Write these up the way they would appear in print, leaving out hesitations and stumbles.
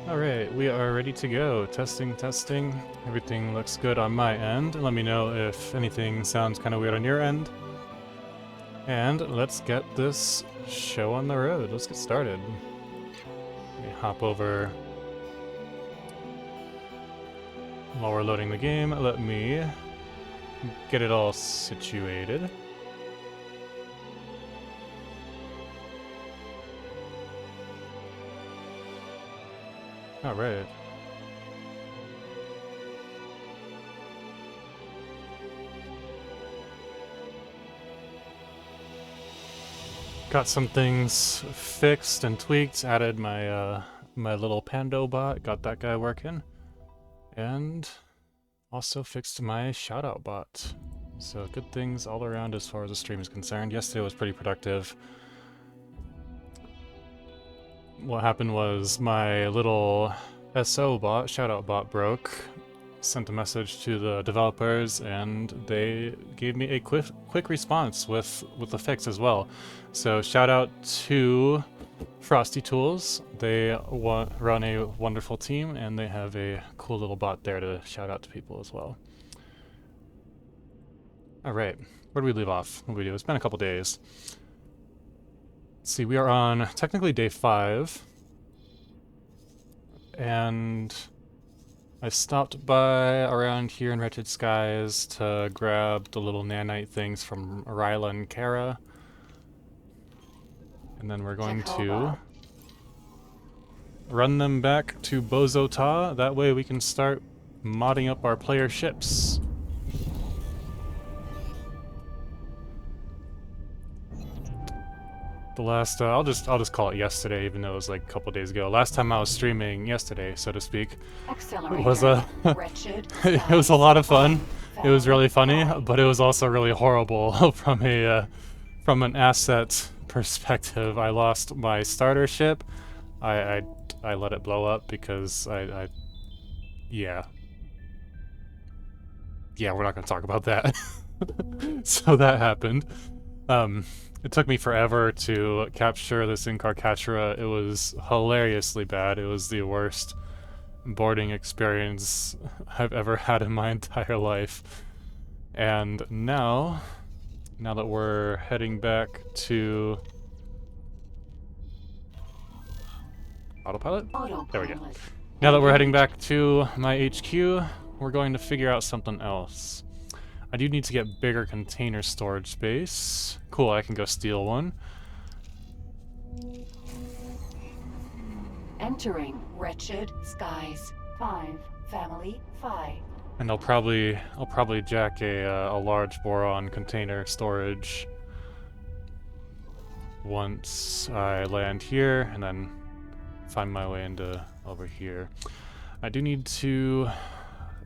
Alright, we are ready to go. Testing, testing. Everything looks good on my end. Let me know if anything sounds kind of weird on your end. And let's get this show on the road. Let's get started. Let me hop over while we're loading the game. Let me get it all situated. Alright. Got some things fixed and tweaked, added my my little Pando bot, got that guy working. And also fixed my shoutout bot. So good things all around as far as the stream is concerned. Yesterday was pretty productive. What happened was my little SO bot, shoutout bot, broke. Sent a message to the developers and they gave me a quick response with the fix as well. So shout out to Frosty Tools. They run a wonderful team and they have a cool little bot there to shout out to people as well. Alright, where do we leave off? What do we do? It's been a couple days. Let's see, we are on technically day 5. And I stopped by around here in Wretched Skies to grab the little nanite things from Ryla and Kara. And then we're going to run them back to Bozota. That way we can start modding up our player ships. The last, I'll just call it yesterday, even though it was like a couple days ago. Last time I was streaming yesterday, so to speak, it was it was a lot of fun. It was really funny, but it was also really horrible from an asset perspective. I lost my starter ship. I let it blow up because yeah, we're not gonna talk about that. So that happened. It took me forever to capture this Incarcatra. It was hilariously bad. It was the worst boarding experience I've ever had in my entire life. And now that we're heading back to Autopilot? There we go. Now that we're heading back to my HQ, we're going to figure out something else. I do need to get bigger container storage space. Cool, I can go steal one. Entering Wretched Skies 5, Family 5. And I'll probably jack a large boron container storage once I land here, and then find my way into over here. I do need to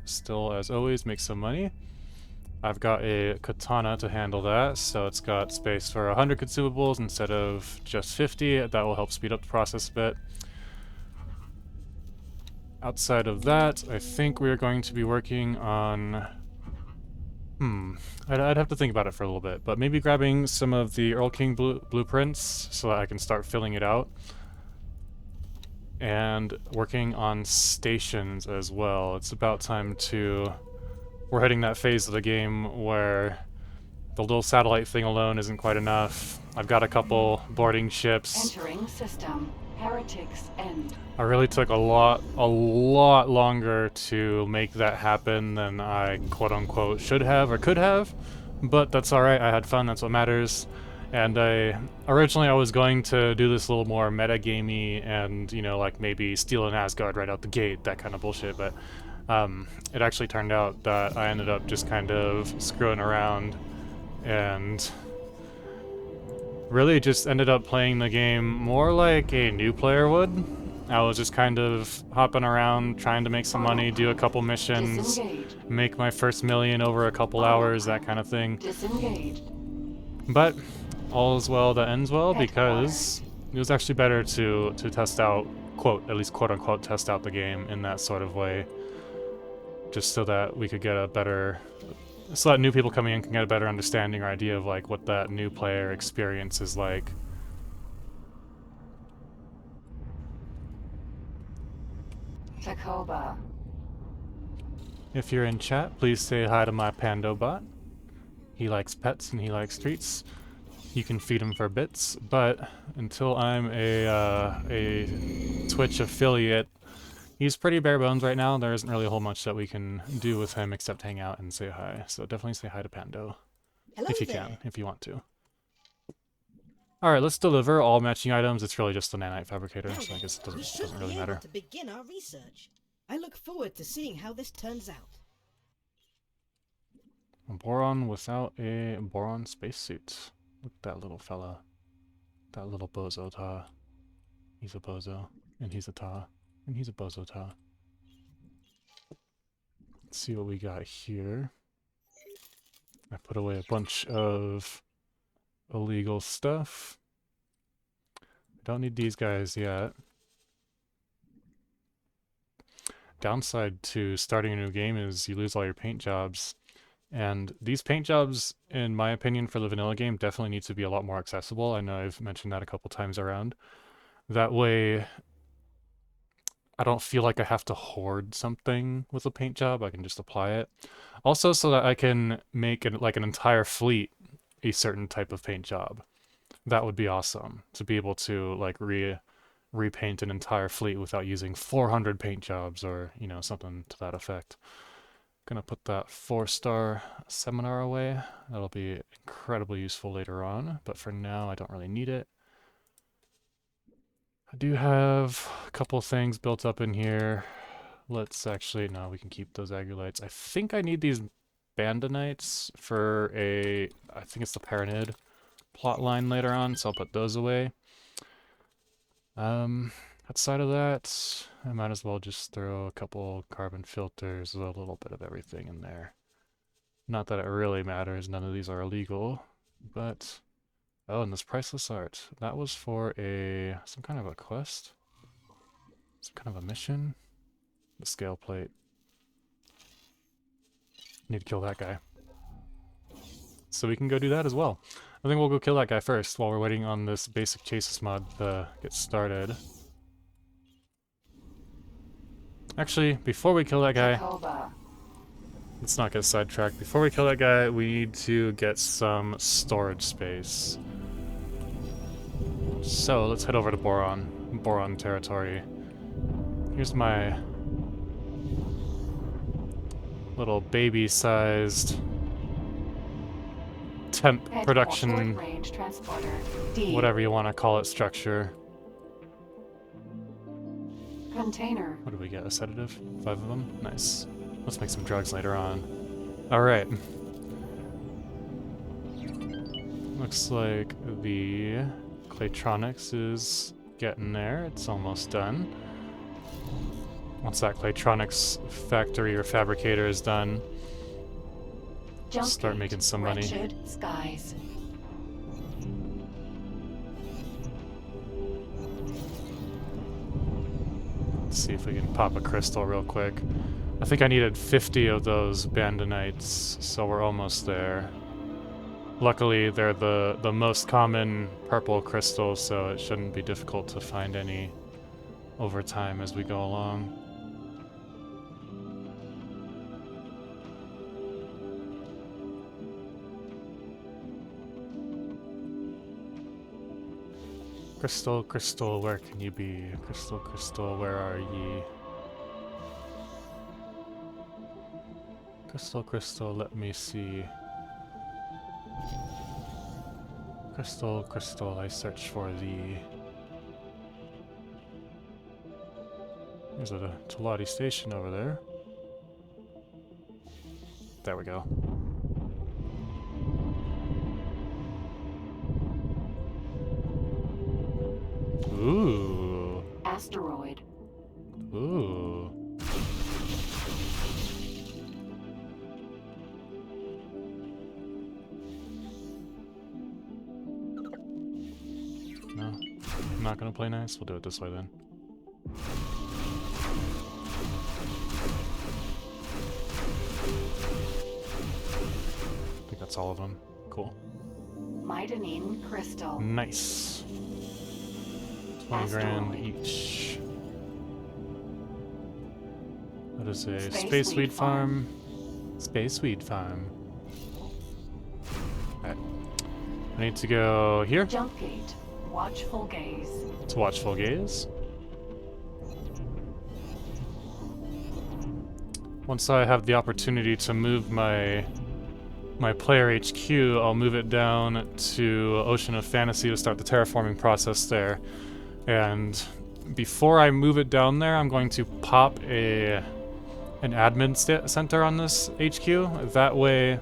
still, as always, make some money. I've got a katana to handle that, so it's got space for 100 consumables instead of just 50. That will help speed up the process a bit. Outside of that, I think we are going to be working on... I'd have to think about it for a little bit, but maybe grabbing some of the Earl King blueprints so that I can start filling it out. And working on stations as well. It's about time to... We're hitting that phase of the game where the little satellite thing alone isn't quite enough. I've got a couple boarding ships. Entering system. Heretics End. I really took a lot longer to make that happen than I quote-unquote should have or could have. But that's alright, I had fun, that's what matters. And originally I was going to do this a little more meta-gamey and, you know, like maybe steal an Asgard right out the gate, that kind of bullshit, but... it actually turned out that I ended up just kind of screwing around and really just ended up playing the game more like a new player would. I was just kind of hopping around, trying to make some money, do a couple missions, make my first million over a couple hours, that kind of thing. But all is well that ends well, because it was actually better to test out, at least quote-unquote test out the game in that sort of way. Just so that we could get a better... So that new people coming in can get a better understanding or idea of like what that new player experience is like. Tacoba. If you're in chat, please say hi to my Pandobot. He likes pets and he likes treats. You can feed him for bits, but until I'm a Twitch affiliate, he's pretty bare bones right now. There isn't really a whole much that we can do with him except hang out and say hi. So definitely say hi to Pando. Hello If you there. can, if you want to. Alright, let's deliver all matching items. It's really just a nanite fabricator, Now so I then, guess it we doesn't should really be matter. able to begin our research. I look forward to seeing how this turns out. A boron without a boron spacesuit. Look at that little fella. That little bozo ta. He's a bozo, and he's a ta, and he's a bozo ta. Let's see what we got here. I put away a bunch of illegal stuff. I don't need these guys yet. Downside to starting a new game is you lose all your paint jobs. And these paint jobs, in my opinion, for the vanilla game, definitely need to be a lot more accessible. I know I've mentioned that a couple times around. That way, I don't feel like I have to hoard something with a paint job. I can just apply it. Also, so that I can make like an entire fleet a certain type of paint job. That would be awesome, to be able to like repaint an entire fleet without using 400 paint jobs or, you know, something to that effect. Gonna put that 4-star seminar away. That'll be incredibly useful later on, but for now I don't really need it. I do have a couple things built up in here. Let's actually, no, we can keep those agulites. I think I need these bandanites for I think it's the Paranid plot line later on, so I'll put those away. Outside of that, I might as well just throw a couple carbon filters, a little bit of everything in there. Not that it really matters, none of these are illegal, but... Oh, and this priceless art. That was for some kind of a quest? Some kind of a mission? The scale plate. Need to kill that guy. So we can go do that as well. I think we'll go kill that guy first while we're waiting on this basic chases mod to get started. Actually, before we kill that guy, Tacoba. let's not get sidetracked. Before we kill that guy, we need to get some storage space. So let's head over to Boron territory. Here's my little baby-sized temp production, Range transporter. D. whatever you want to call it, structure. Container. What do we get? A sedative? 5 of them? Nice. Let's make some drugs later on. Alright. Looks like the Claytronics is getting there. It's almost done. Once that Claytronics factory or fabricator is done, start making some money. Wretched skies. Let's see if we can pop a crystal real quick. I think I needed 50 of those bandanites, so we're almost there. Luckily, they're the most common purple crystals, so it shouldn't be difficult to find any over time as we go along. Crystal, crystal, where can you be? Crystal, crystal, where are ye? Crystal, crystal, let me see. Crystal, crystal, I search for thee. There's a Talati station over there. There we go. Ooh. Asteroid. Ooh. No, I'm not gonna play nice. We'll do it this way then. I think that's all of them. Cool. Midanine crystal. Nice. 20 grand Asteroid. each. What is a Space space weed weed farm? Space weed farm. Alright. I need to go here Jump gate. Watchful gaze. to watchful gaze. Once I have the opportunity to move my player HQ, I'll move it down to Ocean of Fantasy to start the terraforming process there. And before I move it down there, I'm going to pop an admin center on this HQ. That way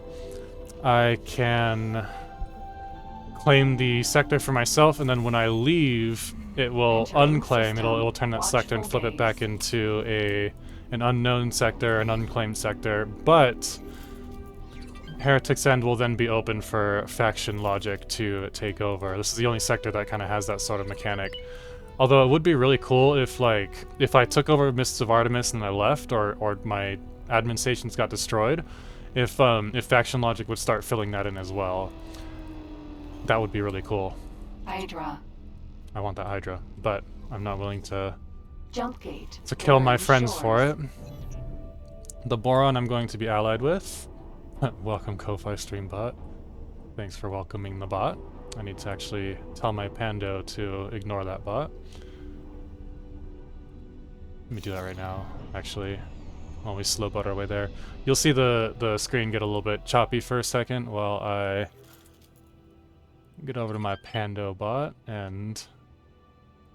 I can claim the sector for myself, and then when I leave, it will Entering unclaim. system. It'll turn that sector and Watchful flip it back gaze. into an unknown sector, an unclaimed sector. But Heretic's End will then be open for faction logic to take over. This is the only sector that kind of has that sort of mechanic. Although it would be really cool if I took over Mists of Artemis and I left, or my admin stations got destroyed, if faction logic would start filling that in as well. That would be really cool. Hydra. I want that Hydra, but I'm not willing to Jump gate. kill my Barren friends for shores. it. The Boron I'm going to be allied with. Welcome, Ko-Fi Streambot. Thanks for welcoming the bot. I need to actually tell my Pando to ignore that bot. Let me do that right now, actually, while we slow boat our way there. You'll see the screen get a little bit choppy for a second while I get over to my Pando bot and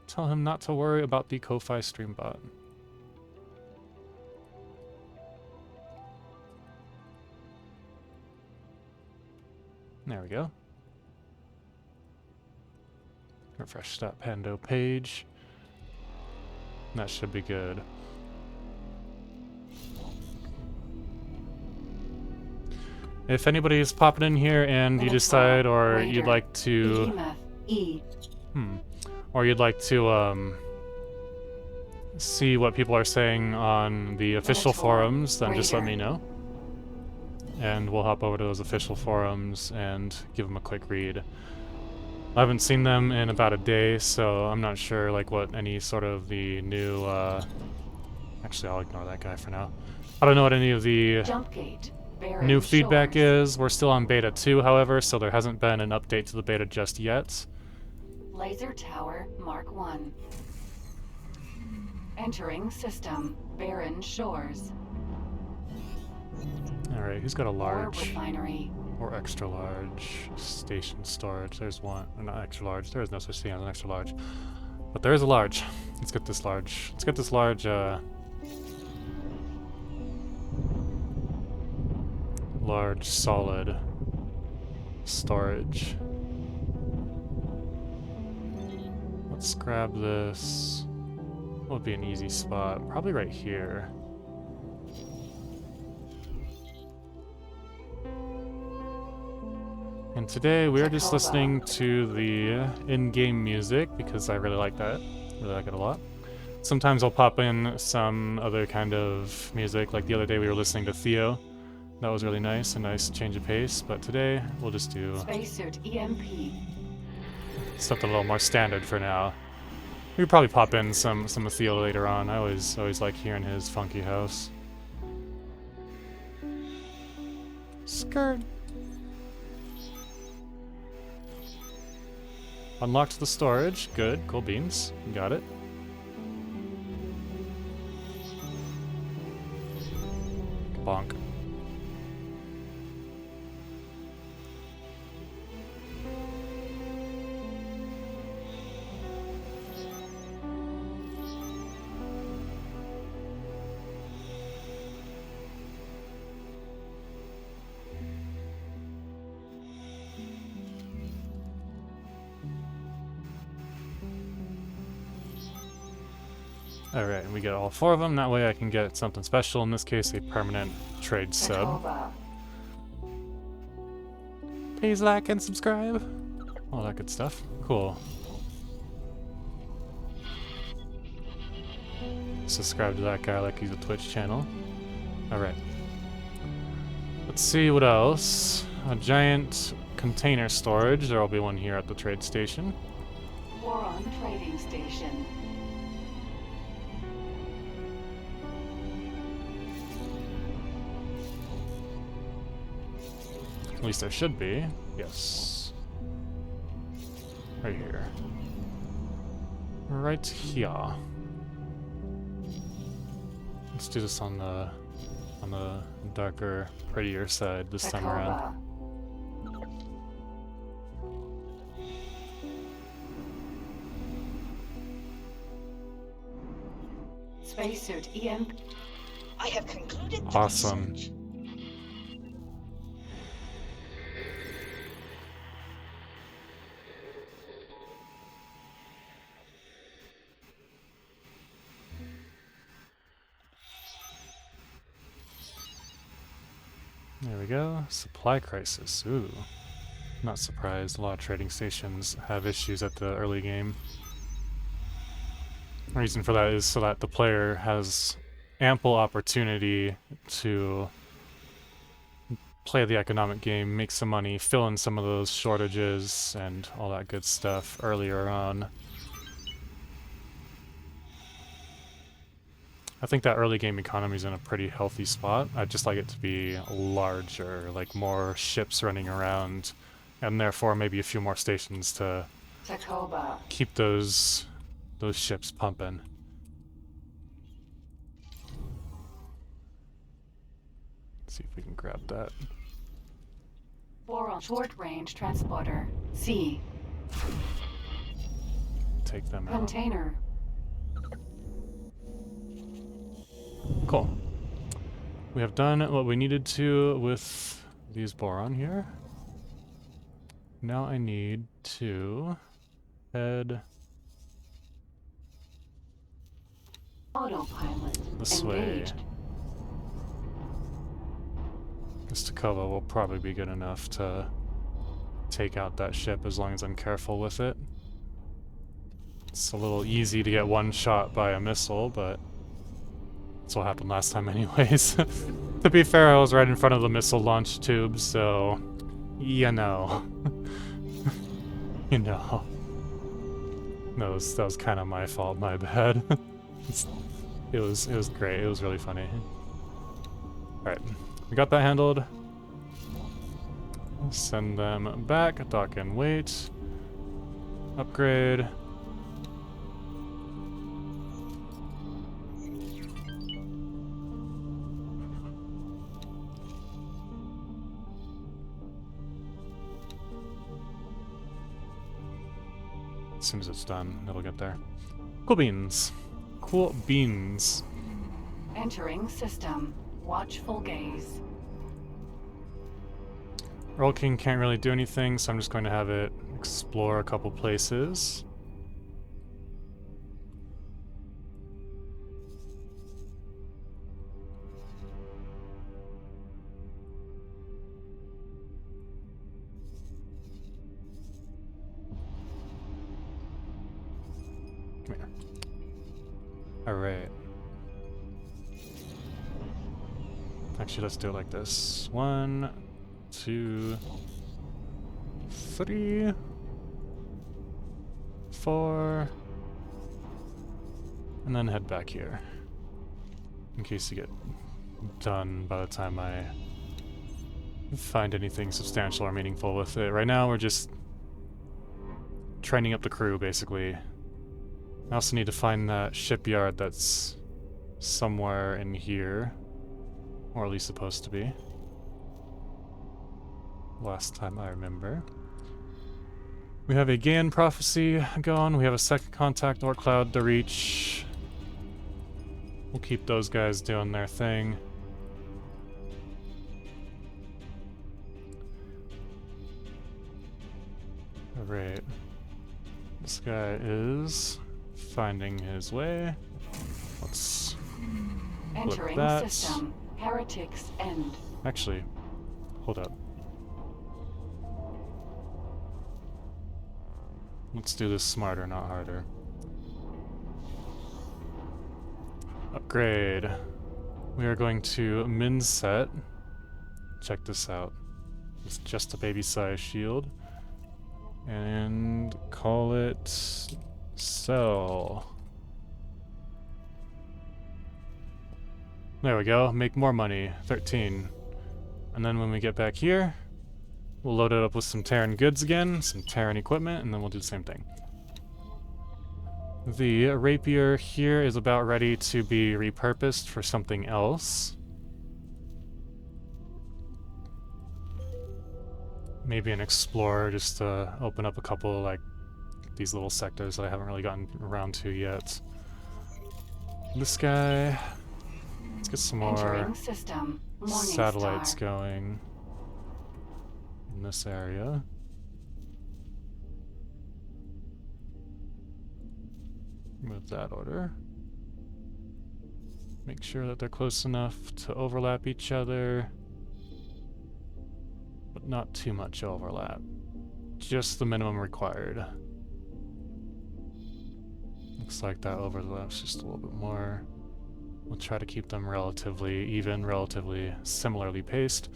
tell him not to worry about the Ko-Fi Streambot. There we go. Refresh that Pando page. That should be good. If anybody is popping in here and you decide, or you'd like to, Behemoth. E. or you'd like to see what people are saying on the official Minotaur. forums, then just let Raider. me know. And we'll hop over to those official forums and give them a quick read. I haven't seen them in about a day, so I'm not sure like what any sort of the new actually I'll ignore that guy for now. I don't know what any of the Jump gate. Barren new feedback shores. is. We're still on beta 2, however, so there hasn't been an update to the beta just yet. Laser tower Mark 1. Entering system. Barren shores. Alright, who's got a Ore large refinery. or extra large station storage? There's one, or not extra large. There is no such thing as an extra large. But there is a large. Let's get this large. Let's get this large, large solid storage. Let's grab this. What would be an easy spot? Probably right here. And today we are just Takova. listening to the in-game music because I really like that. Really like it a lot. Sometimes I'll pop in some other kind of music, like the other day we were listening to Theo. That was really nice, a nice change of pace, but today we'll just do Spacesuit EMP. something a little more standard for now. We could probably pop in some of Theo later on. I always like hearing his funky house. Skirt. Unlocked the storage. Good. Cool beans. Got it. Bonk. Alright, and we get all 4 of them. That way I can get something special. In this case, a permanent trade sub. Takova. Please like and subscribe. All that good stuff. Cool. Subscribe to that guy like he's a Twitch channel. Alright. Let's see what else. A giant container storage. There will be one here at the trade station. Boron trading station. At least there should be. Yes. Right here. Right here. Let's do this on the darker, prettier side this time around. Takoba. Spacesuit EMP. I have concluded the Awesome. research. There we go. Supply crisis. Ooh. Not surprised. A lot of trading stations have issues at the early game. The reason for that is so that the player has ample opportunity to play the economic game, make some money, fill in some of those shortages and all that good stuff earlier on. I think that early game economy is in a pretty healthy spot. I'd just like it to be larger, like more ships running around, and therefore maybe a few more stations to Takoba. keep those ships pumping. Let's see if we can grab that. Boron short range transporter. C. Take them out. Container. Cool. We have done what we needed to with these boron here. Now I need to head Autopilot. this way. Engaged. This Takoba will probably be good enough to take out that ship as long as I'm careful with it. It's a little easy to get one shot by a missile, but that's what happened last time anyways. To be fair, I was right in front of the missile launch tube, so you know. You know. No, that was kind of my fault, my bad. It was great, it was really funny. Alright, we got that handled. Send them back, dock and wait. Upgrade. As soon as it's done, it'll get there. Cool beans. Cool beans. Entering system. Watchful gaze. Roll King can't really do anything, so I'm just going to have it explore a couple places. Come here. Alright. Actually, let's do it like this. 1, 2, 3, 4, and then head back here. In case you get done by the time I find anything substantial or meaningful with it. Right now, we're just training up the crew, basically. I also need to find that shipyard that's somewhere in here. Or at least supposed to be. Last time I remember. We have a Gaian prophecy going. We have a second contact Orc Cloud to reach. We'll keep those guys doing their thing. Alright. This guy is finding his way. Let's Entering that. system. Heretics end. actually hold up. Let's do this smarter, not harder. Upgrade. We are going to min set. Check this out. It's just a baby size shield. And call it sell. There we go. Make more money. 13. And then when we get back here, We'll load it up with some Terran goods again, some Terran equipment, and then we'll do the same thing. The rapier here is about ready to be repurposed for something else. Maybe an explorer, just to open up a couple, like, these little sectors that I haven't really gotten around to yet. This guy... Let's get some more Entering system. satellites Morningstar. going in this area. Move that order. Make sure that they're close enough to overlap each other, but not too much overlap. Just the minimum required. Looks like that overlaps just a little bit more. We'll try to keep them relatively even, relatively similarly paced.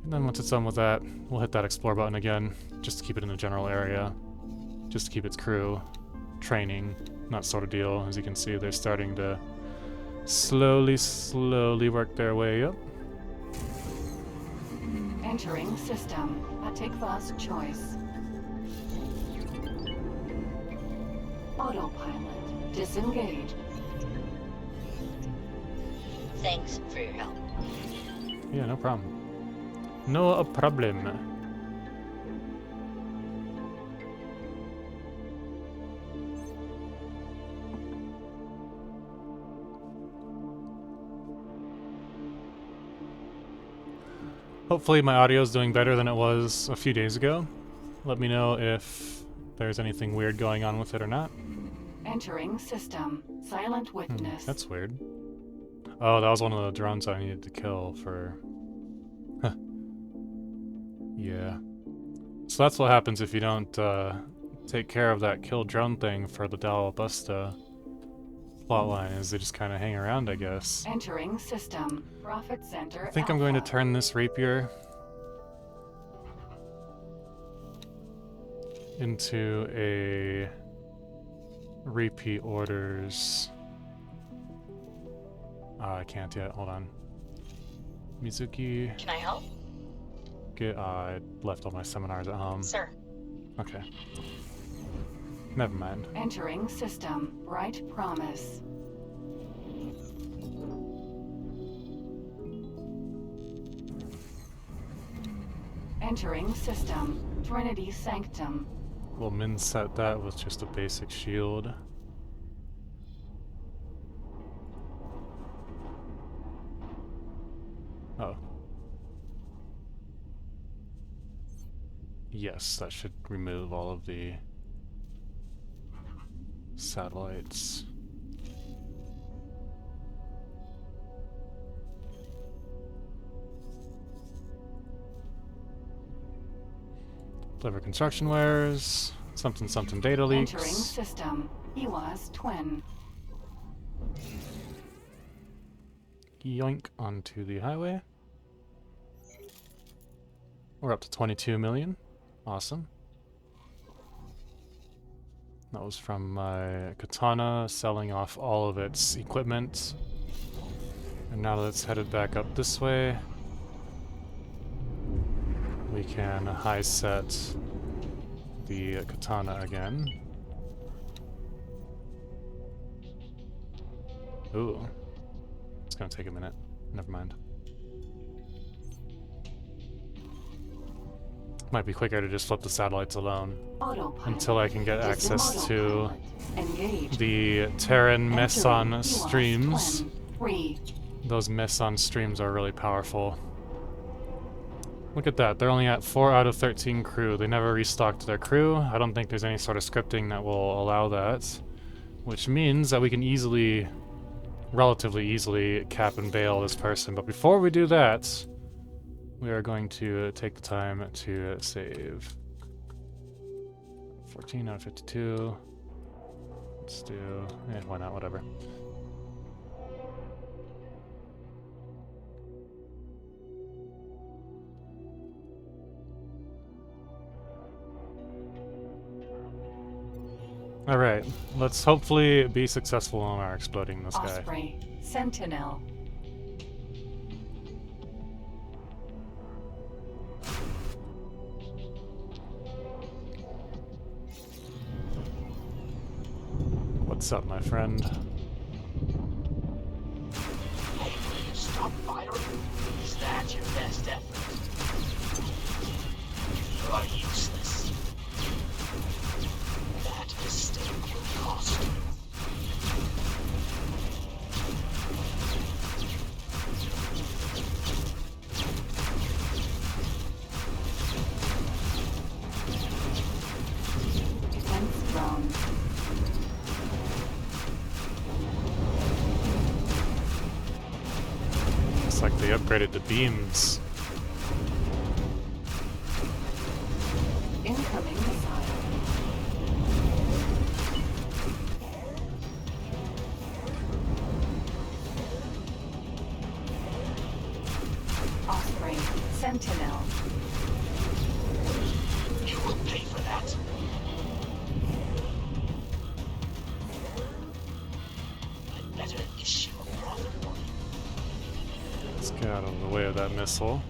And then once it's done with that, we'll hit that explore button again, just to keep it in the general area, just to keep its crew training, that sort of deal. As you can see, they're starting to slowly work their way up. Entering system. Atikva's choice. Autopilot. Disengage. Thanks for your help. Yeah, no problem. No problem. Hopefully my audio is doing better than it was a few days ago. Let me know if there's anything weird going on with it or not. Entering system. Silent witness. That's weird. Oh, that was one of the drones I needed to kill for... Huh. Yeah. So that's what happens if you don't take care of that kill drone thing for the Dal Busta plotline, is they just kind of hang around, I guess. Entering system. Profit center. I think I'm going to Alpha. turn this rapier into a repeat orders. I can't yet. Hold on. Mizuki, Can I help? get. I left all my seminars at home. Sir. Okay. Never mind. Entering system. Bright promise. Entering system. Trinity Sanctum. We'll min set that with just a basic shield. Oh. Yes, that should remove all of the satellites. Deliver construction wares, something data leaks. Entering system. Iwas twin. Yoink onto the highway. We're up to 22 million. Awesome. That was from my Katana selling off all of its equipment. And now that it's headed back up this way, we can high set the Katana again. Ooh. It's gonna take a minute. Never mind. Might be quicker to just flip the satellites alone Autopilot. until I can get access to Autopilot. Engage. the Terran Entering Meson Iwas streams. twin. 3. Those Meson streams are really powerful. Look at that, they're only at 4 out of 13 crew. They never restocked their crew. I don't think there's any sort of scripting that will allow that. Which means that we can easily, relatively easily, cap and bail this person. But before we do that, we are going to take the time to save. 14 out of 52. Let's do, why not, whatever. Alright, let's hopefully be successful in our exploding this guy. Osprey. Sentinel. What's up, my friend? Hey, will you stop firing? Is that your best effort? You are useless. That mistake will cost you. Defense drone. Looks like they upgraded the beams. Incoming missile. Osprey. Sentinel. You will pay for that. I'd better issue a profit warning. Let's get out of the way of that missile.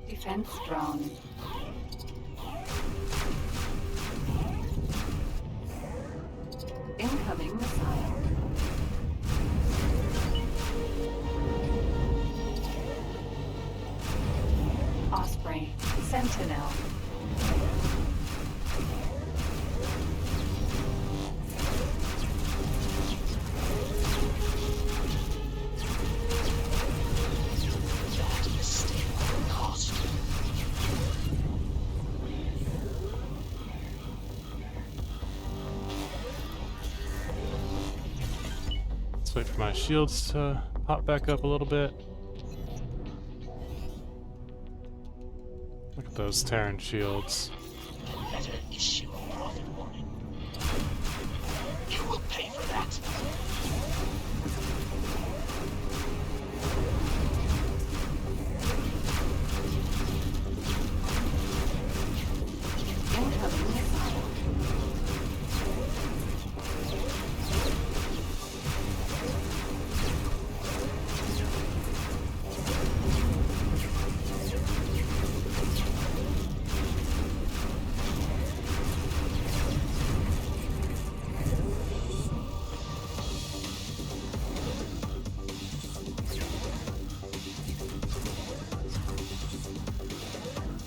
Defense drone. Incoming missile. Osprey. Sentinel. That mistake will cost you. Let's wait for my shields to pop back up a little bit. Look at those Terran shields. I'd better issue a profit warning. You will pay for that. Incoming missile.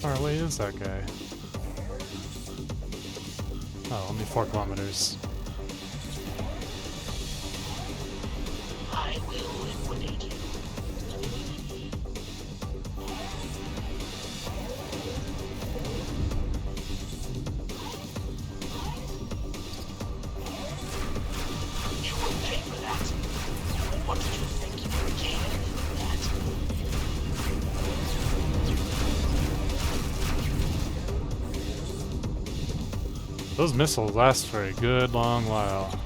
How far away is that guy? Oh, only 4 kilometers. I will liquidate you. You will pay for that. What did you think you were gaining from that? Those missiles last for a good long while.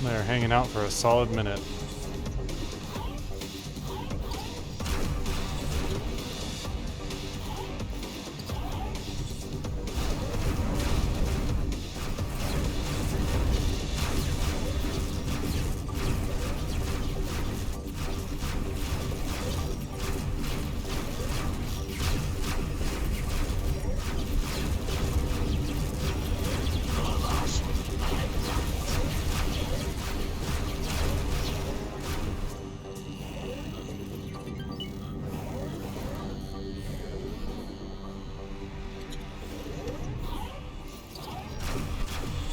They're hanging out for a solid minute.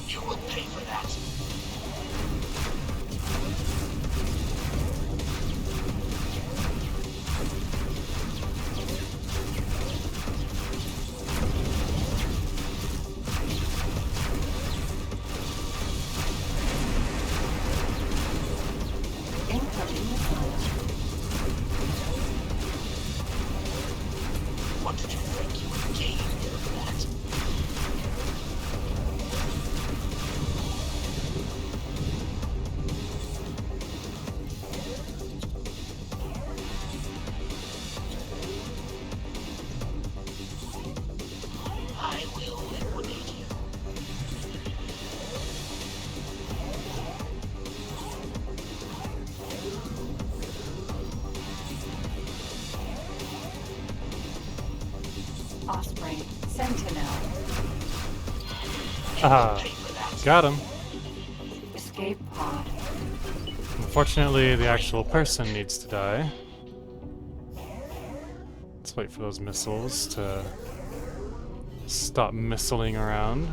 You will pay for that. Incoming missile. What did you think you were gaining from that? I will liquidate you. Osprey. Sentinel. Ah, Pay for that. got him. Escape pod. Unfortunately, the actual person needs to die. Let's wait for those missiles to stop missiling around.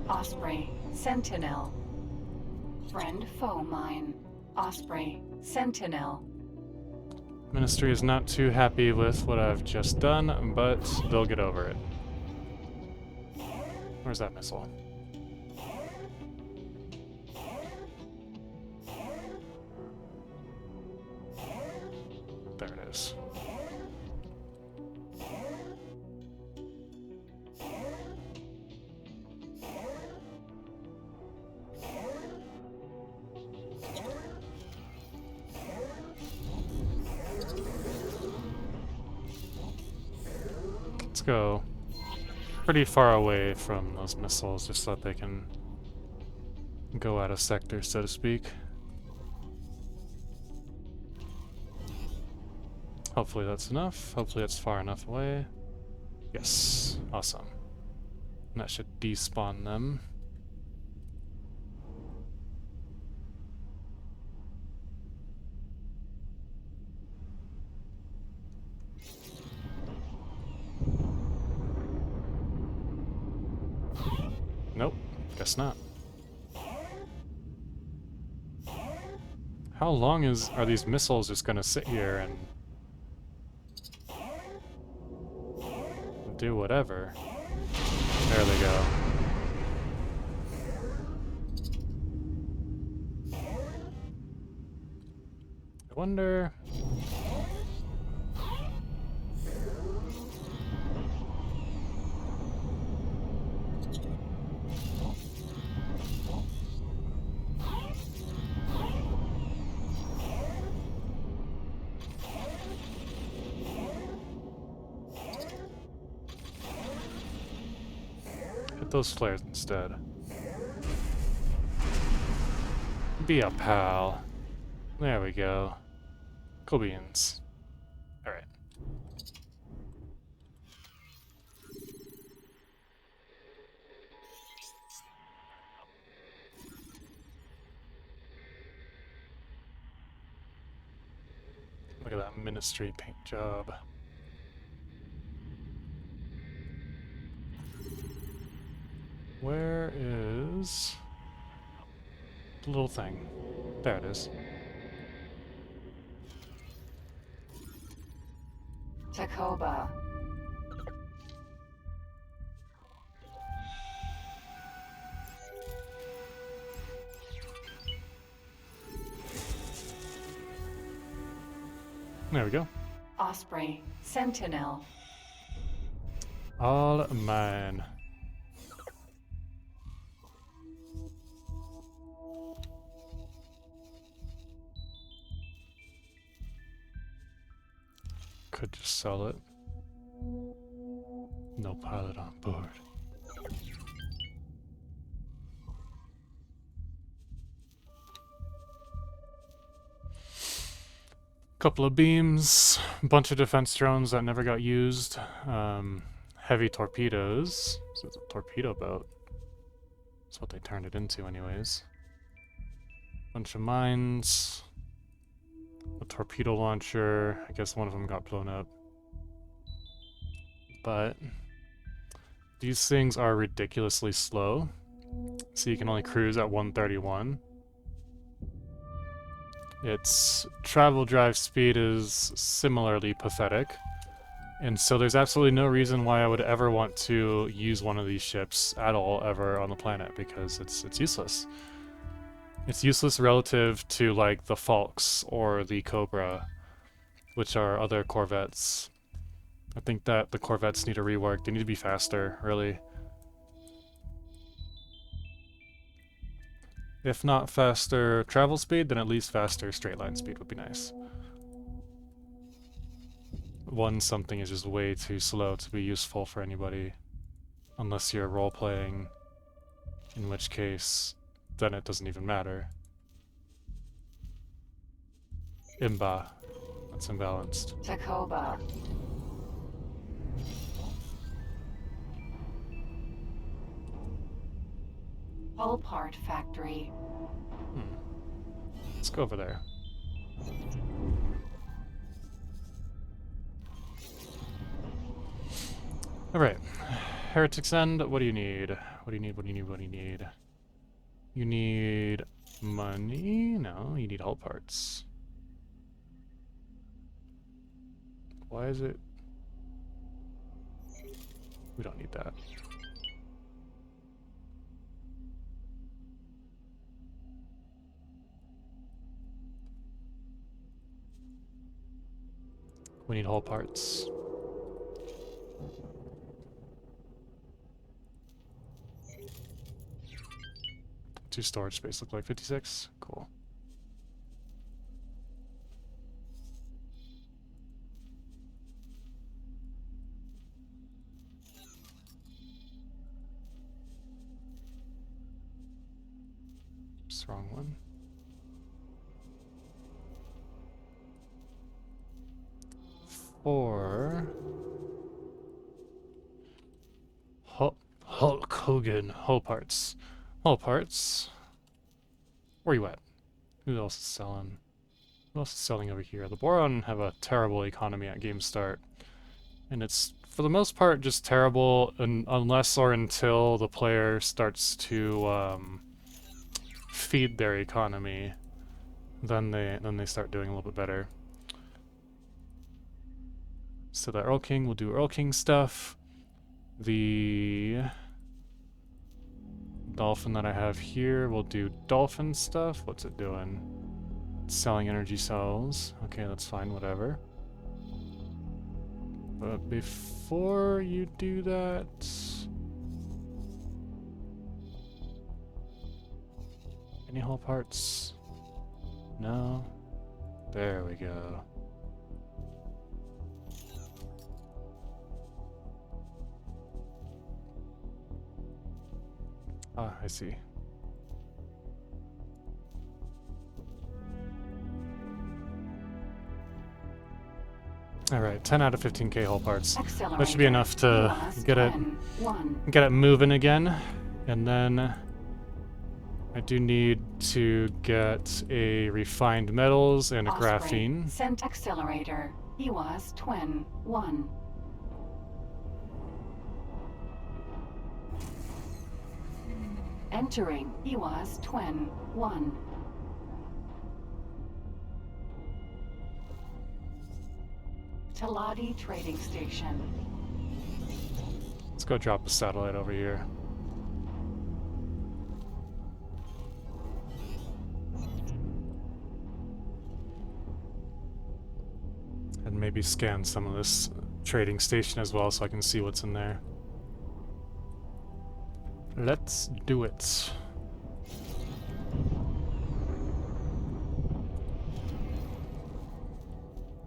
Osprey. Sentinel. Friend foe mine. Osprey. Sentinel. Ministry is not too happy with what I've just done, but they'll get over it. Where's that missile? There it is. Let's go pretty far away from those missiles just so that they can go out of sector, so to speak. Hopefully that's enough. Hopefully it's far enough away. Yes. Awesome. And that should despawn them. Nope. Guess not. How long are these missiles just gonna sit here and do whatever? There they go. I wonder. Hit those flares instead. Be a pal. There we go. Cool beans. Alright. Look at that ministry paint job. Where is the little thing? There it is. Takoba. There we go. Osprey. Sentinel. All mine. Could just sell it. No pilot on board. Couple of beams, bunch of defense drones that never got used, heavy torpedoes. So it's a torpedo boat. That's what they turned it into anyways. Bunch of mines. A torpedo launcher. I guess one of them got blown up. But these things are ridiculously slow. So you can only cruise at 131. Its travel drive speed is similarly pathetic. And so there's absolutely no reason why I would ever want to use one of these ships at all ever on the planet, because it's useless. It's useless relative to like the Falks or the Cobra, which are other corvettes. I think that the corvettes need a rework. They need to be faster, really. If not faster travel speed, then at least faster straight line speed would be nice. One something is just way too slow to be useful for anybody, unless you're role-playing, in which case, then it doesn't even matter. Imba. That's imbalanced. Takoba. Hull part factory. Let's go over there. Alright. Heretic's End, what do you need? What do you need? What do you need? What do you need? You need money? No, you need hull parts. Why is it? We don't need that. We need hull parts. Two storage space look like 56? Cool. Oops, wrong one. For Hulk Hogan hull parts. Hull parts. Where you at? Who else is selling? Who else is selling over here? The Boron have a terrible economy at game start. And it's, for the most part, just terrible unless or until the player starts to feed their economy. Then they start doing a little bit better. So the Earl King will do Earl King stuff. The Dolphin that I have here will do Dolphin stuff. What's it doing? It's selling energy cells. Okay, that's fine, whatever. But before you do that... Any hull parts? No? There we go. Ah, I see. Alright, 10 out of 15k hull parts. That should be enough to get it moving again. And then I do need to get a refined metals and a graphene. Sent accelerator. EWAS Twin 1. Entering EWAS Twin 1. Taladi Trading Station. Let's go drop a satellite over here. And maybe scan some of this trading station as well so I can see what's in there. Let's do it.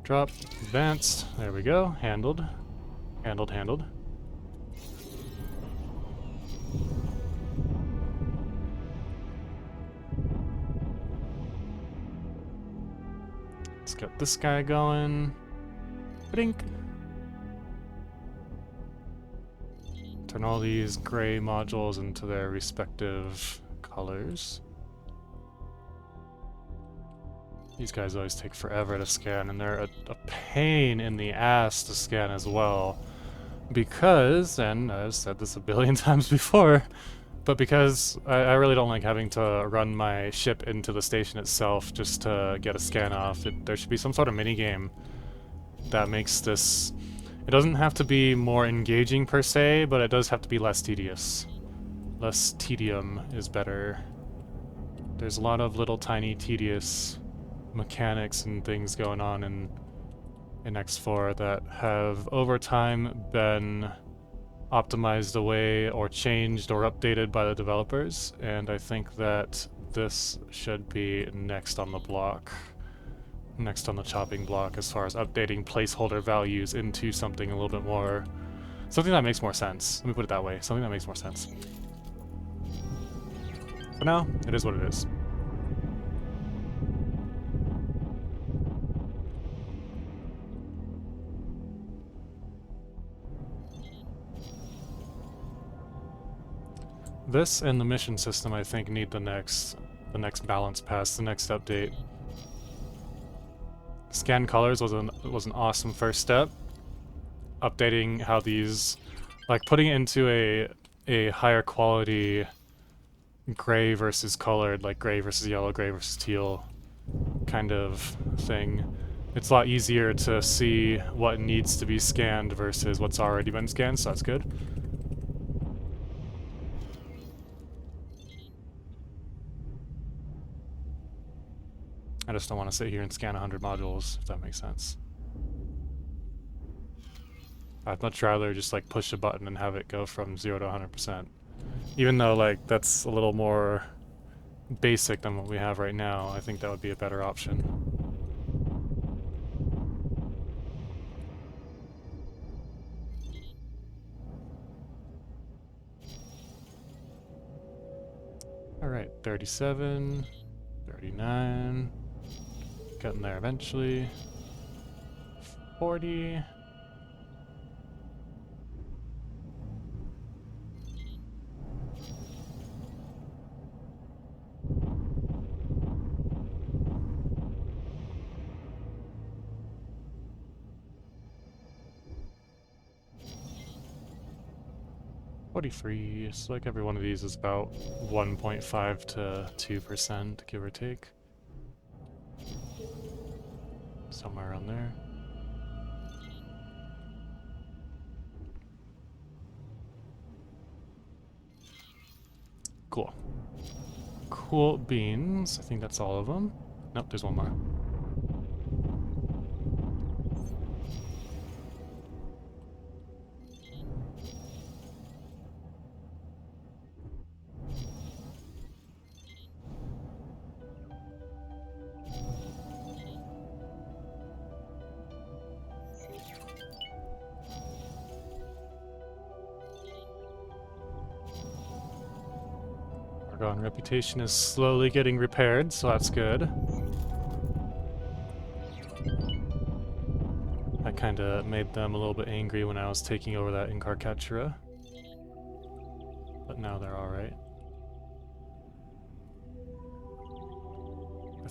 Drop, advanced, there we go, handled. Handled. Let's get this guy going. Blink. Turn all these gray modules into their respective colors. These guys always take forever to scan, and they're a pain in the ass to scan as well. Because, and I've said this a billion times before, but because I really don't like having to run my ship into the station itself just to get a scan off. There should be some sort of minigame that makes this... It doesn't have to be more engaging per se, but it does have to be less tedious. Less tedium is better. There's a lot of little tiny tedious mechanics and things going on in X4 that have over time been optimized away or changed or updated by the developers, and I think that this should be next on the block. Next on the chopping block as far as updating placeholder values into something a little bit more... something that makes more sense. Let me put it that way. Something that makes more sense. For now, it is what it is. This and the mission system, I think, need the next balance pass, the next update. Scan colors was an awesome first step. Updating how these, like putting it into a higher quality gray versus colored, like gray versus yellow, gray versus teal kind of thing. It's a lot easier to see what needs to be scanned versus what's already been scanned, so that's good. I just don't want to sit here and scan 100 modules, if that makes sense. I'd much rather just like push a button and have it go from 0 to 100%. Even though like that's a little more basic than what we have right now, I think that would be a better option. Alright, 37, 39, getting there eventually, 40, so like every one of these is about 1.5 to 2%, give or take. Somewhere around there. Cool. Cool beans. I think that's all of them. Nope, there's one more. Argon reputation is slowly getting repaired, so that's good. I kinda made them a little bit angry when I was taking over that Incarcatula. But now they're alright. I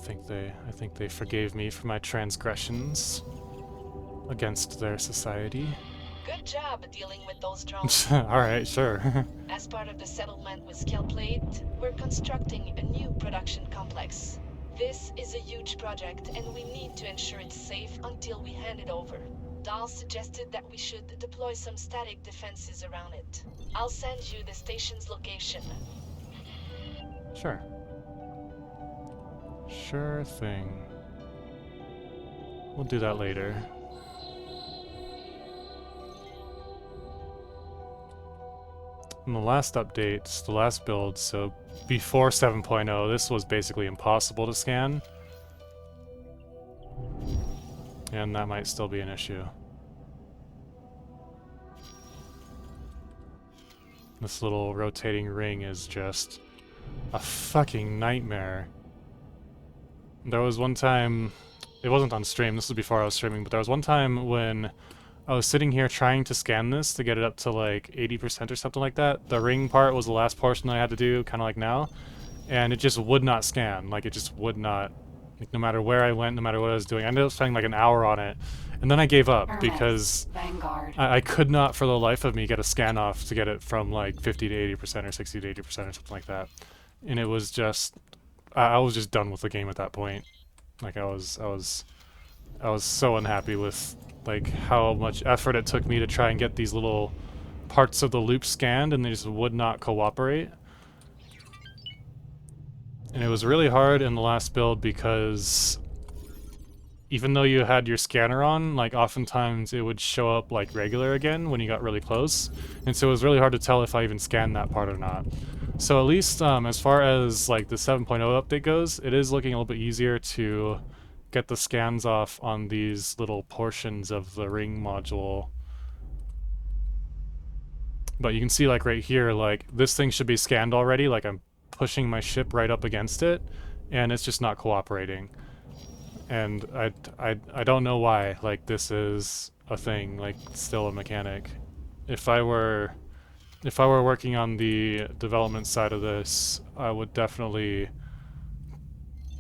think they forgave me for my transgressions against their society. Good job dealing with those drones. Alright, sure. As part of the settlement with Scaleplate, we're constructing a new production complex. This is a huge project, and we need to ensure it's safe until we hand it over. Dahl suggested that we should deploy some static defenses around it. I'll send you the station's location. Sure. Sure thing. We'll do that later. In the last updates, the last build, so before 7.0, this was basically impossible to scan. And that might still be an issue. This little rotating ring is just a fucking nightmare. There was one time, it wasn't on stream, this was before I was streaming, but there was one time when I was sitting here trying to scan this to get it up to like 80% or something like that. The ring part was the last portion that I had to do, kind of like now, and it just would not scan. Like it just would not, like, no matter where I went, no matter what I was doing. I ended up spending like an hour on it, and then I gave up because I could not for the life of me get a scan off to get it from like 50 to 80% or 60 to 80% or something like that. And it was just, I was just done with the game at that point. Like I was so unhappy with like how much effort it took me to try and get these little parts of the loop scanned, and they just would not cooperate. And it was really hard in the last build because even though you had your scanner on, like oftentimes it would show up like regular again when you got really close. And so it was really hard to tell if I even scanned that part or not. So at least as far as like the 7.0 update goes, it is looking a little bit easier to get the scans off on these little portions of the ring module. But you can see like right here, like this thing should be scanned already, like I'm pushing my ship right up against it, and it's just not cooperating. And I don't know why, like this is a thing, like still a mechanic. If I were if I were working on the development side of this, I would definitely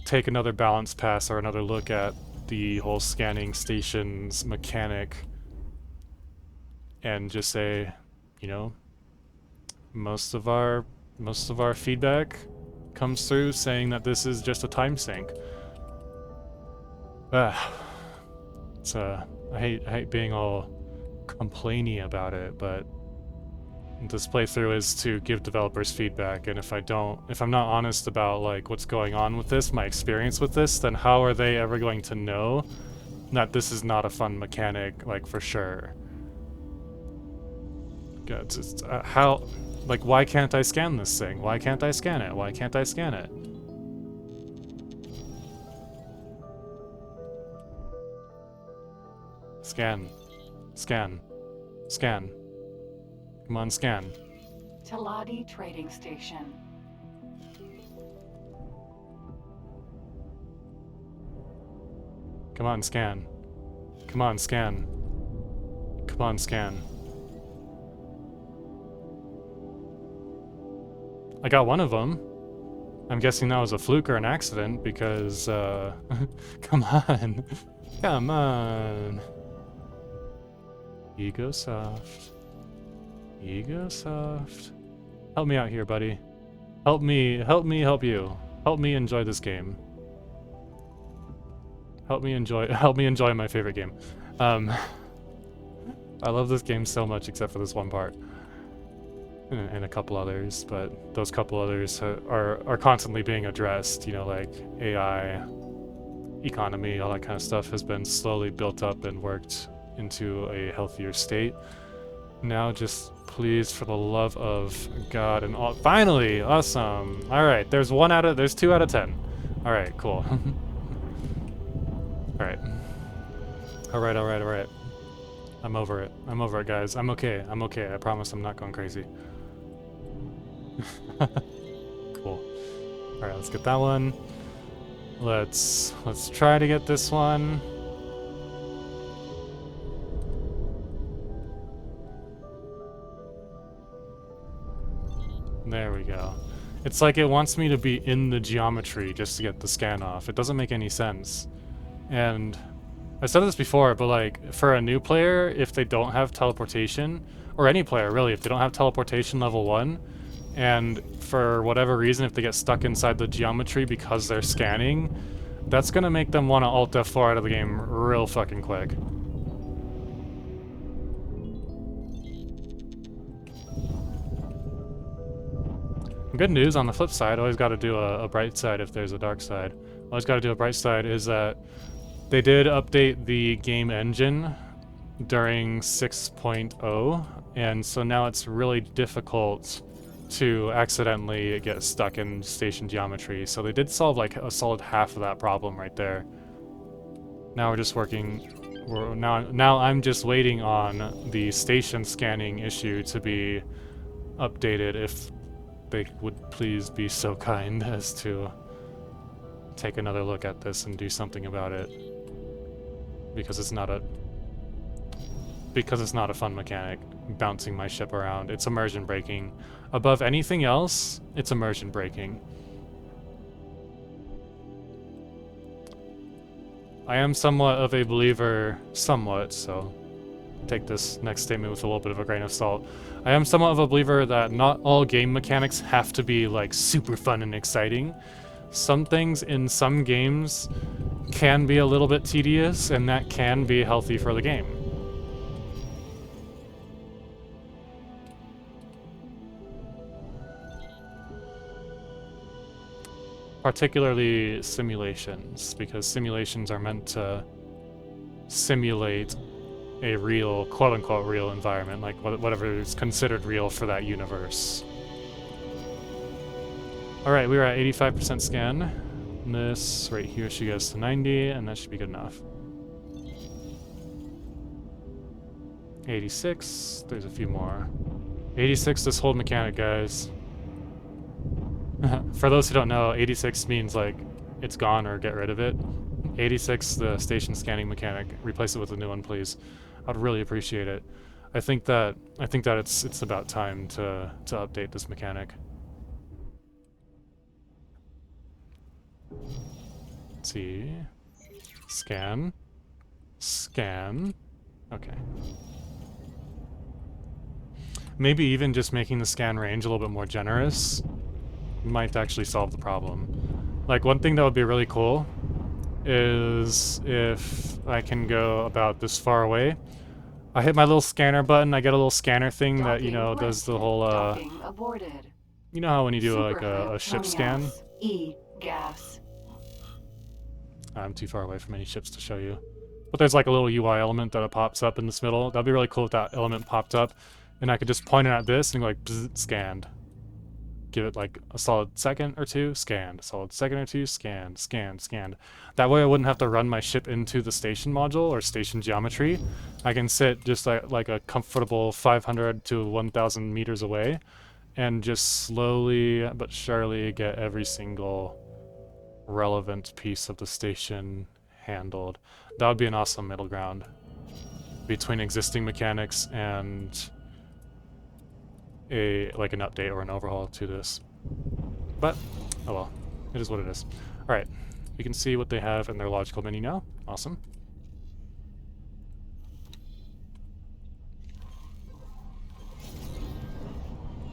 take another balance pass or another look at the whole scanning stations mechanic and just say, you know, most of our feedback comes through saying that this is just a time sink. It's I hate being all complainy about it, but this playthrough is to give developers feedback, and if I'm not honest about like what's going on with this, my experience with this, then how are they ever going to know that this is not a fun mechanic, like, for sure? God, it's just, how, like, why can't I scan this thing? Why can't I scan it? Why can't I scan it? Scan. Scan. Scan. Come on, scan. Taladi Trading Station. Come on, scan. Come on, scan. Come on, scan. I got one of them. I'm guessing that was a fluke or an accident because, come on. Come on. Egosoft. Egosoft. Help me out here, buddy. Help me help you. Help me enjoy this game. Help me enjoy my favorite game. I love this game so much except for this one part. And a couple others, but those couple others are constantly being addressed, you know, like AI, economy, all that kind of stuff has been slowly built up and worked into a healthier state. Now just please, for the love of God and all, finally, awesome. All right, there's 2 out of 10. All right, cool. All right. All right. I'm over it, guys. I'm okay. I promise I'm not going crazy. Cool. All right, let's get that one. Let's try to get this one. There we go. It's like it wants me to be in the geometry just to get the scan off. It doesn't make any sense. And I said this before, but like for a new player, if they don't have teleportation, or any player really, if they don't have teleportation level 1, and for whatever reason, if they get stuck inside the geometry because they're scanning, that's gonna make them want to Alt F4 out of the game real fucking quick. Good news on the flip side, always got to do a bright side if there's a dark side. Always got to do a bright side is that they did update the game engine during 6.0, and so now it's really difficult to accidentally get stuck in station geometry. So they did solve like a solid half of that problem right there. Now we're just working. Now I'm just waiting on the station scanning issue to be updated. If they would please be so kind as to take another look at this and do something about it, because it's not a fun mechanic, bouncing my ship around. It's immersion breaking. Above anything else, it's immersion breaking. I am somewhat of a believer, so take this next statement with a little bit of a grain of salt. I am somewhat of a believer that not all game mechanics have to be like super fun and exciting. Some things in some games can be a little bit tedious, and that can be healthy for the game. Particularly simulations, because simulations are meant to simulate a real, quote-unquote real environment, like whatever is considered real for that universe. Alright, we were at 85% scan. And this right here should get us to 90, and that should be good enough. 86, there's a few more. 86, this whole mechanic, guys. For those who don't know, 86 means like it's gone or get rid of it. 86, the station scanning mechanic. Replace it with a new one, please. I'd really appreciate it. I think that it's about time to update this mechanic. Let's see. Scan. Scan. Okay. Maybe even just making the scan range a little bit more generous might actually solve the problem. Like, one thing that would be really cool is if I can go about this far away. I hit my little scanner button, I get a little scanner thing that, you know, does the whole, Docking aborted. you know how when you do like a Supership ship scan? Lonias. E gas. I'm too far away from any ships to show you. But there's like a little UI element that pops up in this middle. That'd be really cool if that element popped up. And I could just point it at this and go like, bzz, scanned. Give it like a solid second or two, scanned. A solid second or two, scanned, scanned, scanned. That way I wouldn't have to run my ship into the station module or station geometry. I can sit just like a comfortable 500 to 1,000 meters away and just slowly but surely get every single relevant piece of the station handled. That would be an awesome middle ground between existing mechanics and like an update or an overhaul to this. But oh well, it is what it is. All right, you can see what they have in their logical menu now. Awesome.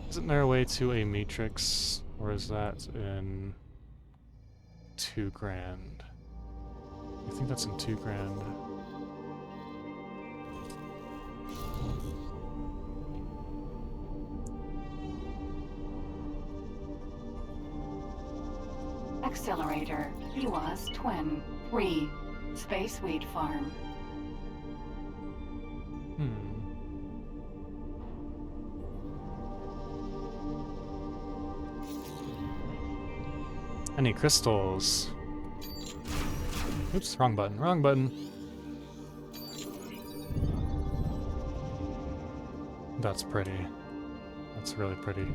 Isn't there a way to a matrix, or is that in 2 grand? I think that's in 2 grand. Accelerator. EWAS Twin 3. Space Wheat Farm. Any crystals? Oops, wrong button, wrong button. That's pretty. That's really pretty.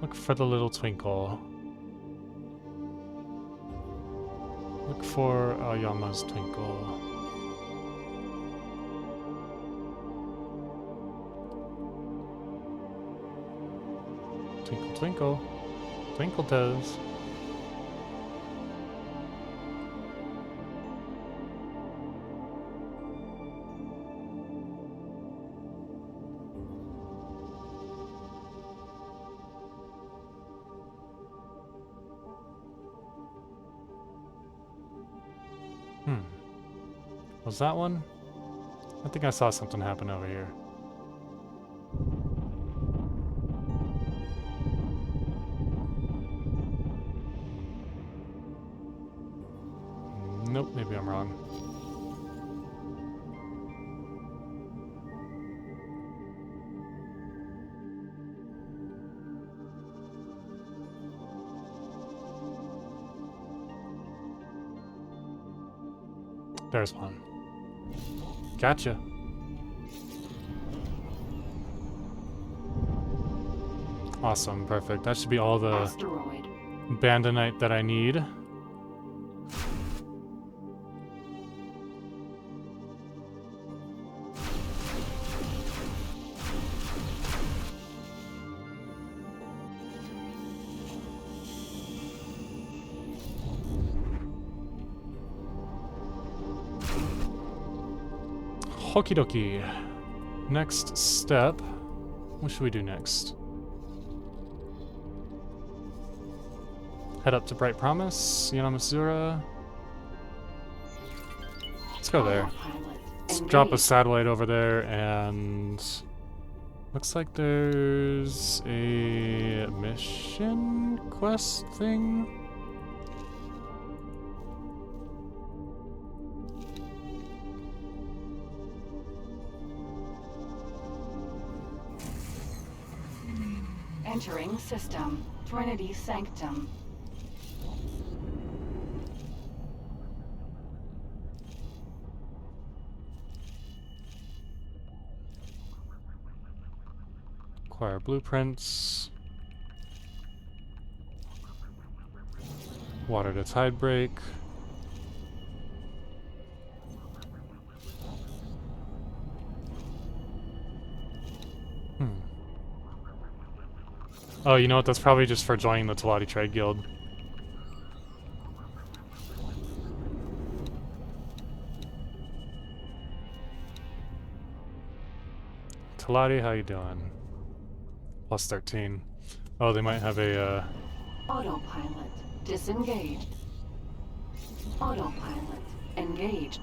Look for the little twinkle. Look for Aoyama's twinkle. Twinkle, twinkle. Twinkle toes. Was that one? I think I saw something happen over here. Nope, maybe I'm wrong. There's one. Gotcha. Awesome, perfect. That should be all the Asteroid. bandonite that I need. Okie dokie. Next step. What should we do next? Head up to Bright Promise, Yanamasura. Let's go there. Autopilot. Let's drop a Engage. satellite over there, and looks like there's a mission quest thing. Entering Entering system. Trinity Sanctum. Acquire blueprints. Water to tide break. Oh, you know what? That's probably just for joining the Teladi Trade Guild. Teladi, how you doing? Plus 13. Oh, they might have a, Autopilot disengaged. Autopilot engaged.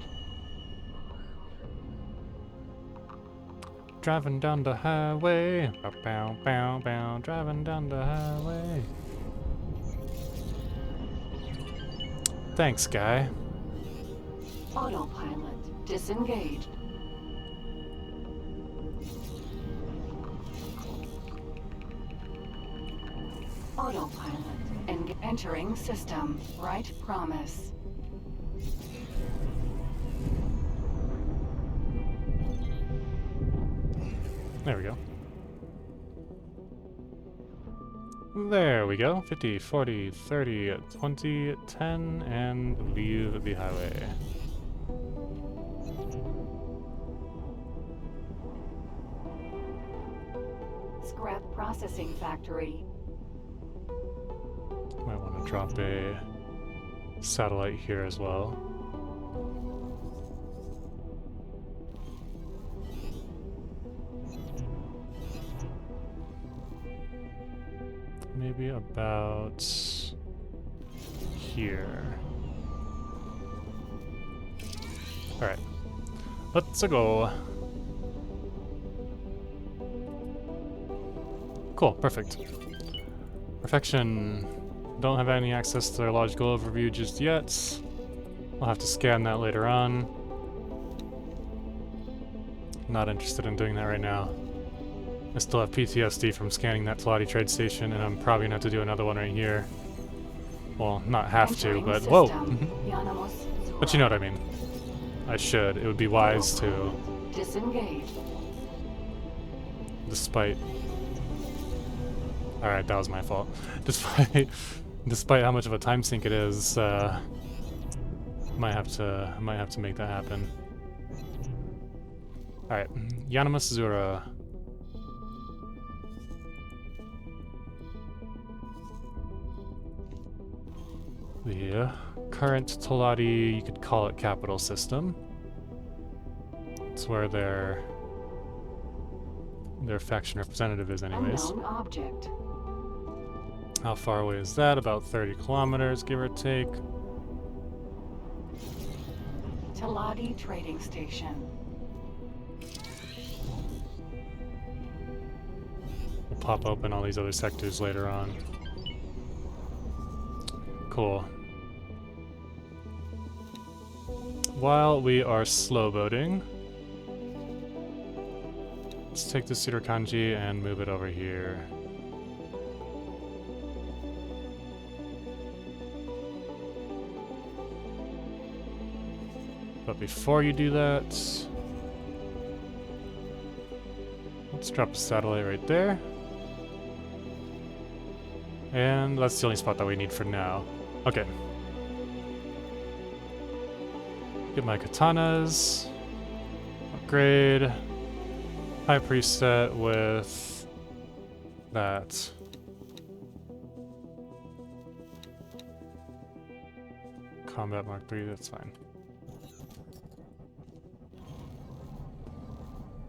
Driving down the highway. Bow, bow, bow, bow. Driving down the highway. Thanks, guy. Autopilot disengaged. Autopilot entering system. Right promise. There we go. There we go. 50, 40, 30, 20, 10, and leave the highway. Scrap processing factory. Might want to drop a satellite here as well. Maybe about here. Alright. Let's go. Cool, perfect. Perfection. Don't have any access to their logical overview just yet. I'll have to scan that later on. Not interested in doing that right now. I still have PTSD from scanning that Teladi trade station, and I'm probably gonna have to do another one right here. Well, not have to, Entering but system. whoa! Yanamus But you know what I mean. I should. It would be wise to, disengaged. despite... Alright, that was my fault. Despite how much of a time sink it is, might have to make that happen. Alright, Yanamus Zura. The current Teladi, you could call it capital system. It's where their faction representative is anyways. Unknown object. How far away is that? About 30 kilometers, give or take. Teladi trading station. We'll pop open all these other sectors later on. Cool. While we are slow boating, let's take the Pseudo Kanji and move it over here. But before you do that, let's drop a satellite right there. And that's the only spot that we need for now. Okay. Get my katanas. Upgrade. High preset with that. Combat Mark 3, that's fine.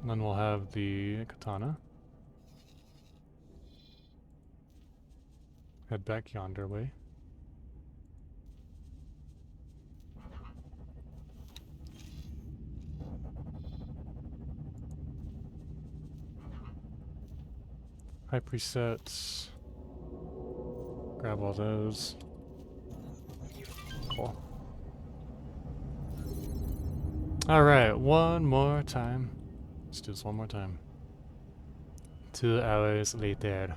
And then we'll have the katana. Head back yonder way. High presets. Grab all those. Cool. Alright, one more time. Let's do this one more time. 2 hours later.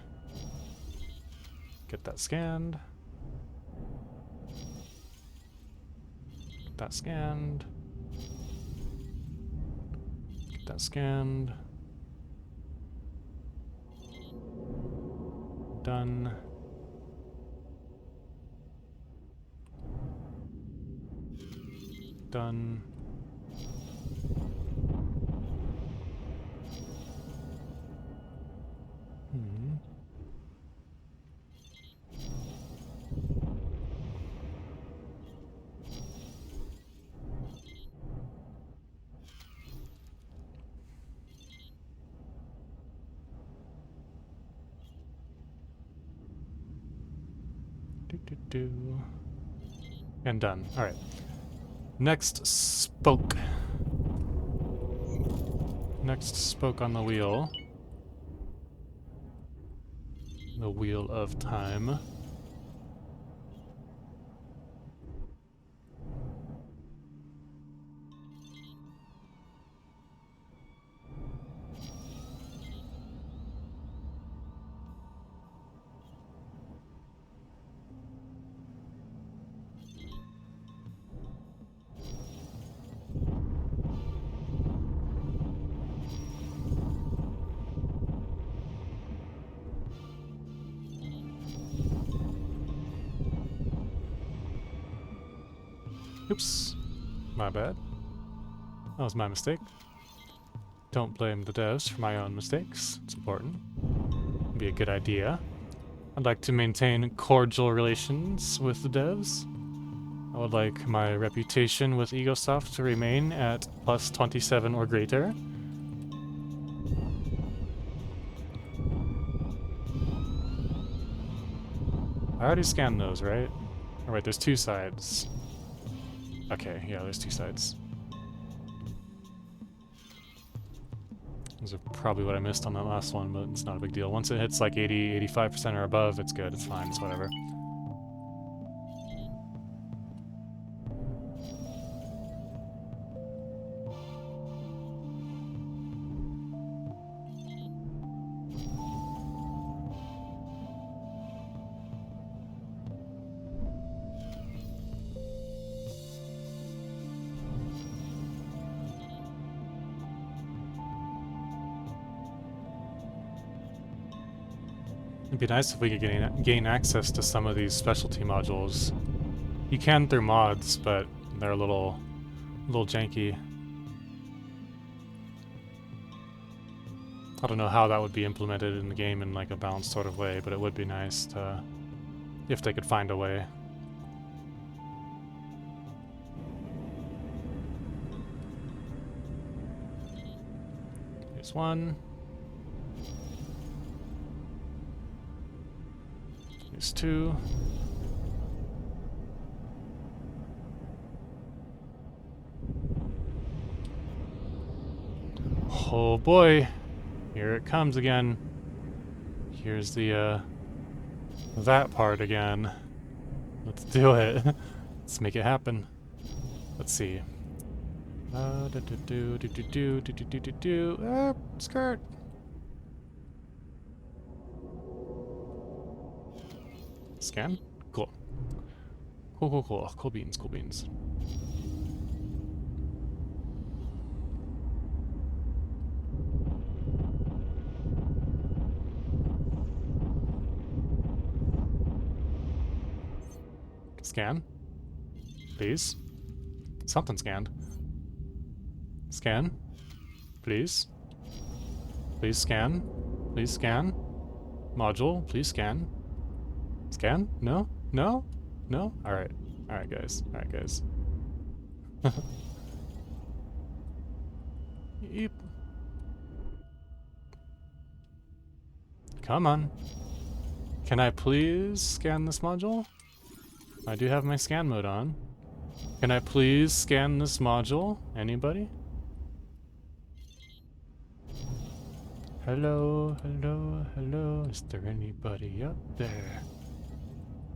Get that scanned. Get that scanned. Get that scanned. Done. Done. And done. Alright. Next spoke. Next spoke on the wheel. The wheel of time. Oops. My bad. That was my mistake. Don't blame the devs for my own mistakes. It's important. It'd be a good idea. I'd like to maintain cordial relations with the devs. I would like my reputation with Egosoft to remain at plus 27 or greater. I already scanned those, right? Oh, wait, there's two sides. Okay, yeah, there's two sides. Those are probably what I missed on that last one, but it's not a big deal. Once it hits like 80, 85% or above, it's good, it's fine, it's whatever. It'd be nice if we could gain access to some of these specialty modules. You can through mods, but they're a little janky. I don't know how that would be implemented in the game in like a balanced sort of way, but it would be nice to, if they could find a way. Here's one. Here's two. Oh boy, here it comes again. Here's the that part again. Let's do it. Let's make it happen. Let's see. Skirt. Scan? Cool. Cool. Cool beans, cool beans. Scan. Please. Something scanned. Scan. Please. Please scan. Please scan. Module, please scan. Scan? No? No? No? Alright. Alright, guys. Alright, guys. Yep. Come on. Can I please scan this module? I do have my scan mode on. Can I please scan this module? Anybody? Hello, hello, hello. Is there anybody up there?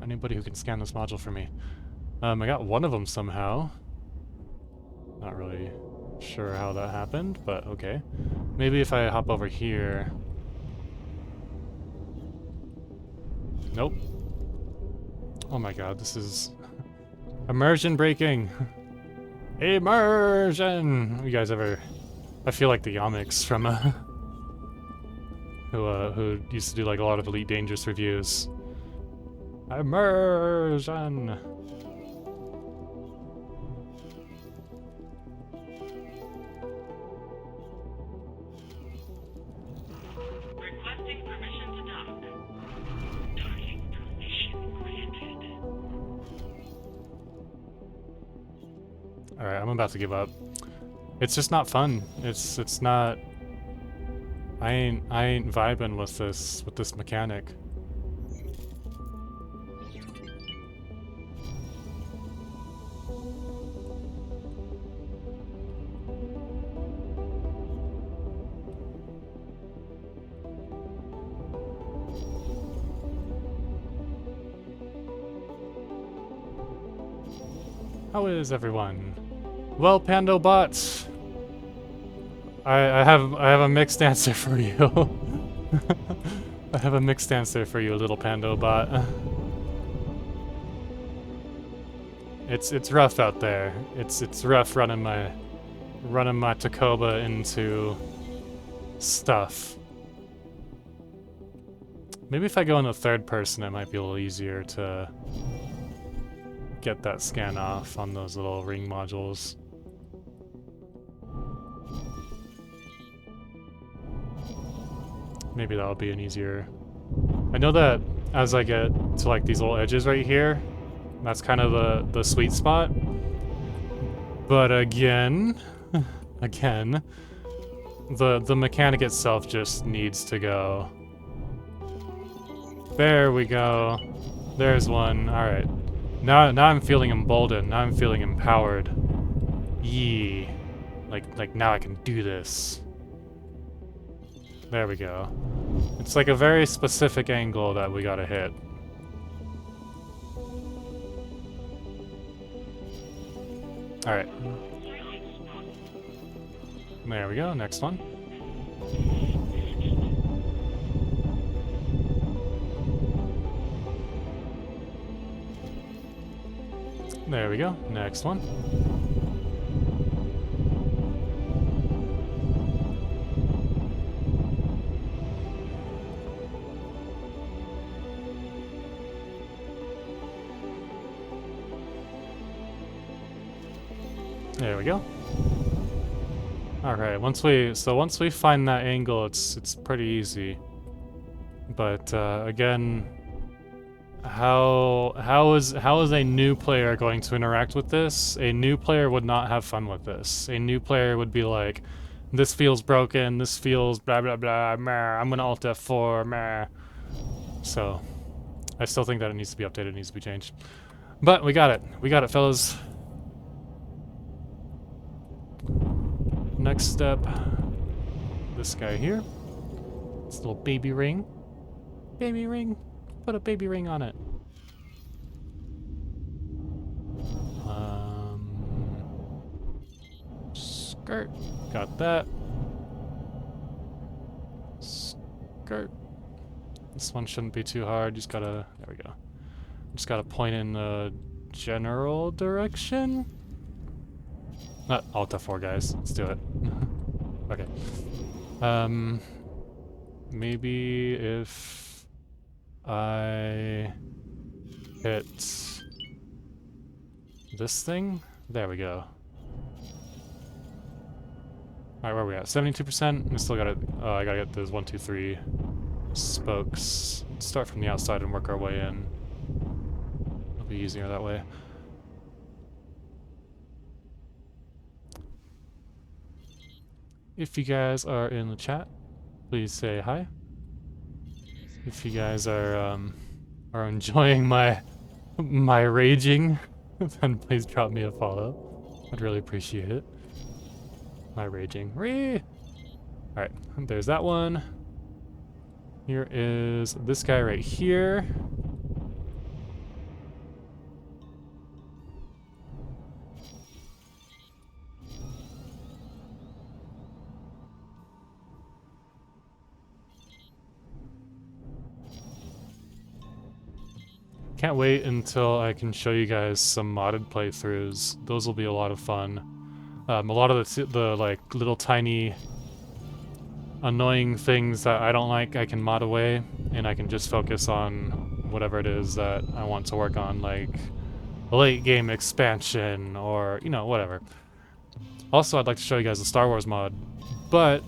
Anybody who can scan this module for me? I got one of them somehow. Not really sure how that happened, but okay. Maybe if I hop over here. Nope. Oh my god, this is immersion breaking. Immersion. You guys ever? I feel like the Yamix from who used to do like a lot of Elite Dangerous reviews. Immersion. Requesting permission to dock. Docking permission granted. Alright, I'm about to give up. It's just not fun. It's not. I ain't vibing with this mechanic. How is everyone? Well, Pando bots, I have a mixed answer for you. I have a mixed answer for you, little Pando bot. It's rough out there. It's rough running my Tacoba into stuff. Maybe if I go in the third person, it might be a little easier to get that scan off on those little ring modules. Maybe that'll be an easier... I know that as I get to like these little edges right here, that's kind of the sweet spot. But again, the mechanic itself just needs to go. There we go. There's one. Alright. Now I'm feeling emboldened. Now I'm feeling empowered. Yee. Like now I can do this. There we go. It's like a very specific angle that we gotta hit. Alright. There we go, next one. There we go, next one. There we go. Alright, once we find that angle, it's pretty easy. But again, how is a new player going to interact with this? A new player would not have fun with this. A new player would be like, this feels broken, this feels blah blah blah, meh, I'm gonna Alt F4, meh. So, I still think that it needs to be updated, it needs to be changed. But we got it fellas. Next step, this guy here. This little baby ring. Baby ring. Put a baby ring on it. Skirt. Got that. Skirt. This one shouldn't be too hard. Just gotta. There we go. Just gotta point in the general direction. Not Alt F4, guys. Let's do it. Okay. Maybe if I hit this thing? There we go. Alright, where are we at? 72%? We still got it. Oh, I gotta get those 1, 2, 3 spokes. Let's start from the outside and work our way in. It'll be easier that way. If you guys are in the chat, please say hi. If you guys are enjoying my raging, then please drop me a follow. I'd really appreciate it. My raging. Alright, there's that one. Here is this guy right here. Can't wait until I can show you guys some modded playthroughs. Those will be a lot of fun. A lot of the like little tiny annoying things that I don't like, I can mod away, and I can just focus on whatever it is that I want to work on, like a late game expansion or, you know, whatever. Also, I'd like to show you guys the Star Wars mod, but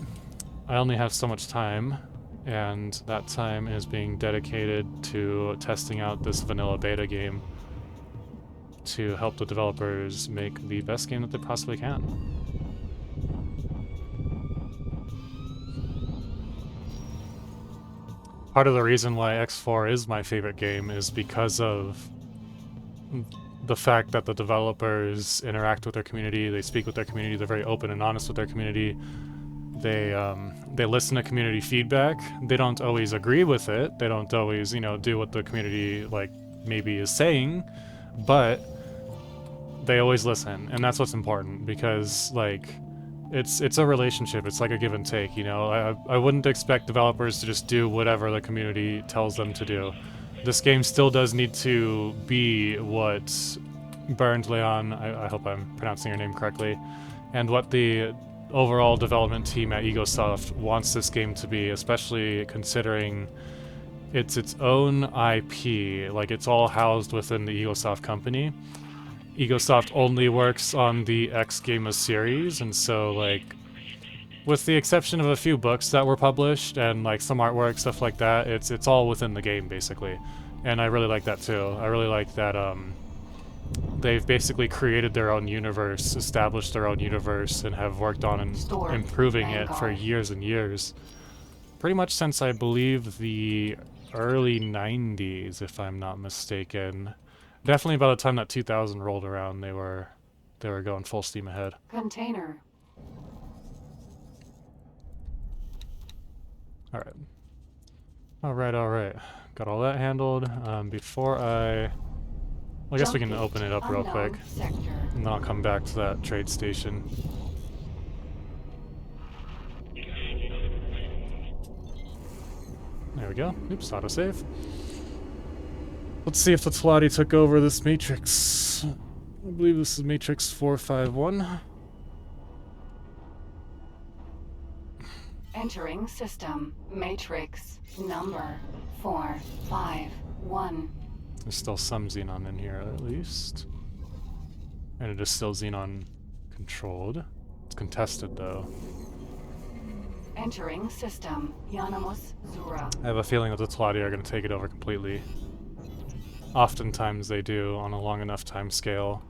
I only have so much time, and that time is being dedicated to testing out this vanilla beta game to help the developers make the best game that they possibly can. Part of the reason why X4 is my favorite game is because of the fact that the developers interact with their community, they speak with their community, they're very open and honest with their community. They listen to community feedback. They don't always agree with it. They don't always, you know, do what the community like maybe is saying, but they always listen, and that's what's important, because like it's a relationship. It's like a give and take, you know. I wouldn't expect developers to just do whatever the community tells them to do. This game still does need to be what Bernd Leon, I hope I'm pronouncing your name correctly, and what the overall development team at Egosoft wants this game to be, especially considering it's its own IP. Like, it's all housed within the Egosoft company. Egosoft only works on the X Games series, and so, like, with the exception of a few books that were published and like some artwork, stuff like that, it's all within the game basically. And I really like that too. I really like that they've basically created their own universe, established their own universe, and have worked on improving it for years and years. Pretty much since, I believe, the early 90s, if I'm not mistaken. Definitely by the time that 2000 rolled around, they were going full steam ahead. Container. Alright. Alright. Got all that handled. Before I... Well, I guess we can open it up real quick. And then I'll come back to that trade station. There we go. Oops, autosave. Let's see if the Tlati took over this matrix. I believe this is Matrix 451. Entering system. Matrix. Number 451. There's still some Xenon in here, at least. And it is still Xenon controlled. It's contested, though. Entering system. Yanamus Zura. I have a feeling that the Tlati are going to take it over completely. Oftentimes they do, on a long enough time scale.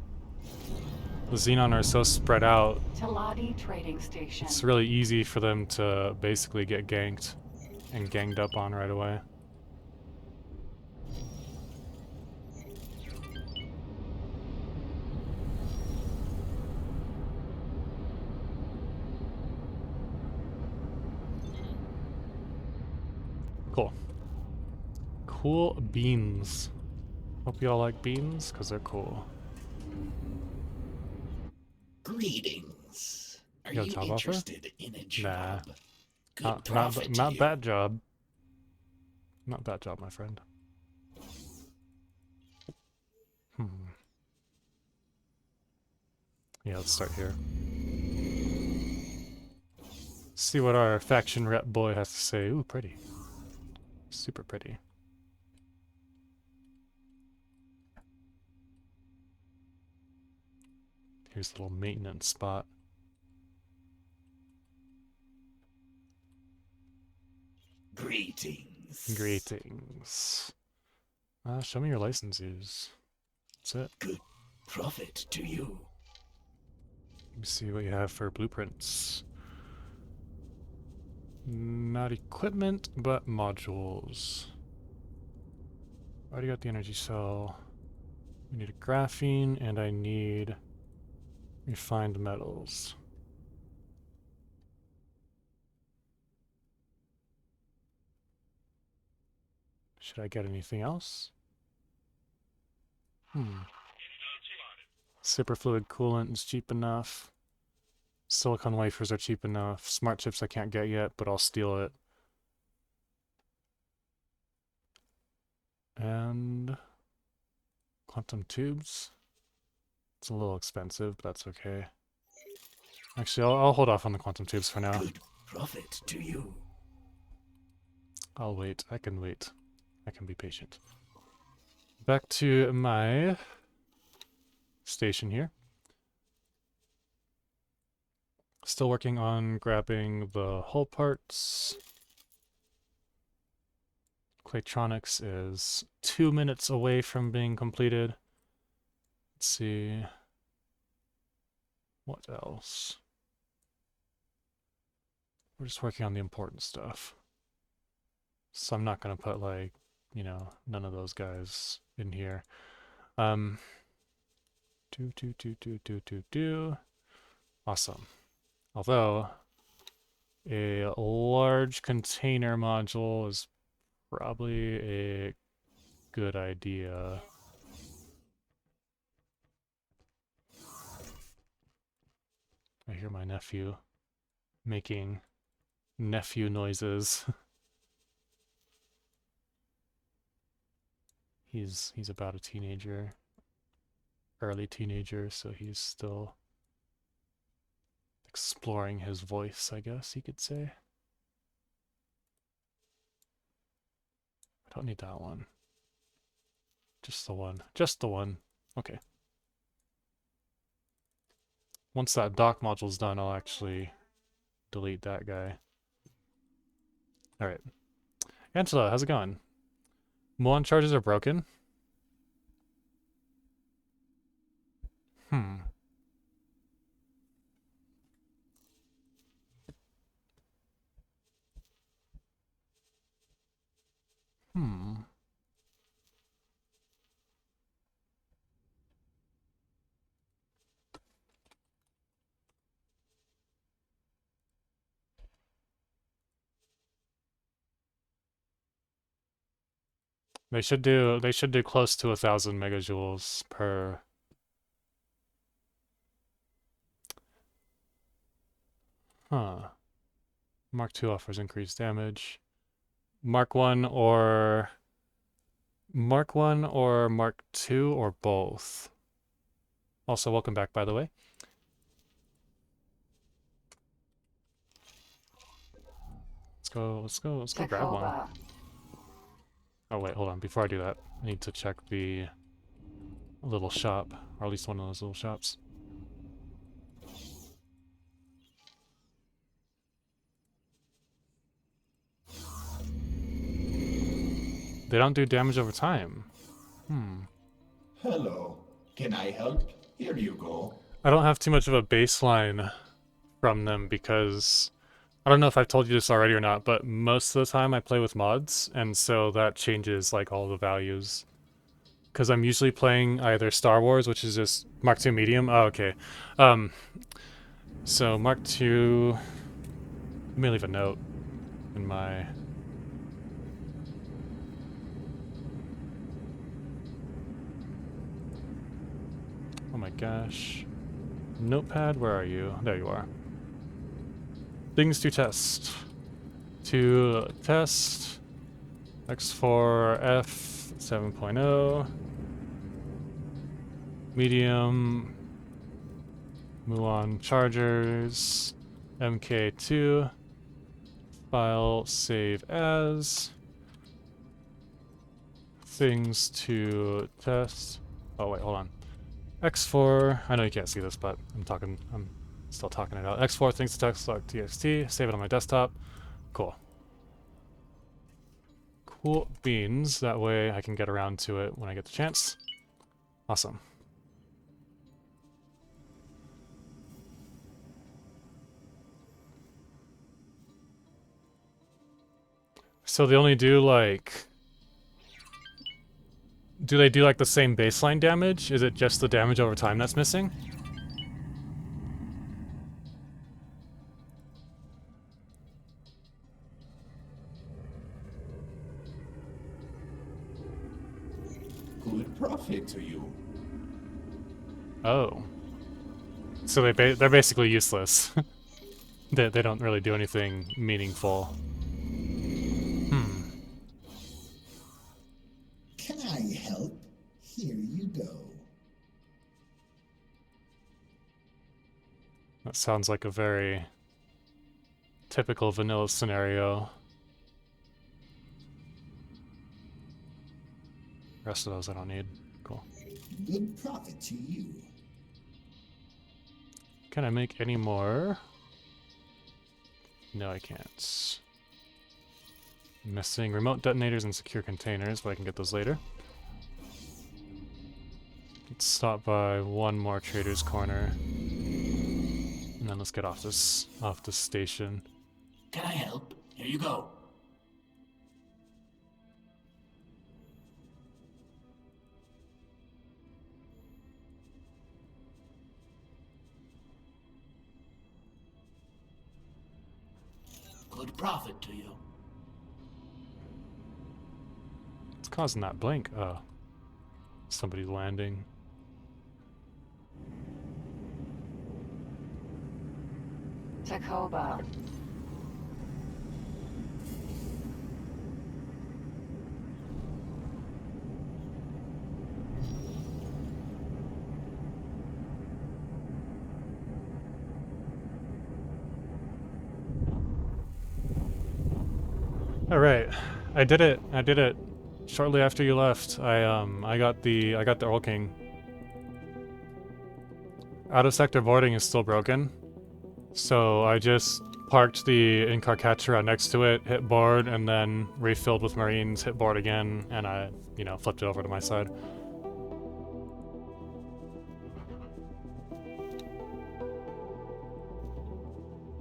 The Xenon are so spread out, Teladi trading station. it's really easy for them to basically get ganked and ganged up on right away. Cool. Cool beans. Hope you all like beans, because they're cool. Greetings. Are You got a you job offer? interested in a job? Good Not profit to you. bad job. Not bad job, my friend. Yeah, let's start here. See what our faction rep boy has to say. Ooh, pretty. Super pretty. Here's a little maintenance spot. Greetings. Greetings. Show me your licenses. That's it. Good profit to you. Let me see what you have for blueprints. Not equipment, but modules. Already got the energy cell. We need a graphene, and I need refined metals. Should I get anything else? Superfluid coolant is cheap enough. Silicon wafers are cheap enough. Smart chips I can't get yet, but I'll steal it. And Quantum tubes. It's a little expensive, but that's okay. Actually, I'll hold off on the quantum tubes for now. Good profit to you. I'll wait. I can wait. I can be patient. Back to my station here. Still working on grabbing the hull parts. Claytronics is 2 minutes away from being completed. Let's see. What else? We're just working on the important stuff. So I'm not gonna put, like, you know, none of those guys in here. Awesome. Although a large container module is probably a good idea. I hear my nephew making nephew noises. He's about a teenager, early teenager, so he's still exploring his voice, I guess you could say. I don't need that one. Just the one. Just the one. Okay. Once that dock module's done, I'll actually delete that guy. Alright. Angela, how's it going? Muon charges are broken? Hmm. They should do close to 1,000 megajoules per. Huh. Mark II offers increased damage. Mark 1 or Mark 1 or Mark 2 or both. Also, welcome back, by the way. Let's go grab one. Takova. Oh wait, hold on. Before I do that, I need to check the little shop, or at least one of those little shops. They don't do damage over time. Hello. Can I help? Here you go. I don't have too much of a baseline from them because I don't know if I've told you this already or not, but most of the time I play with mods, and so that changes like all the values. Because I'm usually playing either Star Wars, which is just Mark II medium. Oh, okay. So Mark II. Let me leave a note in my. Oh my gosh. Notepad, where are you? There you are. Things to test. To test X4F 7.0. Medium. Muon chargers. MK2. File save as. Things to test. Oh wait, hold on. X4, I know you can't see this, but I'm still talking it out. X4 things to text.txt, save it on my desktop. Cool. Cool beans, that way I can get around to it when I get the chance. Awesome. So they only do like... Do they do like the same baseline damage? Is it just the damage over time that's missing? Good profit to you. Oh. So they're basically useless. They don't really do anything meaningful. Can I help? Here you go. That sounds like a very typical vanilla scenario. Rest of those I don't need. Cool. Good profit to you. Can I make any more? No, I can't. Missing remote detonators and secure containers, but I can get those later. Let's stop by one more trader's corner. And then let's get off this station. Can I help? Here you go. Good profit to you. What's causing that blink? Oh. Somebody's landing. Tacoba. All right, I did it. I did it. Shortly after you left, I got the Oil King. Out of sector boarding is still broken, so I just parked the in-car catcher out next to it, hit board, and then refilled with Marines, hit board again, and I, flipped it over to my side.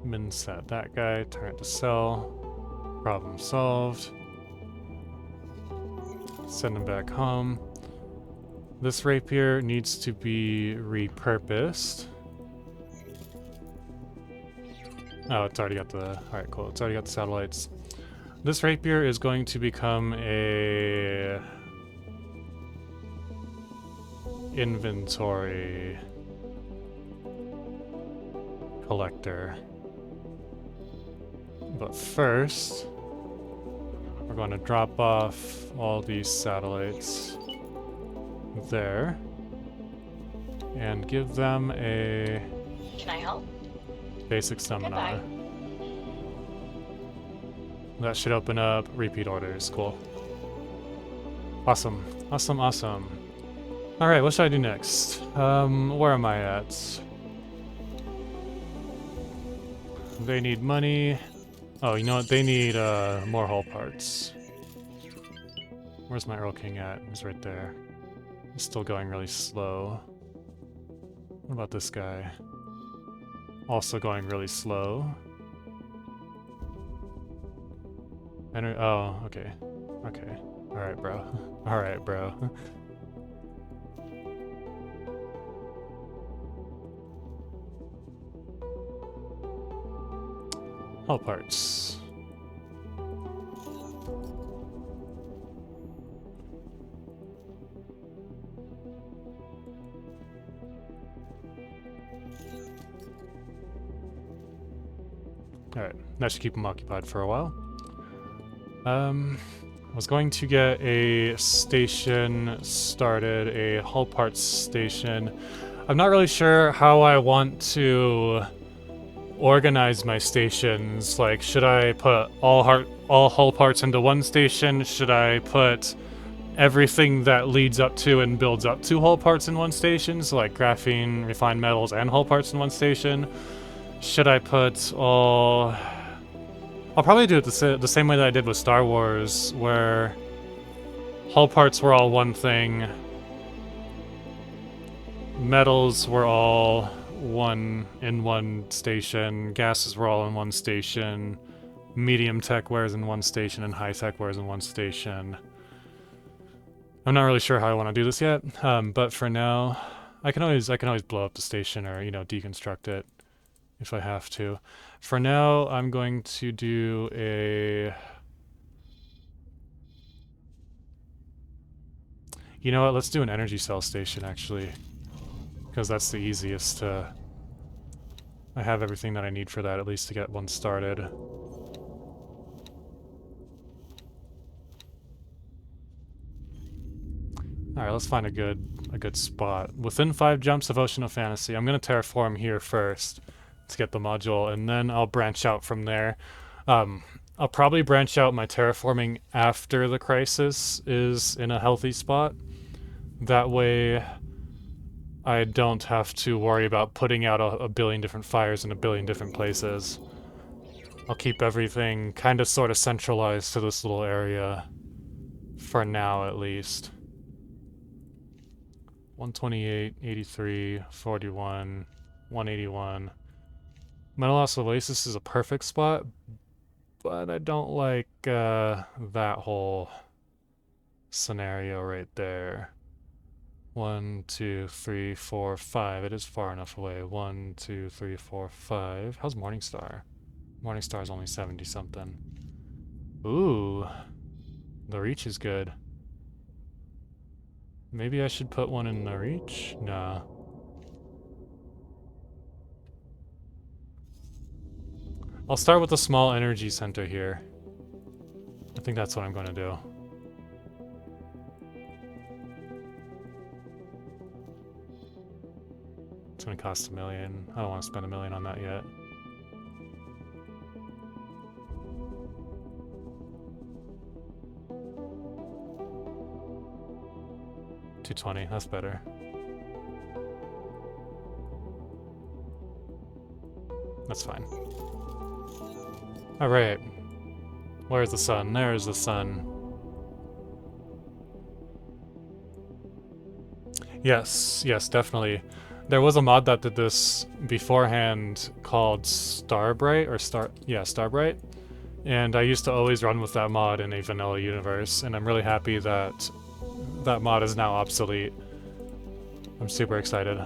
Min set that guy, turn it to sell. Problem solved. Send him back home. This rapier needs to be repurposed. Oh, it's already got the... Alright, cool. It's already got the satellites. This rapier is going to become a... inventory... collector. But first... we're going to drop off all these satellites there and give them a Can I help? basic seminar. Goodbye. That should open up repeat orders. Cool. Awesome. Awesome, awesome. Alright, what should I do next? Where am I at? They need money. Oh, you know what? They need more hull parts. Where's my Earl King at? He's right there. He's still going really slow. What about this guy? Also going really slow. Oh, okay. Okay. Alright, bro. Alright, bro. Hull parts. Alright, that should keep him occupied for a while. I was going to get a station started, a hull parts station. I'm not really sure how I want to organize my stations. Like, should I put all hull parts into one station? Should I put everything that leads up to and builds up to hull parts in one station? So like graphene, refined metals, and hull parts in one station? Should I put all... I'll probably do it the same way that I did with Star Wars, where hull parts were all one thing, metals were all in one station, gases were all in one station, medium tech wares in one station, and high tech wares in one station. I'm not really sure how I want to do this yet, but for now, I can always blow up the station or deconstruct it if I have to. For now, I'm going to do a... You know what, let's do an energy cell station, actually. Because that's the easiest to... I have everything that I need for that, at least to get one started. Alright, let's find a good spot. Within 5 jumps of Ocean of Fantasy. I'm gonna terraform here first to get the module, and then I'll branch out from there. I'll probably branch out my terraforming after the crisis is in a healthy spot. That way I don't have to worry about putting out a billion different fires in a billion different places. I'll keep everything kind of sort of centralized to this little area. For now, at least. 128, 83, 41, 181. Metallos Oasis is a perfect spot, but I don't like that whole scenario right there. 1, 2, 3, 4, 5. It is far enough away. 1, 2, 3, 4, 5. How's Morningstar? Morningstar is only 70 something. Ooh. The reach is good. Maybe I should put one in the reach? Nah. I'll start with a small energy center here. I think that's what I'm going to do. It's going to cost $1 million. I don't want to spend $1 million on that yet. $220, that's better. That's fine. Alright. Where's the sun? There's the sun. Yes, definitely. There was a mod that did this beforehand called Starbright, or Starbright. And I used to always run with that mod in a vanilla universe, and I'm really happy that that mod is now obsolete. I'm super excited.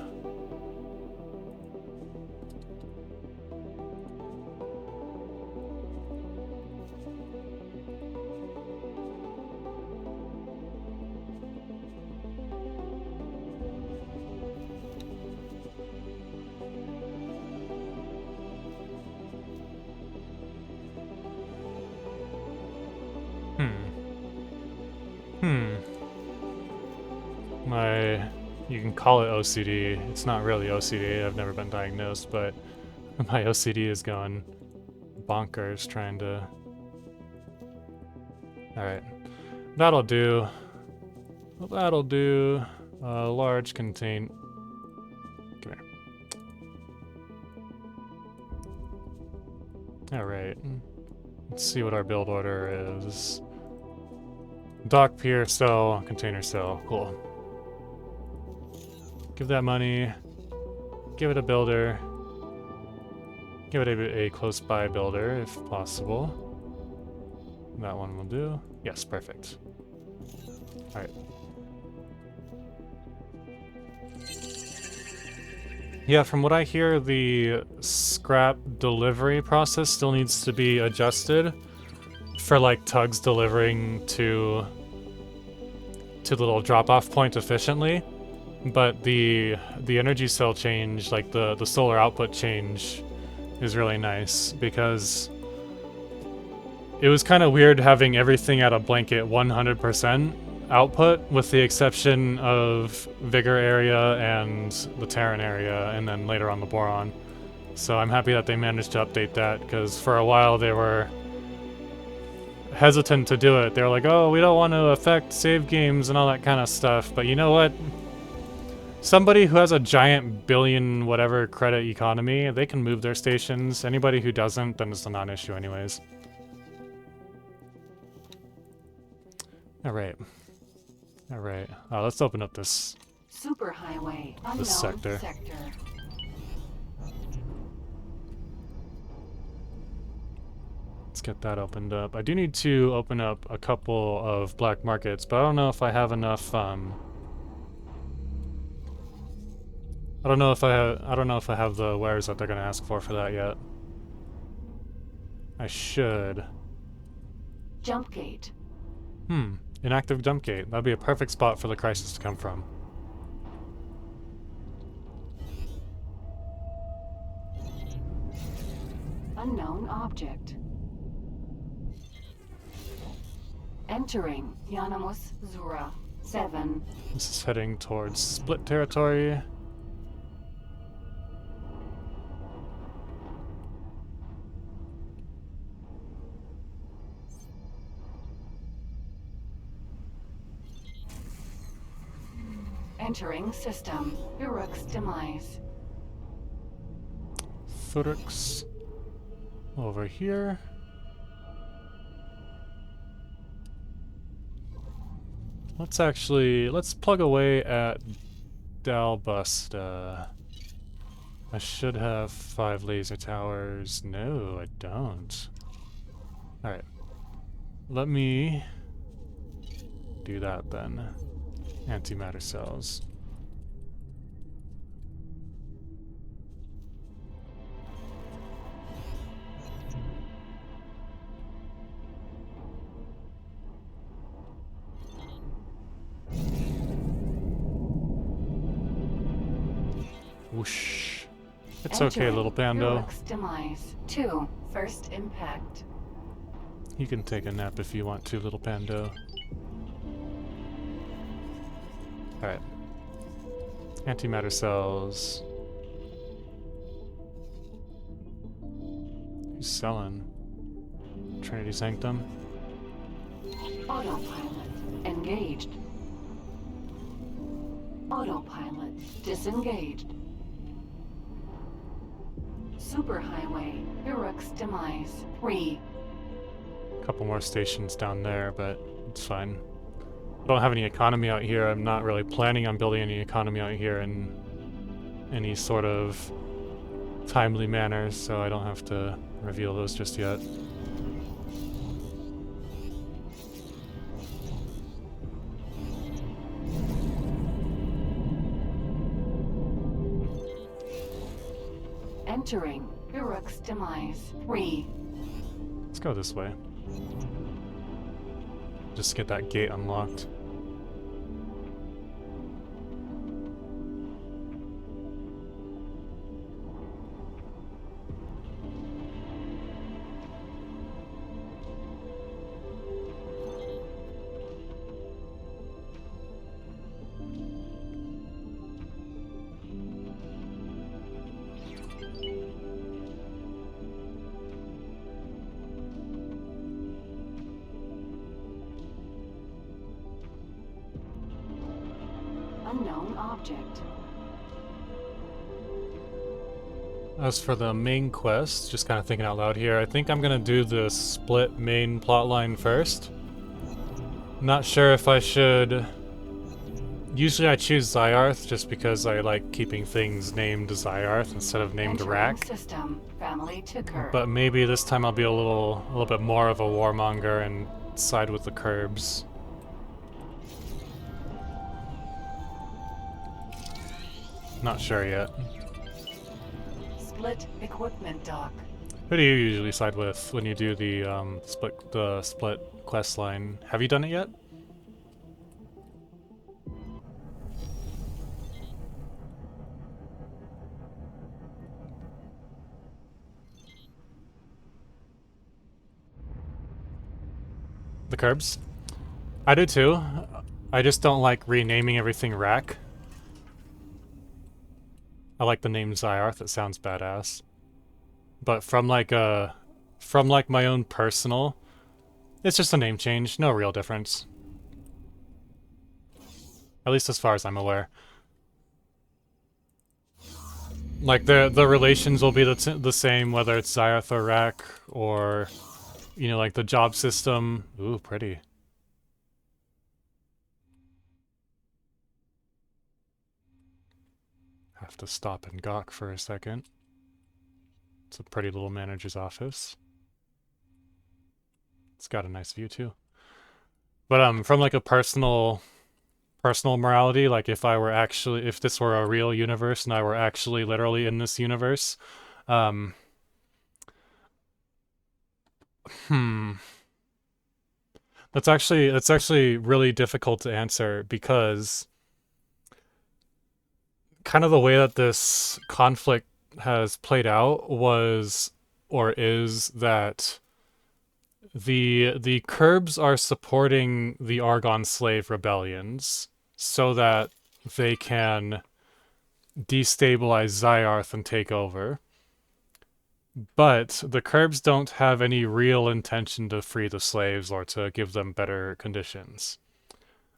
You can call it OCD. It's not really OCD. I've never been diagnosed, but my OCD is going bonkers trying to... Alright. That'll do. That'll do. Large contain... Come here. Alright. Let's see what our build order is. Dock, pier, cell, container cell. Cool. Give that money. Give it a builder. Give it a close by builder if possible. That one will do. Yes, perfect. Alright. Yeah, from what I hear, the scrap delivery process still needs to be adjusted for like tugs delivering to the little drop-off point efficiently. But the energy cell change, like the solar output change, is really nice because it was kind of weird having everything at a blanket 100% output, with the exception of Vigor area and the Terran area, and then later on the Boron. So I'm happy that they managed to update that, because for a while they were hesitant to do it. They were like, oh, we don't want to affect save games and all that kind of stuff. But you know what? Somebody who has a giant billion whatever credit economy, they can move their stations. Anybody who doesn't, then it's a non-issue anyways. Alright. Alright. Let's open up this Superhighway, unknown sector. Let's get that opened up. I do need to open up a couple of black markets, but I don't know if I have enough, I don't know if I have the wares that they're gonna ask for that yet. I should. Jump gate. Inactive jump gate. That'd be a perfect spot for the crisis to come from. Unknown object. Entering Yanamus Zura. 7. This is heading towards split territory. Entering system. Uruk's demise. Thurix over here. Let's plug away at Dalbusta. I should have 5 laser towers. No, I don't. Alright. Let me do that then. Antimatter cells. Whoosh. It's okay, Entering little Pando. Uruk's demise. 2. First impact. You can take a nap if you want to, little Pando. Alright. Antimatter cells. Who's selling? Trinity Sanctum? Autopilot engaged. Autopilot disengaged. Superhighway Uruk's demise. 3. Couple more stations down there, but it's fine. I don't have any economy out here. I'm not really planning on building any economy out here in any sort of timely manner, so I don't have to reveal those just yet. Entering Uruk's demise. 3. Let's go this way. Just get that gate unlocked. Unknown object. As for the main quest, just kind of thinking out loud here, I think I'm gonna do the split main plotline first. Not sure if I should... Usually I choose Zyarth just because I like keeping things named Zyarth instead of named Entering Rack. system. Family Ticker. But maybe this time I'll be a little bit more of a warmonger and side with the Curbs. Not sure yet. Split equipment dock. Who do you usually side with when you do the split quest line? Have you done it yet? The Curbs? I do too. I just don't like renaming everything Rack. I like the name Zyarth, it sounds badass. But from my own personal, it's just a name change, no real difference. At least as far as I'm aware. Like the relations will be the same whether it's Zyarth or Rack or, you know, like the job system. Ooh, pretty. Have to stop and gawk for a second. It's a pretty little manager's office. It's got a nice view too. But from like a personal morality, like if this were a real universe and I were actually literally in this universe, that's actually really difficult to answer because kind of the way that this conflict has played out was, or is, that the Curbs are supporting the Argon slave rebellions so that they can destabilize Zyarth and take over. But the Curbs don't have any real intention to free the slaves or to give them better conditions.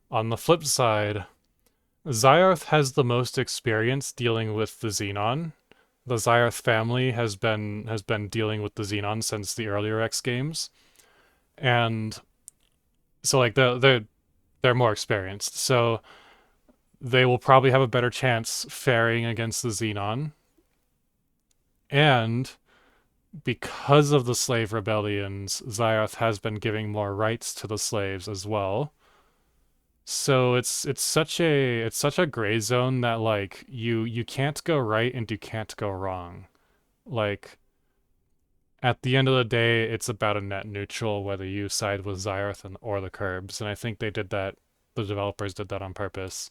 On the flip side, Zyarth has the most experience dealing with the Xenon. The Zyarth family has been dealing with the Xenon since the earlier X games. And so like they're more experienced. So they will probably have a better chance faring against the Xenon. And because of the slave rebellions, Zyarth has been giving more rights to the slaves as well. So it's such a gray zone that like you can't go right and you can't go wrong. Like at the end of the day, it's about a net neutral whether you side with Zyarth or the Curbs, and I think they did that. The developers did that on purpose.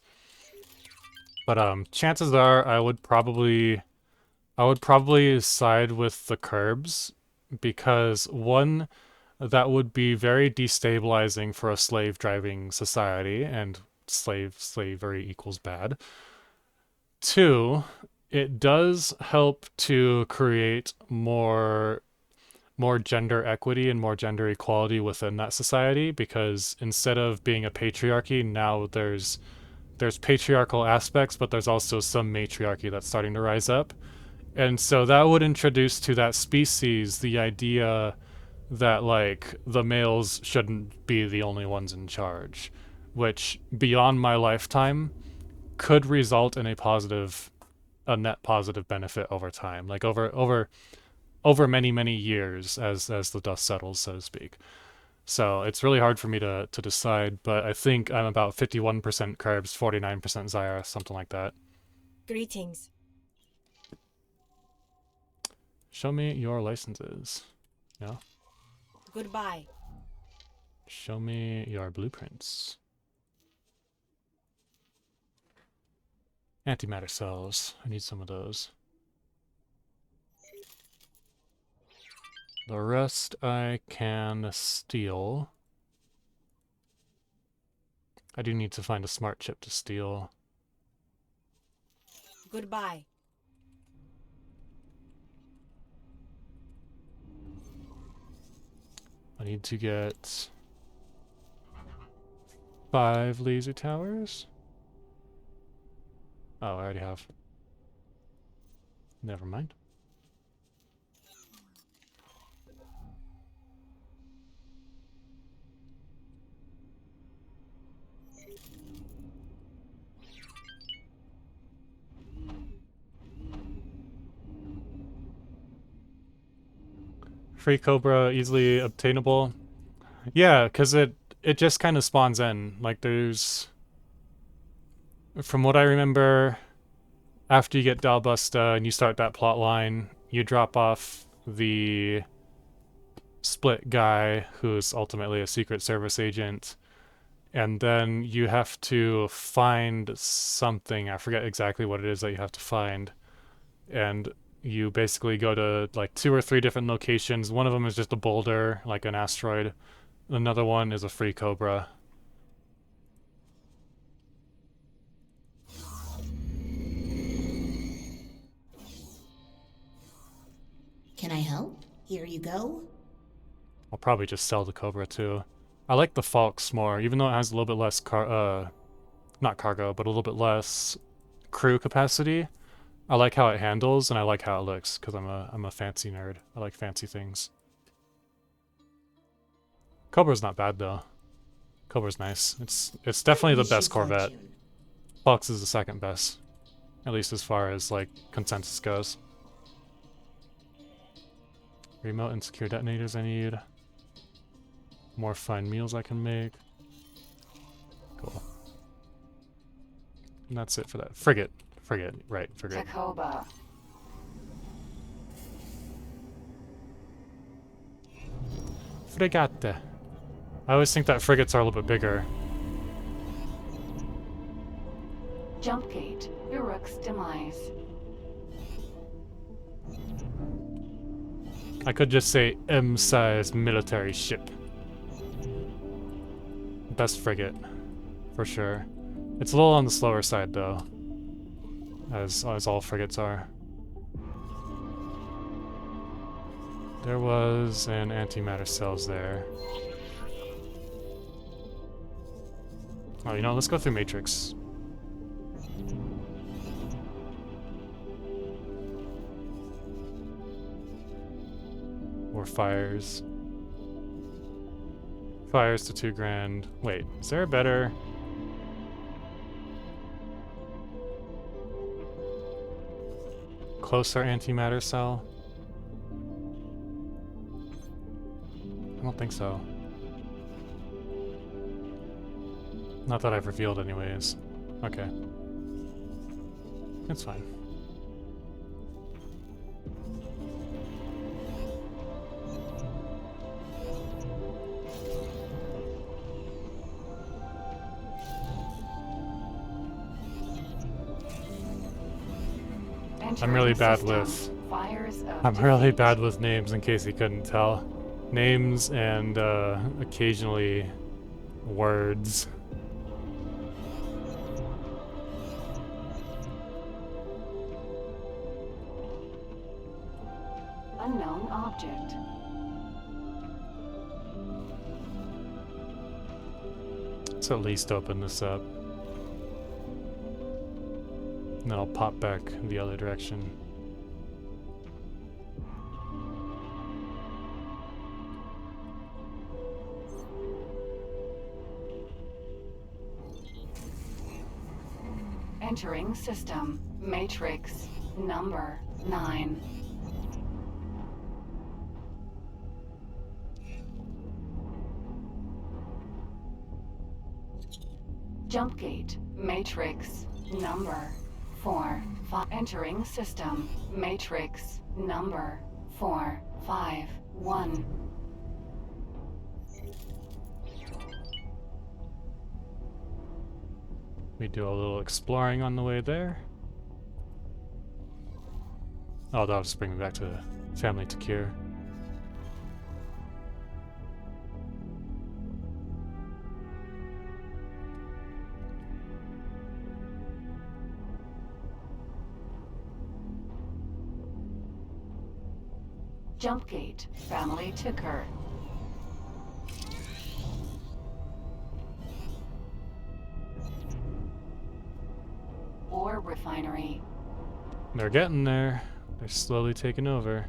But chances are I would probably side with the Curbs because one, that would be very destabilizing for a slave-driving society, and slavery equals bad. Two, it does help to create more gender equity and more gender equality within that society, because instead of being a patriarchy, now there's patriarchal aspects, but there's also some matriarchy that's starting to rise up. And so that would introduce to that species the idea that like the males shouldn't be the only ones in charge, which beyond my lifetime could result in a net positive benefit over time, like over many years as the dust settles, so to speak. So it's really hard for me to decide, but I think I'm about 51% Curbs, 49% Zyarth, something like that. Greetings. Show me your licenses. No? Goodbye. Show me your blueprints. Antimatter cells. I need some of those. The rest I can steal. I do need to find a smart chip to steal. Goodbye. I need to get 5 laser towers. Oh, I already have. Never mind. Free Cobra easily obtainable. Yeah, because it just kind of spawns in. Like there's, from what I remember, after you get Dalbusta and you start that plot line, you drop off the split guy who's ultimately a Secret Service agent, and then you have to find something. I forget exactly what it is that you have to find, and you basically go to like 2 or 3 different locations. One of them is just a boulder, like an asteroid. Another one is a free Cobra. Can I help? Here you go. I'll probably just sell the Cobra too. I like the Falx more, even though it has a little bit less not cargo, but a little bit less crew capacity. I like how it handles, and I like how it looks, because I'm a fancy nerd. I like fancy things. Cobra's not bad though. Cobra's nice. It's definitely the best Corvette. Falx is the second best, at least as far as like consensus goes. Remote and secure detonators I need. More fine meals I can make. Cool. And that's it for that. Frigate. Frigate, right, frigate. Takoba. Frigate. I always think that frigates are a little bit bigger. Jump gate. Uruk's demise. I could just say M-sized military ship. Best frigate, for sure. It's a little on the slower side though, as all frigates are. There was an antimatter cells there. Oh, you know, let's go through Matrix. Or fires. Fires to 2 grand. Wait, is there a better? Closer antimatter cell? I don't think so. Not that I've revealed anyways. Okay. It's fine. I'm really bad with names in case you couldn't tell. Names and occasionally words. Unknown object. Let's at least open this up. And then I'll pop back the other direction. Entering system. Matrix. Number 9. Jump gate. Matrix. Number 4, 5. Entering system. Matrix. Number 4, 5, 1. We do a little exploring on the way there. Oh, that'll just bring me back to Family Takir. Jump gate. Family Ticker. Ore refinery. They're getting there. They're slowly taking over.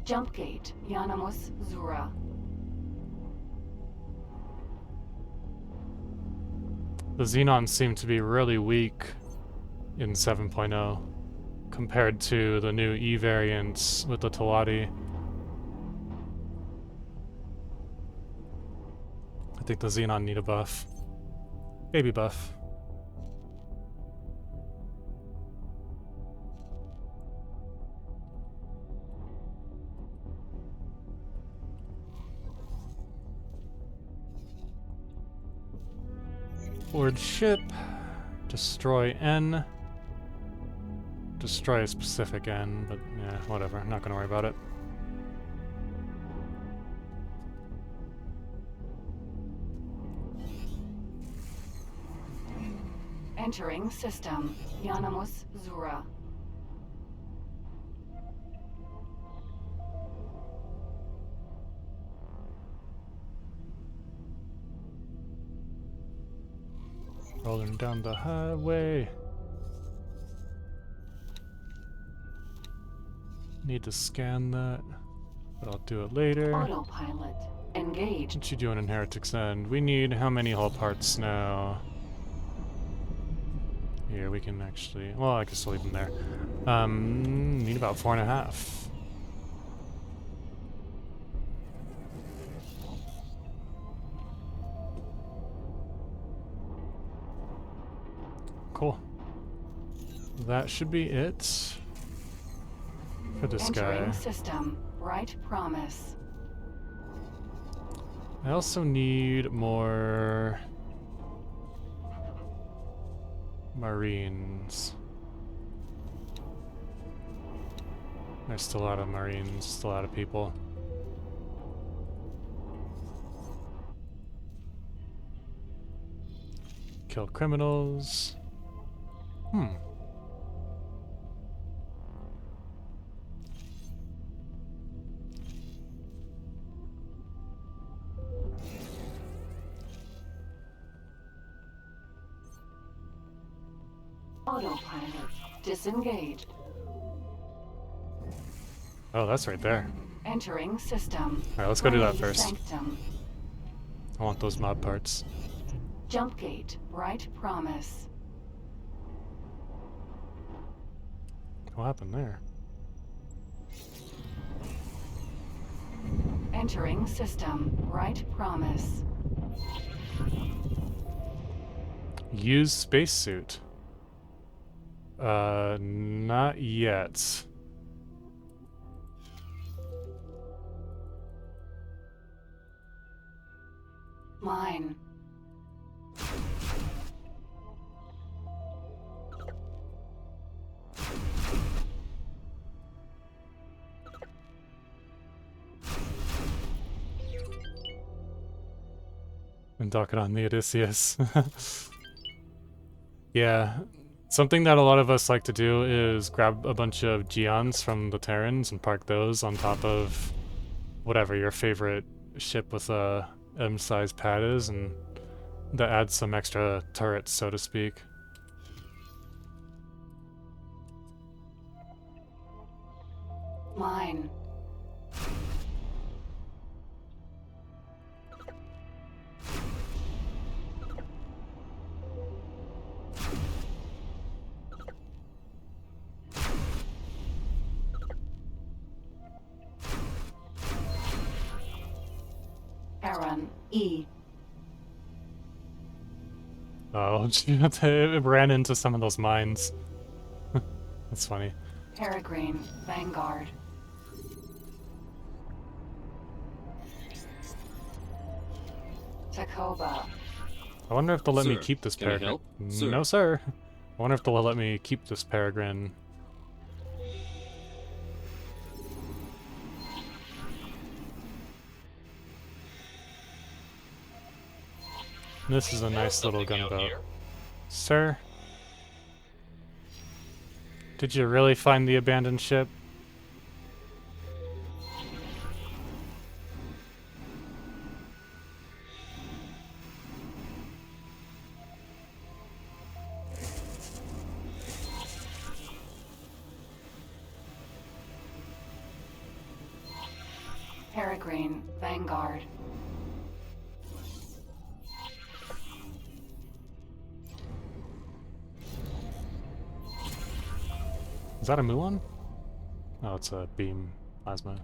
Jump gate. Yanamus Zura. The Xenons seem to be really weak in 7.0 compared to the new E variants with the Teladi. I think the Xenon need a buff. Baby buff. Board ship. Destroy N. Destroy a specific N, but yeah, whatever. I'm not gonna worry about it. Entering system. Yanamus Zura. Rolling down the highway. Need to scan that, but I'll do it later. Autopilot. Engaged. What you doing in Heretic's End? We need how many hull parts now? Here, we can actually... Well, I can still leave them there. Need about 4.5. Cool. That should be it for this Entering guy. system. Right promise. I also need more Marines. There's still a lot of Marines, still a lot of people. Kill criminals. Autopilot disengaged. Oh, that's right there. Entering system. Alright, let's go do that Brain first. Sanctum. I want those mod parts. Jump gate. Bright promise. What happened there? Entering system. Bright promise. Use spacesuit. Not yet. Mine. And dock it on the Odysseus. Yeah. Something that a lot of us like to do is grab a bunch of Geons from the Terrans and park those on top of whatever your favorite ship with a M-sized pad is, and that adds some extra turrets, so to speak. Mine. Aaron. E. Oh, it ran into some of those mines. That's funny. Peregrine. Vanguard. Tacoba. I wonder if they'll let me Sir, keep this can I Peregrine. help? Sir. No, sir. I wonder if they'll let me keep this Peregrine. This is a nice little gunboat. Sir? Did you really find the abandoned ship? Peregrine. Vanguard. Is that a Muon? Oh, it's a beam plasma.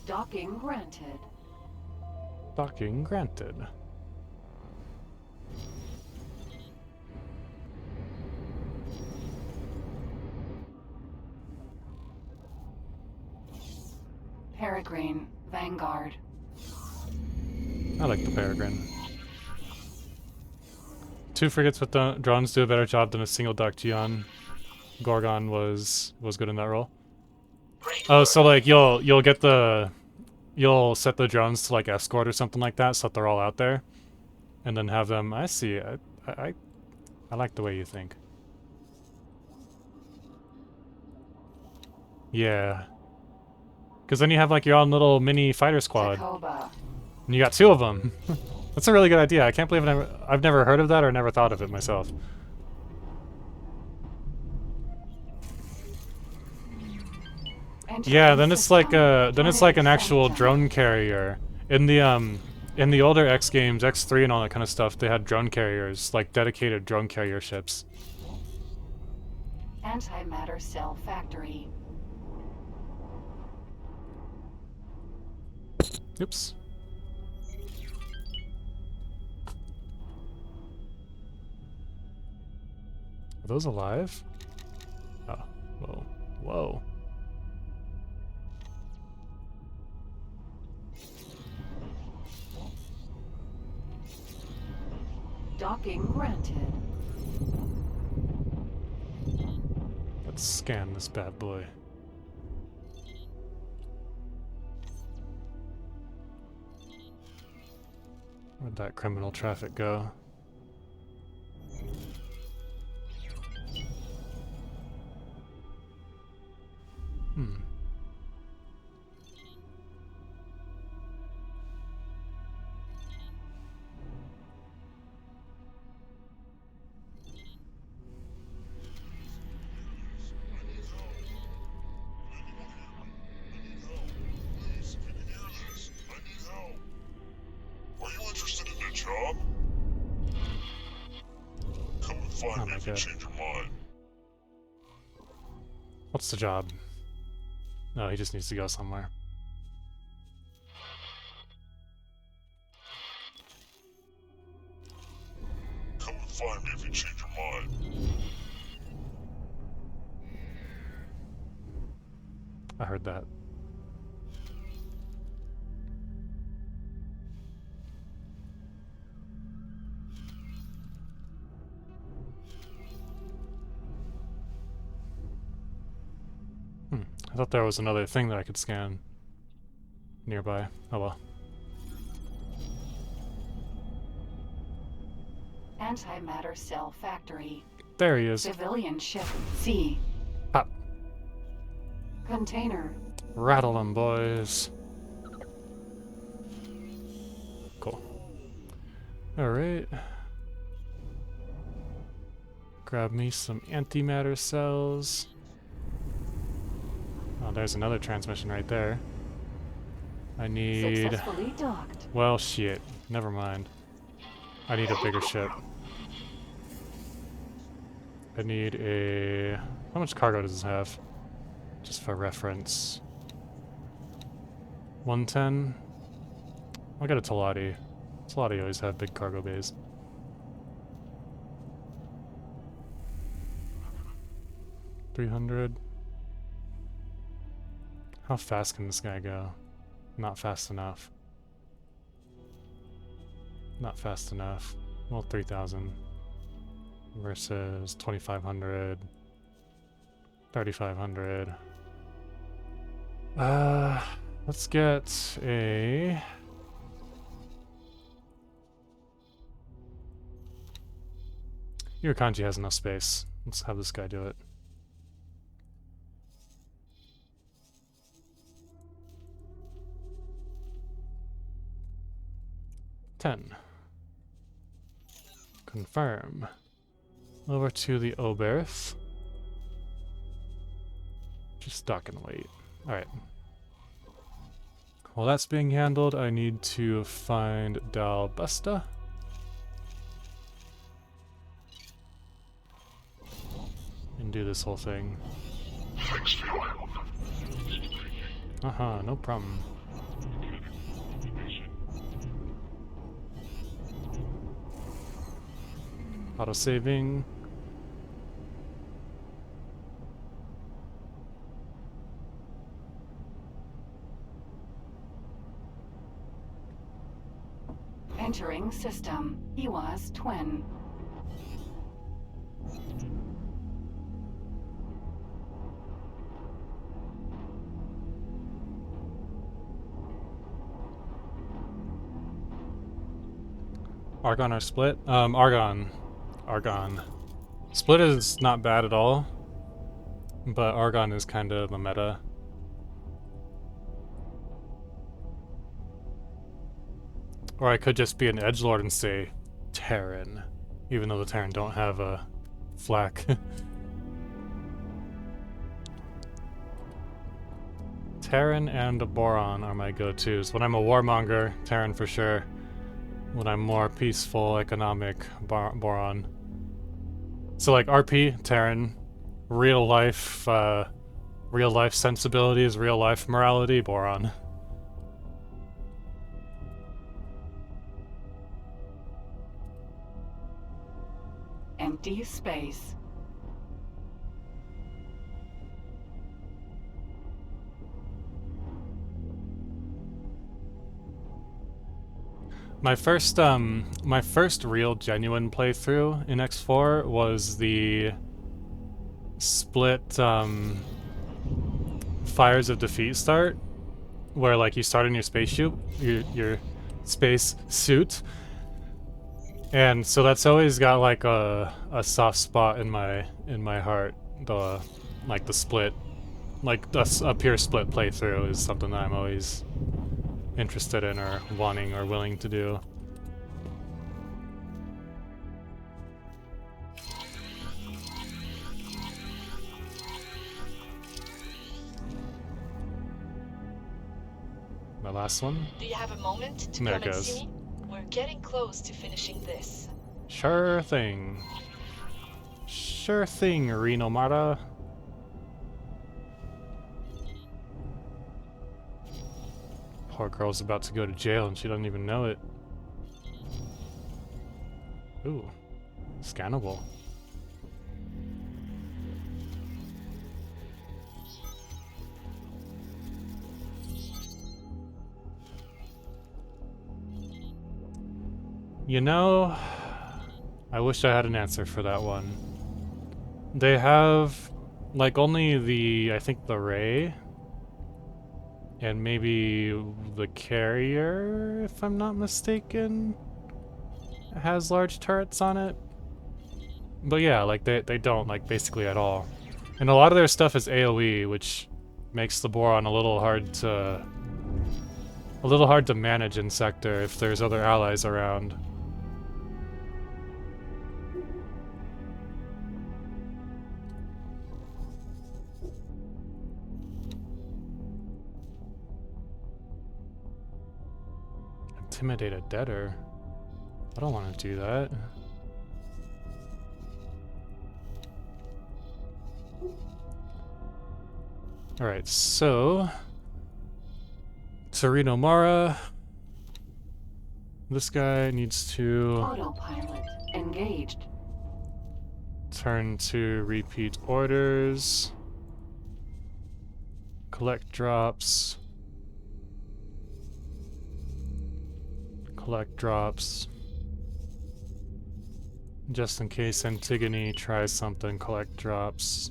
Docking granted. Docking granted. Peregrine. Vanguard. I like the Peregrine. 2 frigates with the drones do a better job than a single dock Geon. Gorgon was good in that role. Oh, so like you'll set the drones to like escort or something like that, so that they're all out there, and then have them. I see. I like the way you think. Yeah. Because then you have like your own little mini fighter squad, Tacoba. and you got 2 of them. That's a really good idea. I can't believe I've never heard of that or never thought of it myself. Yeah, then it's like an actual drone carrier. In the older X games, X3 and all that kind of stuff, they had drone carriers, like dedicated drone carrier ships. Antimatter cell factory. Oops. Are those alive? Oh, whoa, whoa. Unlocking granted. Let's scan this bad boy. Where'd that criminal traffic go? Hmm. Are you interested in a job? Come and find Oh me my if you God. change your mind. What's the job? No, he just needs to go somewhere. Come and find me if you change your mind. I heard that. I thought there was another thing that I could scan nearby. Oh well. Antimatter cell factory. There he is. Civilian ship C. Pop. Container. Rattle 'em, boys. Cool. Alright. Grab me some antimatter cells. Oh, there's another transmission right there. I need... Successfully docked. Well, shit. Never mind. I need a bigger ship. I need a... How much cargo does this have? Just for reference. 110? I'll get a Talati. Talati always have big cargo bays. $300. How fast can this guy go? Not fast enough. Not fast enough. Well, 3,000 versus 2,500, 3,500. Let's get a... Irakanji has enough space. Let's have this guy do it. 10. Confirm. Over to the Oberth. Just dock and wait. Alright. While that's being handled, I need to find Dalbusta. And do this whole thing. Thanks for your help. No problem. Auto-saving. Entering system. EWAS twin. Argon or Split? Argon. Argon. Split is not bad at all, but Argon is kind of a meta. Or I could just be an edgelord and say Terran, even though the Terran don't have a flak. Terran and a Boron are my go-tos. When I'm a warmonger, Terran for sure. When I'm more peaceful, economic, Boron. So like RP, Terran. Real life sensibilities, real life morality, Boron. Empty space. My first real genuine playthrough in X4 was the split Fires of Defeat start, where like you start in your spacesuit, your space suit, and so that's always got like a soft spot in my heart. The split, like a pure split playthrough is something that I'm always interested in or wanting or willing to do. My last one? Do you have a moment to There come it and goes. see me? We're getting close to finishing this. Sure thing. Sure thing, Reno Mara. Poor girl's about to go to jail and she doesn't even know it. Ooh, scannable. You know, I wish I had an answer for that one. They have, like, only I think the Ray, and maybe the carrier, if I'm not mistaken, has large turrets on it. But yeah, like, they don't, like, basically at all. And a lot of their stuff is AoE, which makes the Boron a little hard to manage in Sector if there's other allies around. Intimidate a debtor? I don't want to do that. Alright, so Torino Mara. This guy needs to Autopilot engaged. turn to repeat orders. Collect drops. Collect drops. Just in case Antigone tries something, collect drops.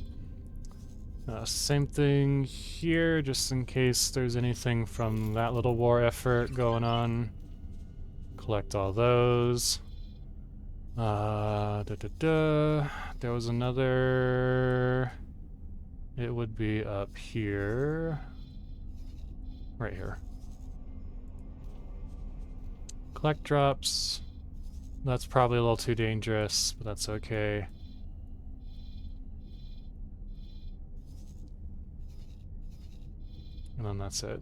Same thing here, just in case there's anything from that little war effort going on. Collect all those. There was another... It would be up here. Right here. Collect drops. That's probably a little too dangerous, but that's okay. And then that's it.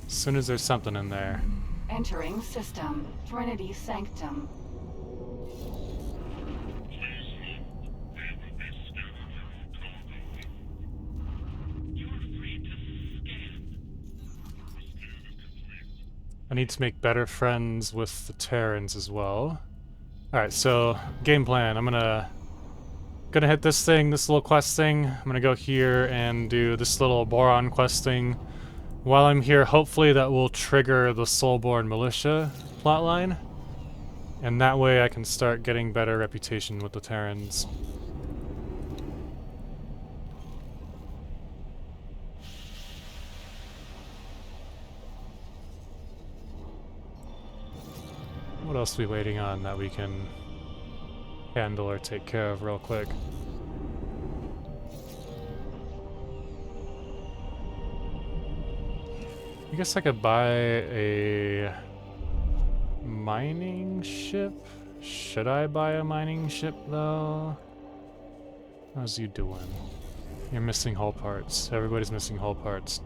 As soon as there's something in there. Entering system. Trinity Sanctum. I need to make better friends with the Terrans as well. Alright, so game plan. I'm gonna hit this thing, this little quest thing. I'm gonna go here and do this little Boron quest thing. While I'm here, hopefully that will trigger the Soulborn Militia plotline. And that way I can start getting better reputation with the Terrans. What else are we waiting on that we can handle or take care of real quick? I guess I could buy a mining ship? Should I buy a mining ship though? How's you doing? You're missing hull parts. Everybody's missing hull parts.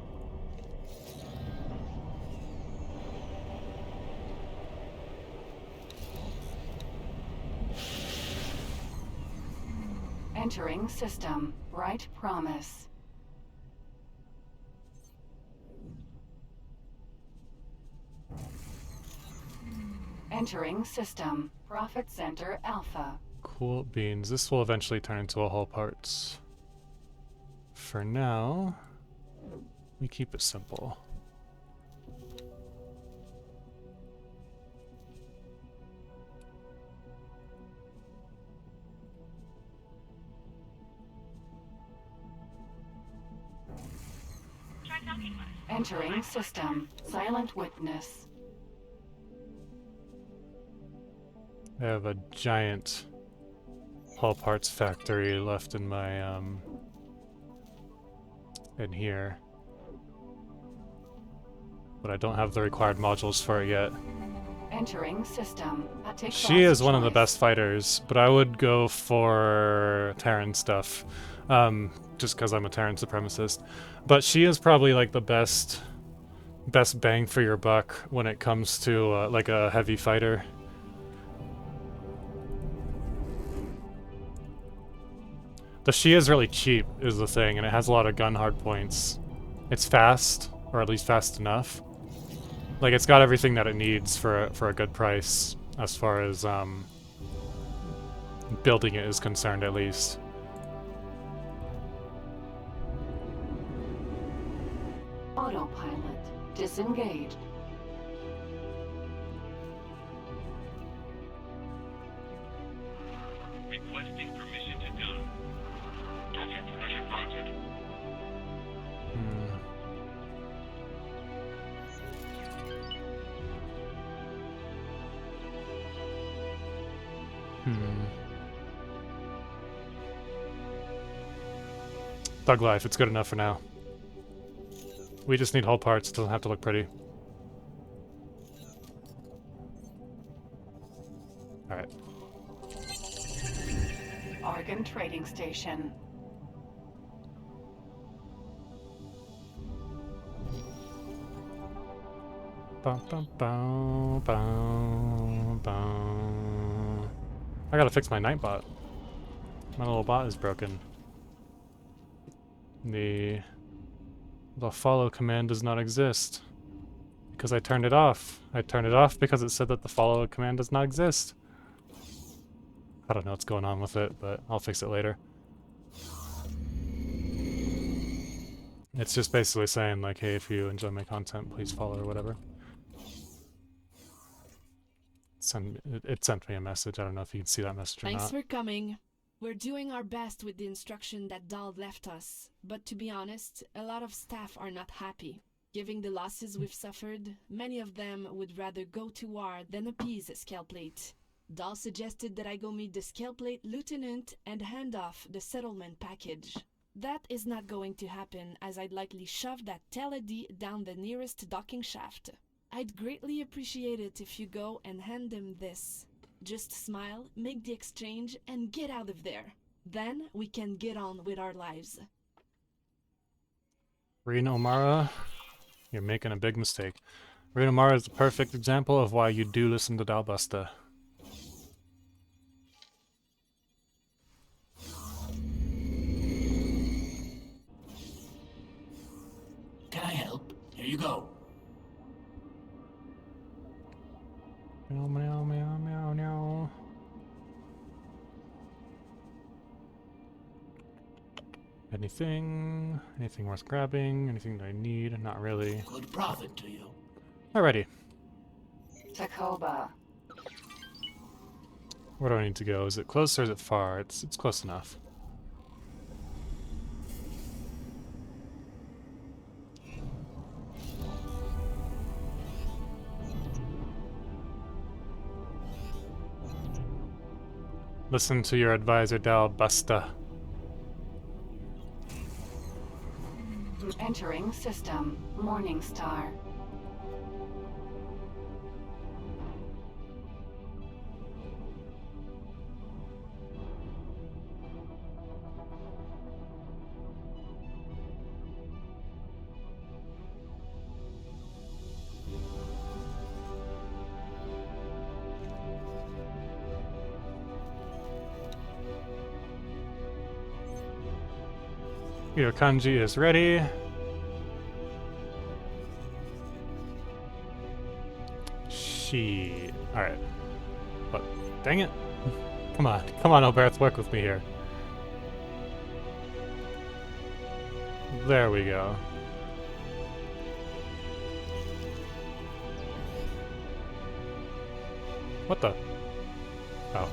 Entering system. Bright Promise. Entering system. Profit Center Alpha. Cool beans. This will eventually turn into a hull parts. For now, We keep it simple. Entering system. Silent witness. I have a giant hull parts factory left in my, in here. But I don't have the required modules for it yet. Entering system. She is one of the best fighters, but I would go for Terran stuff. Just because I'm a Terran supremacist. But she is probably like the best bang for your buck when it comes to like a heavy fighter. The She is really cheap is the thing, and it has a lot of gun hard points. It's fast, or at least fast enough. Like it's got everything that it needs for a good price, as far as building it is concerned, at least. Autopilot disengaged. Requesting permission to dock. Docking permission granted. Thug life, it's good enough for now. We just need hull parts, it doesn't have to look pretty. Alright. Organ trading station. Bum, bum, bum, bum, bum. I gotta fix my Nightbot. My little bot is broken. The follow command does not exist. Because I turned it off. I turned it off because it said that the follow command does not exist. I don't know what's going on with it, but I'll fix it later. It's just basically saying like, hey, if you enjoy my content, please follow or whatever. It sent me a message. I don't know if you can see that message or not. Thanks for coming. We're doing our best with the instruction that Dahl left us, but to be honest, a lot of staff are not happy. Given the losses we've suffered, many of them would rather go to war than appease Scaleplate. Dahl suggested that I go meet the Scaleplate lieutenant and hand off the settlement package. That is not going to happen, as I'd likely shove that Teledi down the nearest docking shaft. I'd greatly appreciate it if you go and hand him this. Just smile, make the exchange, and get out of there. Then we can get on with our lives. Rina O'Mara, you're making a big mistake. Rina O'Mara is the perfect example of why you do listen to Dalbusta. Can I help? Here you go. Meow, meow, meow, meow, meow. Anything worth grabbing? Anything that I need? Not really. Good profit to you. Alrighty. Tacoba. Where do I need to go? Is it close or is it far? It's close enough. Listen to your advisor, Dalbusta. Entering system. Morningstar. Your kanji is ready. Alright. But, dang it. Come on, Oberth, work with me here. There we go. What the? Oh.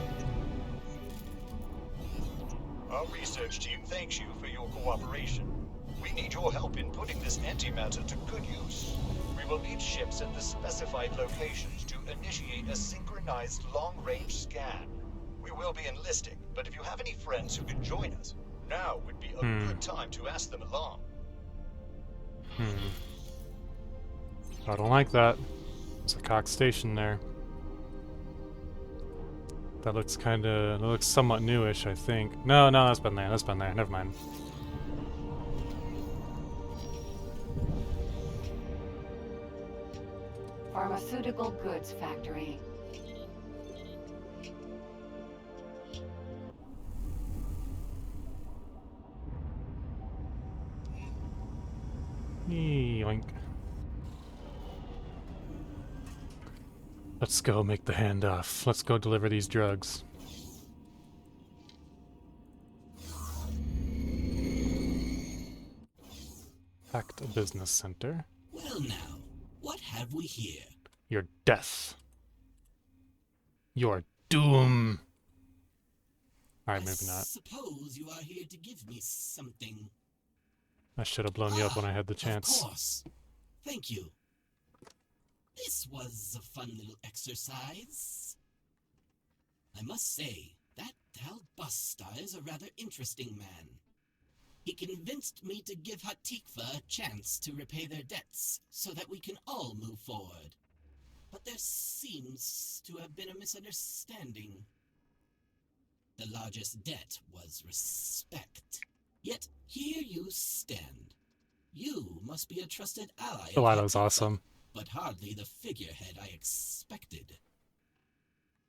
Our research team thanks you for your cooperation. We need your help in putting this antimatter to good use. We will need ships at the specified locations to initiate a synchronized long-range scan. We will be enlisting, but if you have any friends who can join us, now would be a good time to ask them along. I don't like that. There's a Cox station there. That looks kinda... that looks somewhat newish, I think. No, that's been there. That's been there. Never mind. Pharmaceutical goods factory. Yoink. Let's go make the handoff. Let's go deliver these drugs. Pact Business Center. Well now, what have we here? Your death. Your doom. Alright, maybe not. Suppose you are here to give me something. I should have blown you up when I had the chance. Of course. Thank you. This was a fun little exercise. I must say, that Tal Bustar is a rather interesting man. He convinced me to give Hatikva a chance to repay their debts, so that we can all move forward. But there seems to have been a misunderstanding. The largest debt was respect. Yet here you stand. You must be a trusted ally. Oh, that was awesome. But hardly the figurehead I expected.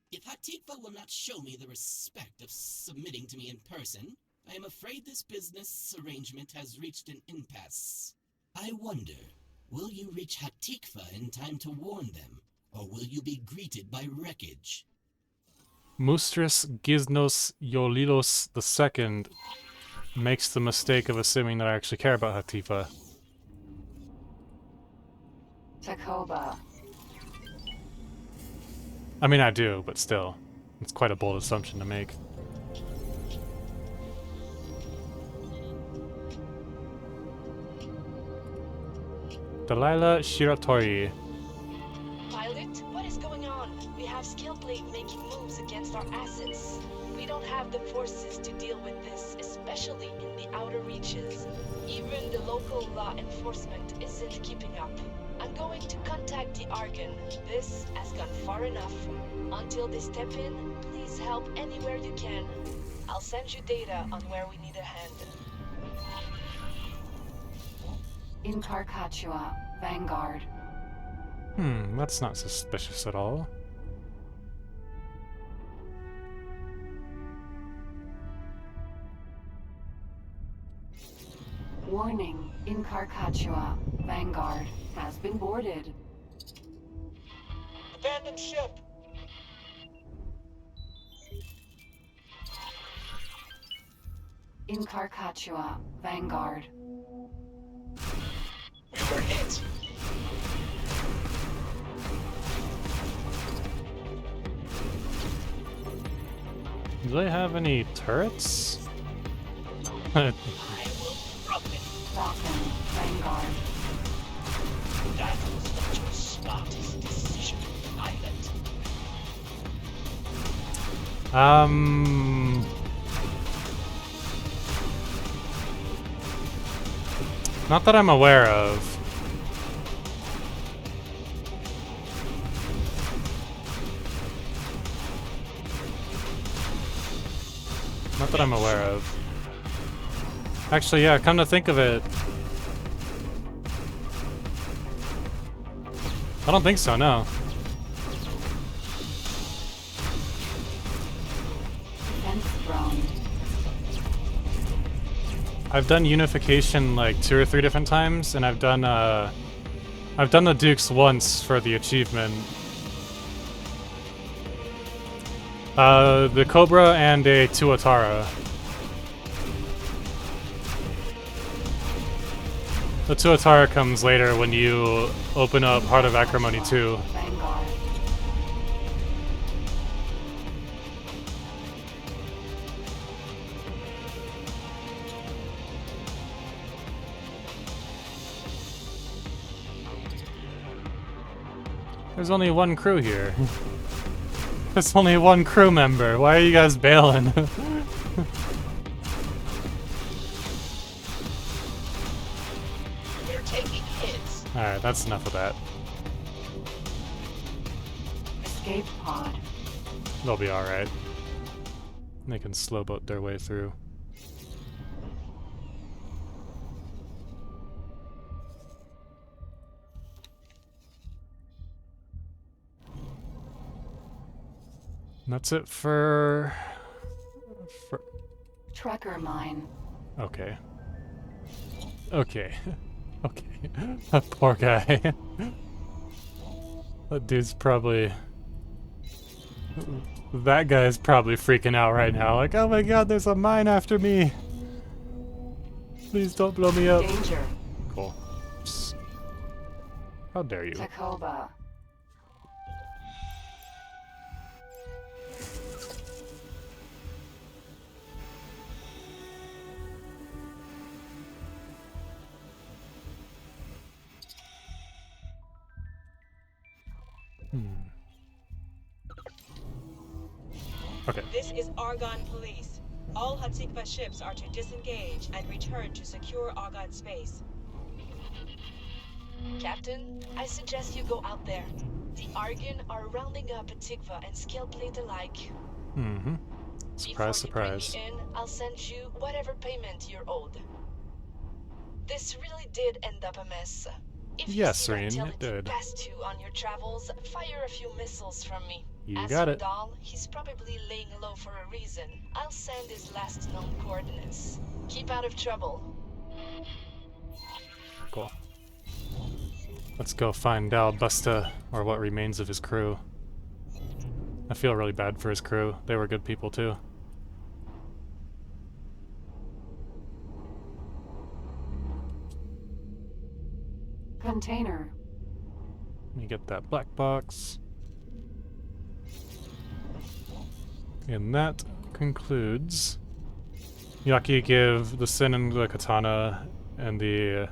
If Hatikva will not show me the respect of submitting to me in person, I am afraid this business arrangement has reached an impasse. I wonder, will you reach Hatikva in time to warn them, or will you be greeted by wreckage? Mustris Giznos Iolilos II makes the mistake of assuming that I actually care about Hatikva. Takoba. I mean, I do, but still. It's quite a bold assumption to make. Delilah Shiratori. Pilot, what is going on? We have Skillblade making moves against our assets. We don't have the forces to deal with this, especially in the outer reaches. Even the local law enforcement isn't keeping up. I'm going to contact the Argon. This has gone far enough. Until they step in, please help anywhere you can. I'll send you data on where we need a hand. In Carcachua, Vanguard. That's not suspicious at all. Warning, in Carcachua, Vanguard has been boarded. Abandoned ship! In Carcachua, Vanguard. We were hit! Do they have any turrets? I will profit. Falcon, Vanguard. That was not your smartest decision, pilot. Not that I'm aware of. Not that I'm aware of. Actually, yeah, come to think of it. I don't think so, no. Defense drone. I've done unification like 2 or 3 different times, and I've done the Dukes once for the achievement. The Cobra and a Tuatara. The Tuatara comes later when you open up Heart of Acrimony 2. Vanguard. There's only one crew here. There's only one crew member. Why are you guys bailing? We're taking hits. Alright, that's enough of that. Escape pod. They'll be alright. They can slow boat their way through. And that's it for... Tracker mine. Okay. Okay. Okay. That poor guy. That dude's probably... That guy's probably freaking out right now. Like, oh my god, there's a mine after me. Please don't blow me up. Danger. Cool. Psst. How dare you? Tacoba. Okay. This is Argonne Police. All Hatikva ships are to disengage and return to secure Argonne space. Captain, I suggest you go out there. The Argon are rounding up Hatikva and Scaleplate alike. Mm-hmm. Surprise, surprise. Before you bring me in, I'll send you whatever payment you're owed. This really did end up a mess. If Yes, you see Serene, that it did. passed you on your travels, fire a few missiles from me. You As got for it. Dahl, he's probably laying low for a reason. I'll send his last known coordinates. Keep out of trouble. Cool. Let's go find Dal Busta, or what remains of his crew. I feel really bad for his crew. They were good people too. Container. Let me get that black box. And that concludes. Yaki, give the Sin and the Katana and the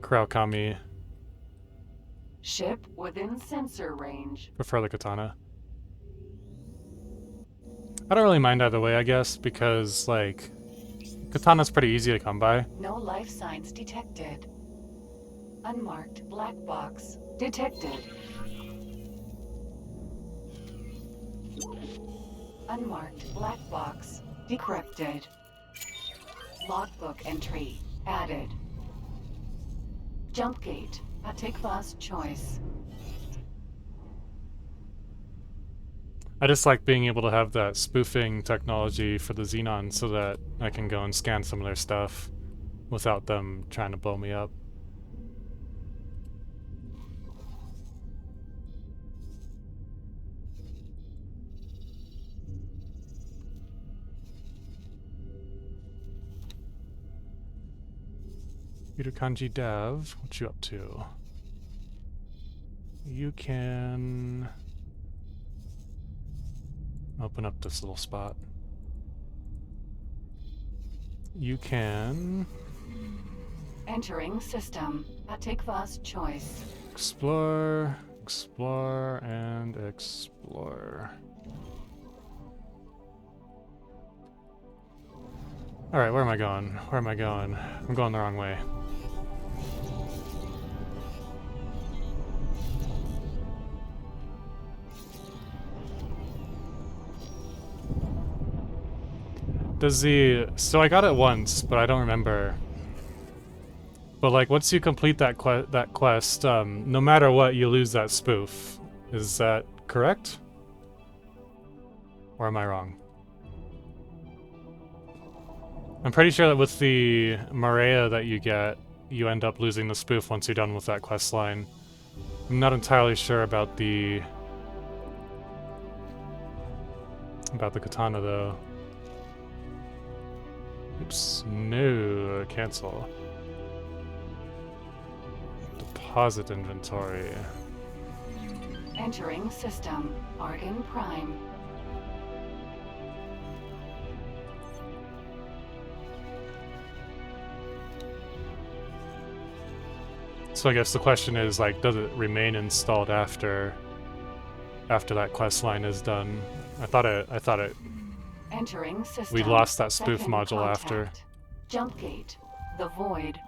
Kuraokami. Ship within sensor range. Prefer the Katana. I don't really mind either way, I guess, because, like, Katana's pretty easy to come by. No life signs detected. Unmarked black box detected. Unmarked black box decrypted. Logbook entry added. Jump gate at Tikva's choice. I just like being able to have that spoofing technology for the Xenon so that I can go and scan some of their stuff without them trying to blow me up. Kanji Dev, what you up to? You can open up this little spot. You can Entering system at Tikva's choice. explore, explore, and explore. Alright, where am I going? Where am I going? I'm going the wrong way. Does the... So I got it once, but I don't remember. But like, once you complete that quest, no matter what, you lose that spoof. Is that correct? Or am I wrong? I'm pretty sure that with the Maria that you get, you end up losing the spoof once you're done with that quest line. I'm not entirely sure about the katana though. Oops, no, cancel. Deposit inventory. Entering system. Argon Prime. So I guess the question is, like, does it remain installed after that quest line is done? I thought it Entering system. we lost that spoof Second module contact. after. Jump gate. The void.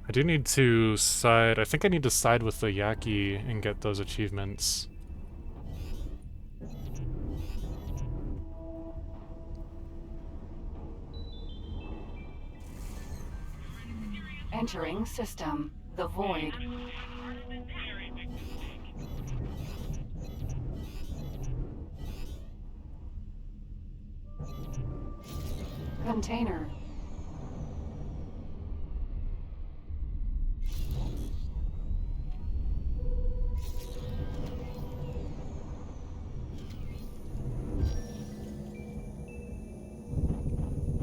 I do need to side. I think I need to side with the Yaki and get those achievements. Entering system. The void. Container.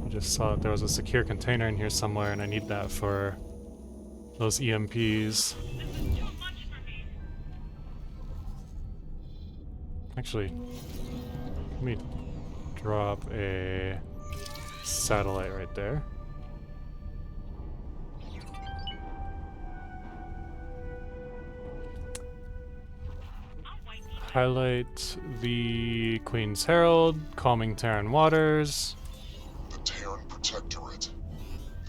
I just saw that there was a secure container in here somewhere, and I need that for those EMPs. Actually, let me drop a satellite right there. Highlight the Queen's Herald, calming Terran waters. The Terran Protectorate.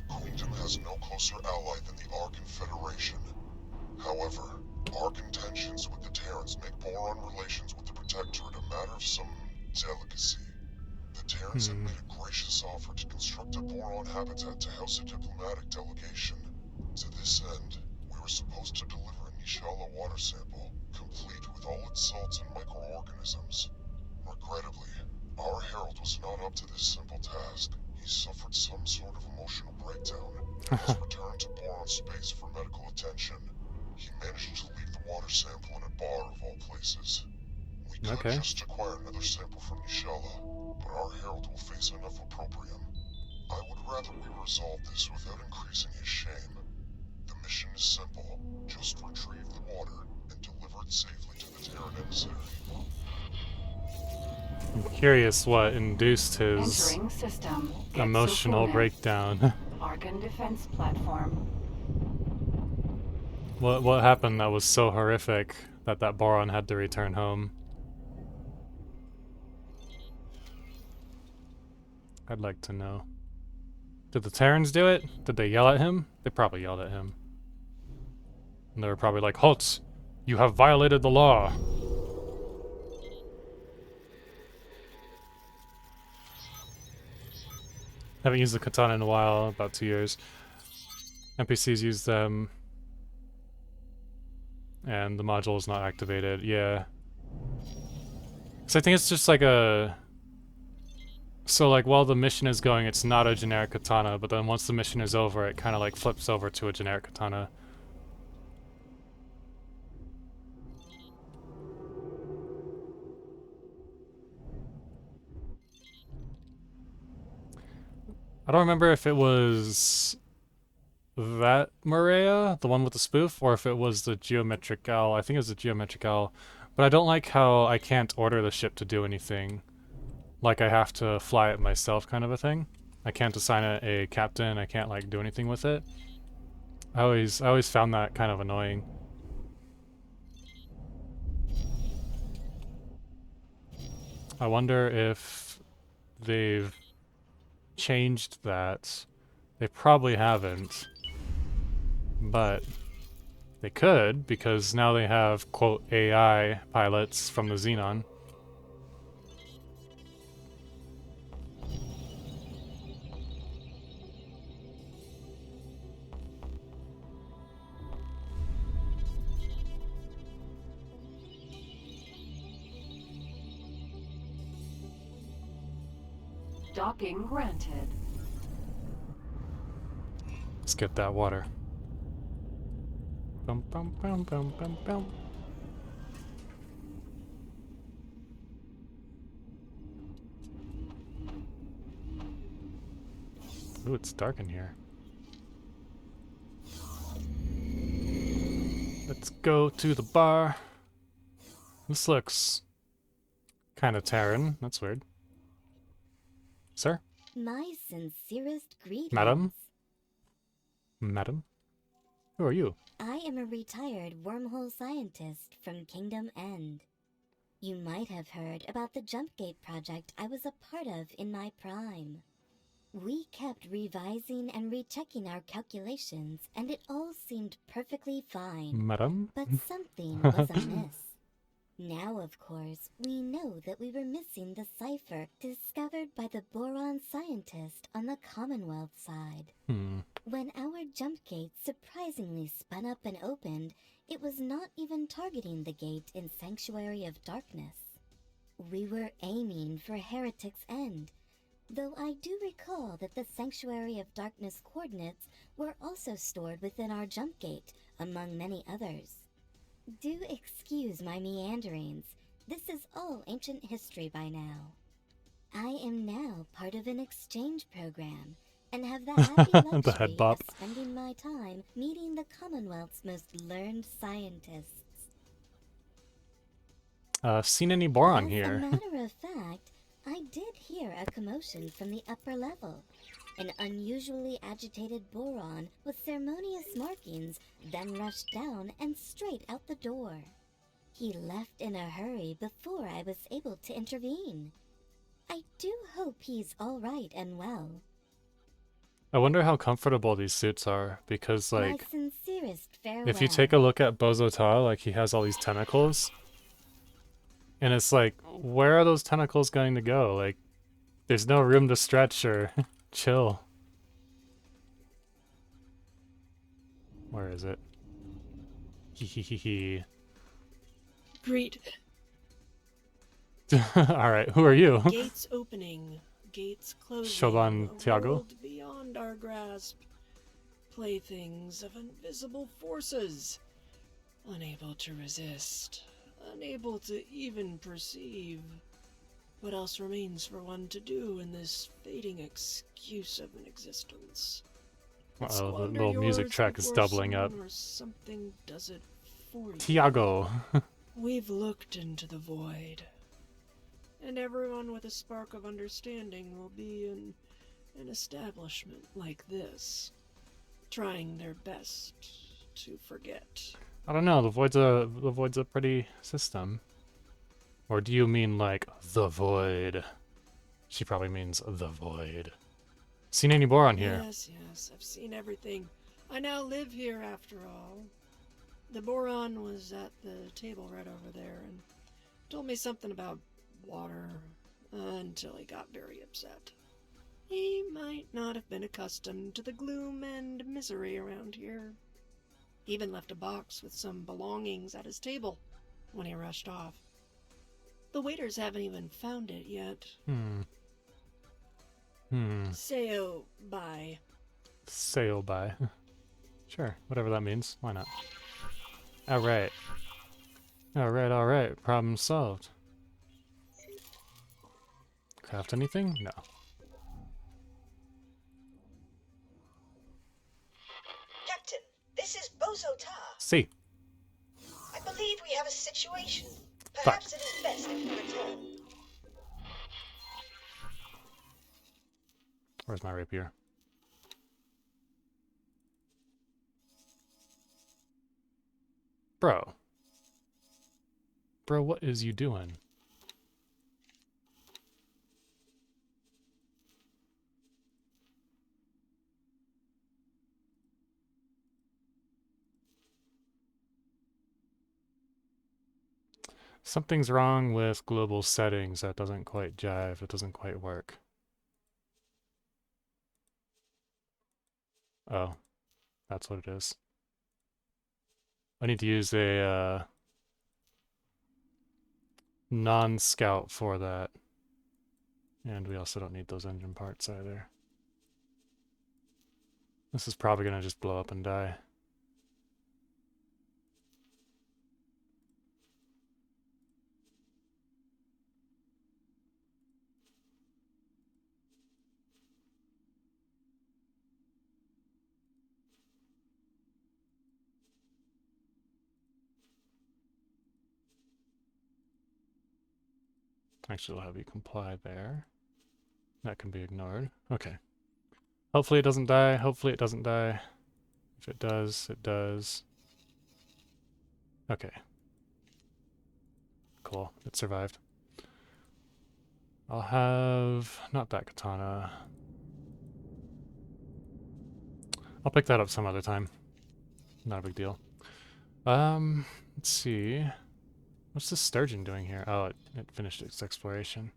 The Queendom has no closer ally than the Arkan Federation. However, Arkan tensions with the Terrans make Boron relations with the Protectorate a matter of some delicacy. The Terrans have made a gracious offer to construct a Boron habitat to house a diplomatic delegation. To this end, we were supposed to deliver a Nishala water sample, complete with all its salts and microorganisms. Regrettably, our Herald was not up to this simple task. He suffered some sort of emotional breakdown and was returned to Boron space for medical attention. He managed to leave the water sample in a bar of all places. We could just acquire another sample from Nishala, but our Herald will face enough opprobrium. I would rather we resolve this without increasing his shame. The mission is simple. Just retrieve the water and deliver it safely to the Terran emissary. I'm curious what induced his Entering system. emotional Getsukune. breakdown. Arkan defense platform. What happened that was so horrific that Boron had to return home? I'd like to know. Did the Terrans do it? Did they yell at him? They probably yelled at him. And they were probably like, "Halt! You have violated the law!" Haven't used the katana in a while, about 2 years. NPCs use them. And the module is not activated, yeah. So I think it's just like a... So like while the mission is going, it's not a generic katana, but then once the mission is over, it kind of like flips over to a generic katana. I don't remember if it was that Maria, the one with the spoof, or if it was the Geometric Owl. I think it was the Geometric Owl. But I don't like how I can't order the ship to do anything. Like I have to fly it myself kind of a thing. I can't assign it a captain, I can't like do anything with it. I always found that kind of annoying. I wonder if they've changed that. They probably haven't. But they could, because now they have, quote, AI pilots from the Xenon. Docking granted. Let's get that water. Bum, bum, bum, bum, bum, bum. Ooh, it's dark in here. Let's go to the bar. This looks Kind of Terran. That's weird. Sir? My sincerest greetings. Madam? Madam? Who are you? I am a retired wormhole scientist from Kingdom End. You might have heard about the Jumpgate project I was a part of in my prime. We kept revising and rechecking our calculations, and it all seemed perfectly fine. Madam? But something was amiss. Now, of course, we know that we were missing the cipher discovered by the boron scientist on the Commonwealth side. When our jump gate surprisingly spun up and opened, it was not even targeting the gate in Sanctuary of Darkness. We were aiming for Heretic's End, though I do recall that the Sanctuary of Darkness coordinates were also stored within our jump gate, among many others. Do excuse my meanderings. This is all ancient history by now. I am now part of an exchange program, and have the happy luxury The head bop. of spending my time meeting the Commonwealth's most learned scientists. Seen any boron As here? a matter of fact, I did hear a commotion from the upper level. An unusually agitated boron with ceremonious markings then rushed down and straight out the door. He left in a hurry before I was able to intervene. I do hope he's all right and well. I wonder how comfortable these suits are, because, like, My sincerest farewell. if you take a look at Bozota, like, he has all these tentacles. And it's like, where are those tentacles going to go? Like, there's no room to stretch or chill. Where is it? Hehehehe. Greet. Alright, who are you? Gates opening, gates closing. Shoban a Tiago? world beyond our grasp. Playthings of invisible forces. Unable to resist. Unable to even perceive. What else remains for one to do in this fading excuse of an existence? Uh-oh, the little music track is doubling up. Or something does it for you. Tiago. We've looked into the void, and everyone with a spark of understanding will be in an establishment like this, trying their best to forget. I don't know, the void's a pretty system. Or do you mean like the void? She probably means the void. Seen any boron here? Yes, I've seen everything. I now live here after all. The boron was at the table right over there and told me something about water until he got very upset. He might not have been accustomed to the gloom and misery around here. He even left a box with some belongings at his table when he rushed off. The waiters haven't even found it yet. Sail by. Sail by. Sure, whatever that means. Why not? Alright. Alright. Problem solved. Craft anything? No. Captain, this is Bozota. See. I believe we have a situation. Perhaps it is best if we return. Where's my rapier? Bro. Bro, what is you doing? Something's wrong with global settings. That doesn't quite jive. It doesn't quite work. Oh, that's what it is. I need to use a non-scout for that. And we also don't need those engine parts either. This is probably going to just blow up and die. Actually, we'll have you comply there. That can be ignored. Okay. Hopefully it doesn't die. Hopefully it doesn't die. If it does, it does. Okay. Cool. It survived. I'll have... not that katana. I'll pick that up some other time. Not a big deal. Let's see. What's this sturgeon doing here? Oh, it finished its exploration.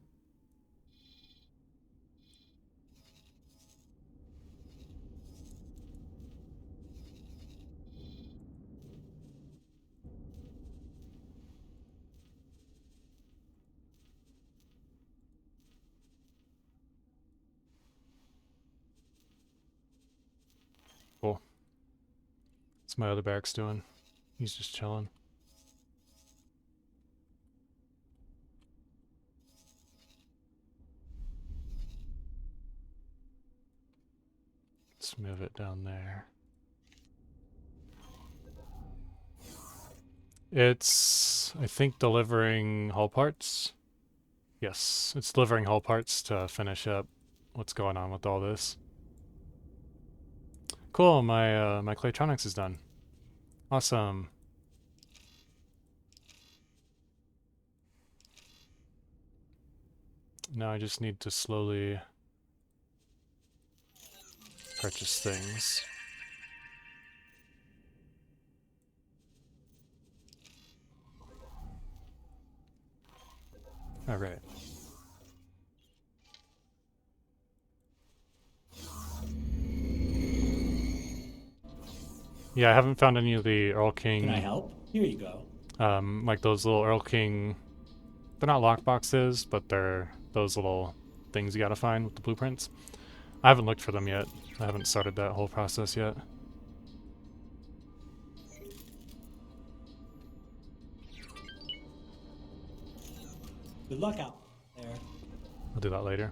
Cool. What's my other barracks doing? He's just chilling. Let's move it down there. It's, I think, delivering hull parts. Yes, it's delivering hull parts to finish up what's going on with all this. Cool, my my Claytronics is done. Awesome. Now I just need to slowly purchase things. All right. Yeah, I haven't found any of the Earl King... Can I help? Here you go. Like those little Earl King... They're not lockboxes, but they're those little things you gotta find with the blueprints. I haven't looked for them yet. I haven't started that whole process yet. Good luck out there. I'll do that later.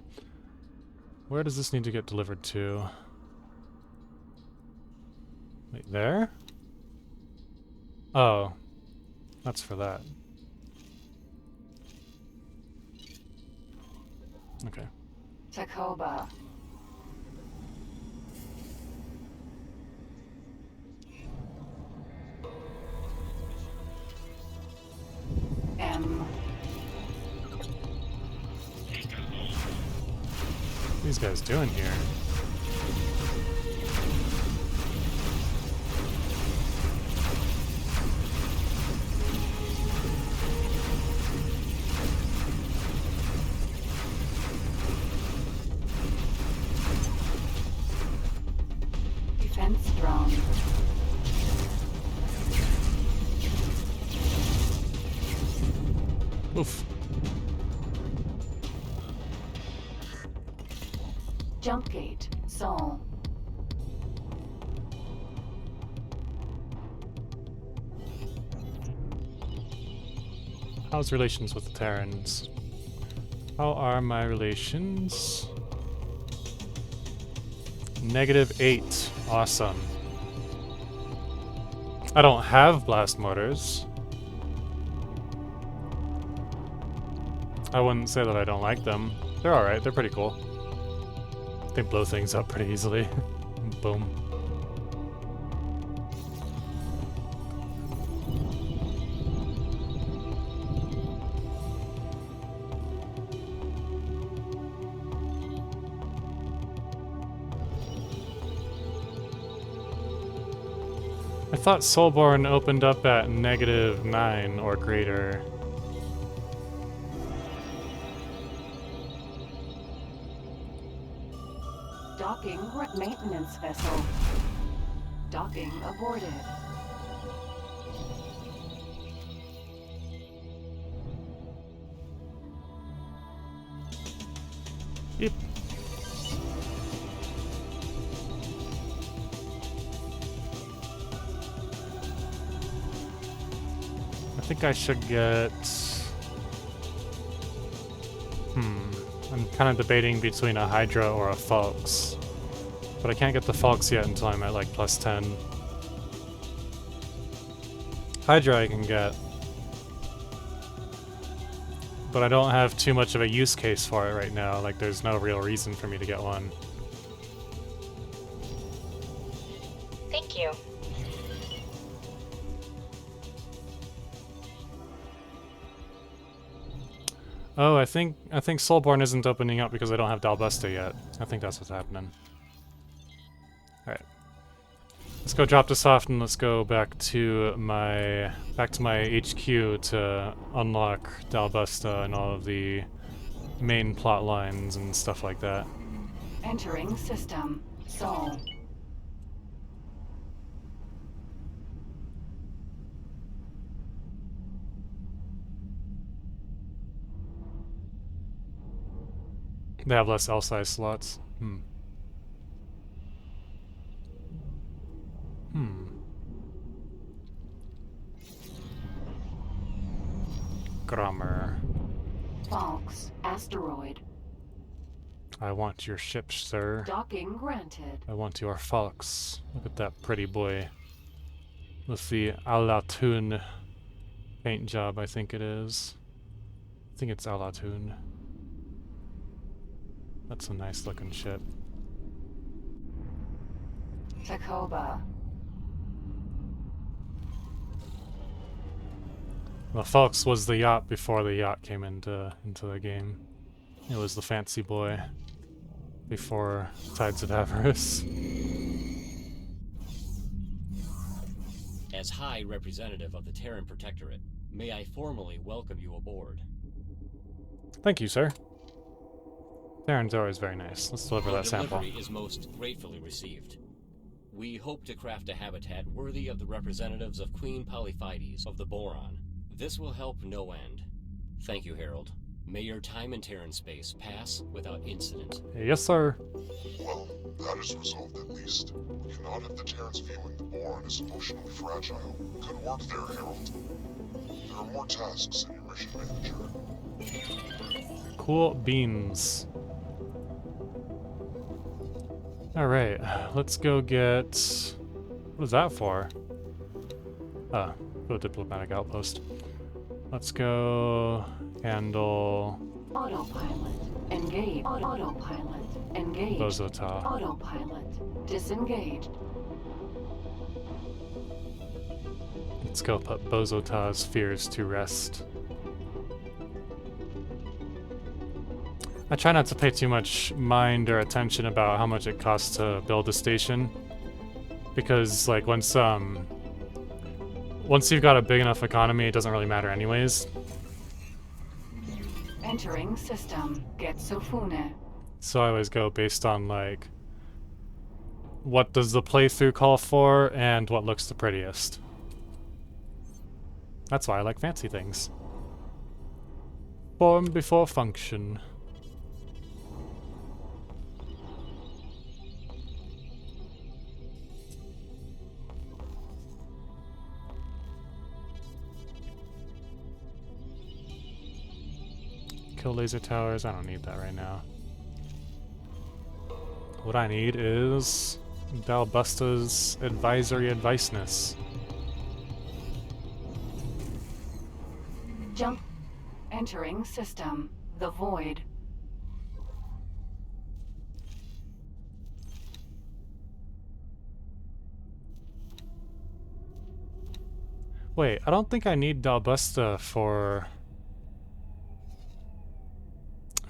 Where does this need to get delivered to? Wait, there? Oh. That's for that. Okay. Tacoba. M. What are these guys doing here? Defense drone. Oof. Jump gate. Sol. How's relations with the Terrans? How are my relations? -8. Awesome. I don't have blast motors. I wouldn't say that I don't like them. They're alright, they're pretty cool. They blow things up pretty easily. Boom. I thought Soulborn opened up at -9 or greater. Docking maintenance vessel. Docking aborted. Yep. I think I should get... I'm kind of debating between a Hydra or a Falx. But I can't get the Falx yet until I'm at like +10. Hydra I can get. but I don't have too much of a use case for it right now. Like, there's no real reason for me to get one. Thank you. Oh, I think Soulborn isn't opening up because I don't have Dalbusta yet. I think that's what's happening. Alright. Let's go drop this off and let's go back to my HQ to unlock Dalbusta and all of the main plot lines and stuff like that. Entering system. Sol. They have less L-size slots. Grammar. Falks. Asteroid. I want your ship, sir. Docking granted. I want your Falks. Look at that pretty boy. With the Alatun paint job, I think it is. I think it's Alatun. That's a nice looking ship. Tacoba. The Falks was the yacht before the yacht came into the game. It was the fancy boy before Tides of Avarice. As High Representative of the Terran Protectorate, may I formally welcome you aboard. Thank you, sir. Terran's always very nice. Let's deliver that sample. The delivery is most gratefully received. We hope to craft a habitat worthy of the representatives of Queen Polyphides of the Boron. This will help no end. Thank you, Harold. May your time in Terran space pass without incident. Yes, sir. Well, that is resolved at least. We cannot have the Terrans viewing the Boron as emotionally fragile. Good work there, Harold. There are more tasks in your mission, Manager. Cool beans. Alright, let's go get... What is that for? Go to Diplomatic Outpost. Let's go... handle... Autopilot. Engage. Autopilot. Engage. Bozota. Autopilot. Disengaged. Let's go put Bozota's fears to rest. I try not to pay too much mind or attention about how much it costs to build a station, because like once you've got a big enough economy, it doesn't really matter anyways. Entering system. Getsufune. So I always go based on like what does the playthrough call for and what looks the prettiest. That's why I like fancy things. Form before function. Kill laser towers, I don't need that right now. What I need is Dalbusta's advisory adviceness. Jump. Entering system. The Void. Wait, I don't think I need Dalbusta for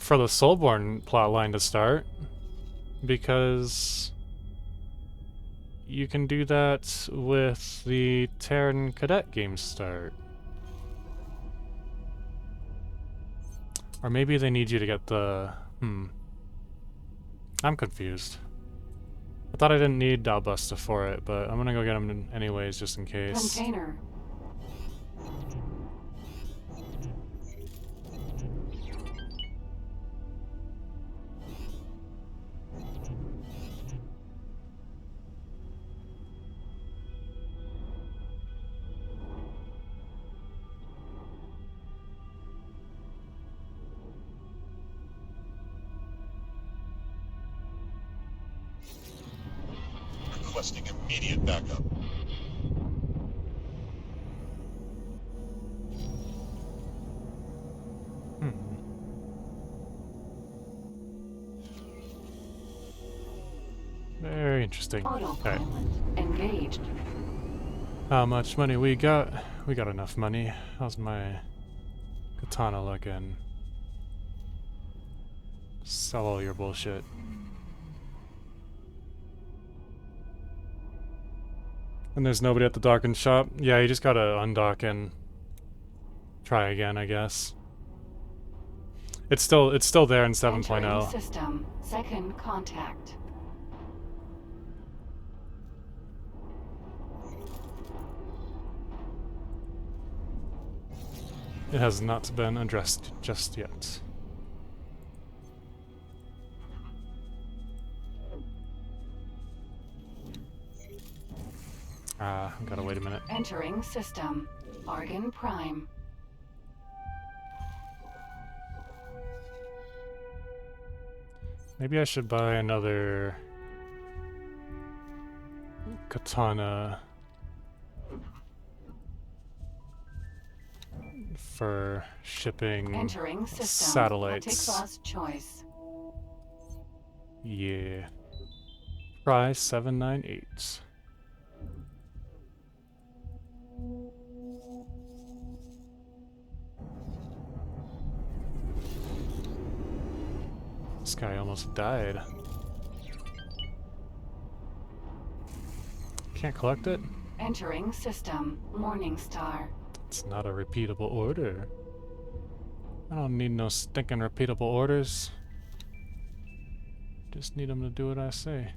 the Soulborn plotline to start, because you can do that with the Terran Cadet game start. Or maybe they need you to get the... I'm confused. I thought I didn't need Dalbusta for it, but I'm gonna go get him anyways, just in case. Container. Requesting immediate backup. interesting. Okay. Autopilot engaged. How much money we got? We got enough money. How's my katana looking? Sell all your bullshit. And there's nobody at the docking shop? Yeah, you just gotta undock and try again, I guess. It's still there in 7.0. System. Second contact. It has not been addressed just yet. Gotta wait a minute. Entering system. Argon Prime. Maybe I should buy another katana for shipping Entering system. satellites. Class choice. Yeah. Price 798. This guy almost died. Can't collect it? Entering system. Morningstar. It's not a repeatable order. I don't need no stinking repeatable orders. Just need them to do what I say.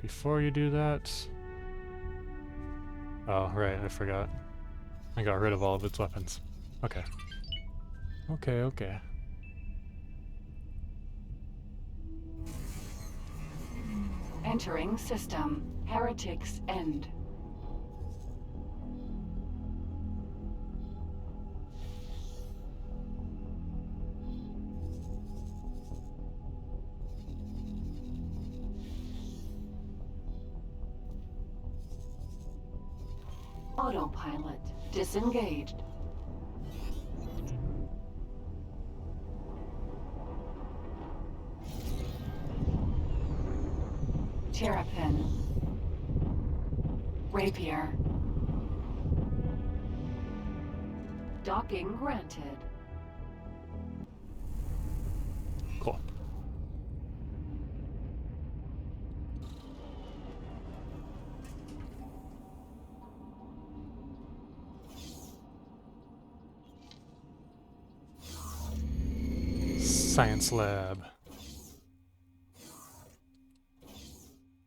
Before you do that... Oh, right, I forgot. I got rid of all of its weapons. Okay. Okay. Entering system. Heretics End. Autopilot disengaged. Terrapin. Rapier. Docking granted. Cool. Science lab.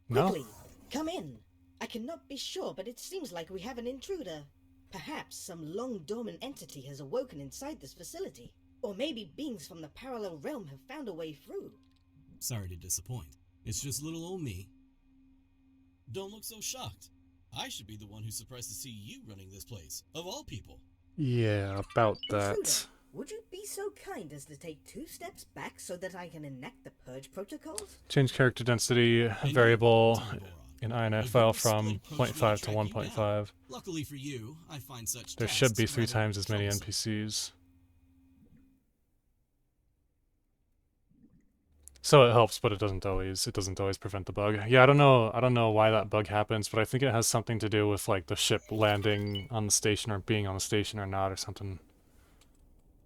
No? Quickly, come in. I cannot be sure, but it seems like we have an intruder. Perhaps some long-dormant entity has awoken inside this facility. Or maybe beings from the parallel realm have found a way through. Sorry to disappoint. It's just little old me. Don't look so shocked. I should be the one who's surprised to see you running this place, of all people. Yeah, about Intruder, that. would you be so kind as to take 2 steps back so that I can enact the purge protocols? Change character density variable in INF file from 0.5 to 1.5. Luckily for you, I find such There should be 3 times as many NPCs. So it helps, but it doesn't always prevent the bug. Yeah, I don't know why that bug happens, but I think it has something to do with like the ship landing on the station or being on the station or not or something.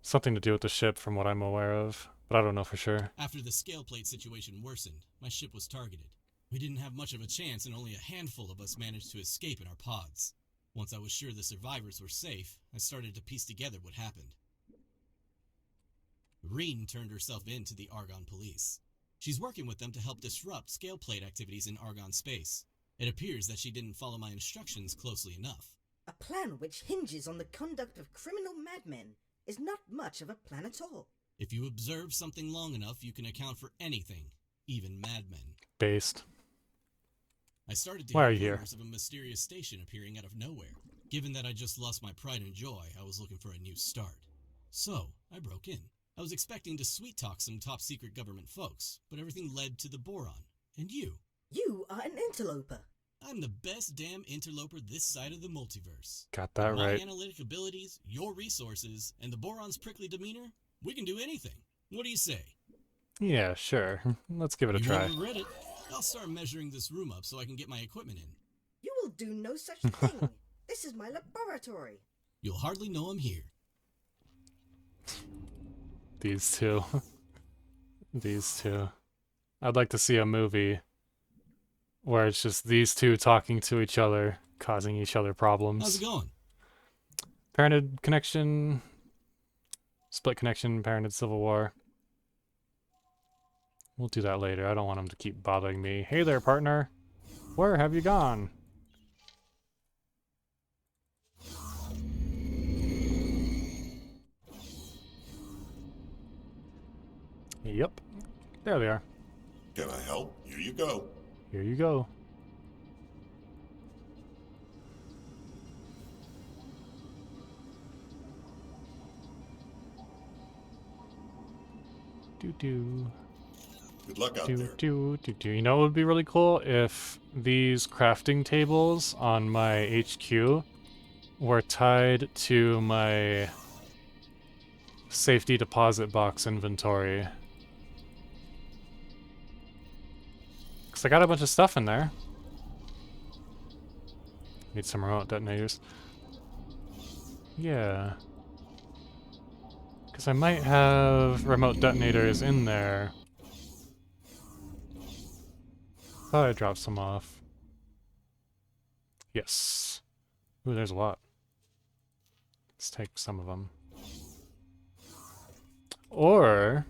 Something to do with the ship from what I'm aware of, but I don't know for sure. After the scale plate situation worsened, my ship was targeted. We didn't have much of a chance and only a handful of us managed to escape in our pods. Once I was sure the survivors were safe, I started to piece together what happened. Reen turned herself in to the Argon police. She's working with them to help disrupt scale plate activities in Argon space. It appears that she didn't follow my instructions closely enough. A plan which hinges on the conduct of criminal madmen is not much of a plan at all. If you observe something long enough, you can account for anything, even madmen. Based. I started to Why hear are you here? rumors of a mysterious station appearing out of nowhere. Given that I just lost my pride and joy, I was looking for a new start. So, I broke in. I was expecting to sweet-talk some top-secret government folks, but everything led to the Boron. And you. You are an interloper. I'm the best damn interloper this side of the multiverse. Got that My right. analytic abilities, your resources, and the Boron's prickly demeanor, we can do anything. What do you say? Yeah, sure. Let's give it a You try. won't regret it. I'll start measuring this room up so I can get my equipment in. You will do no such thing. This is my laboratory. You'll hardly know I'm here. These two. These two. I'd like to see a movie where it's just these two talking to each other, causing each other problems. How's it going? Parented connection. Split connection, parented civil war. We'll do that later. I don't want them to keep bothering me. Hey there, partner. Where have you gone? Yep. There they are. Can I help? Here you go. Here you go. Do-do. Good luck out there. You know what would be really cool? If these crafting tables on my HQ were tied to my safety deposit box inventory. Because I got a bunch of stuff in there. Need some remote detonators. Yeah. Because I might have remote detonators in there. Thought I dropped some off. Yes. Ooh, there's a lot. Let's take some of them. Or...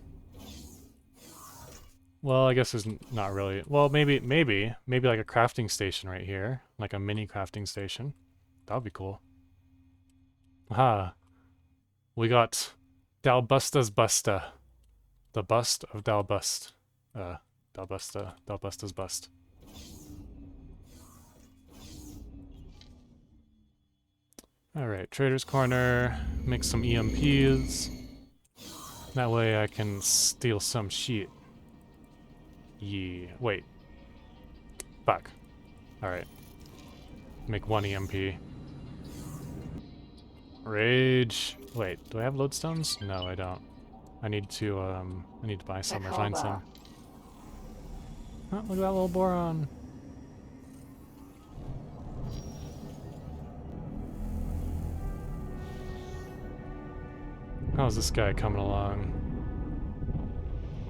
well, I guess there's not really... well, maybe like a crafting station right here. Like a mini crafting station. That would be cool. Aha. We got Dalbusta's Busta. The bust of Dalbust. Dalbusta's bust. Alright, Trader's Corner. Make some EMPs. That way I can steal some shit. Yeah. Wait. Fuck. Alright. Make one EMP. Rage. Wait, do I have lodestones? No, I don't. I need to buy some or find some. Oh, look at that little boron. How's this guy coming along?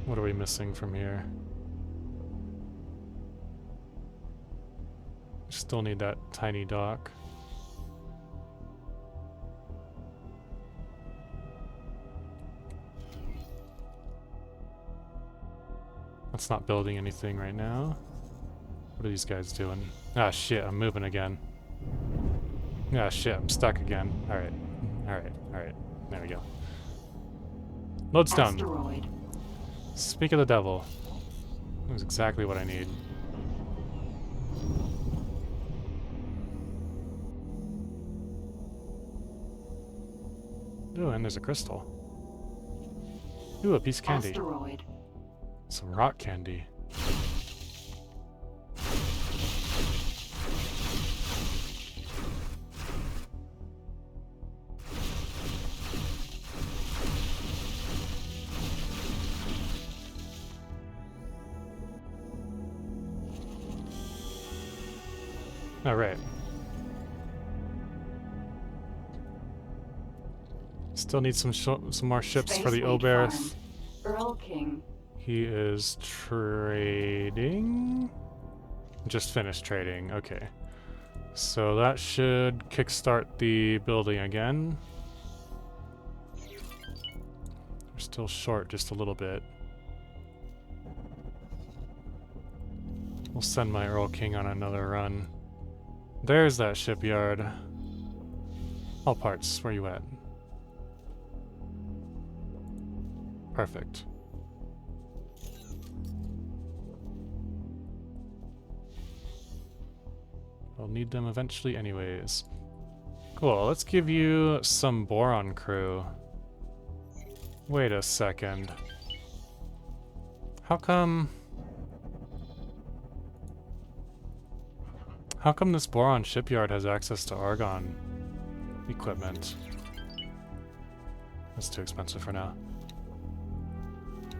What are we missing from here? Still need that tiny dock. That's not building anything right now. What are these guys doing? Ah shit, I'm moving again. Ah shit, I'm stuck again. Alright. Alright, alright. There we go. Lodestone. Asteroid. Speak of the devil. That was exactly what I need. Ooh, and there's a crystal. Ooh, a piece of candy. Asteroid. Some rock candy. All right. Still need some more ships for the Oberth. Earl King. He is trading. Just finished trading. Okay. So that should kickstart the building again. We're still short just a little bit. We'll send my Earl King on another run. There's that shipyard. All parts, where you at? Perfect. I'll need them eventually anyways. Cool, let's give you some Boron crew. Wait a second. How come this boron shipyard has access to Argon equipment? That's too expensive for now.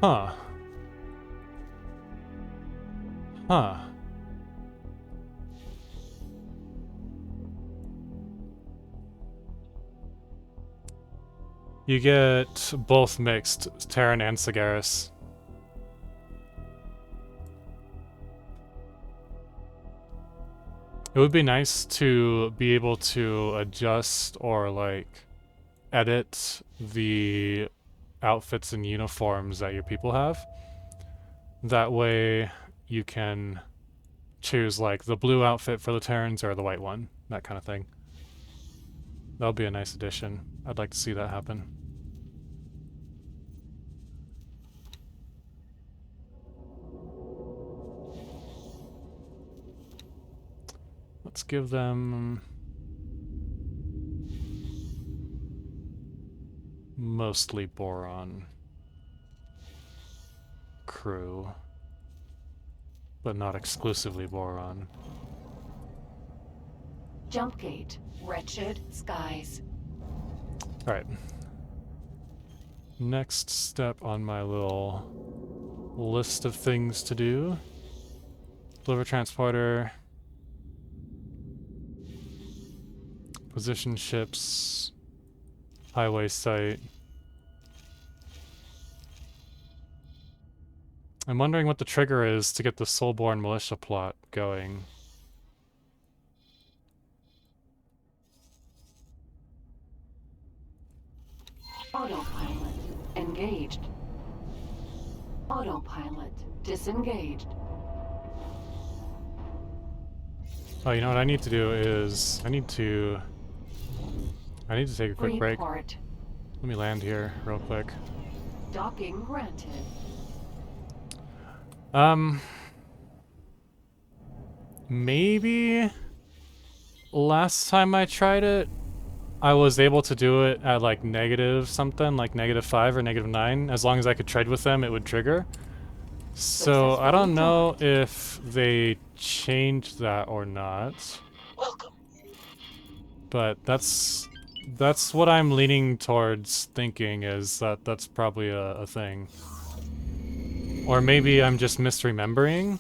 Huh. Huh. You get both mixed, Terran and Sagaris. It would be nice to be able to adjust or, like, edit the outfits and uniforms that your people have. That way you can choose, like, the blue outfit for the Terrans or the white one, that kind of thing. That would be a nice addition. I'd like to see that happen. Let's give them mostly boron crew, but not exclusively boron. Jump gate. Wretched skies. Alright. Next step on my little list of things to do. Deliver transporter. Position ships. Highway site. I'm wondering what the trigger is to get the Soulborn militia plot going. Autopilot engaged. Autopilot disengaged. Oh, you know what I need to do is I need to take a quick break. Report. Let me land here real quick. Docking granted. Maybe last time I tried it, I was able to do it at like negative something, like -5 or -9. As long as I could trade with them, it would trigger. So I don't know if they changed that or not. Welcome. But that's what I'm leaning towards thinking, is that that's probably a thing. Or maybe I'm just misremembering.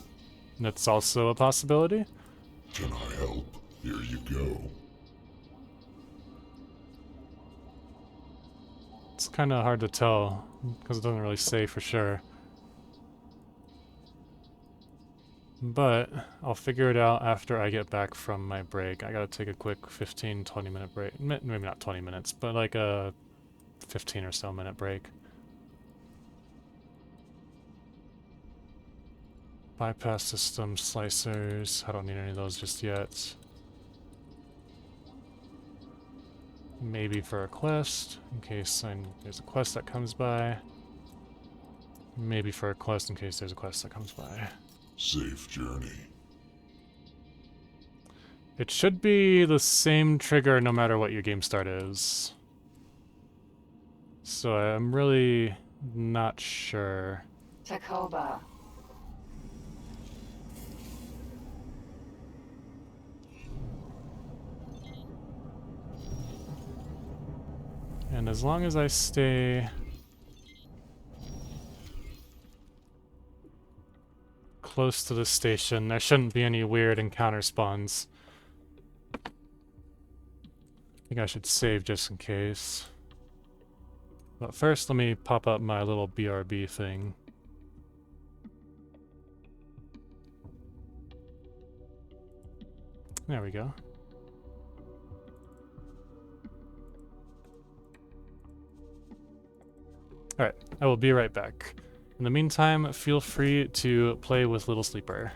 That's also a possibility. Can I help? Here you go. It's kind of hard to tell, because it doesn't really say for sure. But I'll figure it out after I get back from my break. I gotta take a quick 15-20 minute break. Maybe not 20 minutes, but like a 15 or so minute break. Bypass system, slicers. I don't need any of those just yet. Maybe for a quest, in case there's a quest that comes by. Maybe for a quest in case there's a quest that comes by. Safe journey. It should be the same trigger no matter what your game start is. So I'm really not sure. Takoba. And as long as I stay close to the station, there shouldn't be any weird encounter spawns. I think I should save just in case. But first, let me pop up my little BRB thing. There we go. Alright, I will be right back. In the meantime, feel free to play with Little Sleeper.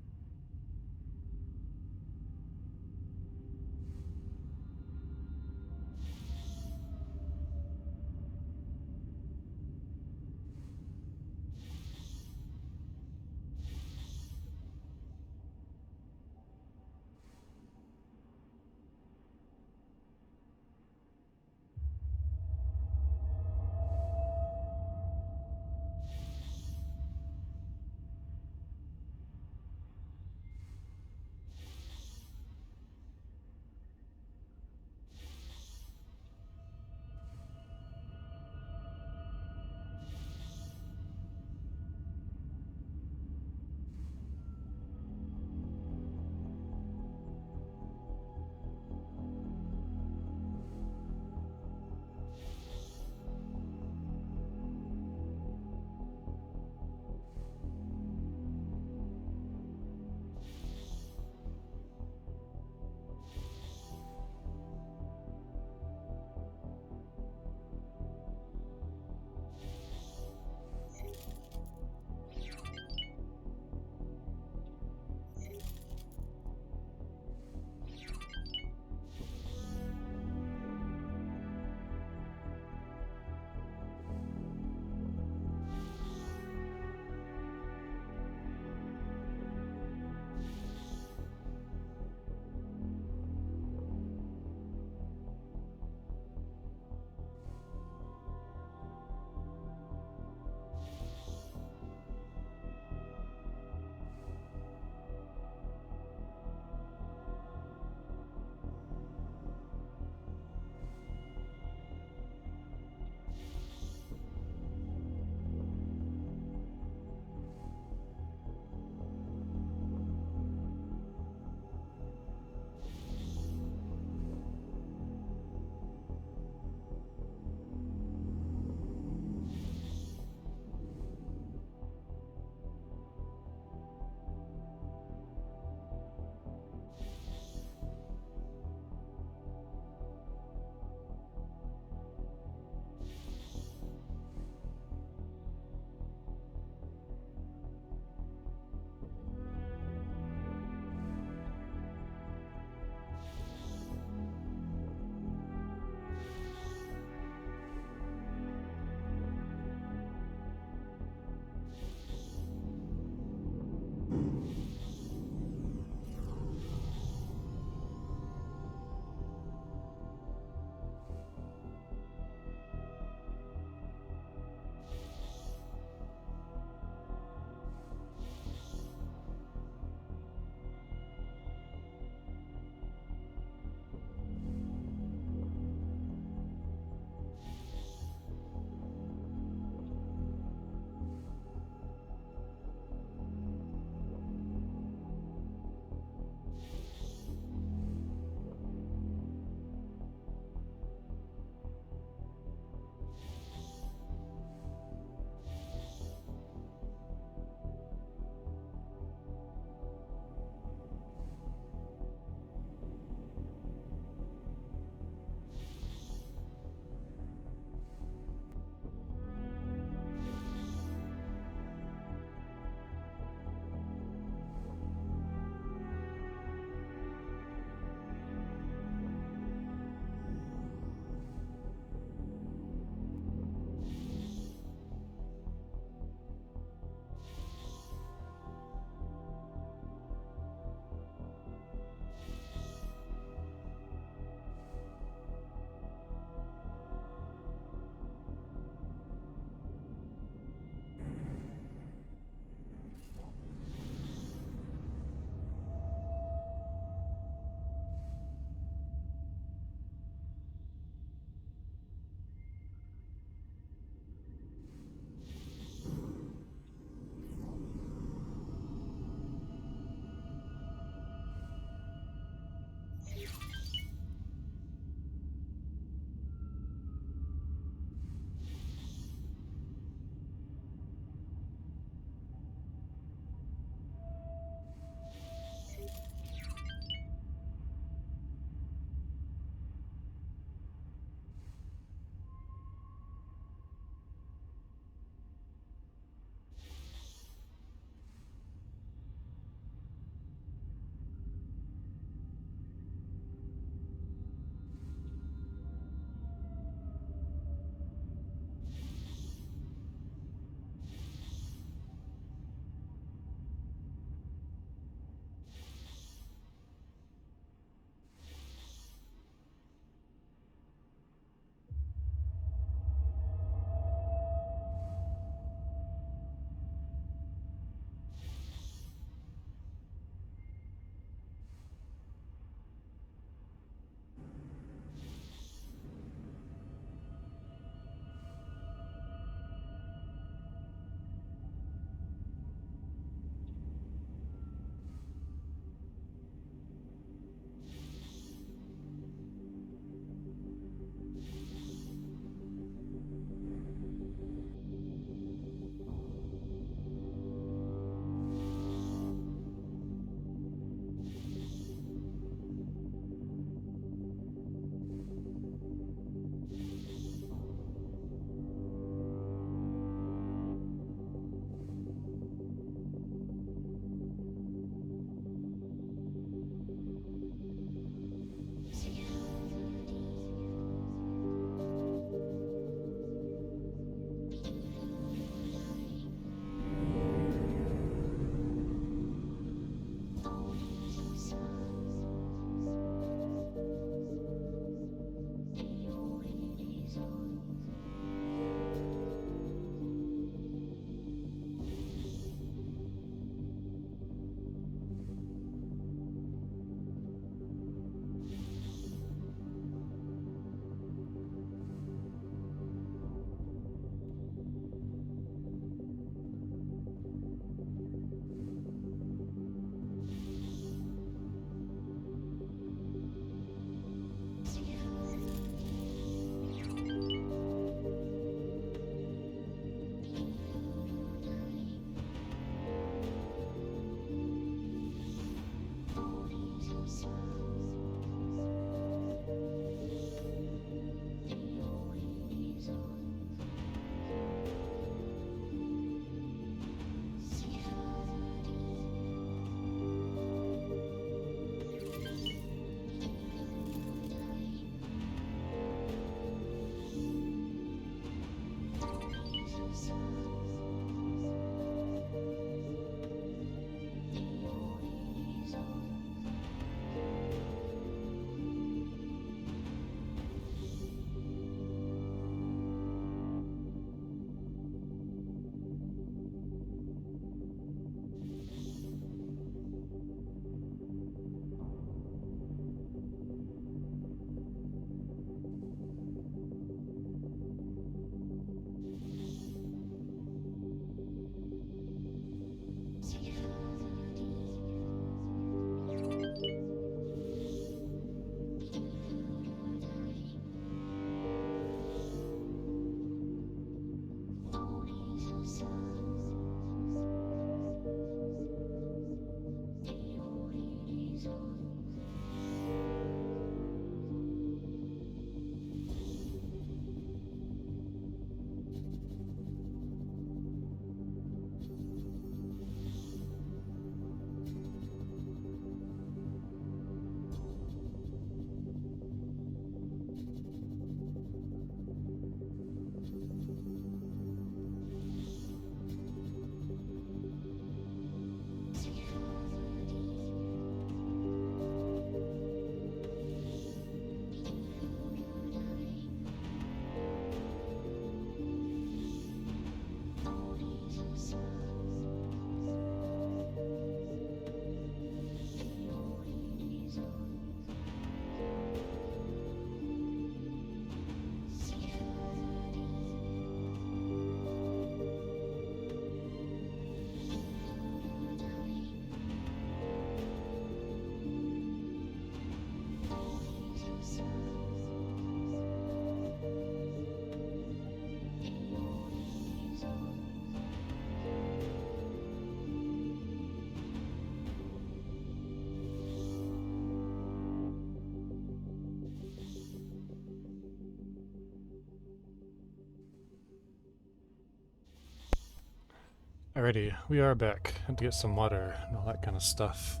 Alrighty, we are back. Had to get some water and all that kind of stuff.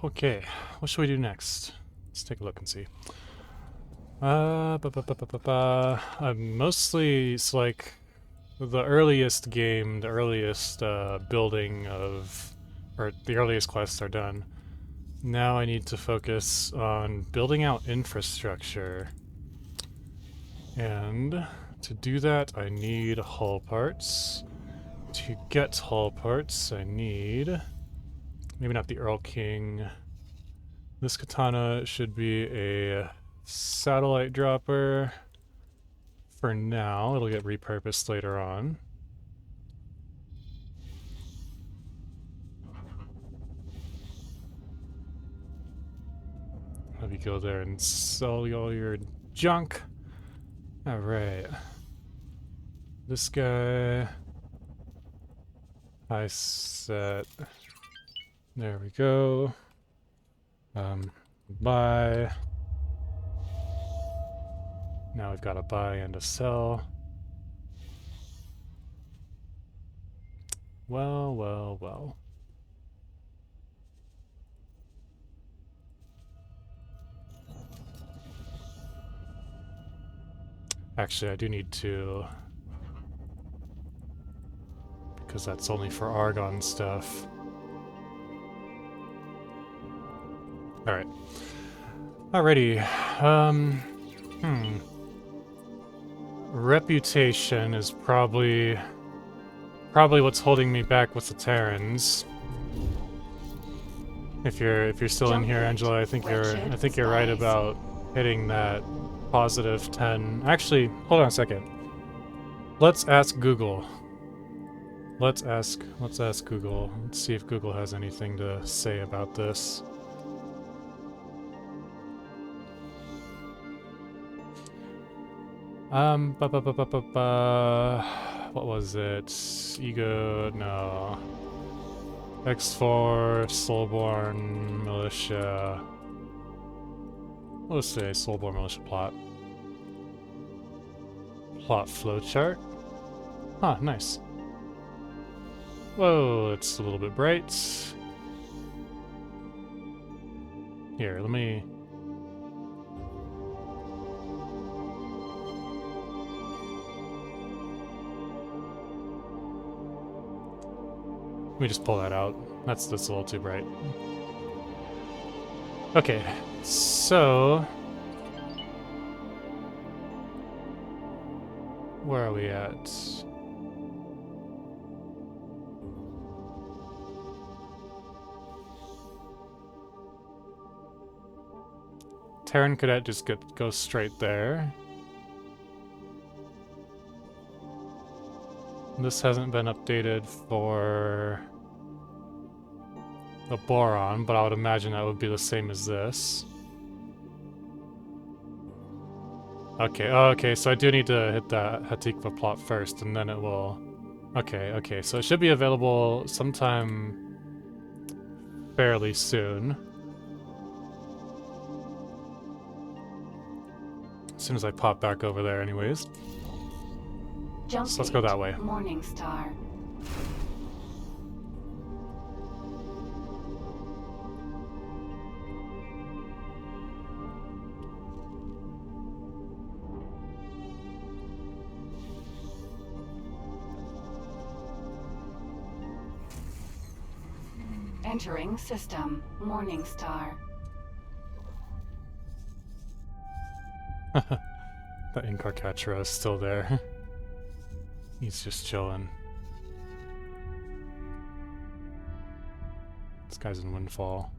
Okay, what should we do next? Let's take a look and see. Mostly it's like the earliest game, the earliest building of, or the earliest quests are done. Now I need to focus on building out infrastructure. And to do that, I need hull parts. To get hull parts, I need... maybe not the Earl King. This katana should be a satellite dropper. For now, it'll get repurposed later on. Have you go there and sell all your junk. Alright. This guy. High set. There we go. Buy. Now we've got a buy and a sell. Well, well, well. Actually, I do need to... because that's only for Argon stuff. Alright. Alrighty. Reputation is probably what's holding me back with the Terrans. If you're still in here, Angela, I think you're right about hitting that positive 10. Actually, hold on a second. Let's ask Google. Let's ask Google. Let's see if Google has anything to say about this. What was it? Ego, no. X4, Soulborn Militia. Let's say Soulborn Militia plot. Plot flowchart. Huh, nice. Whoa, it's a little bit bright. Here, let me... let me just pull that out. That's a little too bright. Okay, so... where are we at? Terran Cadet just goes straight there. This hasn't been updated for the Boron, but I would imagine that would be the same as this. Okay, okay, so I do need to hit that Hatikva plot first, and then it will... okay, so it should be available sometime fairly soon. As soon as I pop back over there anyways. So let's go that way. Morning Star. Entering system. Morning Star. That Incarcatra is still there. He's just chilling. This guy's in Windfall.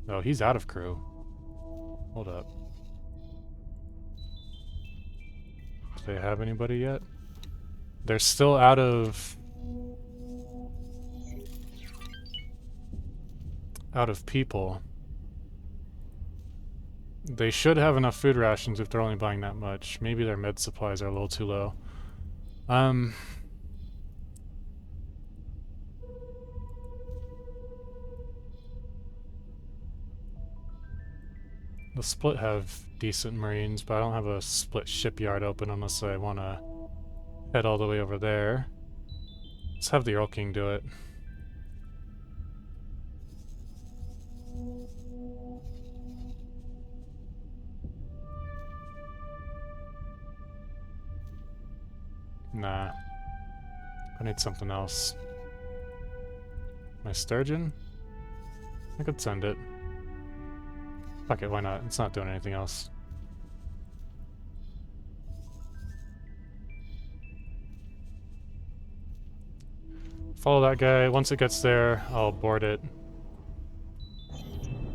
Oh, he's out of crew. Hold up. Do they have anybody yet? They're still out of people. They should have enough food rations if they're only buying that much. Maybe their med supplies are a little too low. The Split have decent Marines, but I don't have a Split shipyard open unless I want to head all the way over there. Let's have the Earl King do it. Nah. I need something else. My Sturgeon? I could send it. Fuck it, why not? It's not doing anything else. Follow that guy. Once it gets there, I'll board it.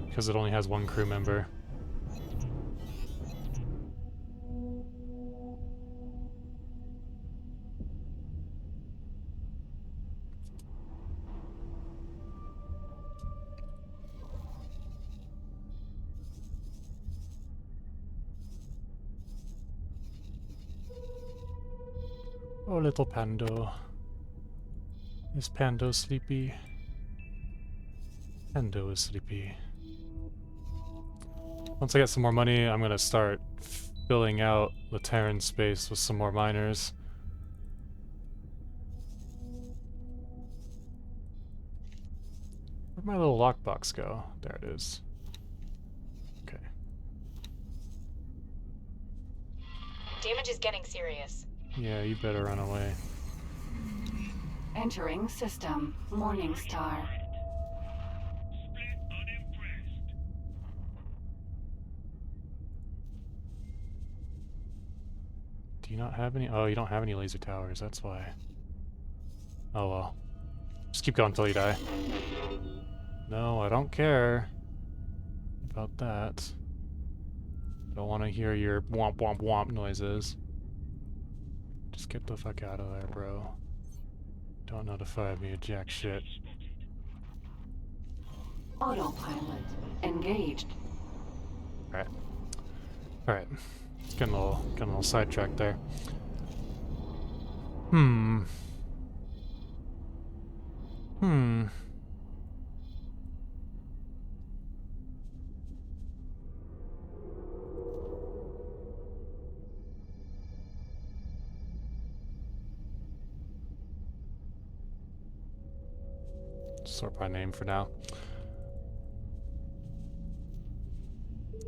Because it only has one crew member. Oh, little Pando. Is Pando sleepy? Pando is sleepy. Once I get some more money, I'm gonna start filling out the Terran space with some more miners. Where'd my little lockbox go? There it is. Okay. Damage is getting serious. Yeah, you better run away. Entering system. Morningstar. Do you not have any? Oh, you don't have any laser towers, that's why. Oh well. Just keep going until you die. No, I don't care about that. Don't want to hear your womp womp womp noises. Just get the fuck out of there, bro. Don't notify me of jack shit. Autopilot engaged. Alright. Alright. Getting a little sidetracked there. Hmm. Sort by name for now.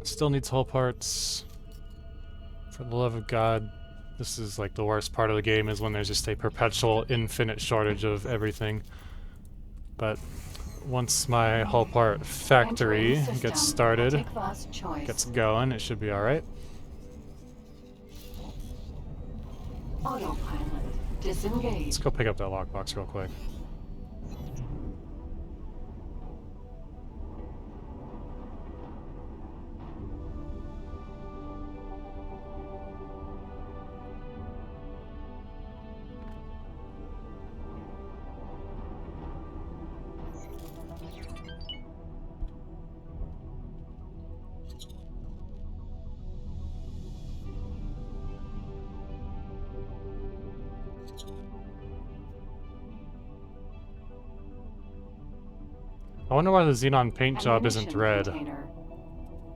Still needs hull parts. For the love of God, this is like the worst part of the game, is when there's just a perpetual infinite shortage of everything. But once my hull part factory gets started, gets going, it should be alright. Autopilot disengaged. Let's go pick up that lockbox real quick. I wonder why the Xenon paint job isn't red.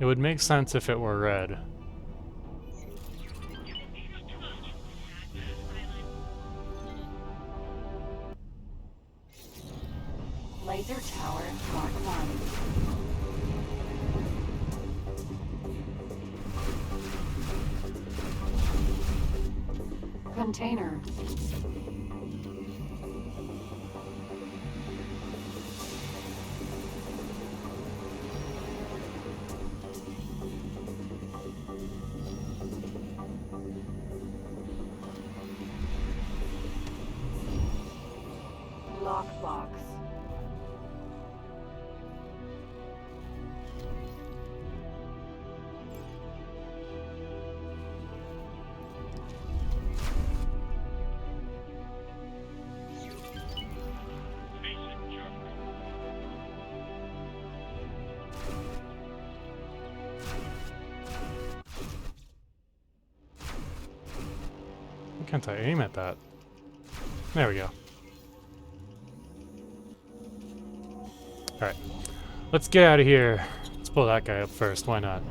It would make sense if it were red. Laser tower Mark 1. Container. Lockbox. Why can't I aim at that? There we go. Alright. Let's get out of here. Let's pull that guy up first, why not?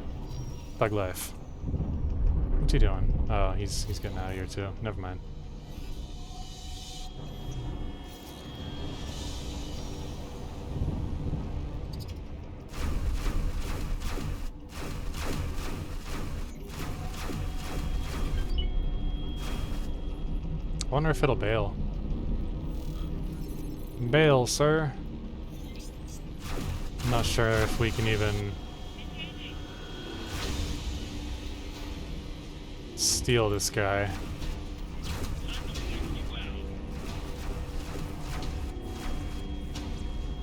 Bug life. What's he doing? Oh, he's getting out of here too. Never mind. I wonder if it'll bail. Bail, sir. I'm not sure if we can even steal this guy.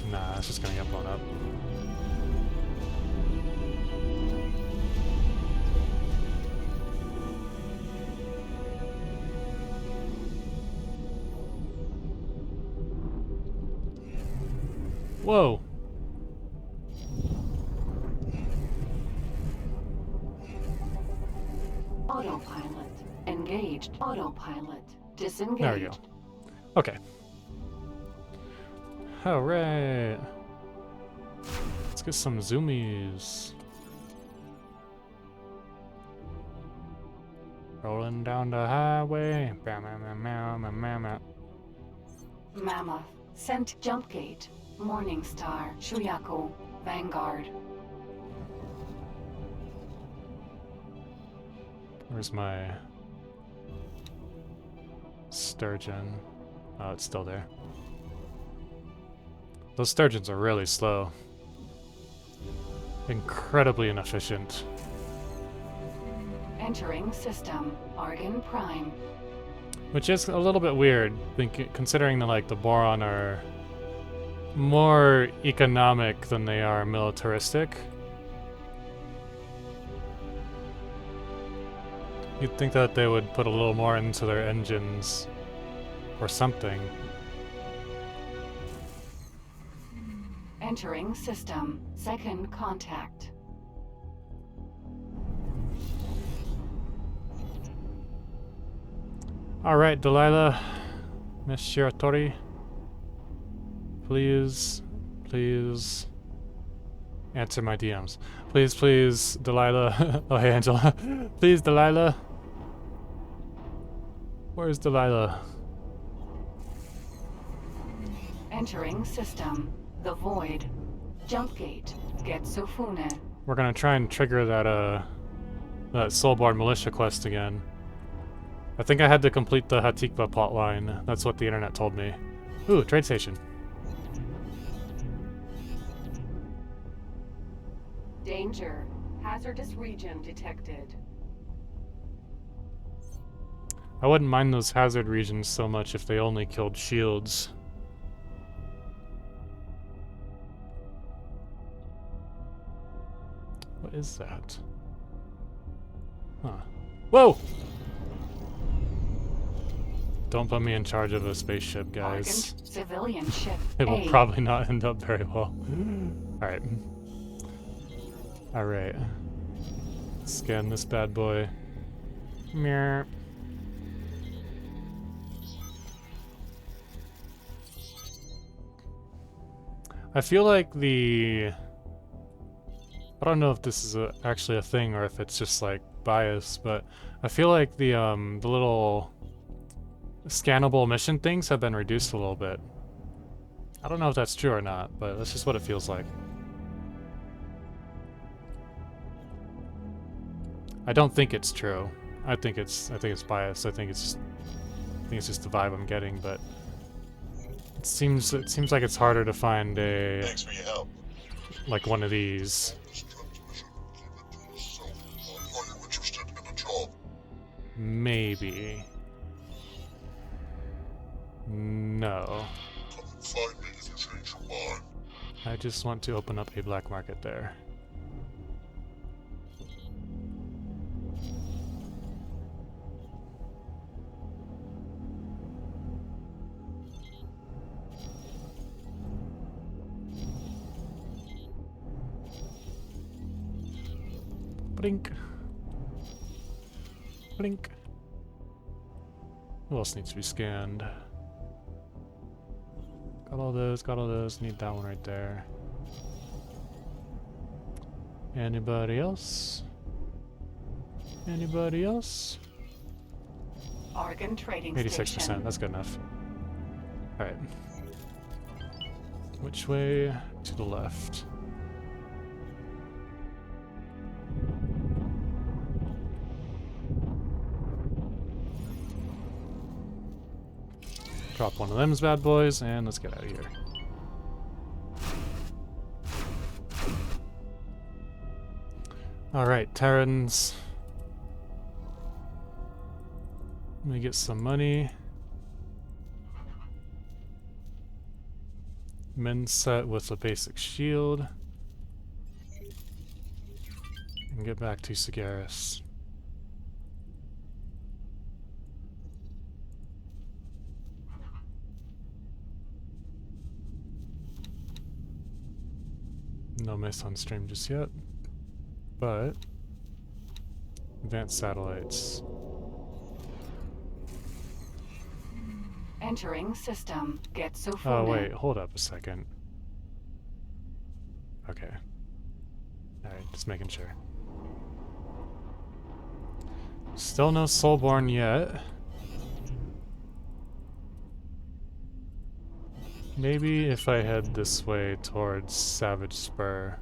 Nah, it's just gonna get blown up. Whoa! Autopilot. Engaged. Autopilot. Disengaged. There we go. Okay. Alright. Let's get some zoomies. Rolling down the highway. Mammoth. Sent jump gate. Morningstar. Shuyaku. Vanguard. Where's my sturgeon? Oh, it's still there. Those sturgeons are really slow. Incredibly inefficient. Entering system. Argon Prime. Which is a little bit weird, considering that like the Boron are more economic than they are militaristic. You'd think that they would put a little more into their engines or something. Entering system. Second contact. Alright, Delilah. Miss Shiratori. Please answer my DMs. Please, Delilah. Oh, hey, Angela. Please, Delilah. Where's Delilah? Entering system. The Void. Jump gate. Getsufune. We're gonna try and trigger that Soulborn militia quest again. I think I had to complete the Hatikva plotline. That's what the internet told me. Ooh, trade station. Danger. Hazardous region detected. I wouldn't mind those hazard regions so much if they only killed shields. What is that? Huh. Whoa! Don't put me in charge of a spaceship, guys. Argent civilian ship. It will probably not end up very well. Alright. Alright. Scan this bad boy. Meow. I feel like the... I don't know if this is actually a thing or if it's just like bias, but I feel like the little scannable mission things have been reduced a little bit. I don't know if that's true or not, but that's just what it feels like. I don't think it's true. I think it's biased. I think it's just the vibe I'm getting, but it seems like it's harder to find a Thanks for your help. like one of these. Are you interested in a job? Maybe. No. Come and find me if you change your mind. I just want to open up a black market there. Blink. Blink. Who else needs to be scanned? Got all those, need that one right there. Anybody else? Anybody else? Argon trading 86%, station. that's good enough. Alright. Which way? To the left. Drop one of them bad boys, and let's get out of here. Alright, Terrans. Let me get some money. Men set with a basic shield. And get back to Sagaris. No miss on stream just yet. But advanced satellites. Entering system. Get so far. Oh wait, hold up a second. Okay. Alright, just making sure. Still no Soulborn yet. Maybe if I head this way towards Savage Spur.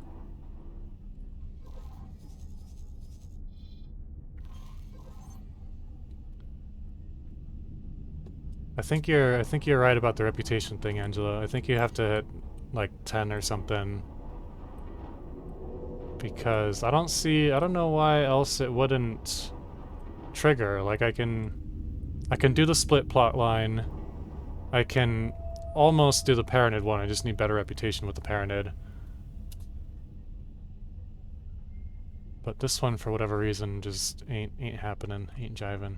I think you're right about the reputation thing, Angela. I think you have to hit like 10 or something. Because I don't know why else it wouldn't trigger. Like I can do the split plot line. I can almost do the Paranid one. I just need better reputation with the Paranid. But this one, for whatever reason, just ain't happening, ain't jiving.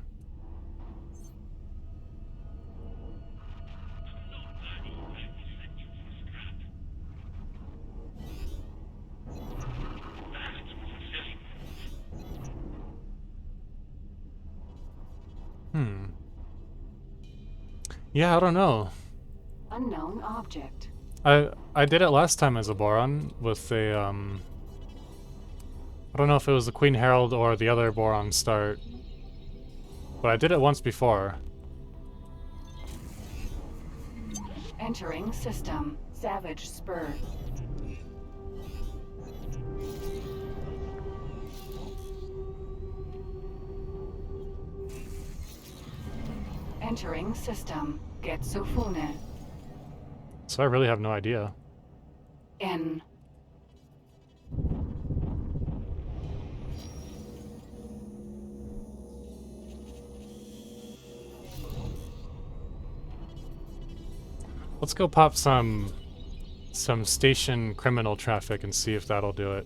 Yeah, I don't know. Unknown object. I did it last time as a Boron with a I don't know if it was the Queen Herald or the other Boron start. But I did it once before. Entering system. Savage Spur. Entering system. Get Sofune. So I really have no idea. N. Let's go pop some station criminal traffic and see if that'll do it.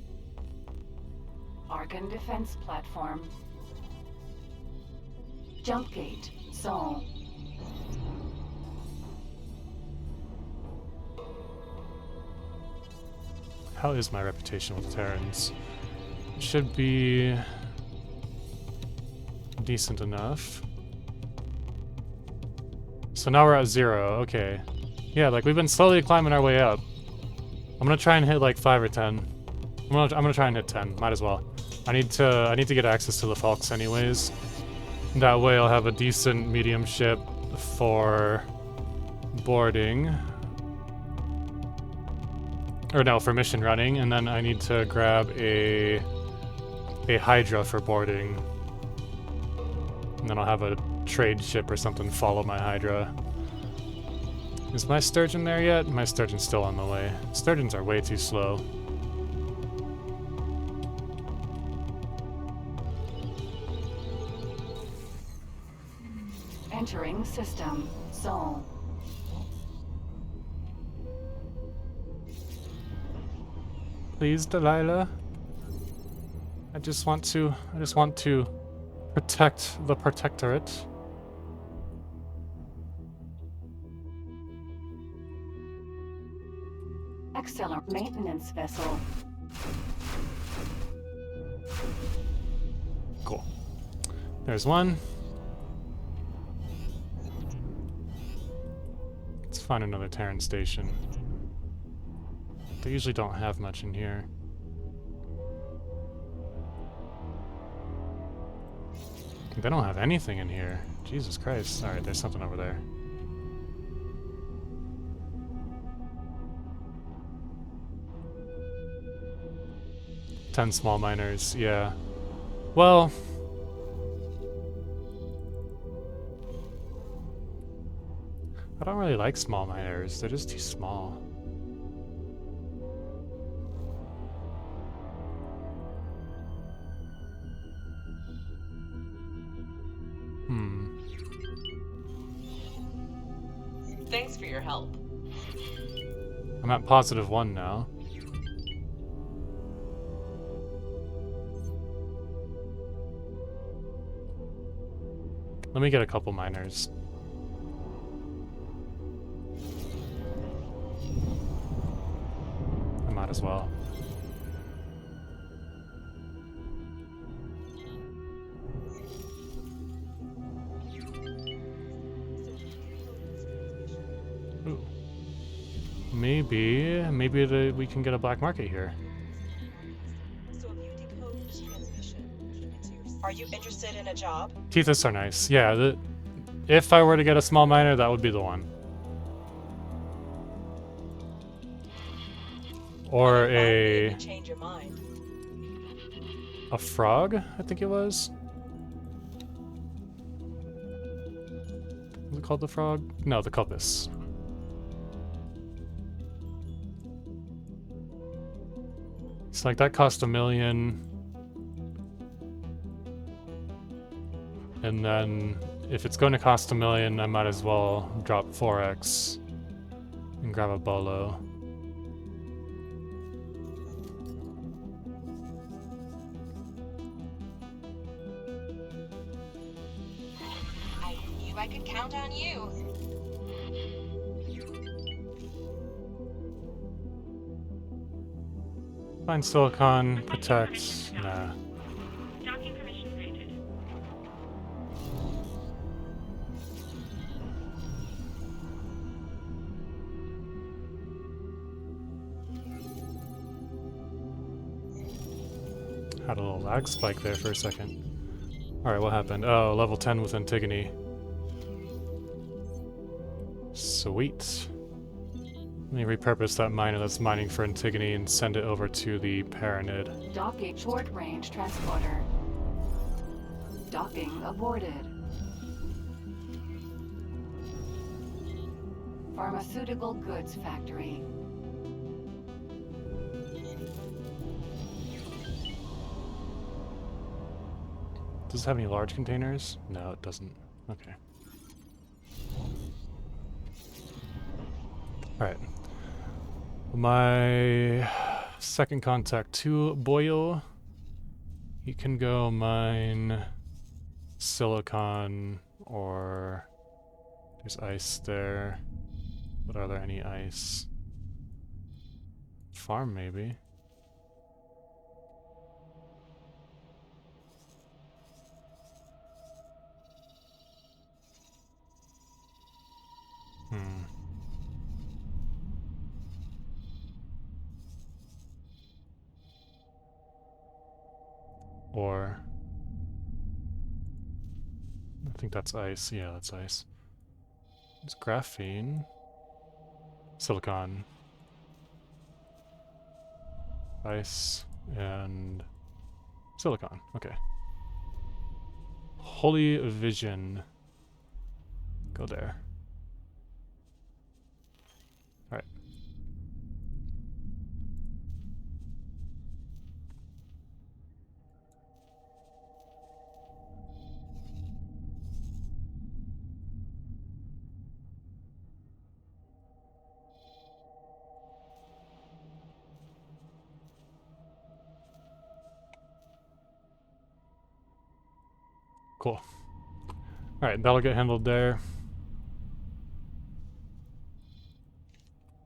Argon defense platform. Jump gate. Sol. How is my reputation with Terrans? Should be decent enough. So now we're at 0, okay. Yeah, like we've been slowly climbing our way up. I'm gonna try and hit like 5 or 10. I'm gonna try and hit 10, might as well. I need to get access to the Falks anyways. That way I'll have a decent medium ship for boarding. Or no, for mission running, and then I need to grab a Hydra for boarding. And then I'll have a trade ship or something follow my Hydra. Is my Sturgeon there yet? My Sturgeon's still on the way. Sturgeons are way too slow. Entering system. Sol. Please, Delilah. I just want to protect the Protectorate. Accelerate maintenance vessel. Cool. There's one. Let's find another Terran station. They usually don't have much in here. They don't have anything in here. Jesus Christ. Alright, there's something over there. Ten small miners, yeah. Well... I don't really like small miners. They're just too small. Thanks for your help. I'm at +1 now. Let me get a couple miners. I might as well. Ooh. Maybe we can get a black market here. So if you decode this transmission, keep it to yourself. Are you interested in a job? Tethys are nice. Yeah, if I were to get a small miner, that would be the one. Or a Change your mind. a frog, I think it was. Was it called the frog? No, the Copus. It's like that cost $1 million. And then if it's going to cost $1 million, I might as well drop 4x and grab a bolo. I knew I could count on you. Find silicon, protect, nah. Docking permission granted. Had a little lag spike there for a second. Alright, what happened? Oh, level 10 with Antigone. Sweet. Let me repurpose that miner that's mining for Antigone and send it over to the Paranid. Docking short-range transporter. Docking aborted. Pharmaceutical goods factory. Does it have any large containers? No, it doesn't. Okay. Alright. My second contact to Boyle. He can go mine silicon, or there's ice there. But are there any ice? Farm, maybe. Or I think that's ice. Yeah, that's ice. It's graphene. Silicon. Ice and silicon. Okay. Holy Vision. Go there. Alright. Cool. Alright, that'll get handled there.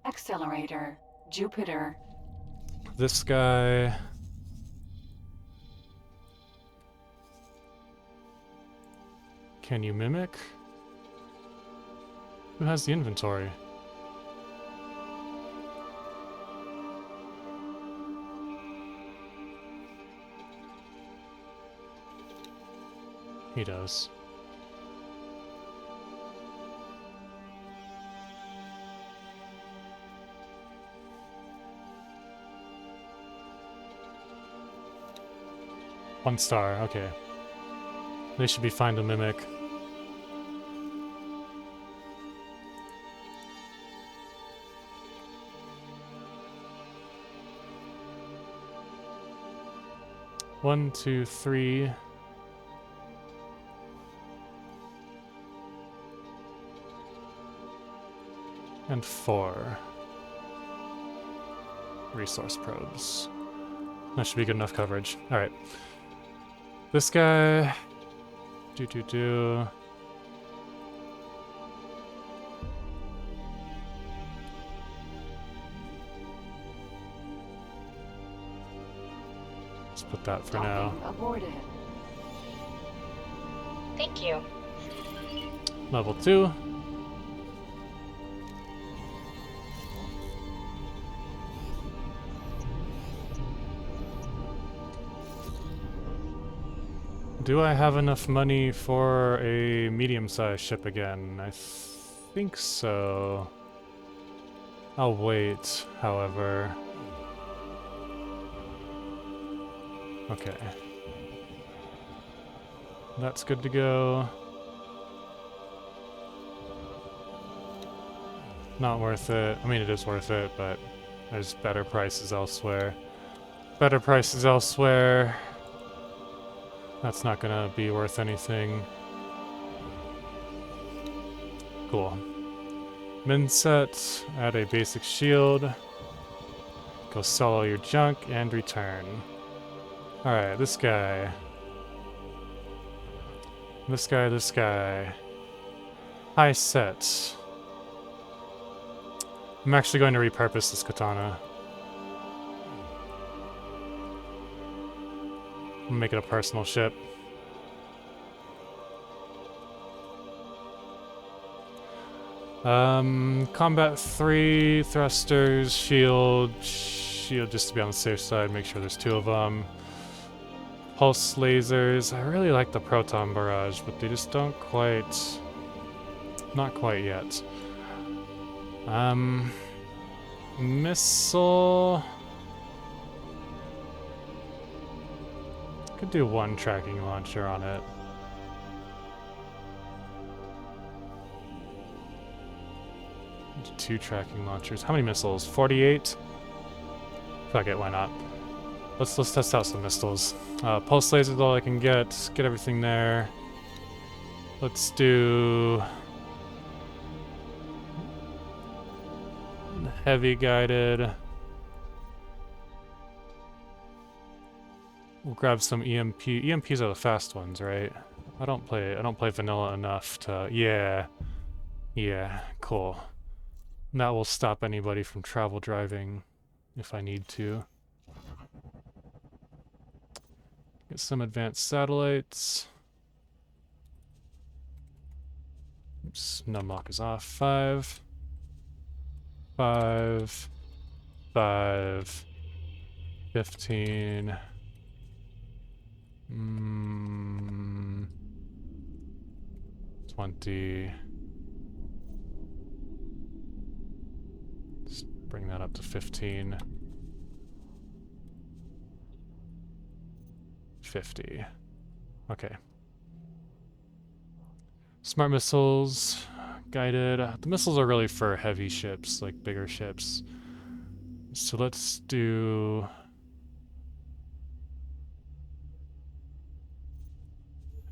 Accelerator. Jupiter. This guy... Can you mimic? Who has the inventory? He does. One star, okay. They should be fine to mimic. One, two, three. And 4 resource probes. That should be good enough coverage. Alright. This guy... Let's put that for now. Aborted. Thank you. Level 2. Do I have enough money for a medium-sized ship again? I think so. I'll wait, however. Okay. That's good to go. Not worth it. I mean, it is worth it, but there's better prices elsewhere. Better prices elsewhere. That's not gonna be worth anything. Cool. Minset, add a basic shield. Go sell all your junk and return. Alright, this guy. This guy. High set. I'm actually going to repurpose this katana. Make it a personal ship. Combat 3, thrusters, shield just to be on the safe side, make sure there's 2 of them. Pulse lasers, I really like the proton barrage, but they just don't quite, not quite yet. Missile... Could do 1 tracking launcher on it. Do 2 tracking launchers. How many missiles? 48? Fuck it, why not? Let's test out some missiles. Pulse lasers all I can get. Get everything there. Let's do heavy guided. We'll grab some EMP. EMPs are the fast ones, right? I don't play vanilla enough to... Yeah. Yeah, cool. That will stop anybody from travel driving if I need to. Get some advanced satellites. Oops, numlock is off. 5. 5. 5. 15. 20. Let's bring that up to 15. 50. Okay. Smart missiles, guided. The missiles are really for heavy ships, like bigger ships. So let's do...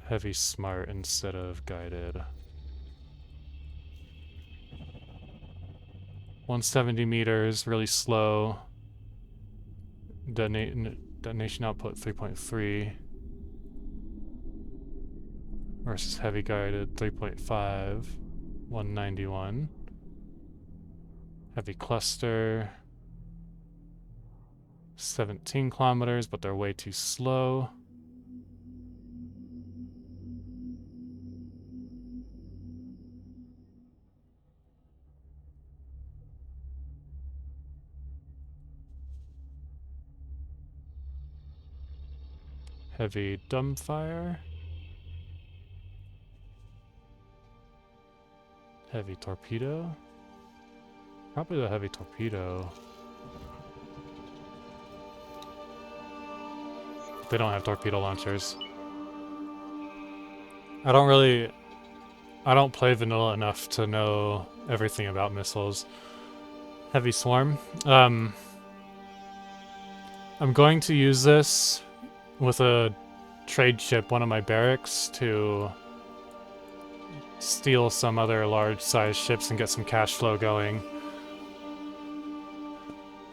heavy smart instead of guided. 170 meters, really slow. Detonation output 3.3 versus heavy guided 3.5. 191. Heavy cluster 17 kilometers, but they're way too slow. Heavy dumbfire. Heavy torpedo? Probably the heavy torpedo. They don't have torpedo launchers. I don't play vanilla enough to know everything about missiles. Heavy swarm. I'm going to use this with a trade ship, one of my barracks, to steal some other large-sized ships and get some cash flow going.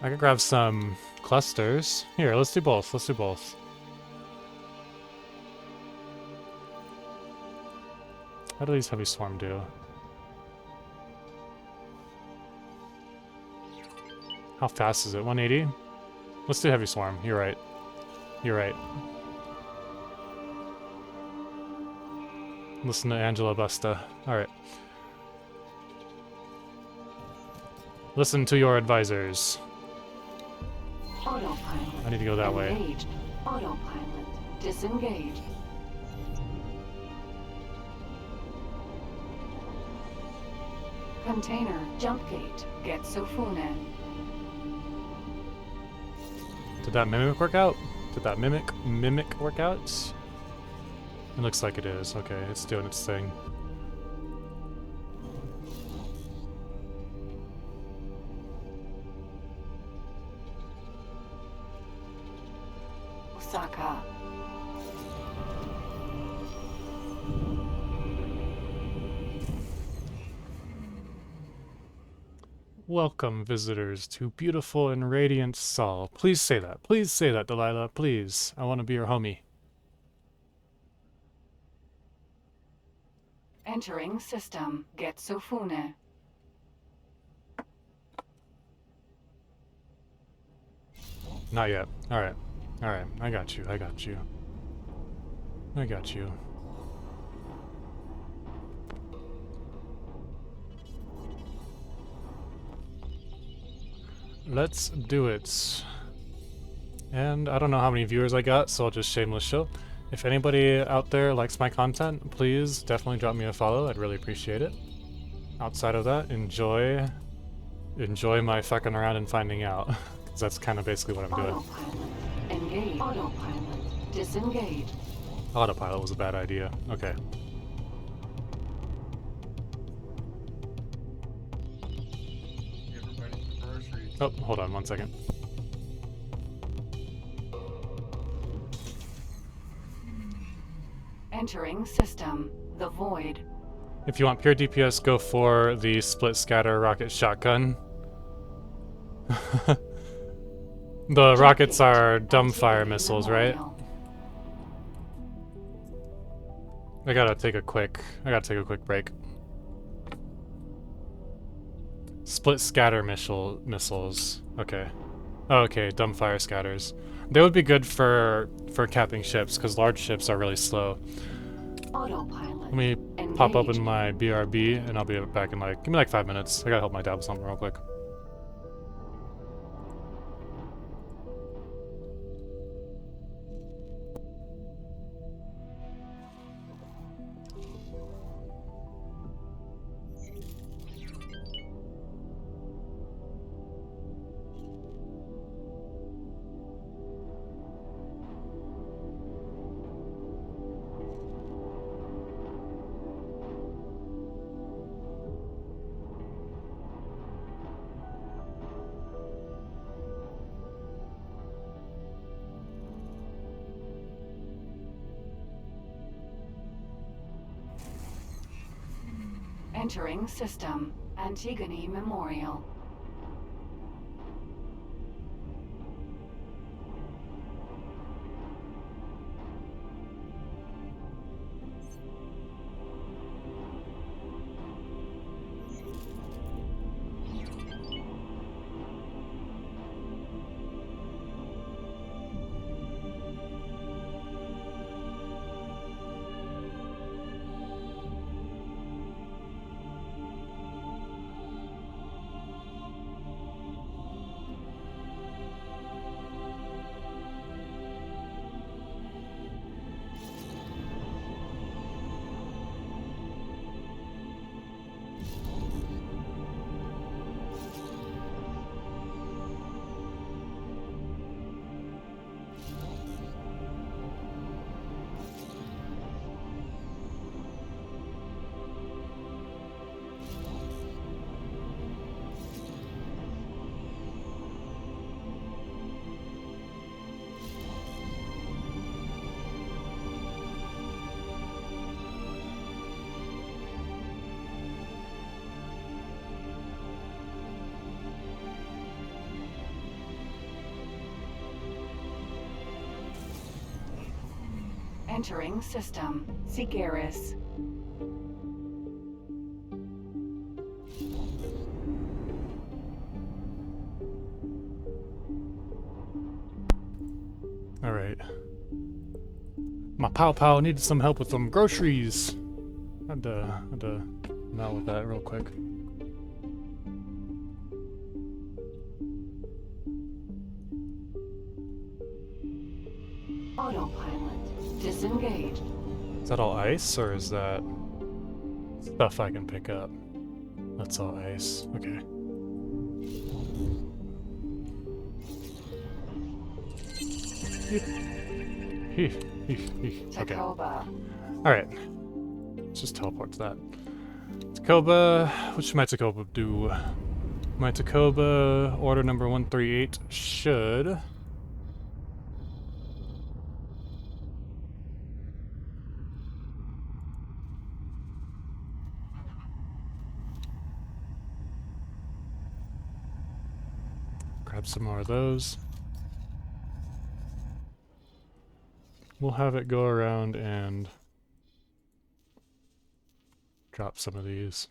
I could grab some clusters. Here, let's do both. Let's do both. How do these heavy swarm do? How fast is it? 180? Let's do heavy swarm. You're right. You're right. Listen to Angela Busta. Alright. Listen to your advisors. Autopilot. I need to go that way. Engaged. Autopilot. Disengage. Container. Jump gate. Get Sofune. Did that mimic work out? Did that mimic work out? It looks like it is. Okay, it's doing its thing. Osaka. Welcome, visitors, to beautiful and radiant Sol. Please say that. Please say that, Delilah. Please. I want to be your homie. Entering system. Get Sofune. Not yet. Alright. Alright. I got you. I got you. I got you. Let's do it. And I don't know how many viewers I got, so I'll just shameless show. If anybody out there likes my content, please definitely drop me a follow. I'd really appreciate it. Outside of that, enjoy my fucking around and finding out. Because that's kind of basically what I'm doing. Autopilot. Engage. Autopilot. Disengage. Autopilot was a bad idea. Okay. Oh, hold on 1 second. Entering system. The Void. If you want pure DPS, go for the split scatter rocket shotgun. The rockets are dumbfire missiles, right? I gotta take a quick break. Split scatter missiles. Okay. Oh, okay, dumbfire scatters. They would be good for capping ships, because large ships are really slow. Autopilot. Let me pop open my BRB, and I'll be back in give me 5 minutes. I gotta help my dad with something real quick. Entering system. Antigone Memorial. Entering system. Sigeris. Alright. My pow needed some help with some groceries. Had to melt with that real quick. Autopilot. Disengaged. Is that all ice, or is that stuff I can pick up? That's all ice. Okay. Okay. Alright. Let's just teleport to that. Takoba. What should my Takoba do? My Takoba, order number 138, should... grab some more of those. We'll have it go around and drop some of these.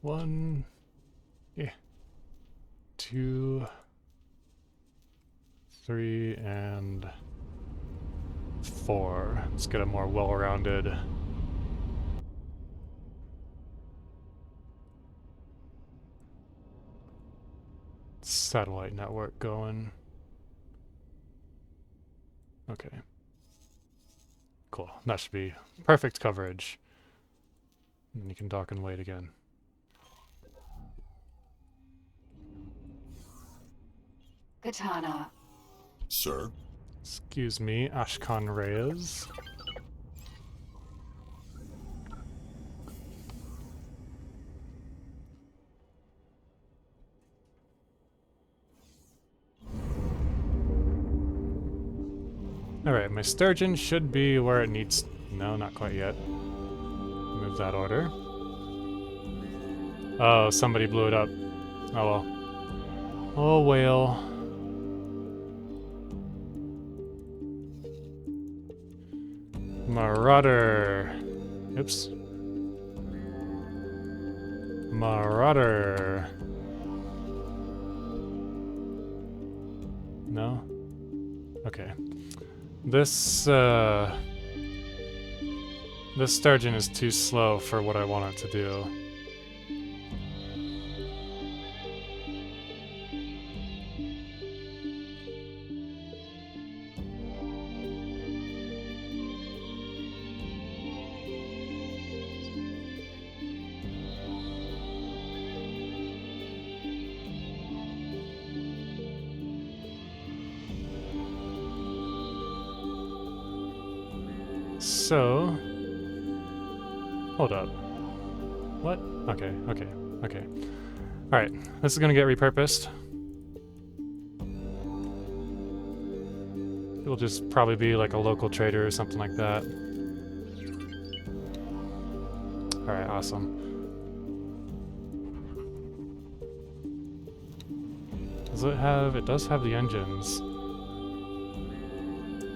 One, yeah, 2, 3, and 4. Let's get a more well-rounded satellite network going. Okay. Cool. That should be perfect coverage. And you can dock and wait again. Katana. Sir? Excuse me, Ashkan Reyes. Alright, my sturgeon should be where it needs... No, not quite yet. Move that order. Oh, somebody blew it up. Oh well. Oh well. Marauder. Oops. Marauder. No? Okay. This sturgeon is too slow for what I want it to do. So, hold up. What? Okay. Alright, this is gonna get repurposed. It'll just probably be like a local trader or something like that. Alright, awesome. Does it have... it does have the engines.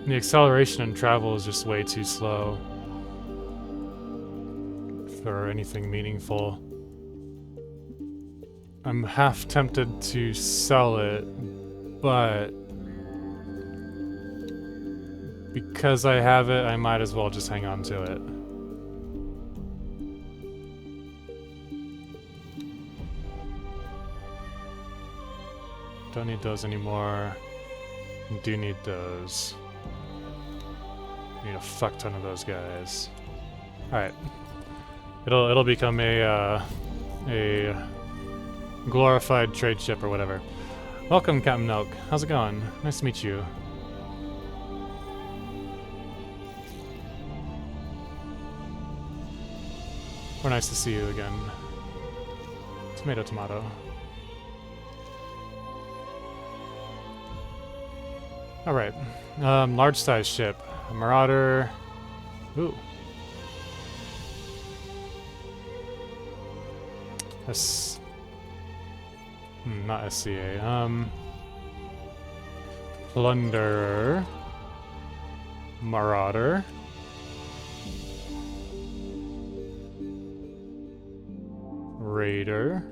The acceleration and travel is just way too slow for anything meaningful. I'm half tempted to sell it, but because I have it, I might as well just hang on to it. Don't need those anymore. Do need those. Need a fuck ton of those guys. Alright. It'll become a glorified trade ship or whatever. Welcome, Captain Elk. How's it going? Nice to meet you. We're nice to see you again. Tomato, tomato. Alright. Large size ship. A Marauder. Ooh. Not SCA. Plunderer. Marauder. Raider.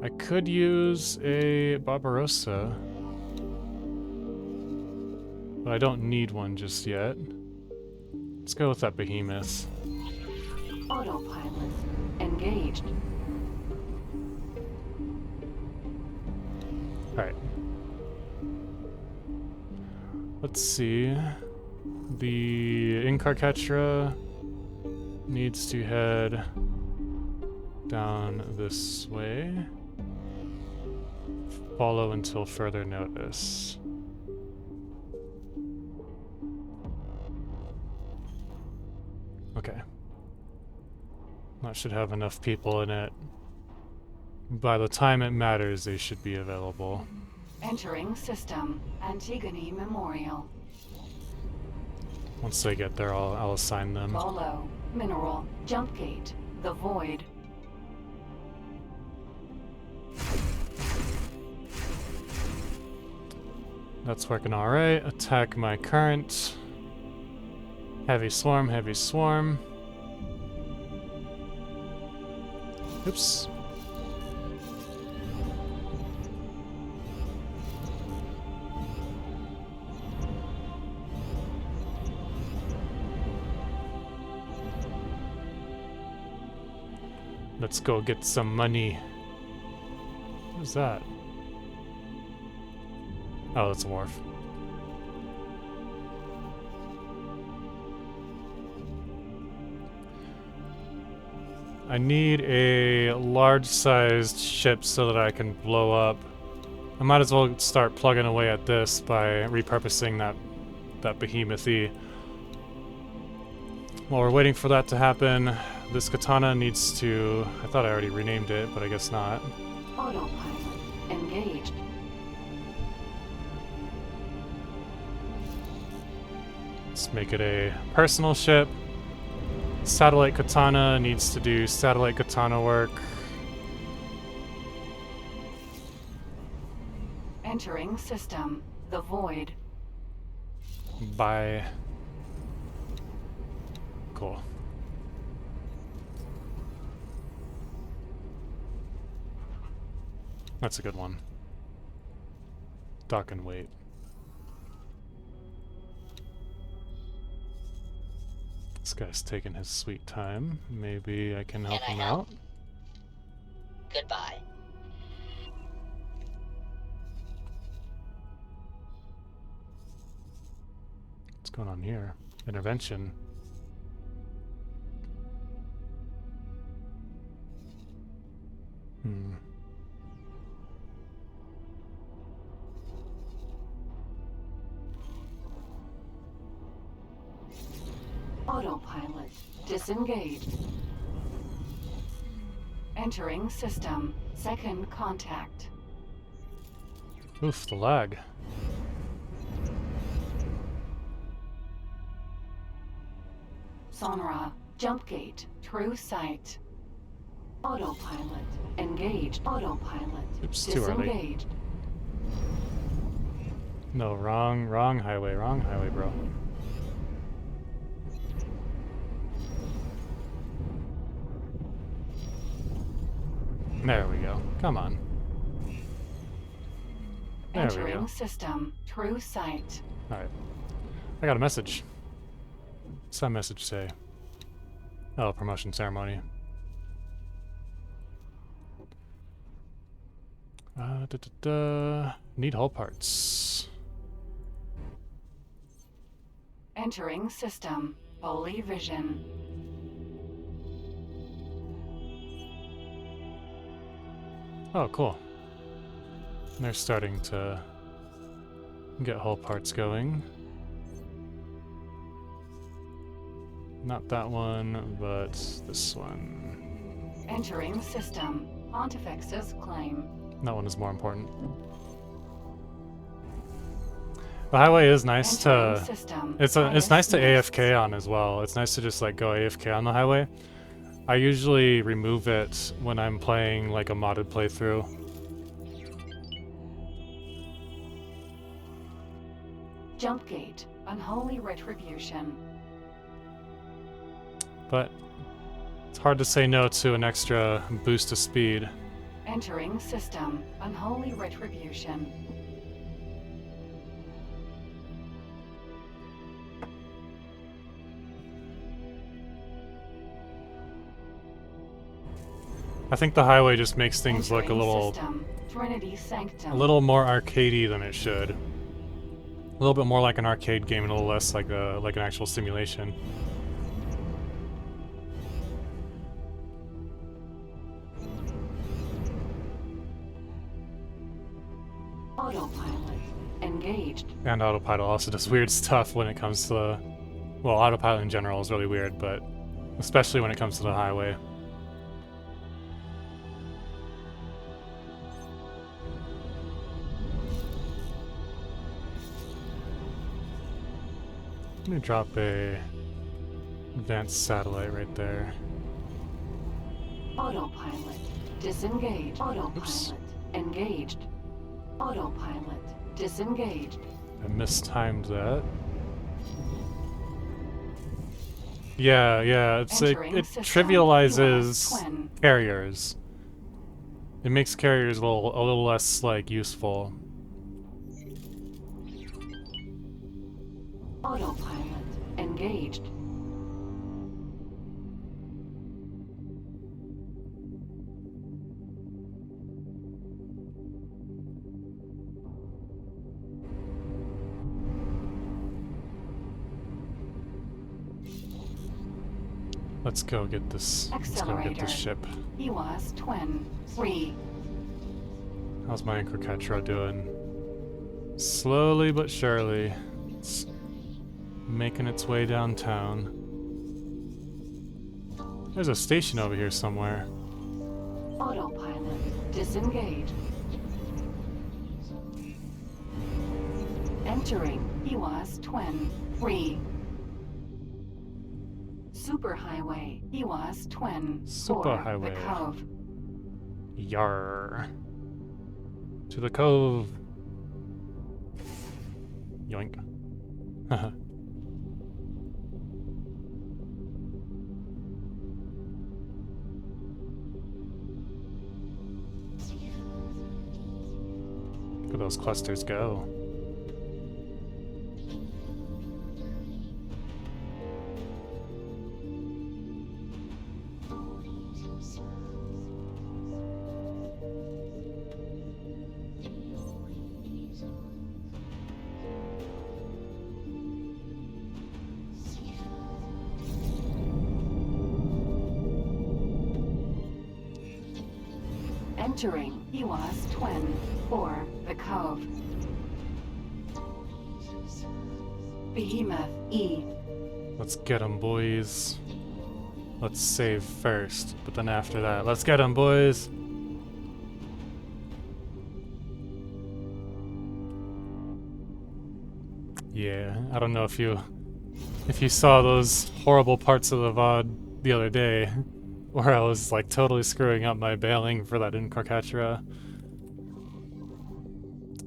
I could use a Barbarossa, but I don't need one just yet. Let's go with that behemoth. Autopilot engaged. Alright. Let's see. The Incarcetra needs to head down this way. Follow until further notice. Okay. That should have enough people in it. By the time it matters, they should be available. Entering system. Antigone Memorial. Once they get there, I'll assign them. Bolo. Mineral. Jump gate. The Void. That's working alright. Attack my current. Heavy swarm, heavy swarm. Oops. Let's go get some money. What is that? Oh, it's a wharf. I need a large-sized ship so that I can blow up. I might as well start plugging away at this by repurposing that behemoth-y. While we're waiting for that to happen, this katana needs to... I thought I already renamed it, but I guess not. Autopilot engaged. Let's make it a personal ship. Satellite katana needs to do satellite katana work. Entering system. The Void. Bye. Cool. That's a good one. Dock and wait. This guy's taking his sweet time. Maybe I can help him out. Goodbye. What's going on here? Intervention. Autopilot disengaged. Entering system. Second contact. Oof, the lag. Sonra. Jump gate. True sight. Autopilot engaged. Autopilot Oops, too early. disengaged. No, wrong highway, bro. There we go. Come on. There we go. Entering system. True sight. Alright. I got a message. What's that message say? Oh, promotion ceremony. Need hull parts. Entering system. Holy vision. Oh, cool. They're starting to get hull parts going. Not that one, but this one. Entering system. Pontifex's claim. That one is more important. The highway is nice to... It's nice to AFK on as well. It's nice to just like go AFK on the highway. I usually remove it when I'm playing like a modded playthrough. Jump gate, unholy retribution. But it's hard to say no to an extra boost of speed. Entering system, unholy retribution. I think the highway just makes things look a little more arcadey than it should. A little bit more like an arcade game and a little less like an actual simulation. Autopilot engaged. And autopilot also does weird stuff when it comes to the... Well, autopilot in general is really weird, but especially when it comes to the highway. Let me drop a advanced satellite right there. Autopilot disengaged. Autopilot engaged. Autopilot disengaged. I mistimed that. Yeah, it trivializes carriers. It makes carriers a little less like useful. Autopilot engaged. Let's go get this. Let's go get this ship. EWAS twin 3. How's my Incrocatra doing? Slowly but surely, it's making its way downtown. There's a station over here somewhere. Autopilot disengaged. Entering EWAS twin 3. Superhighway, EWAS twin. Superhighway. The Cove. Yarr. To the cove. Yoink. Haha. Look at those clusters go. Entering EWAS twin 4. The Cove. Behemoth E. Let's get 'em, boys. Let's save first, but then after that, let's get 'em, boys. Yeah, I don't know if you saw those horrible parts of the VOD the other day, where I was like totally screwing up my bailing for that Incrocatra.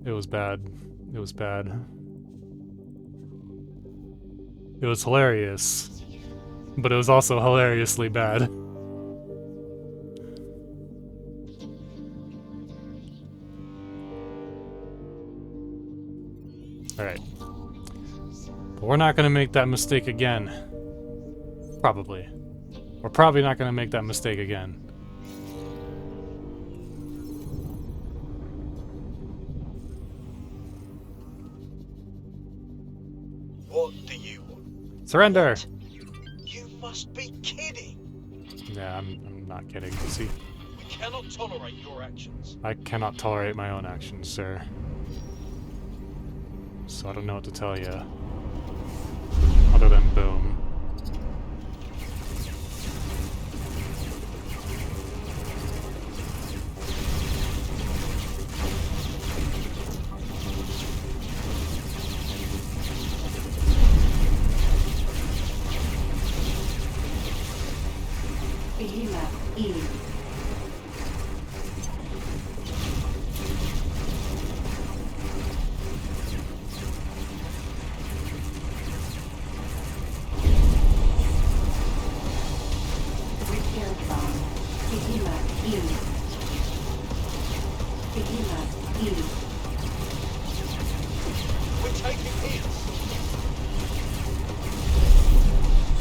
It was bad. It was bad. It was hilarious, but it was also hilariously bad. Alright. But we're not gonna make that mistake again. Probably. We're probably not gonna make that mistake again. What do you want? Surrender! You must be kidding! Yeah, I'm not kidding. See? We cannot tolerate your actions. I cannot tolerate my own actions, sir. So I don't know what to tell you. Other than boom. taking hits.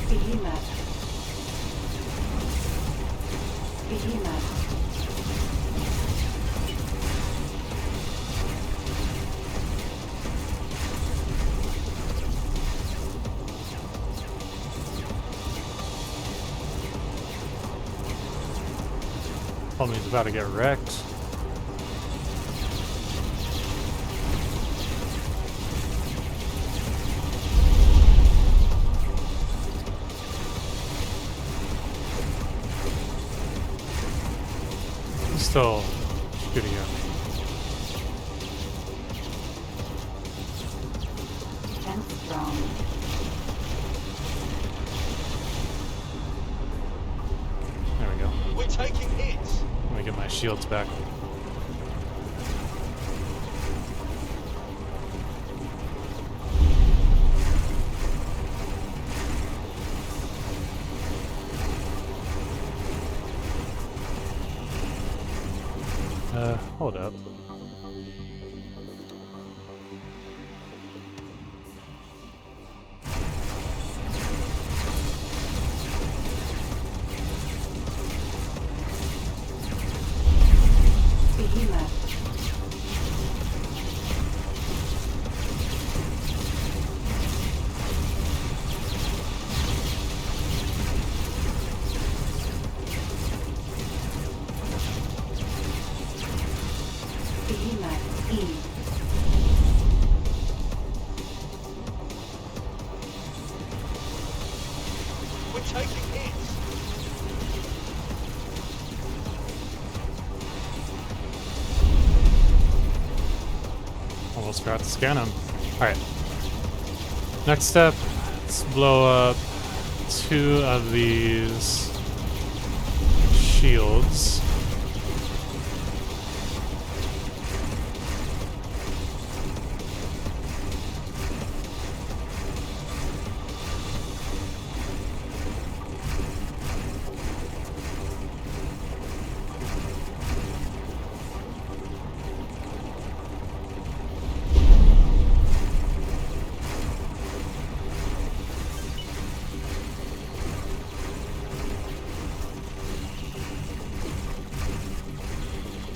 Behemoth. Behemoth. Homie's about to get wrecked. He's still shooting at me. Defense strong. There we go. We're taking hits. Let me get my shields back. Hold up. Behemoth. Behemoth. E. We're taking hits. Almost forgot to scan him. Alright. Next step, let's blow up 2 of these shields.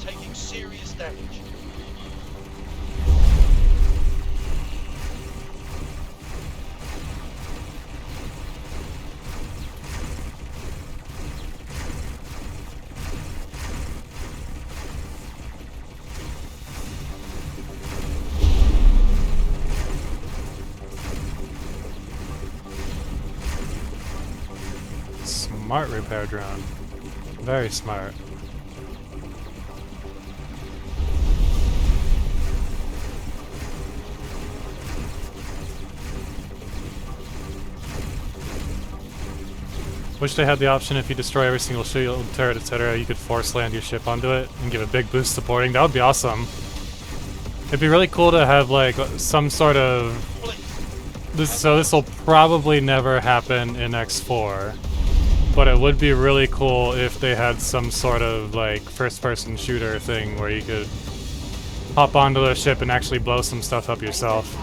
Taking serious damage. Smart repair drone. Very smart. Wish they had the option if you destroy every single shield, turret, etc. you could force land your ship onto it and give a big boost supporting. That would be awesome. It'd be really cool to have like some sort of so this will probably never happen in X4, but it would be really cool if they had some sort of like first-person shooter thing where you could hop onto the ship and actually blow some stuff up yourself.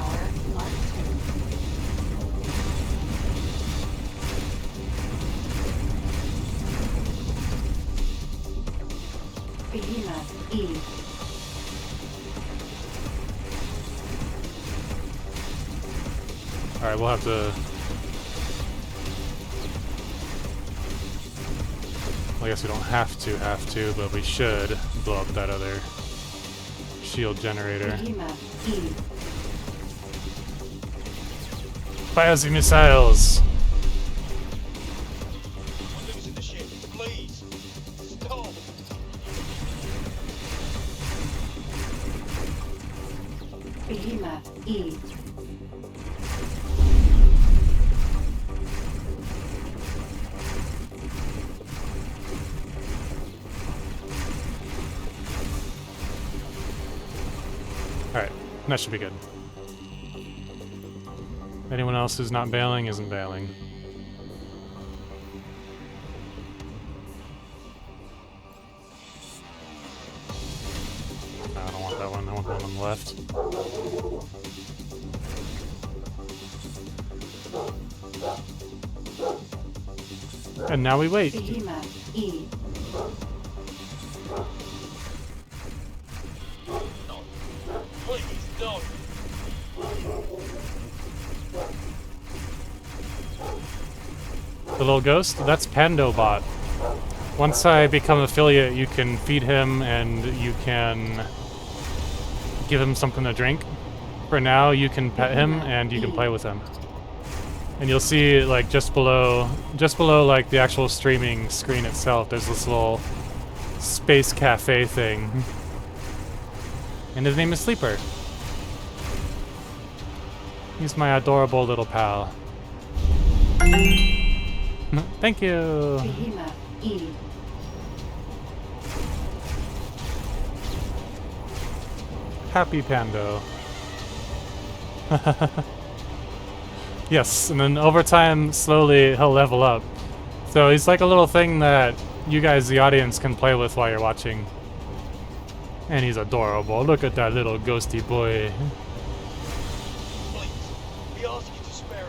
Behemoth. E. Alright, we'll have to... Well, I guess we don't have to, but we should blow up that other shield generator. Behemoth. E. Fire the missiles! We're losing the ship. Please. Stop. Behemoth. E. Alright, that should be good. Anyone else who's not bailing isn't bailing. No, I don't want that one. I want the one on the left. And now we wait. Behemoth E. Please don't. The little ghost? That's Pandobot. Once I become an affiliate, you can feed him and you can give him something to drink. For now, you can pet him and you can play with him. And you'll see, like, just below like the actual streaming screen itself, there's this little space cafe thing. And his name is Sleeper. He's my adorable little pal. Thank you. Behemoth E. Happy Pando. Yes, and then over time, slowly, he'll level up. So he's like a little thing that you guys, the audience, can play with while you're watching. And he's adorable. Look at that little ghosty boy. Please, we ask you to spare us.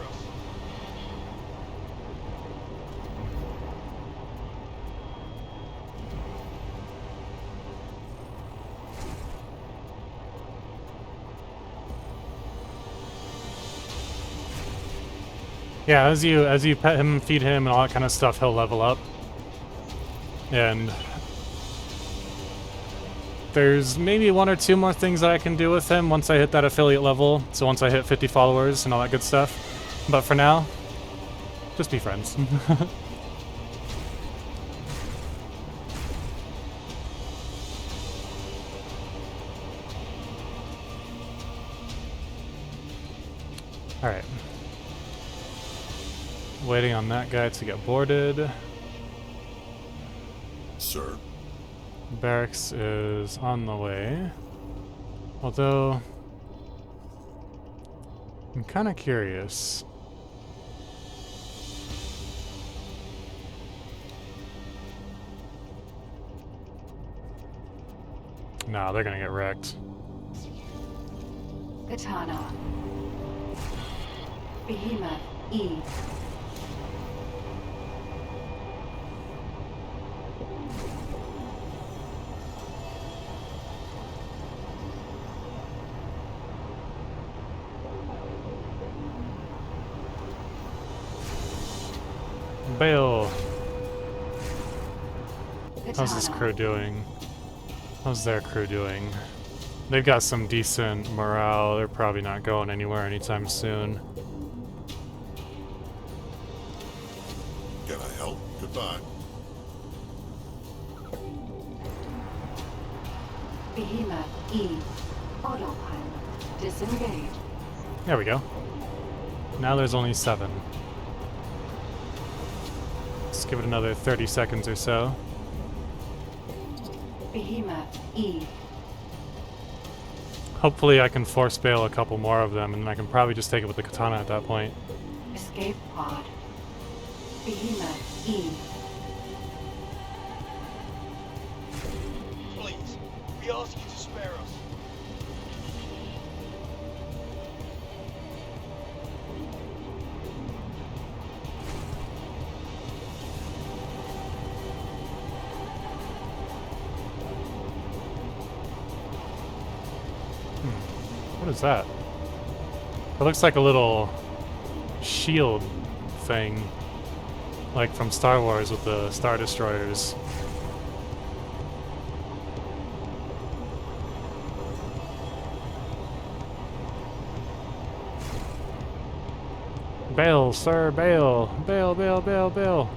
Yeah, as you pet him, feed him, and all that kind of stuff, he'll level up. And there's maybe 1 or 2 more things that I can do with him once I hit that affiliate level. So once I hit 50 followers and all that good stuff. But for now, just be friends. Alright. Waiting on that guy to get boarded. Sir. Barracks is on the way. Although, I'm kind of curious. Nah, they're gonna get wrecked. Katana. Behemoth E. Bale. How's this crew doing? How's their crew doing? They've got some decent morale. They're probably not going anywhere anytime soon. Can I help? Goodbye. Behemoth E. Autopilot. Disengage. There we go. Now there's only 7. Let's give it another 30 seconds or so. Behemoth E. Hopefully I can force bail a couple more of them, and then I can probably just take it with the katana at that point. Escape pod. Behemoth E. Please, we ask you to spare us. What is that? It looks like a little shield thing, like from Star Wars with the Star Destroyers. Bail, sir, bail! Bail, bail, bail, bail!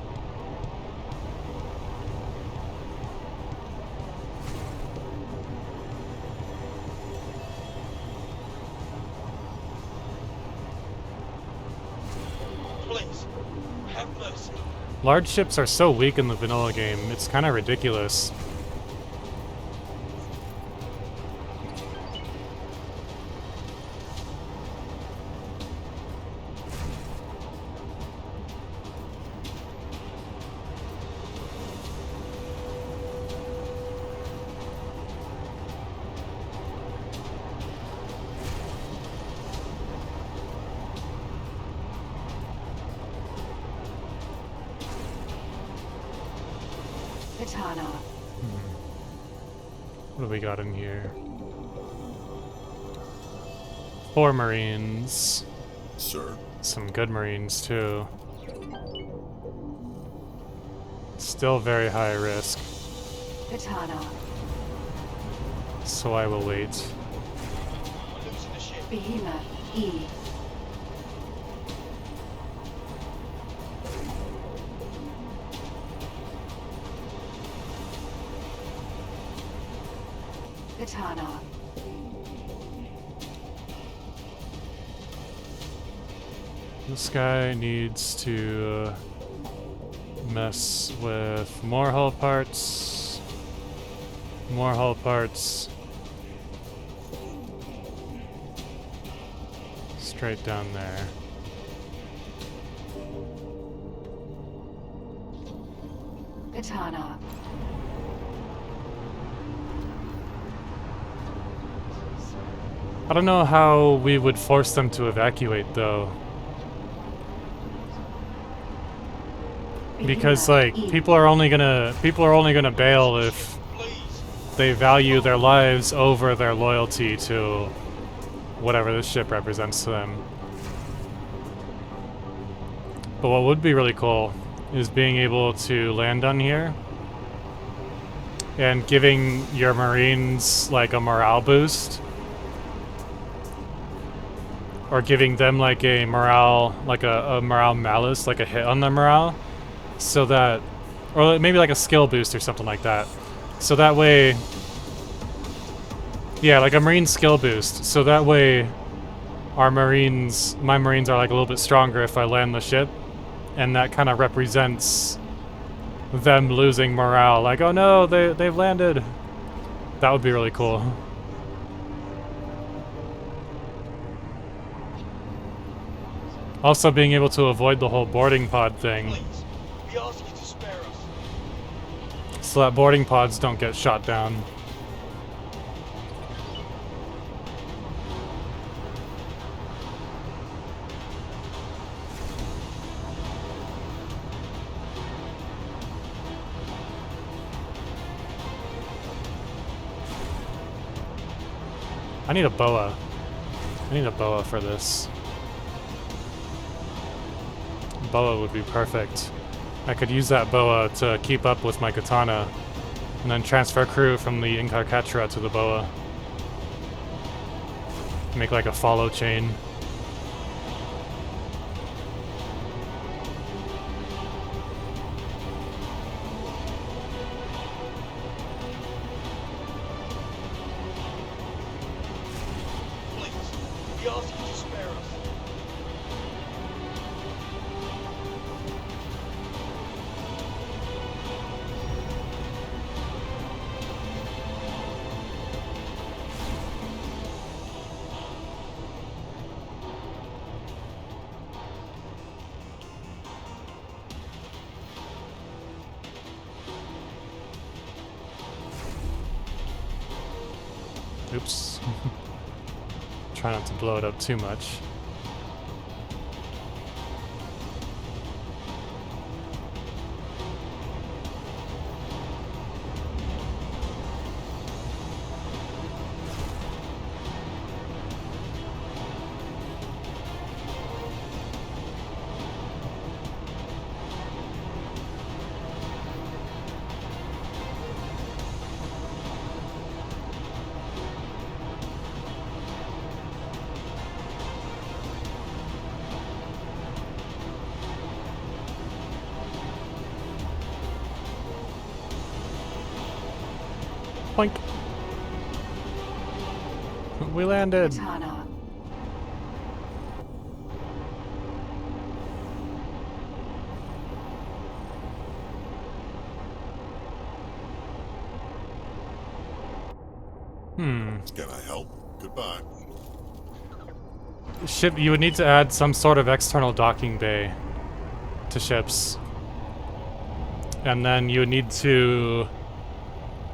Please, have mercy. Large ships are so weak in the vanilla game, it's kind of ridiculous. Katana. What do we got in here? 4 Marines. Sir. Some good Marines, too. Still very high risk. Katana. So I will wait. Behemoth. E. Katana. This guy needs to mess with more hull parts. More hull parts. Straight down there. Katana. I don't know how we would force them to evacuate, though. Because, like, people are only gonna bail if they value their lives over their loyalty to whatever this ship represents to them. But what would be really cool is being able to land on here and giving your Marines, like, a morale boost. Or giving them, like, a morale, like a morale malus, like a hit on the morale. So that, or maybe like a skill boost or something like that. So that way, yeah, like a Marine skill boost. So that way, my Marines are like a little bit stronger if I land the ship. And that kind of represents them losing morale. Like, oh no, they've landed. That would be really cool. Also being able to avoid the whole boarding pod thing. We ask you to spare us. So that boarding pods don't get shot down. I need a boa. I need a boa for this. Boa would be perfect. I could use that boa to keep up with my katana, and then transfer crew from the Incarcatra to the boa. Make like a follow chain. We ask you to spare us. Oops. Try not to blow it up too much. Boink. We landed. Katana. Can I help? Goodbye. Ship, you would need to add some sort of external docking bay to ships. And then you would need to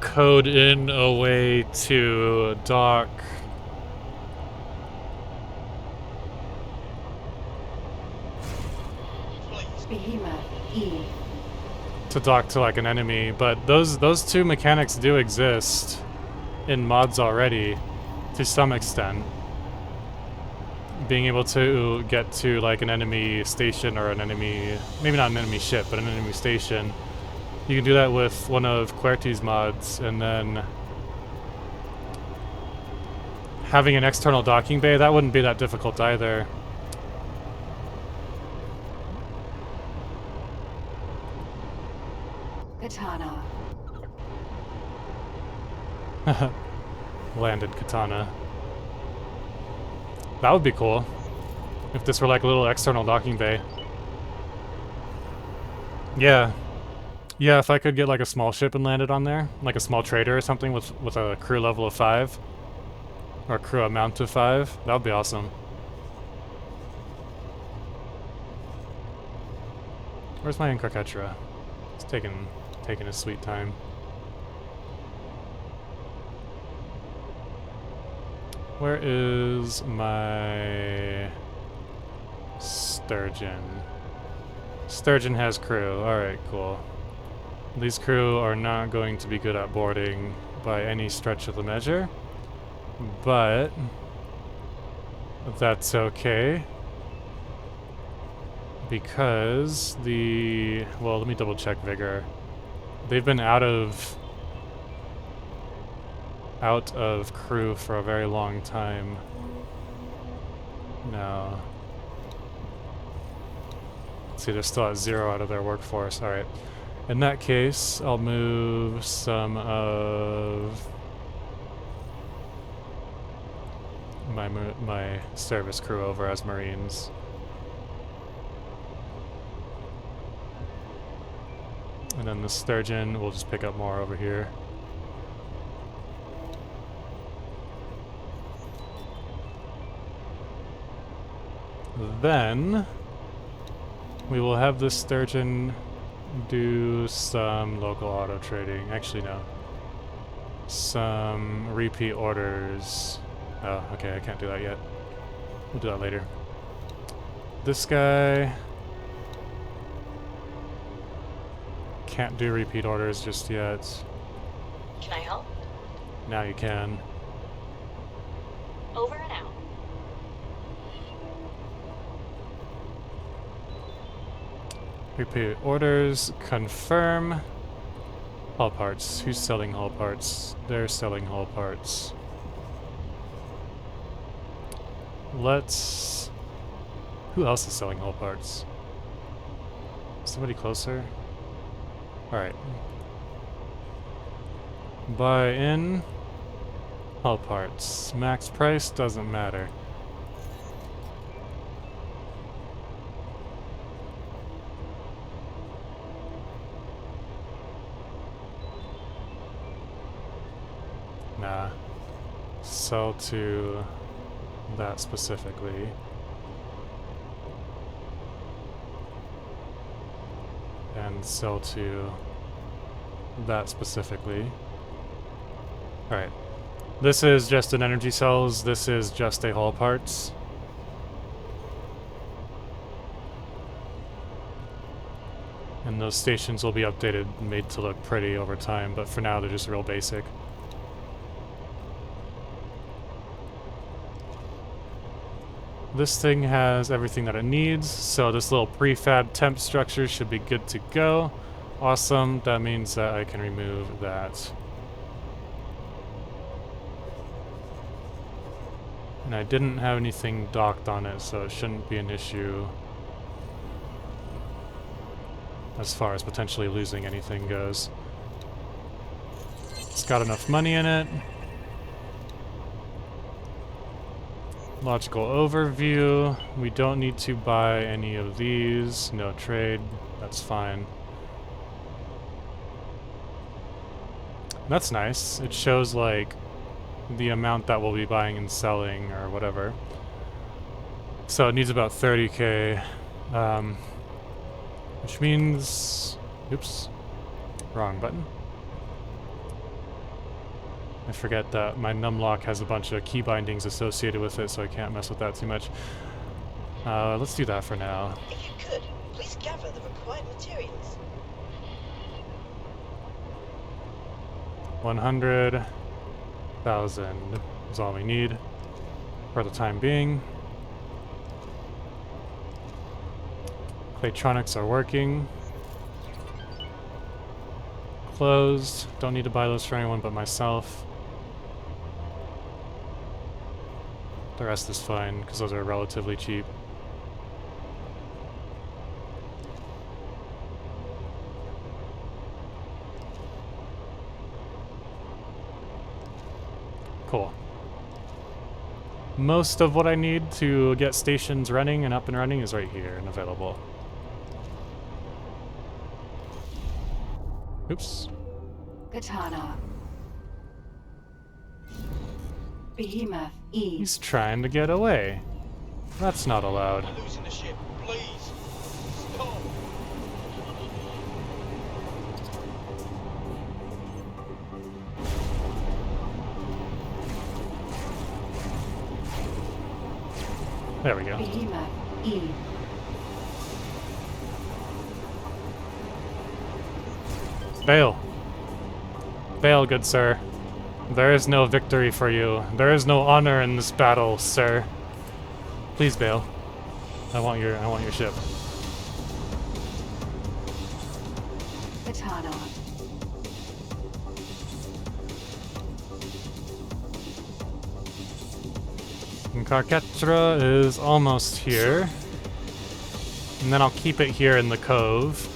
code in a way to dock Behemoth. E. to dock to like an enemy, but those two mechanics do exist in mods already to some extent. Being able to get to like an enemy station or an enemy, maybe not an enemy ship, but an enemy station. You can do that with one of QWERTY's mods, and then having an external docking bay, that wouldn't be that difficult either. Katana. Landed Katana. That would be cool. If this were like a little external docking bay. Yeah. Yeah, if I could get like a small ship and land it on there. Like a small trader or something with a crew level of 5. Or a crew amount of 5. That would be awesome. Where's my Incarcetra? It's taking his sweet time. Where is my Sturgeon? Sturgeon has crew. Alright, cool. These crew are not going to be good at boarding by any stretch of the measure, but that's okay. Because well, let me double check Vigor. They've been out of crew for a very long time. No. Let's see, they're still at 0 out of their workforce. Alright. In that case, I'll move some of my service crew over as Marines. And then the Sturgeon, we'll just pick up more over here. Then we will have the Sturgeon do some local auto trading. Actually, no. Some repeat orders. Oh, okay, I can't do that yet. We'll do that later. This guy can't do repeat orders just yet. Can I help? Now you can. Over and out. Repeat orders, confirm. Hull parts. Who's selling hull parts? They're selling hull parts. Let's... Who else is selling hull parts? Somebody closer? Alright. Buy in. Hull parts. Max price doesn't matter. Nah. Sell to that specifically. And sell to that specifically. Alright. This is just an energy cells, this is just a hull parts. And those stations will be updated and made to look pretty over time, but for now they're just real basic. This thing has everything that it needs, so this little prefab temp structure should be good to go. Awesome, that means that I can remove that. And I didn't have anything docked on it, so it shouldn't be an issue as far as potentially losing anything goes. It's got enough money in it. Logical overview. We don't need to buy any of these. No trade. That's fine. That's nice. It shows like the amount that we'll be buying and selling or whatever. So it needs about 30k. Which means... Oops. Wrong button. I forget that my numlock has a bunch of key bindings associated with it, so I can't mess with that too much. Let's do that for now. If you could, please gather the required materials. 100,000 is all we need for the time being. Claytronics are working. Closed. Don't need to buy those for anyone but myself. The rest is fine, because those are relatively cheap. Cool. Most of what I need to get stations running and up and running is right here and available. Oops. Katana. Behemoth E. He's trying to get away. That's not allowed. We're losing the ship. Please. Stop. There we go. Behemoth E. Bail. Bail, good sir. There is no victory for you. There is no honor in this battle, sir. Please bail. I want your ship. Katana. And Karketra is almost here. And then I'll keep it here in the cove.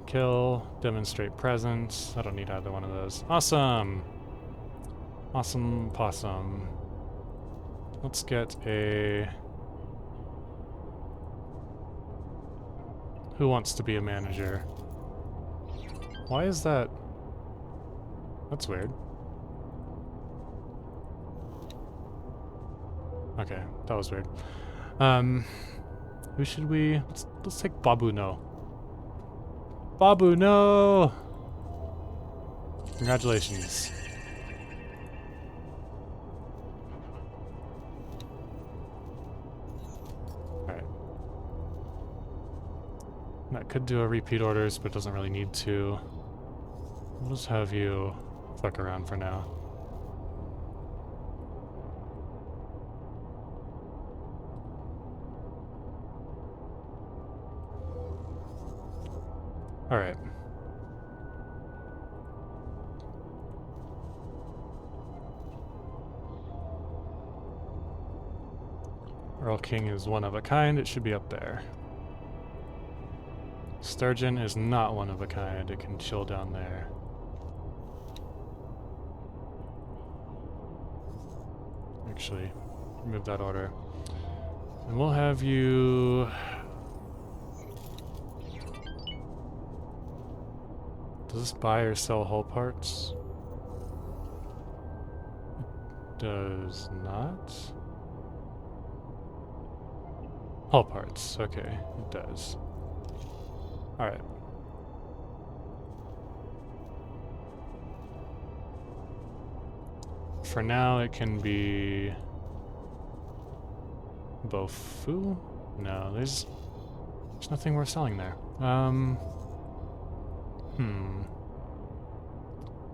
Kill, demonstrate presence. I don't need either one of those. Awesome! Awesome possum. Let's get a... Who wants to be a manager? Why is that? That's weird. Okay, that was weird. Who should we... Let's take Babu No. Babu, no! Congratulations. Alright. That could do a repeat orders, but doesn't really need to. We'll just have you fuck around for now. Alright. Earl King is one of a kind, it should be up there. Sturgeon is not one of a kind, it can chill down there. Actually, remove that order. And we'll have you... Does this buy or sell hull parts? It does not. Hull parts, okay, it does. Alright. For now, it can be... Bofu? No, there's nothing worth selling there.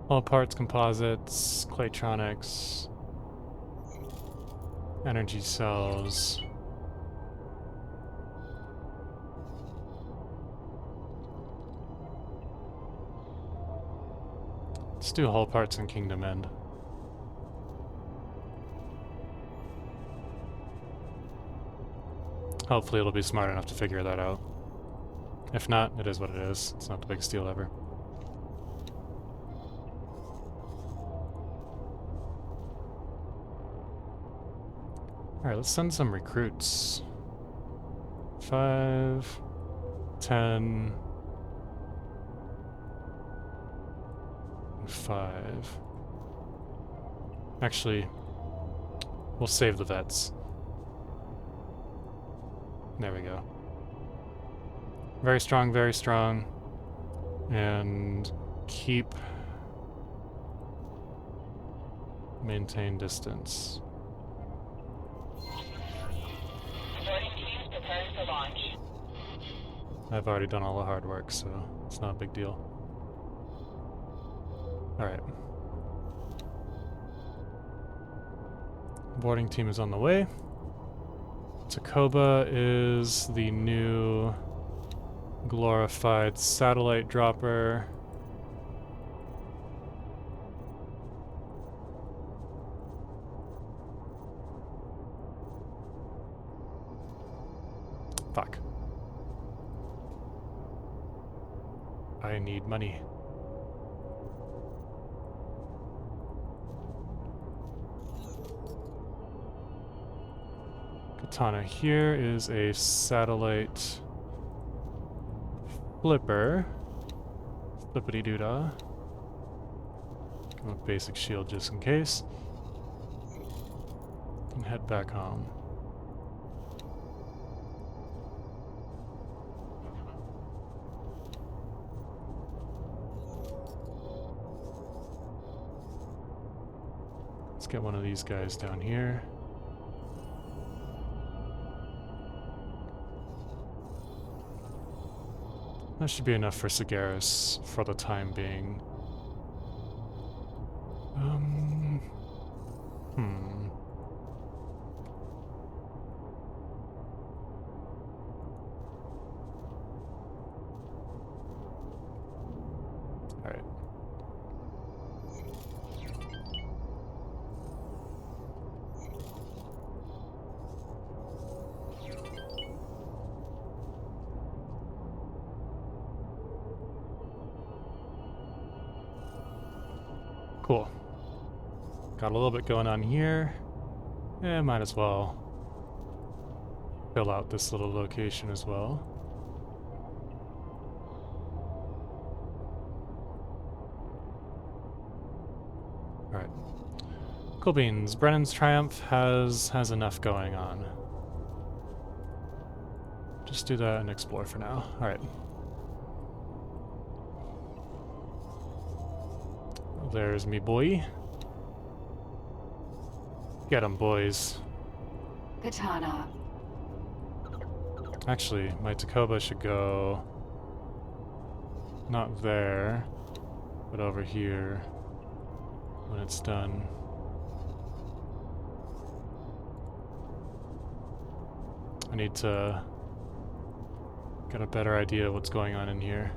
All parts, composites, Claytronics, energy cells. Let's do hull parts and Kingdom End. Hopefully it'll be smart enough to figure that out. If not, it is what it is. It's not the biggest deal ever. Alright, let's send some recruits. 5, 10, 5. Actually, we'll save the vets. There we go. Very strong, and keep maintain distance. I've already done all the hard work, so it's not a big deal. Alright. Boarding team is on the way. Takoba is the new glorified satellite dropper. Fuck. I need money. Katana here is a satellite flipper. Flippity doodah. Give him a basic shield just in case. And head back home. Let's get one of these guys down here. That should be enough for Sagaris for the time being. Alright. Cool. Got a little bit going on here. Might as well fill out this little location as well. Alright. Cool beans. Brennan's Triumph has enough going on. Just do that and explore for now. Alright. There's me boy. Get 'em, boys. Katana. Actually, my Takoba should go not there, but over here when it's done. I need to get a better idea of what's going on in here.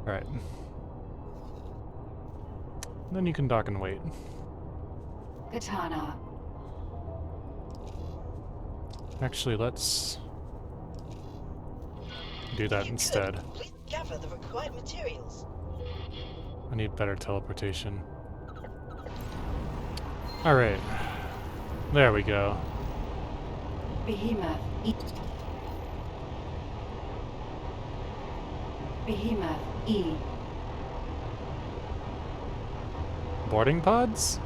Alright. Then you can dock and wait. Katana. Actually, let's do that instead. Please gather the required materials. I need better teleportation. Alright. There we go. Behemoth. Behemoth. E. Boarding pods?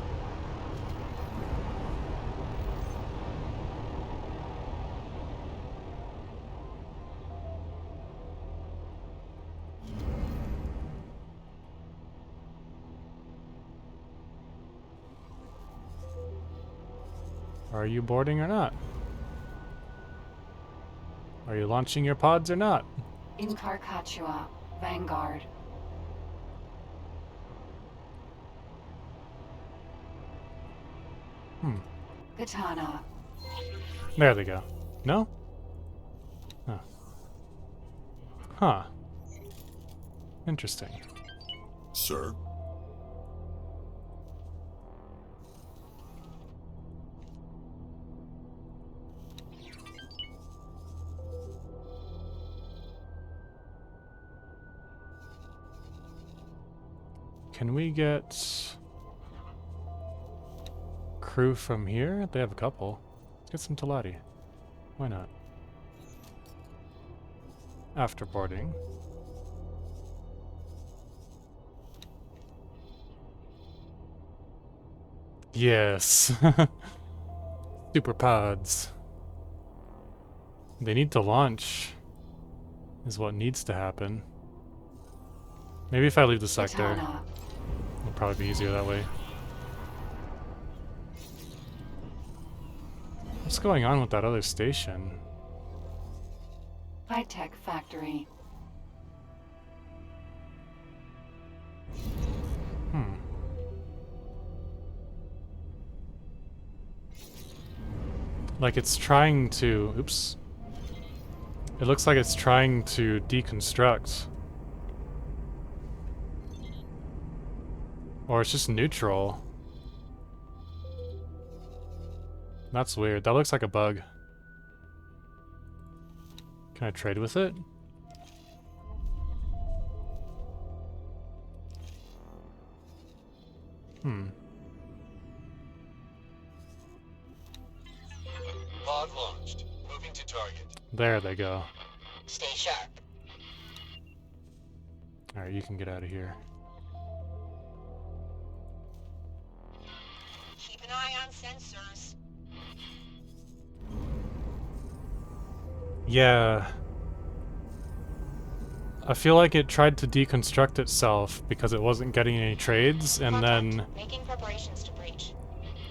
Are you boarding or not? Are you launching your pods or not? In Carcachua. Vanguard. Katana. There they go. No? Huh. Huh. Interesting. Sir? Can we get crew from here? They have a couple. Let's get some Talati. Why not? After boarding. Yes. Super pods. They need to launch, is what needs to happen. Maybe if I leave the sector, it'll probably be easier that way. What's going on with that other station? High-tech factory. Like it's trying to... Oops. It looks like it's trying to deconstruct. Or it's just neutral. That's weird. That looks like a bug. Can I trade with it? Pod launched. Moving to target. There they go. Stay sharp. Alright, you can get out of here. Keep an eye on sensors. Yeah. I feel like it tried to deconstruct itself because it wasn't getting any trades, and then... Making preparations to breach.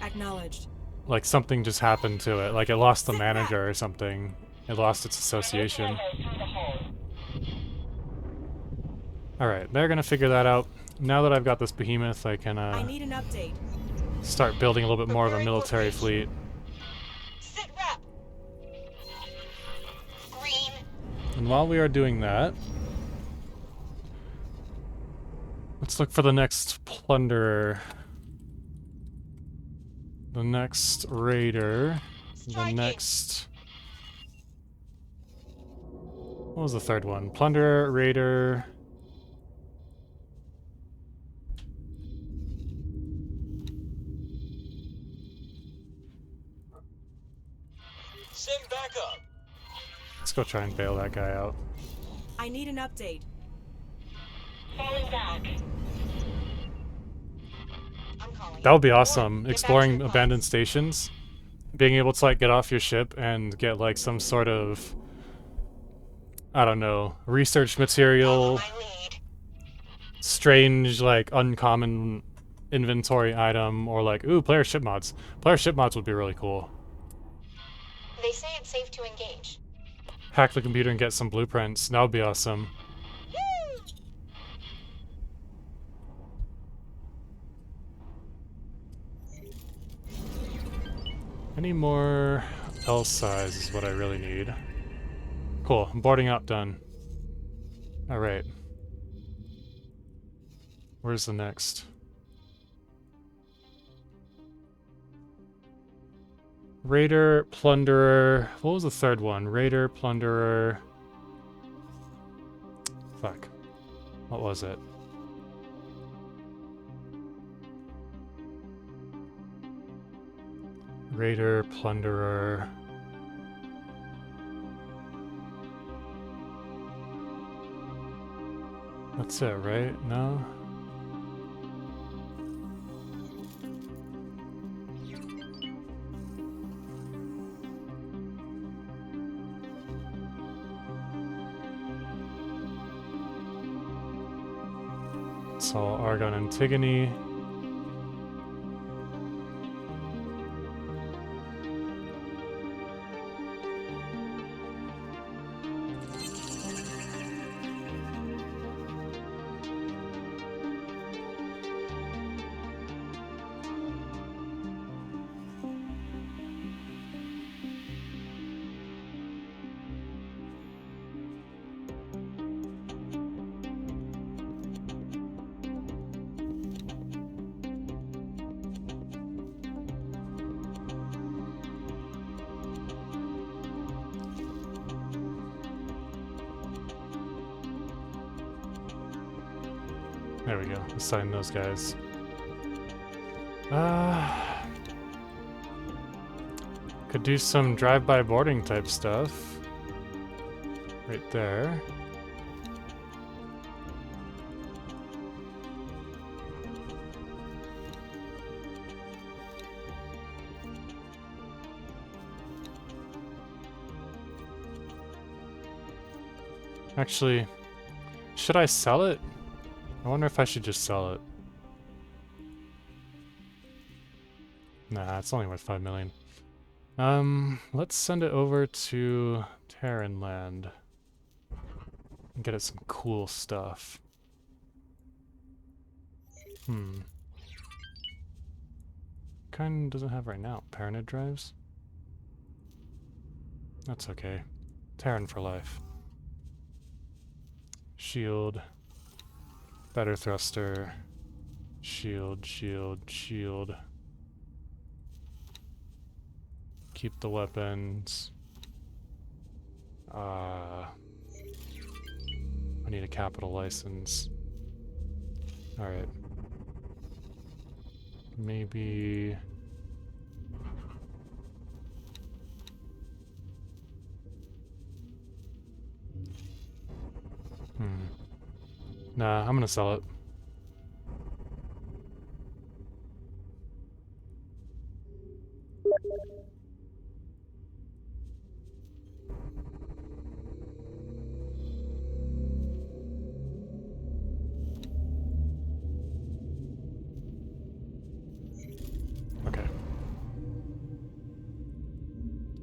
Acknowledged. Like something just happened to it. Like it lost the manager or something. It lost its association. Alright, they're gonna figure that out. Now that I've got this behemoth, I can I need an update. start building a little bit more of a military fleet. Sit rep. Green. And while we are doing that, let's look for the next plunderer. The next raider. The next... What was the third one? Plunderer, raider... Send back up. Let's go try and bail that guy out. I need an update. Falling back. That would be awesome. Exploring abandoned stations. Being able to like get off your ship and get like some sort of, I don't know, research material, strange like uncommon inventory item, or like, ooh, player ship mods. Player ship mods would be really cool. They say it's safe to engage. Hack the computer and get some blueprints. That would be awesome. Any more L size is what I really need. Cool, boarding up done. Alright. Where's the next? Raider, Plunderer... What was the third one? Raider, Plunderer... Fuck. What was it? Raider, Plunderer... That's it, right? No? It's all Argon Antigone. There we go. Assign those guys. Could do some drive-by boarding type stuff. Right there. Actually, should I sell it? I wonder if I should just sell it. Nah, it's only worth 5 million. Let's send it over to Terran Land and get it some cool stuff. Kind doesn't have right now. Paranid drives? That's okay. Terran for life. Shield. Better thruster. Shield, shield, shield. Keep the weapons. I need a capital license. Alright. Maybe... Nah, I'm gonna sell it. Okay.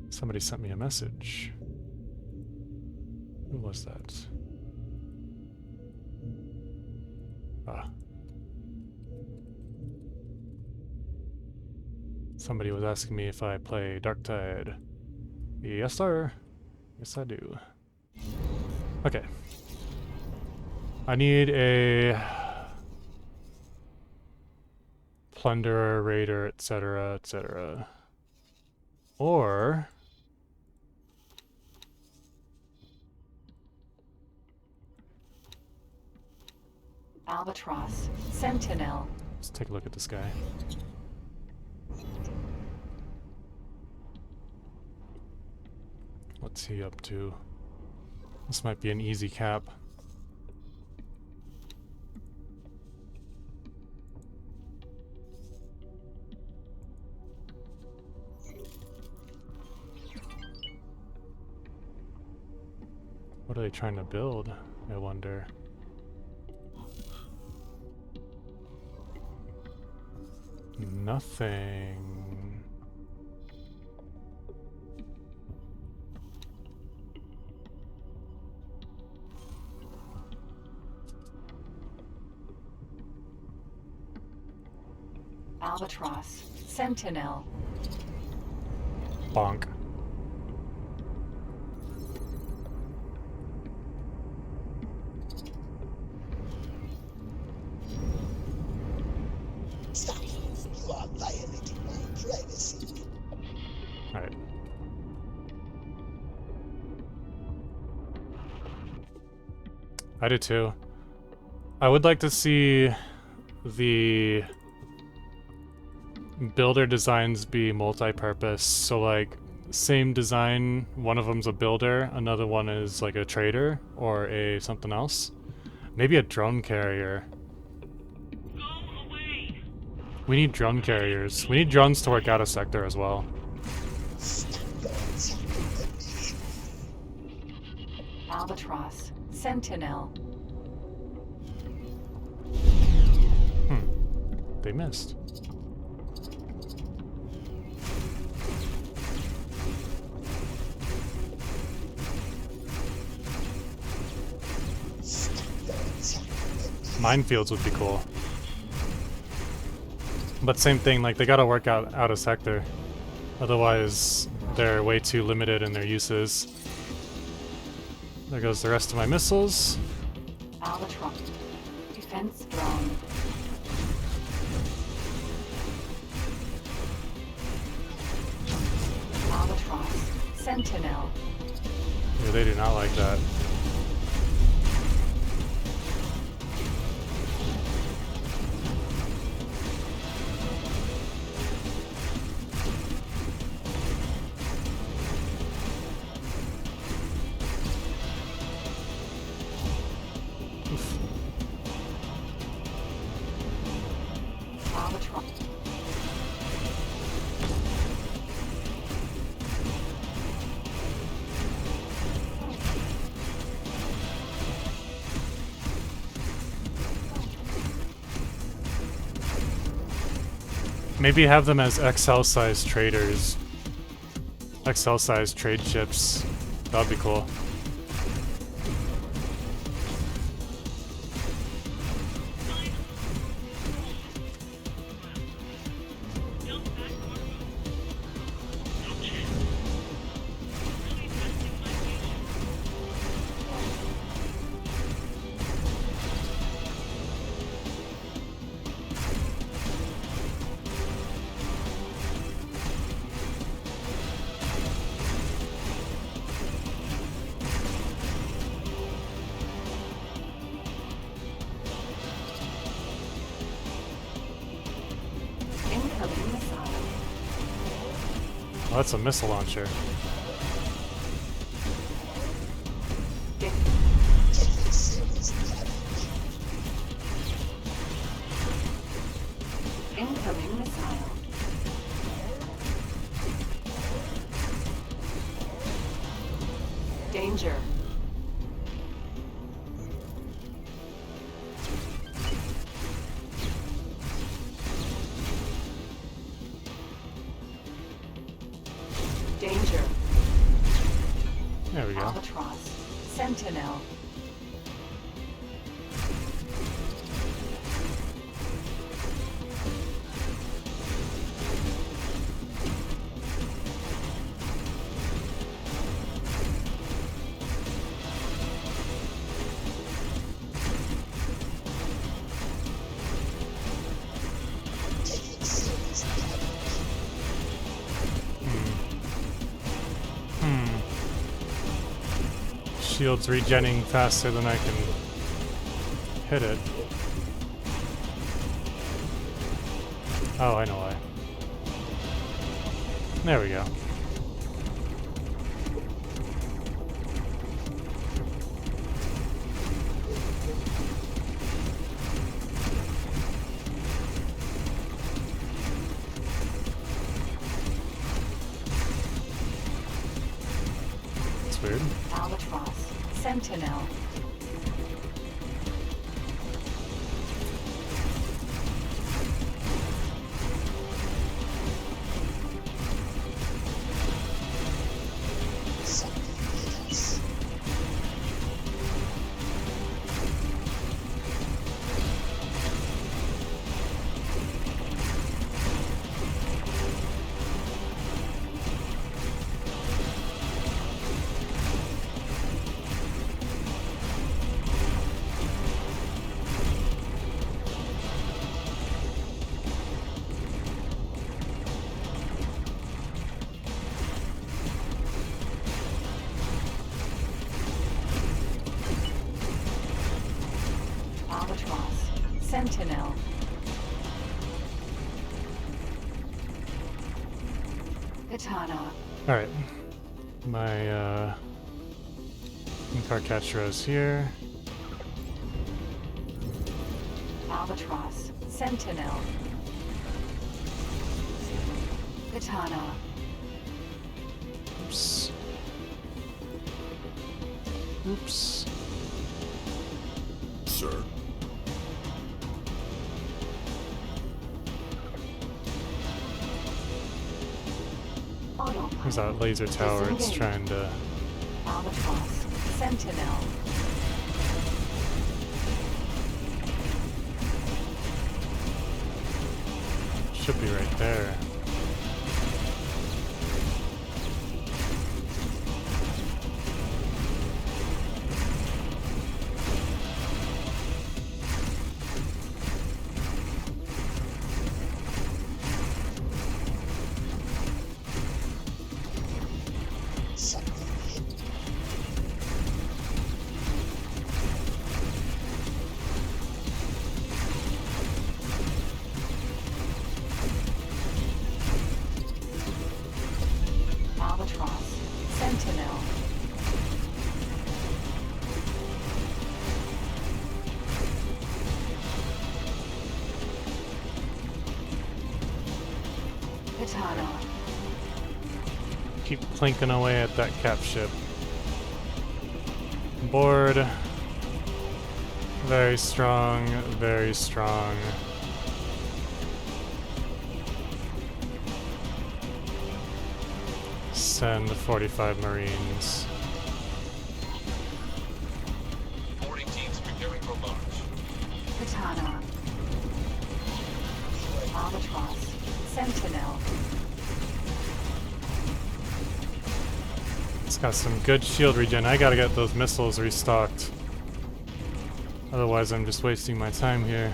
Somebody sent me a message. Who was that? Somebody was asking me if I play Darktide. Yes, sir. Yes, I do. Okay. I need a plunderer, raider, etc., etc. Or Albatross, Sentinel. Let's take a look at this guy. What's he up to? This might be an easy cap. What are they trying to build, I wonder? Nothing. Albatross, Sentinel. Bonk. Stop. You are violating my privacy. Alright. I do too. I would like to see the builder designs be multi-purpose, so like same design, one of them's a builder, another one is like a trader or a something else. Maybe a drone carrier. We need drone carriers. We need drones to work out a sector as well. Albatross, Sentinel. They missed. Minefields would be cool. But same thing, like they gotta work out a sector. Otherwise, they're way too limited in their uses. There goes the rest of my missiles. Albatross, defense drone. Albatross, Sentinel. Yeah, they do not like that. Maybe have them as XL-sized traders. XL-sized trade ships. That'd be cool. Incoming missile. Oh, that's a missile launcher. Incoming missile. Danger. Danger. There we go. Albatross. Sentinel. Shield's regenning faster than I can hit it. Oh, I know why. There we go. That's weird. Albatross. Sentinel. Albatross. Sentinel. Katana. Alright. My, Carcatcher is here. Albatross. Sentinel. Katana. Oops. Oops. Sir. There's that laser tower, it's trying to... Albatross. Sentinel. Should be right there. Albatross. Sentinel. Katana. Keep plinking away at that cap ship. Board. Very strong, very strong. send 45 Marines. Boarding teams preparing for launch. Katana. Albatross. Sentinel. It's got some good shield regen. I gotta get those missiles restocked. Otherwise, I'm just wasting my time here.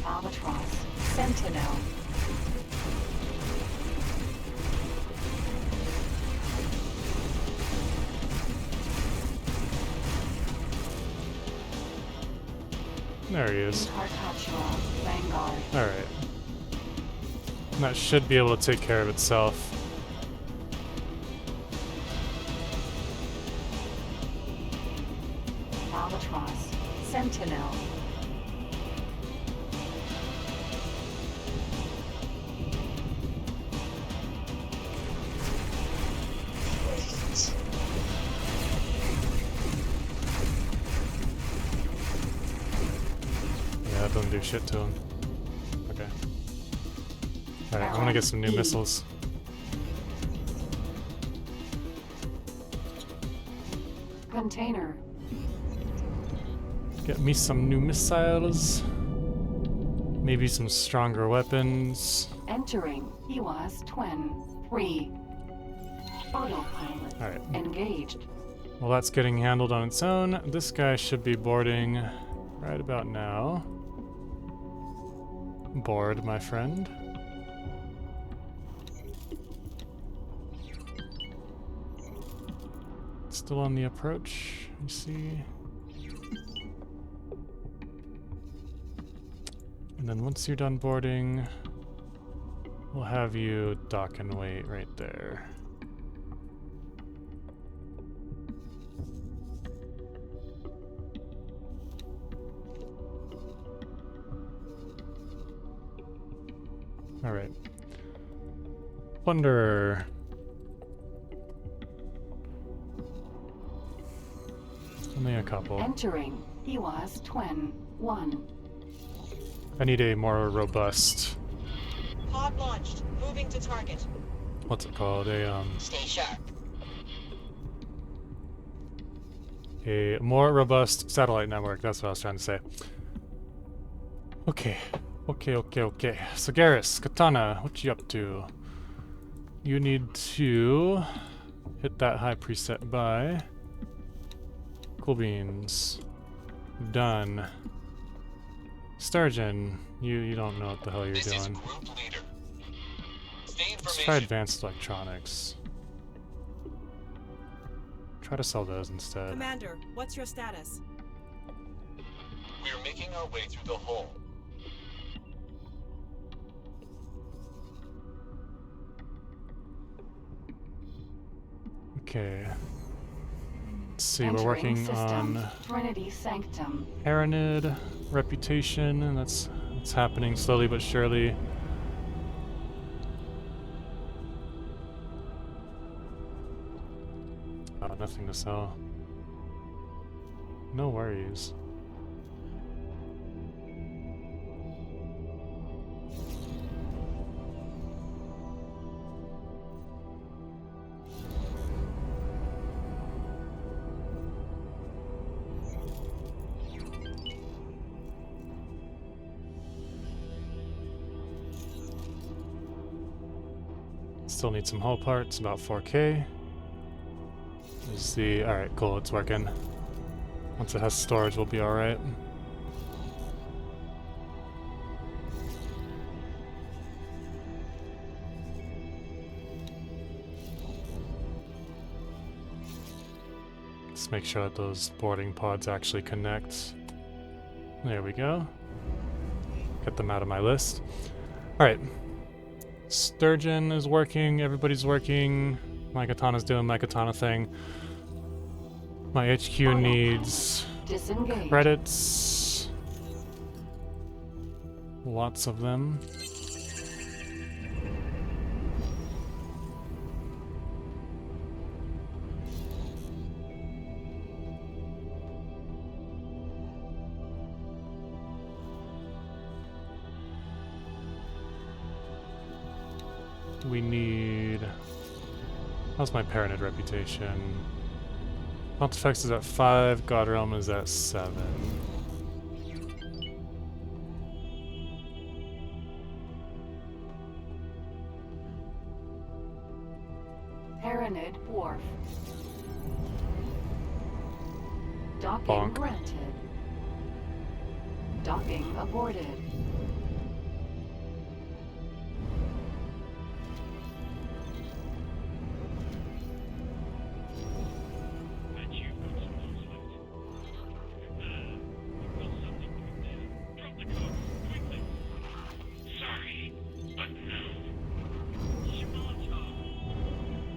Albatross. Sentinel. There he is. Carcatula. Vanguard. Alright. That should be able to take care of itself. Albatross. Sentinel. Yeah, that doesn't do shit to him. Okay. Alright, I'm gonna get some new missiles. Container. Get me some new missiles. Maybe some stronger weapons. Entering. EWAS Twin 3. Autopilot. Alright. Engaged. Well, that's getting handled on its own. This guy should be boarding right about now. Board, my friend. Still on the approach, you see. And then once you're done boarding, we'll have you dock and wait right there. Alright. Plunderer. Only a couple. Entering. EWAS Twin 1. I need a more robust... Pod launched. Moving to target. What's it called? Stay sharp. A more robust satellite network. That's what I was trying to say. Okay. Okay. So Garrus, Katana, what you up to? You need to hit that high preset by. Cool beans. Done. Sturgeon, you don't know what the hell you're This is doing. group leader. Stay Let's information. try advanced electronics. Try to sell those instead. Commander, what's your status? We are making our way through the hull. Okay. Let's see, we're Entering working system. on Trinity Sanctum. Aranid reputation, and that's happening slowly but surely. Oh, nothing to sell. No worries. Still need some hull parts, about 4K. Is the alright, cool, it's working. Once it has storage, we'll be alright. Let's make sure that those boarding pods actually connect. There we go. Get them out of my list. Alright. Sturgeon is working, everybody's working. My katana's doing my katana thing. My HQ needs Disengage. credits. Lots of them. We need... How's my Paranid reputation? Pontifex is at 5, Godrealm is at 7. Paranid Wharf. Docking Bonk. granted. Docking aborted.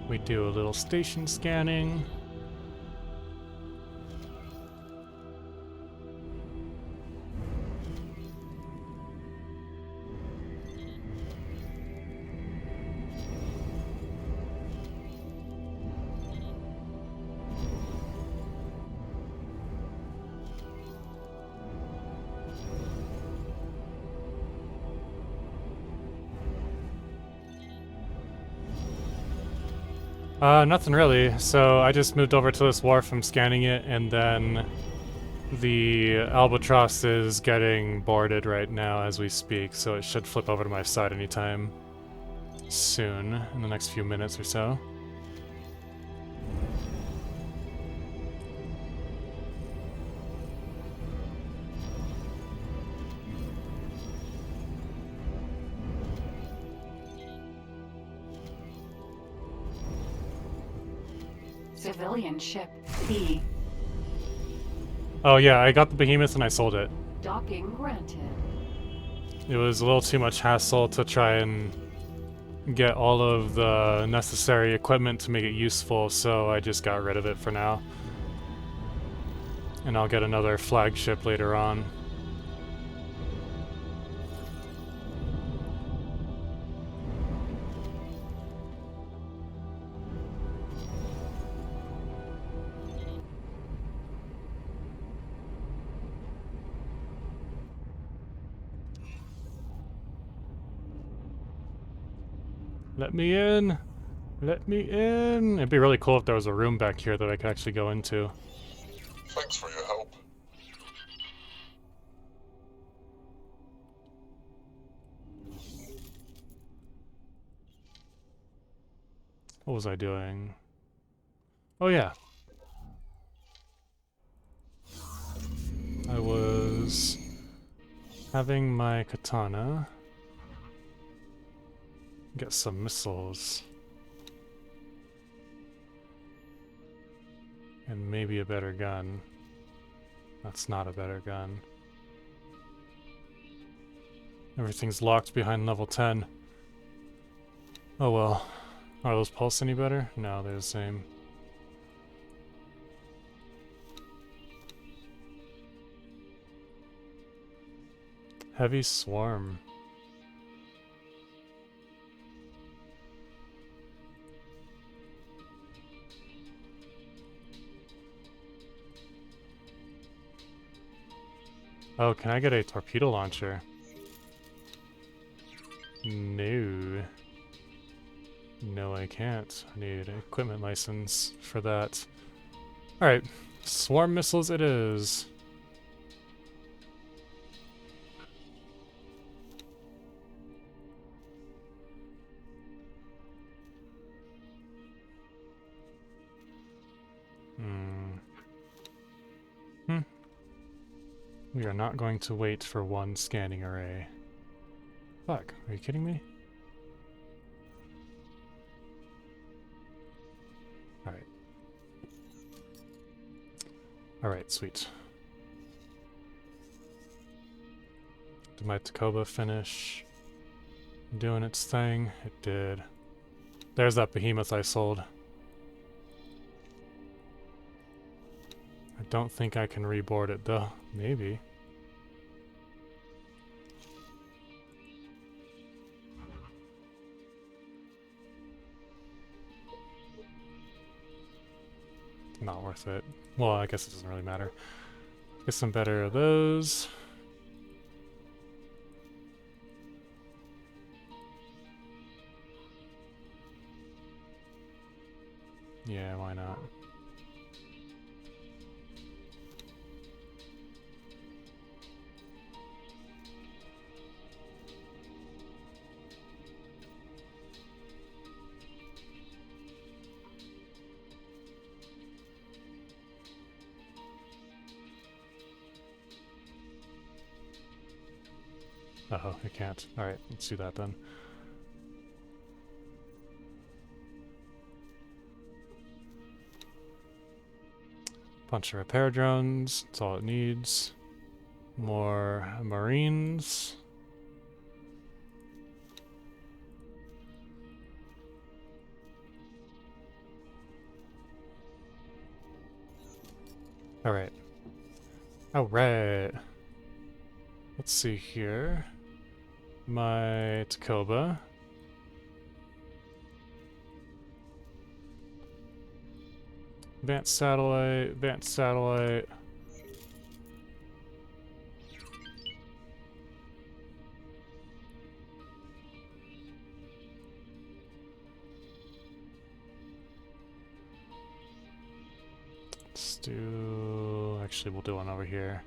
We do a little station scanning. Nothing really. So I just moved over to this wharf, I'm scanning it, and then the Albatross is getting boarded right now as we speak, so it should flip over to my side anytime soon, in the next few minutes or so. Civilian ship B. Oh yeah, I got the Behemoth and I sold it. Docking granted. It was a little too much hassle to try and get all of the necessary equipment to make it useful, so I just got rid of it for now. And I'll get another flagship later on. Let me in! Let me in! It'd be really cool if there was a room back here that I could actually go into. Thanks for your help. What was I doing? Oh yeah. I was having my katana get some missiles. And maybe a better gun. That's not a better gun. Everything's locked behind level 10. Oh well. Are those pulse any better? No, they're the same. Heavy swarm. Oh, can I get a torpedo launcher? No. No, I can't. I need an equipment license for that. Alright, swarm missiles it is. We are not going to wait for one scanning array. Fuck, are you kidding me? Alright. Alright, sweet. Did my Takoba finish doing its thing? It did. There's that behemoth I sold. I don't think I can reboard it though. Maybe. Not worth it. Well, I guess it doesn't really matter. Get some better of those. Yeah, why not? Oh, I can't. Alright, let's do that then. Bunch of repair drones, that's all it needs. More Marines. Alright. Alright. Let's see here. My Takoba. Advanced satellite, advanced satellite. Let's do... Actually, we'll do one over here.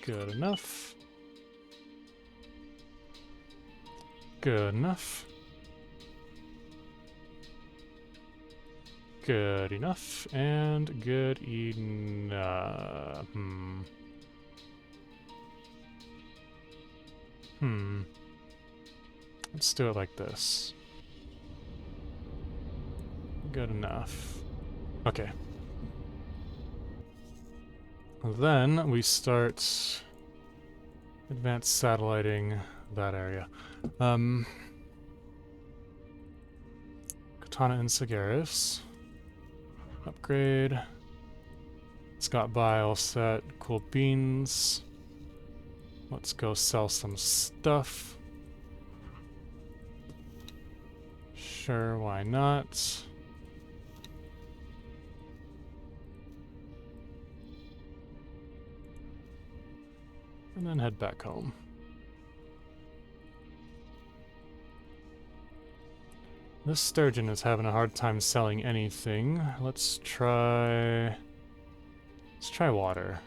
Good enough. Good enough. Good enough. And good enough. Let's do it like this. Good enough. Okay. Then we start advanced satelliting that area. Katana and Sagaris. Upgrade. It's got bile set. Cool beans. Let's go sell some stuff. Sure, why not? And then head back home. This sturgeon is having a hard time selling anything. Let's try water.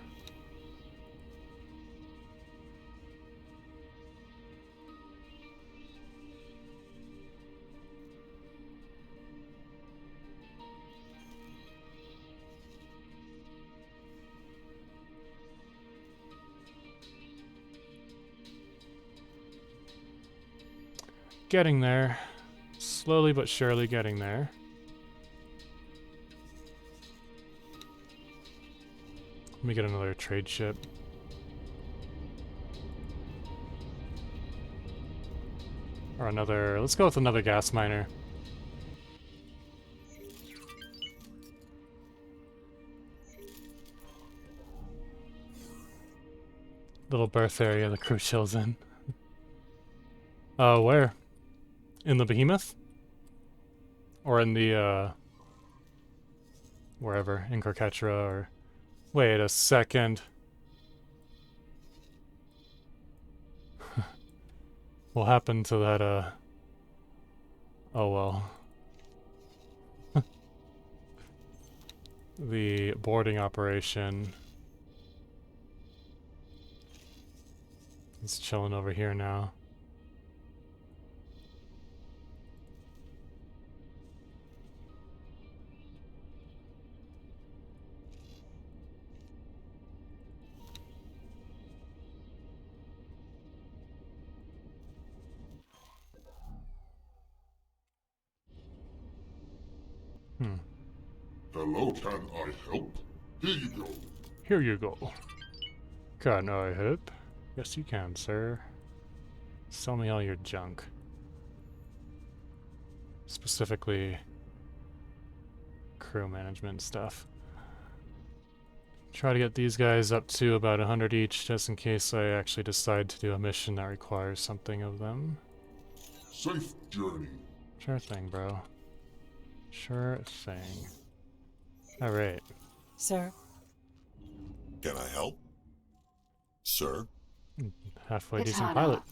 Getting there. Slowly but surely getting there. Let me get another trade ship. Or another... Let's go with another gas miner. Little berth area the crew chills in. Where? In the Behemoth? Or in the, wherever, in Carcatra, or... Wait a second. What happened to that, Oh well. The boarding operation. It's chilling over here now. Hello, can I help? Here you go. Here you go. Can I help? Yes, you can, sir. Sell me all your junk. Specifically, crew management stuff. Try to get these guys up to about 100 each, just in case I actually decide to do a mission that requires something of them. Safe journey. Sure thing, bro. Sure thing. Alright. Sir? Can I help? Sir? Halfway decent Katana. pilot.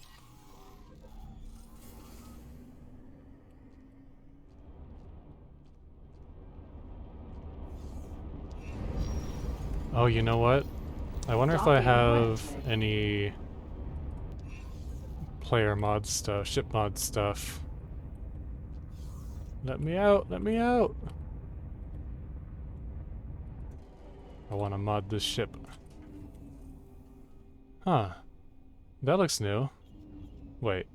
Oh, you know what? I wonder if I have any player mod stuff, ship mod stuff. Let me out, let me out! I want to mod this ship. Huh. That looks new. Wait.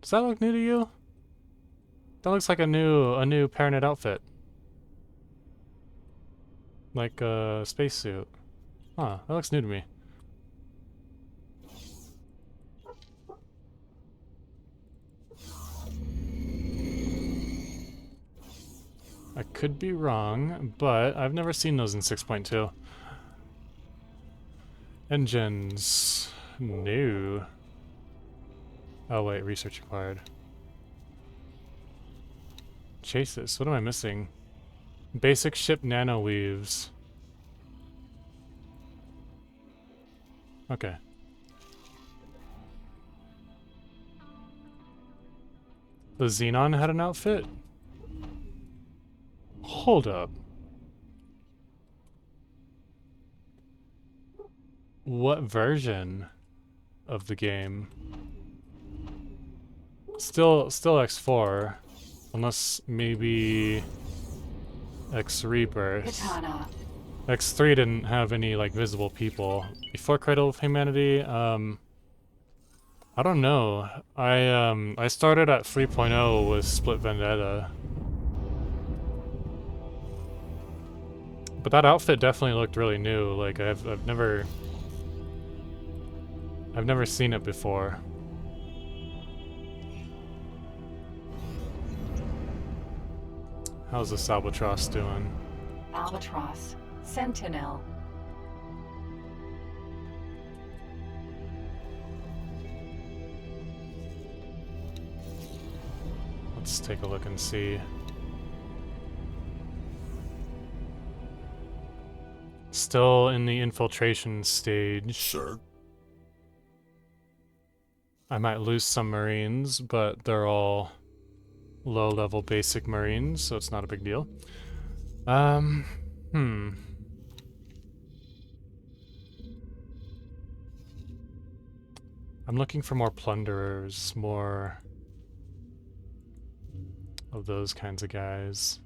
Does that look new to you? That looks like a new Paranet outfit. Like a spacesuit. Huh, that looks new to me. I could be wrong, but I've never seen those in 6.2. Engines. New. Oh wait, research required. Chases. What am I missing? Basic ship nano weaves. Okay. The Xenon had an outfit? Hold up. What version of the game? Still X4. Unless maybe X Rebirth. Katana. X3 didn't have any like visible people. Before Cradle of Humanity, I don't know. I started at 3.0 with Split Vendetta. But that outfit definitely looked really new. Like I've never seen it before. How's this Albatross doing? Albatross. Sentinel. Let's take a look and see. Still in the infiltration stage. Sure. I might lose some Marines, but they're all low-level basic Marines, so it's not a big deal. I'm looking for more plunderers, more of those kinds of guys.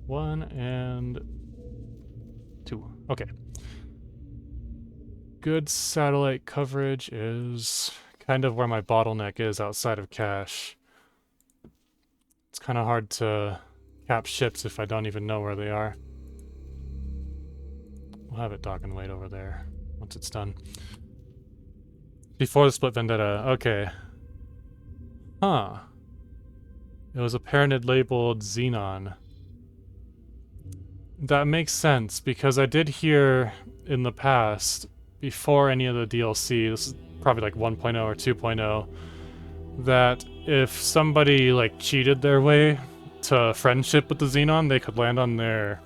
One and two. Okay. Good satellite coverage is kind of where my bottleneck is outside of cache. It's kind of hard to cap ships if I don't even know where they are. We'll have it dock and wait over there once it's done. Before the Split Vendetta. Okay. Huh. It was a Paranid labeled Xenon. That makes sense, because I did hear in the past, before any of the DLC, this is probably like 1.0 or 2.0, that if somebody like cheated their way to friendship with the Xenon, they could land on their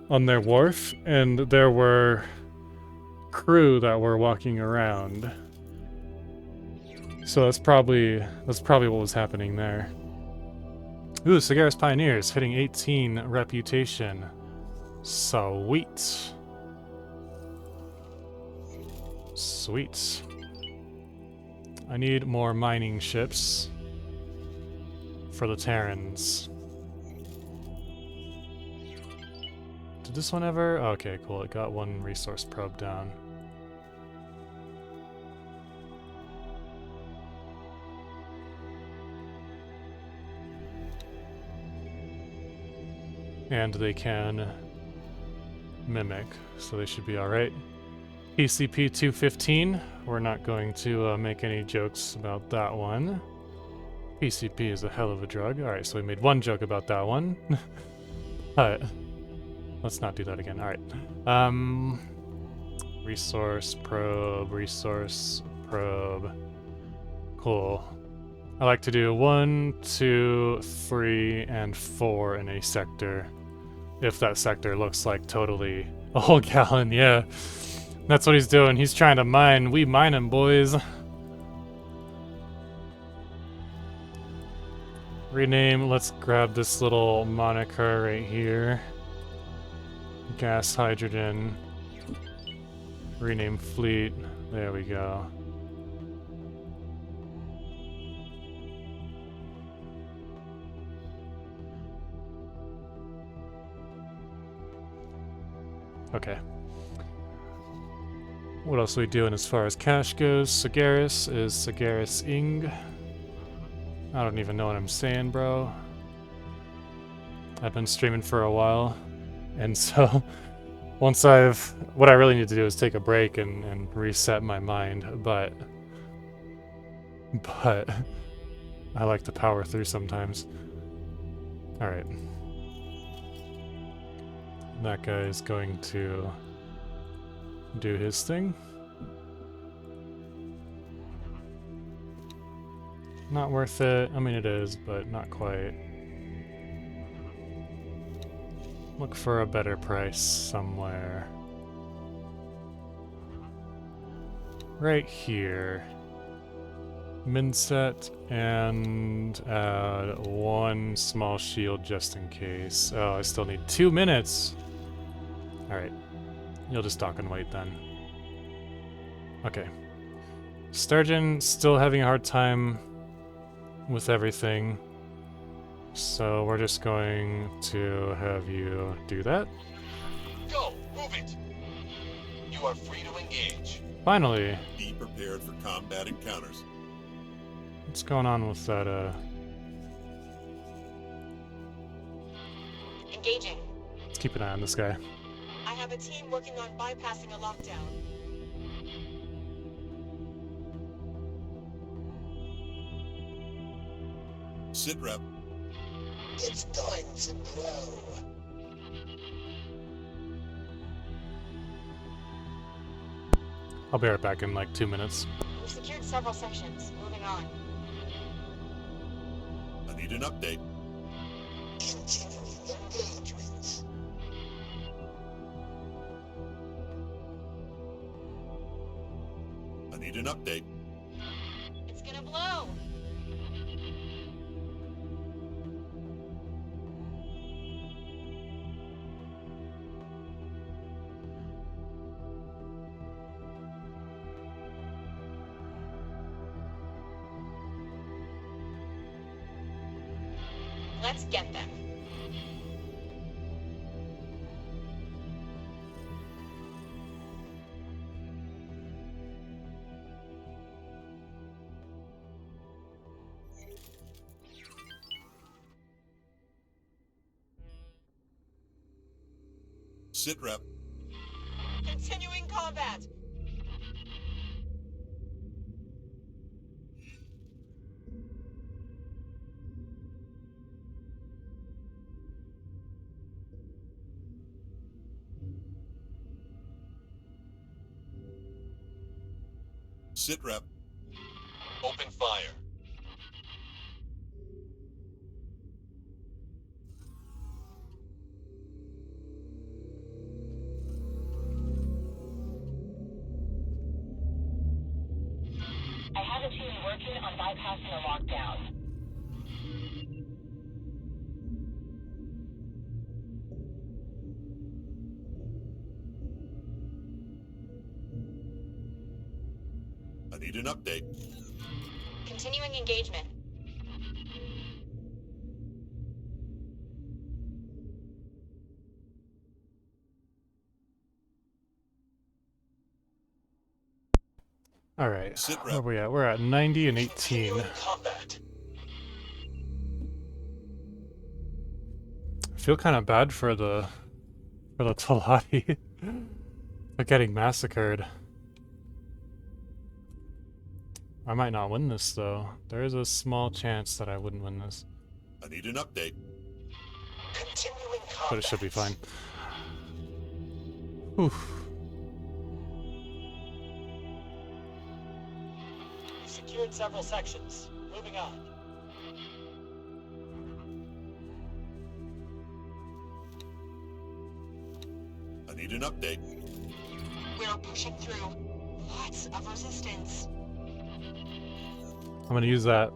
wharf, and there were crew that were walking around. So that's probably what was happening there. Ooh, Sagaris Pioneers hitting 18 reputation. Sweet. Sweet. I need more mining ships for the Terrans. Did this one ever? Okay, cool. It got one resource probe down. And they can mimic, so they should be alright. PCP-215, we're not going to make any jokes about that one. PCP is a hell of a drug. Alright, so we made one joke about that one. Alright. Let's not do that again. Alright. Resource probe, resource probe. Cool. I like to do 1, 2, 3, and 4 in a sector. If that sector looks like totally a whole gallon, yeah. That's what he's doing. He's trying to mine. We mine him, boys. Rename. Let's grab this little moniker right here. Gas hydrogen. Rename fleet. There we go. Okay. What else are we doing as far as cash goes? Sagaris is Sagaris Ing. I don't even know what I'm saying, bro. I've been streaming for a while, and so once what I really need to do is take a break and reset my mind, but I like to power through sometimes. Alright. That guy is going to do his thing. Not worth it. I mean, it is, but not quite. Look for a better price somewhere. Right here. Minset and add 1 small shield just in case. Oh, I still need 2 minutes. Alright. You'll just dock and wait then. Okay. Sturgeon still having a hard time with everything. So we're just going to have you do that. Go! Move it! You are free to engage. Finally! Be prepared for combat encounters. What's going on with that, Engaging. Let's keep an eye on this guy. I have a team working on bypassing a lockdown. Sit rep. It's going to blow. I'll be right back in like 2 minutes. We've secured several sections. Moving on. I need an update. Continuing engagements. I need an update. It's gonna blow. Let's get them. Sit rep. Continuing combat. Sit rep. Open fire. I have a team working on bypassing a lockdown. I need an update. Continuing engagement. All right. Where are we at? We're at 90 and 18. Combat. feel kind of bad for the Talati. They're getting massacred. I might not win this though. There is a small chance that I wouldn't win this. I need an update. Continuing combat. But it should be fine. Oof. Secured several sections. Moving on. I need an update. We're pushing through. Lots of resistance. I'm gonna use that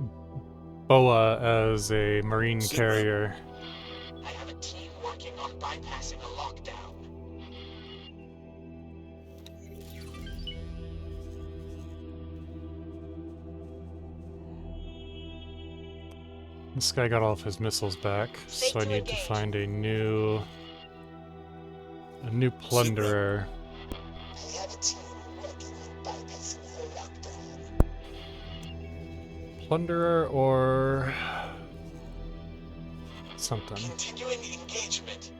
boa as a marine carrier. I have a team working on bypassing a lockdown. This guy got all of his missiles back, so I need to find a new plunderer. I have a team working on bypassing a lockdown. Plunderer or something. Continuing engagement.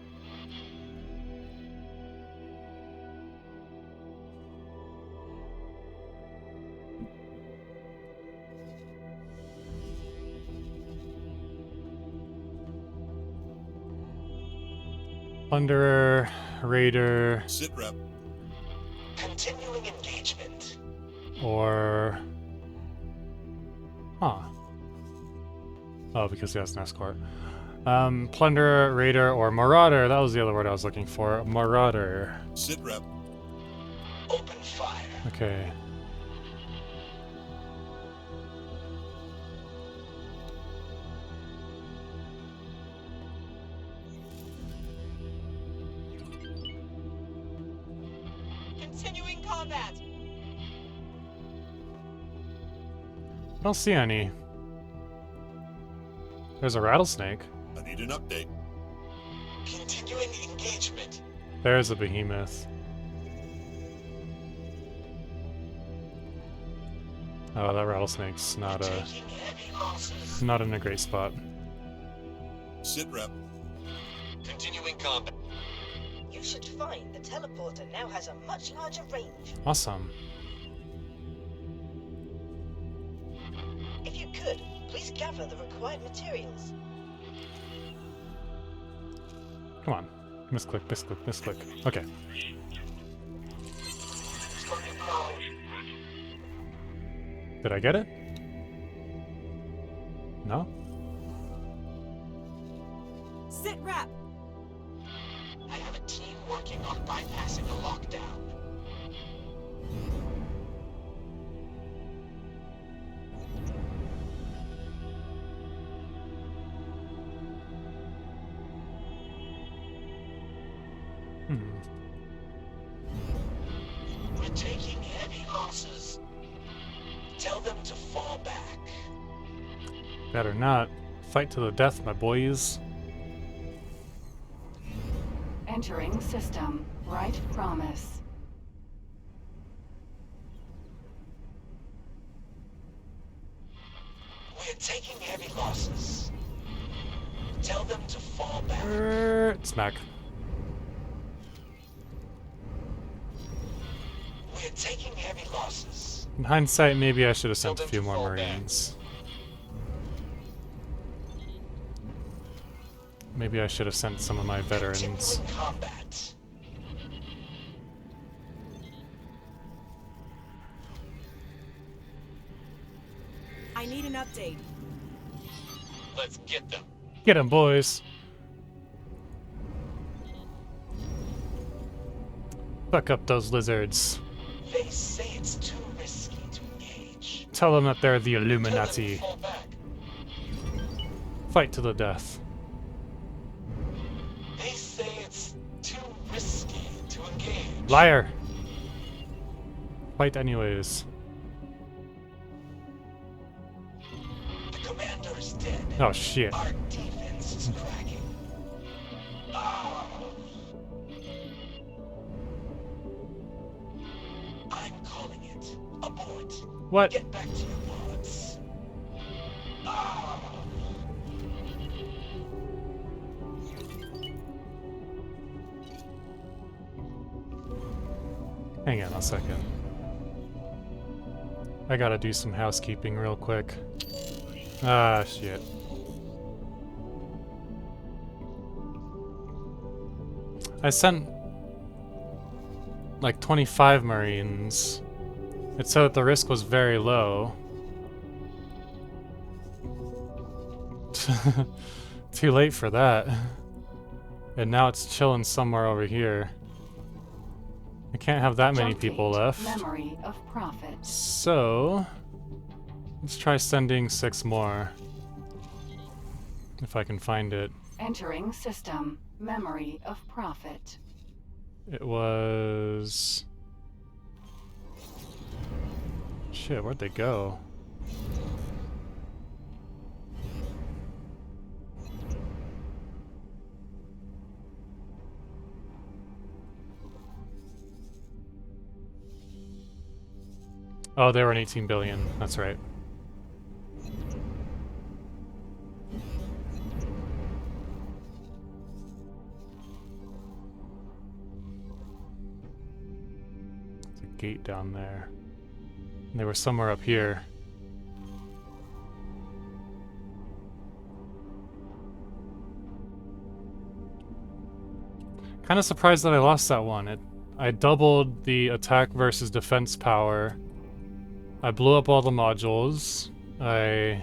Plunderer, raider. Sit rep. Continuing engagement. Or... Huh. Oh, because he has an escort. Plunderer, raider, or marauder. That was the other word I was looking for. Marauder. Sit rep. Open fire. Okay. Continuing combat. I don't see any. There's a rattlesnake. I need an update. Continuing engagement. There's a behemoth. Oh, that rattlesnake's not in a great spot. Sit rep. Continuing combat. You should find the teleporter now has a much larger range. Awesome. If you could, please gather the required materials. Come on. Misclick, misclick, misclick. Okay. Did I get it? No? Sit rep. I have a team working on bypassing a lockdown. We're taking heavy losses. Tell them to fall back. Better not. Fight to the death, my boys. Entering system. Right promise. We're taking heavy losses. Tell them to fall back. Smack. We're taking heavy losses. In hindsight, maybe I should have sent a few more Marines. Maybe I should have sent some of my veterans. Combat. I need an update. Let's get them. Get 'em, boys. Fuck up those lizards. They say it's too risky to engage. Tell them that they're the Illuminati. Fight to the death. They say it's too risky to engage. Liar. Fight anyways. The commander is dead. Oh shit. Our defense is cracking. I'm calling it. Abort. What? Get back to your pods. Hang on a second. I gotta do some housekeeping real quick. Ah, shit. I sent like 25 Marines. It said that the risk was very low. Too late for that. And now it's chilling somewhere over here. I can't have that many people left. Memory of Prophet. So let's try sending 6 more. If I can find it. Entering system. Memory of Prophet. It was... Shit, where'd they go? Oh, they were in 18 billion. That's right. There's a gate down there. And they were somewhere up here. Kind of surprised that I lost that one. I doubled the attack versus defense power. I blew up all the modules. I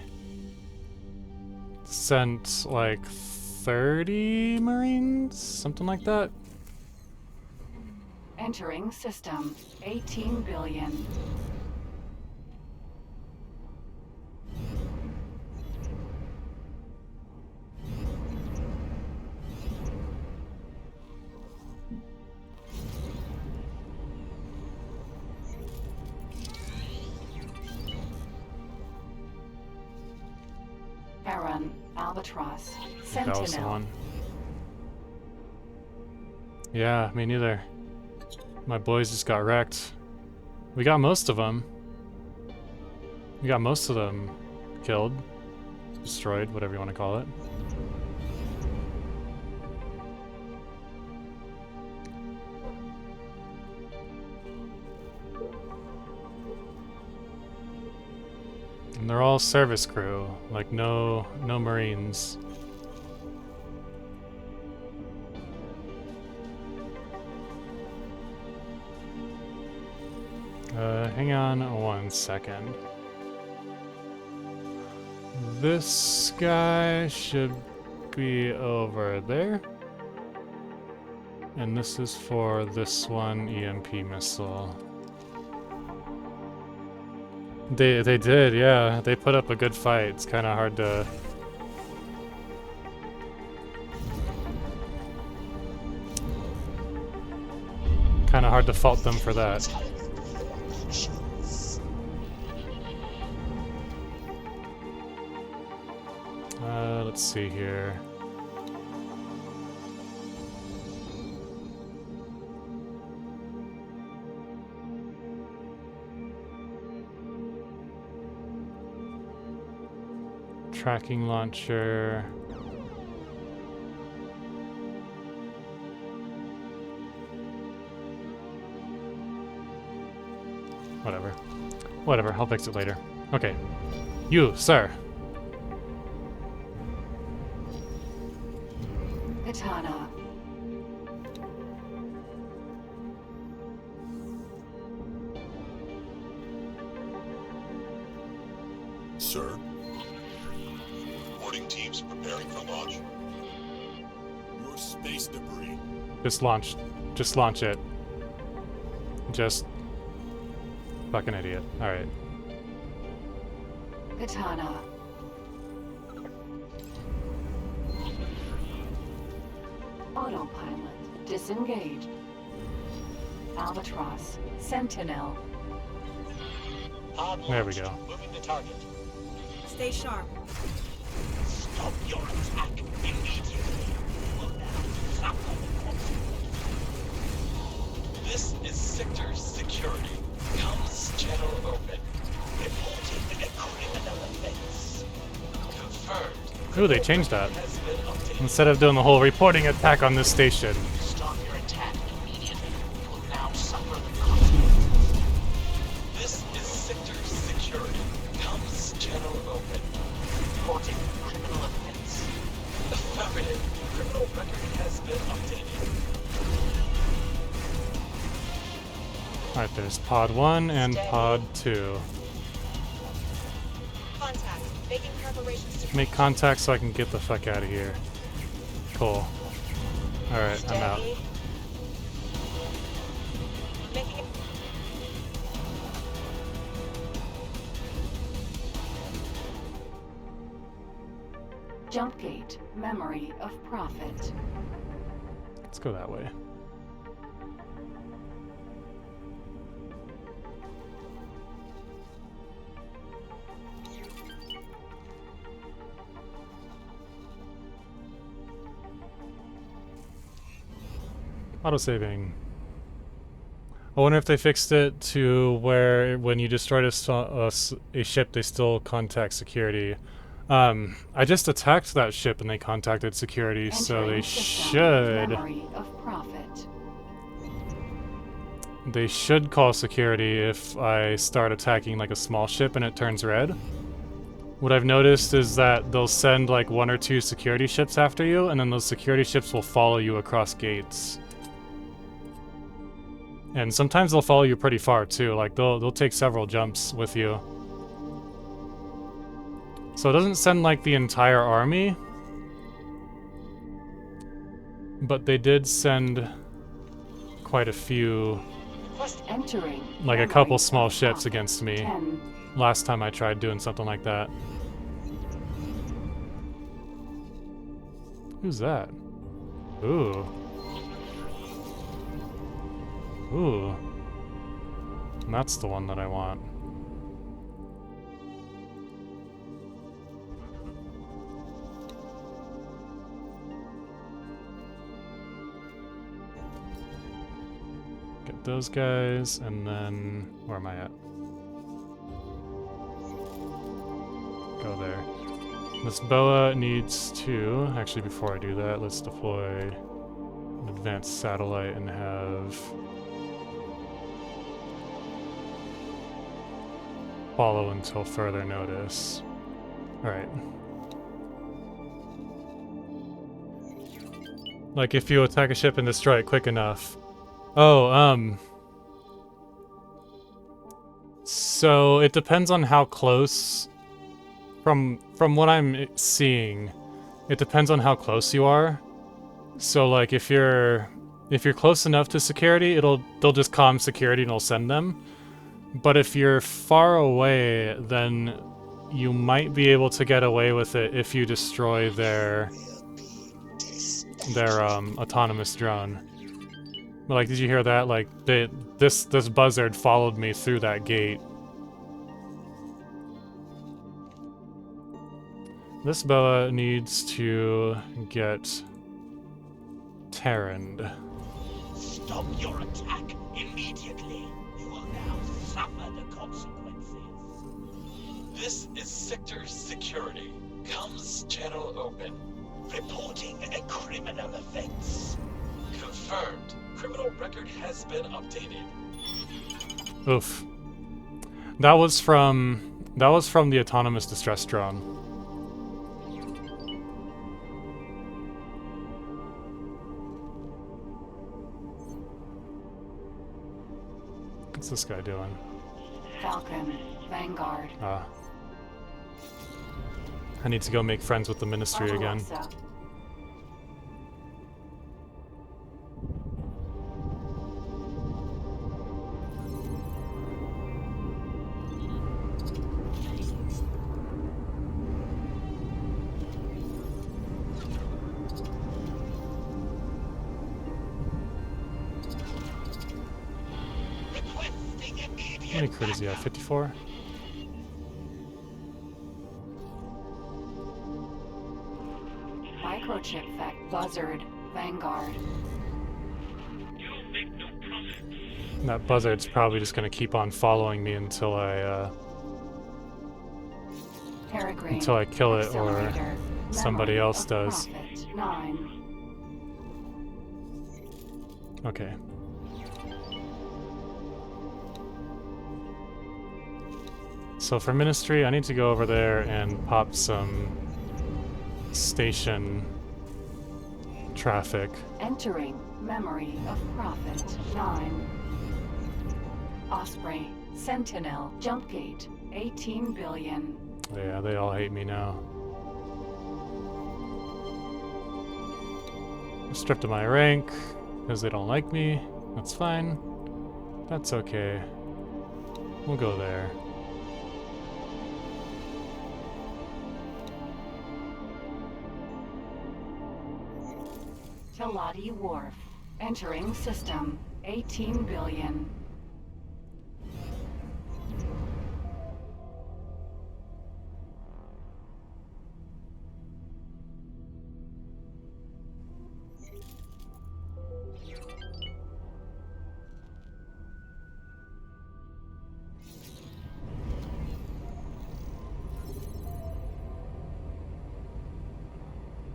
sent like 30 Marines, something like that. Entering system. 18 billion. Aaron, Albatross, Sentinel. That was the one. Yeah, me neither. My boys just got wrecked. We got most of them. We got most of them killed. Destroyed, whatever you want to call it. And they're all service crew, like no Marines. Hang on 1 second. This guy should be over there. And this is for this one EMP missile. They did, yeah. They put up a good fight. It's kind of hard to... kind of hard to fault them for that. Let's see here. Tracking launcher. Whatever, I'll fix it later. Okay. You, sir. Katana. Sir? Boarding teams preparing for launch. Your space debris. Just launch it. Just... fucking idiot. Alright. Katana. Autopilot. Disengaged. Albatross. Sentinel. There we go. Moving to target. Stay sharp. Stop your attack immediately. This is Sector Security. Comms channel open. Reporting a criminal offense. Confirmed. Ooh, they changed that. Instead of doing the whole reporting attack on this station. Stop your attack immediately. You will now suffer the consequences. Alright, there's pod 1 and pod 2. Contact. Making preparations to Make contact so I can get the fuck out of here. Cool. Alright, I'm out. Making Jump gate. Memory of Prophet. Let's go that way. Autosaving. I wonder if they fixed it to where when you destroyed a ship, they still contact security. I just attacked that ship and they contacted security, so they should... They should call security if I start attacking like a small ship and it turns red. What I've noticed is that they'll send like 1 or 2 security ships after you, and then those security ships will follow you across gates. And sometimes they'll follow you pretty far too, like they'll take several jumps with you. So it doesn't send like the entire army, but they did send quite a few, like a couple small ships against me last time I tried doing something like that. Who's that? Ooh. Ooh. That's the one that I want. Get those guys, and then... Where am I at? Go there. This boa needs to... Actually, before I do that, let's deploy an advanced satellite and have... follow until further notice. Alright. Like, if you attack a ship and destroy it quick enough. Oh, so it depends on how close... From what I'm seeing, it depends on how close you are. So, like, if you're close enough to security, they'll just comm security and it'll send them. But if you're far away, then you might be able to get away with it if you destroy their autonomous drone. But like, did you hear that? Like, this buzzard followed me through that gate. This boa needs to get Terraned. Stop your attack immediately. You will now suffer the consequences. This is Sector Security. Comms channel open. Reporting a criminal offense. Confirmed. Criminal record has been updated. Oof. That was from the autonomous distress drone. What's this guy doing? Falcon, Vanguard. Ah. I need to go make friends with the Ministry again. How many critters do you have? 54? Microchip fact buzzard, Vanguard. That buzzard's probably just gonna keep on following me until I kill it or somebody else does. Okay. So for Ministry, I need to go over there and pop some station traffic. Entering memory of Prophet 9. Osprey, Sentinel, Jump Gate, 18 billion. Yeah, they all hate me now. Stripped of my rank because they don't like me. That's fine. That's okay. We'll go there. Teladi Wharf. Entering system. 18 billion.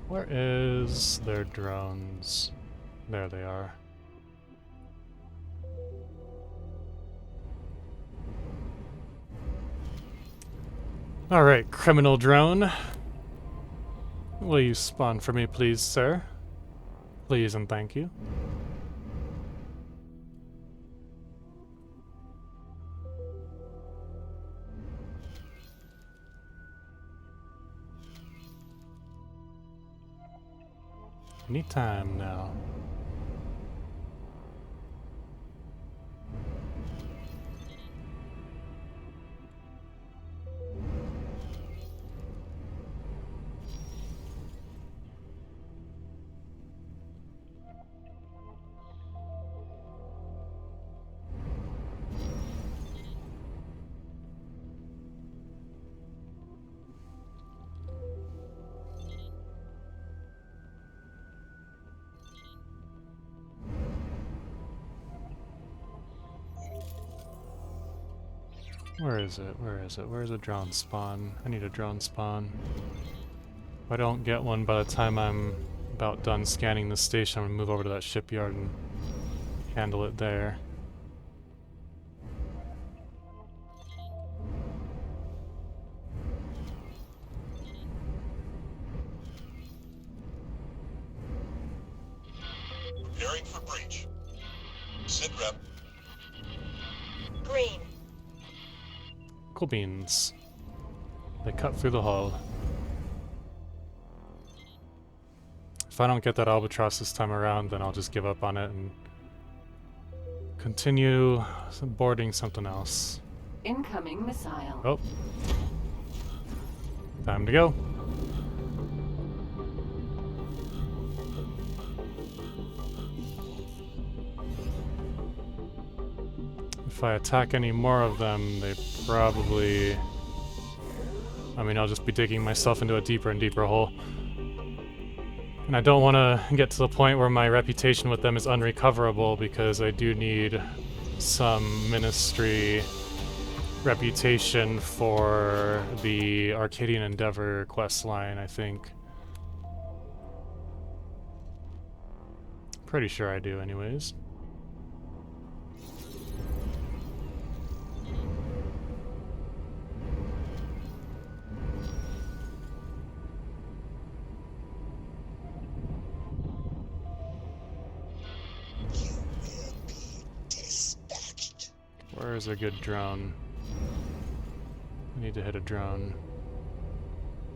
Where is their drones? There they are. Alright, criminal drone. Will you spawn for me, please, sir? Please and thank you. Anytime now. Where is it? Where is it? Where's a drone spawn? I need a drone spawn. If I don't get one by the time I'm about done scanning the station, I'm gonna move over to that shipyard and handle it there. Preparing for breach. Sit rep. Green. Cool beans. They cut through the hull. If I don't get that Albatross this time around, then I'll just give up on it and continue boarding something else. Incoming missile. Oh. Time to go. If I attack any more of them, they probably... I mean, I'll just be digging myself into a deeper and deeper hole. And I don't want to get to the point where my reputation with them is unrecoverable, because I do need some Ministry reputation for the Arcadian Endeavor quest line, I think. Pretty sure I do, anyways. Where's a good drone? I need to hit a drone.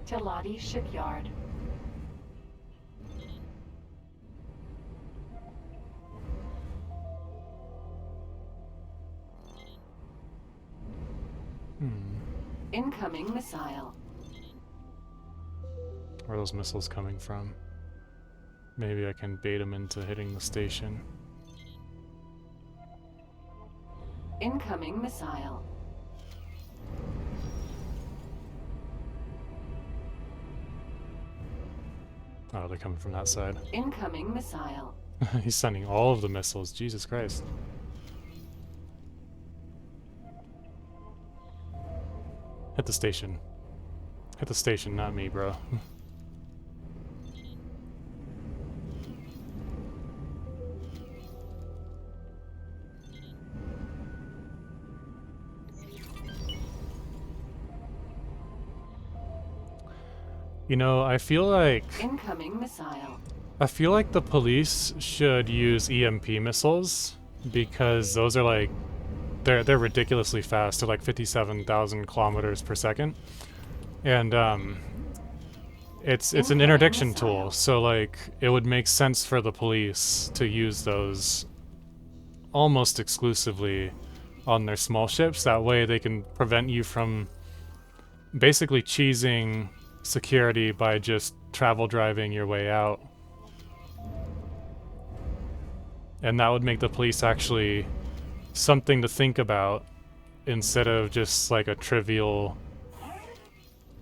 Teladi Shipyard. Incoming missile. Where are those missiles coming from? Maybe I can bait them into hitting the station. Incoming missile. Oh, they're coming from that side. Incoming missile. He's sending all of the missiles. Jesus Christ. Hit the station. Hit the station, not me, bro. You know, I feel like... Incoming missile. I feel like the police should use EMP missiles, because those are like they're ridiculously fast. They're like 57,000 kilometers per second, and it's an interdiction tool. So like it would make sense for the police to use those almost exclusively on their small ships. That way they can prevent you from basically cheesing security by just travel driving your way out. And that would make the police actually something to think about instead of just like a trivial,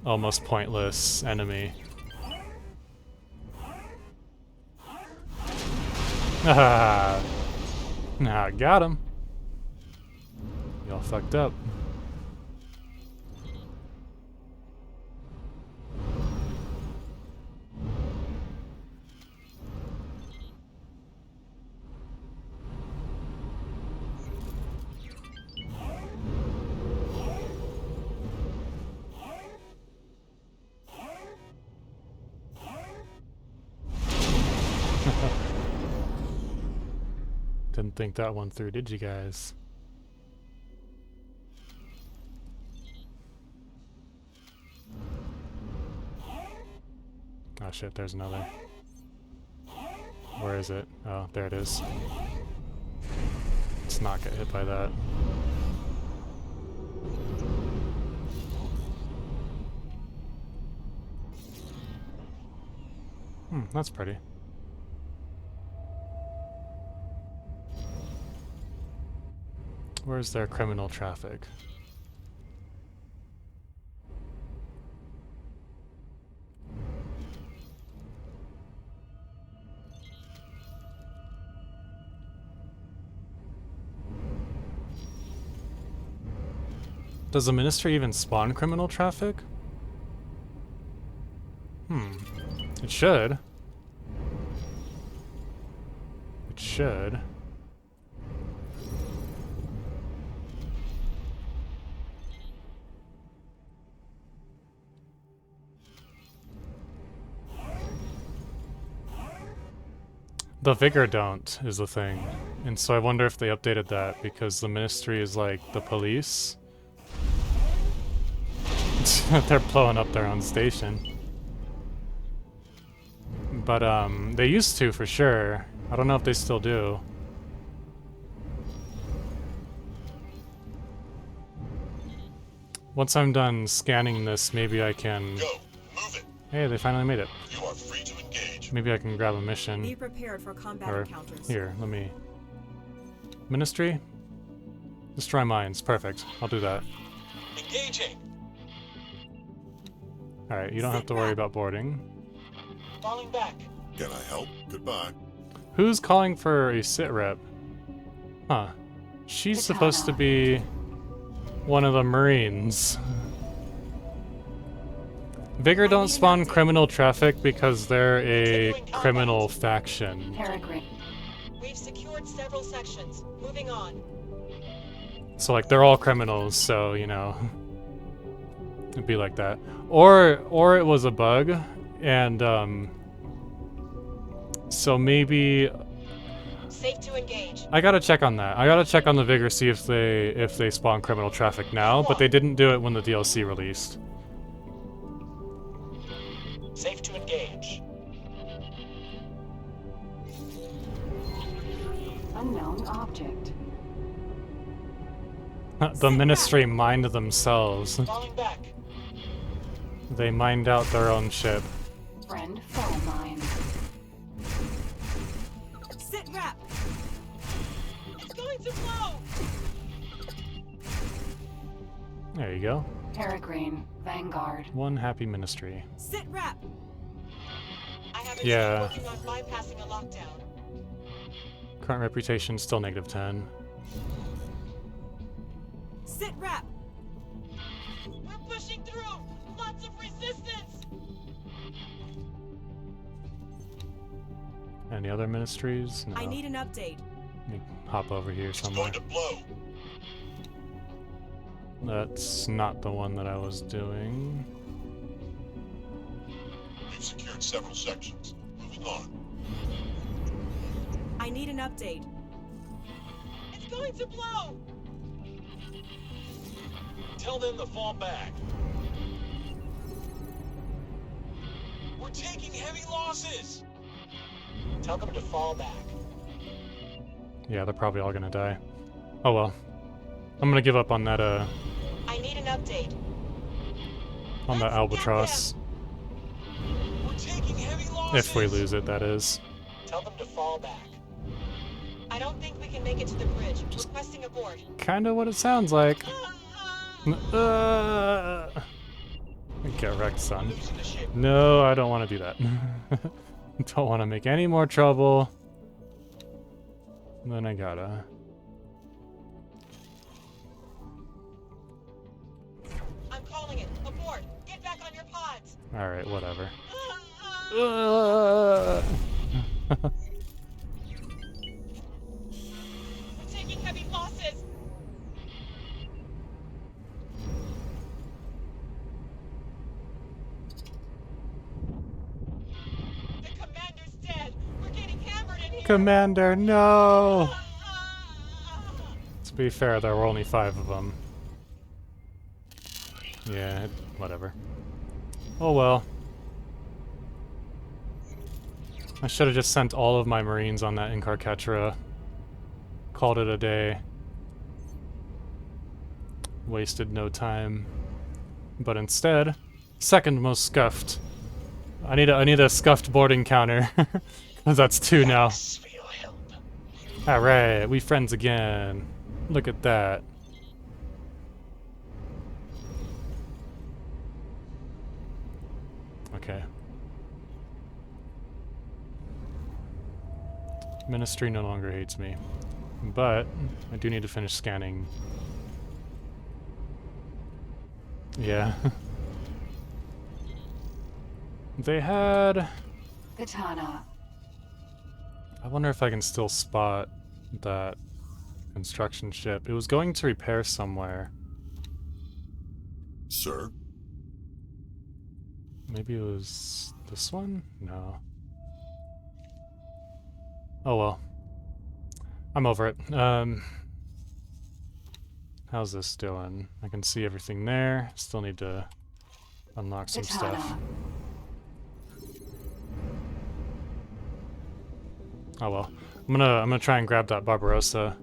almost pointless enemy. Ah, nah, got him. Y'all fucked up. Didn't think that one through, did you guys? Oh shit, there's another. Where is it? Oh, there it is. Let's not get hit by that. That's pretty. Where's their criminal traffic? Does the Ministry even spawn criminal traffic? It should. It should. The Vigor don't, is the thing. And so I wonder if they updated that, because the Ministry is like the police. They're blowing up their own station. But, they used to, for sure. I don't know if they still do. Once I'm done scanning this, maybe I can... Go. Move it. Hey, they finally made it. You are free to engage. Maybe I can grab a mission. Be prepared for combat Or, encounters. here, let me... Ministry? Destroy mines. Perfect. I'll do that. Engaging. Alright, you don't have to worry about boarding. Falling back. Can I help? Goodbye. Who's calling for a sit rep? Huh. She's supposed to be one of the Marines. Vigor don't spawn criminal traffic because they're a criminal faction. We've secured several sections. Moving on. So like they're all criminals, so you know. It'd be like that. Or it was a bug, and so maybe safe to engage. I gotta check on that. I gotta check on the Vigor, see if they spawn criminal traffic now, but they didn't do it when the DLC released. Safe to engage. Unknown object. The Ministry mined themselves. Falling back. They mined out their own ship. Friend foe mine. Sit rep. It's going to blow. There you go. Peregrine, Vanguard. One happy Ministry. Sit rep. I have a Yeah. team working on bypassing a lockdown. Current reputation still -10. Sit rep. We're pushing through. Lots of resistance. Any other ministries? No. I need an update. Let me hop over here somewhere. It's going to blow. That's not the one that I was doing. We've secured several sections. Moving on. I need an update. It's going to blow. Tell them to fall back. We're taking heavy losses. Tell them to fall back. Yeah, they're probably all gonna die. Oh well. I'm gonna give up on that, I need an update. on that Albatross. We're taking heavy losses. If we lose it, that is. Tell them to fall back. I don't think we can make it to the bridge. Requesting abort. Kinda what it sounds like. Get wrecked, son. No, I don't want to do that. Don't want to make any more trouble. Then I gotta. I'm calling it. Abort. Get back on your pods. Alright, whatever. We're taking heavy losses. The commander's dead. We're getting hammered in here. Commander, no! To be fair, there were only 5 of them. Yeah, whatever. Oh well. I should have just sent all of my Marines on that Incarcetra. Called it a day. Wasted no time. But instead, second most scuffed. I need a scuffed boarding counter. Cause that's 2 now. Alright, we friends again. Look at that. Okay. Ministry no longer hates me. But I do need to finish scanning. Yeah. They had... Katana. I wonder if I can still spot that construction ship. It was going to repair somewhere. Sir? Maybe it was this one? No. Oh well. I'm over it. How's this doing? I can see everything there. Still need to unlock some stuff. Oh well. I'm gonna try and grab that Barbarossa.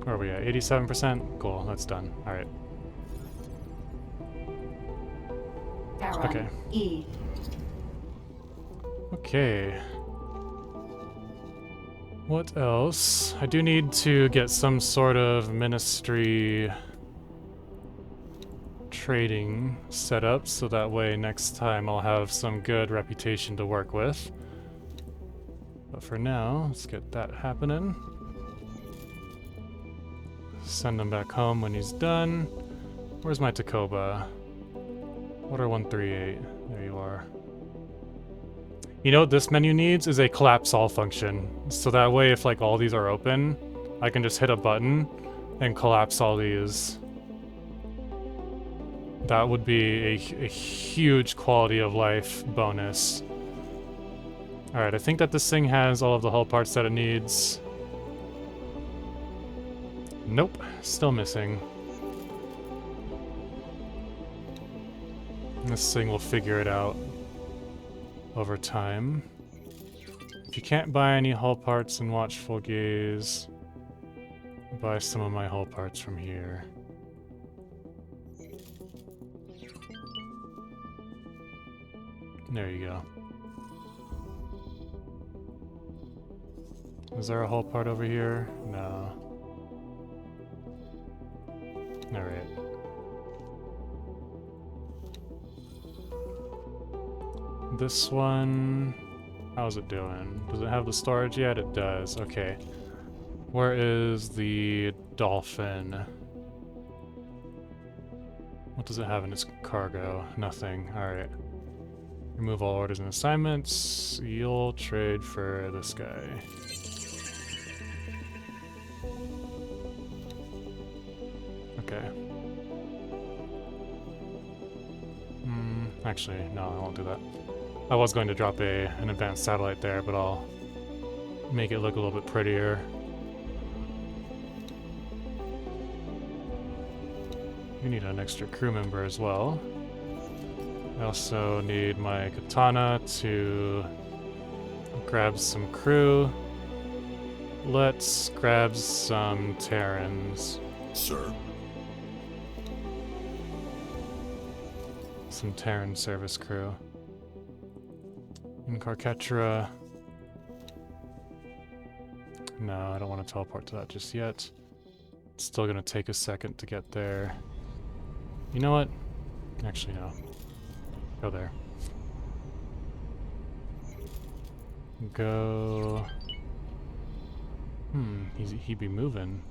Where are we at? 87%? Cool, that's done. Alright. Okay. E. Okay. What else? I do need to get some sort of ministry trading set up so that way next time I'll have some good reputation to work with. But for now, let's get that happening. Send him back home when he's done. Where's my Takoba? Order 138. There you are. You know what this menu needs is a collapse all function. So that way if like all these are open, I can just hit a button and collapse all these. That would be a huge quality of life bonus. Alright, I think that this thing has all of the hull parts that it needs. Nope, still missing. This thing will figure it out over time. If you can't buy any hull parts in Watchful Gaze, buy some of my hull parts from here. There you go. Is there a hull part over here? No. Alright. This one... how's it doing? Does it have the storage yet? It does. Okay. Where is the Dolphin? What does it have in its cargo? Nothing. Alright. Remove all orders and assignments. You'll trade for this guy. Okay. Actually, no, I won't do that. I was going to drop an advanced satellite there, but I'll make it look a little bit prettier. We need an extra crew member as well. I also need my katana to grab some crew. Let's grab some Terrans. Sir? Some Terran service crew. In Carketra. No, I don't want to teleport to that just yet. It's still gonna take a second to get there. You know what? Actually, no. Go there. Go... he'd be moving.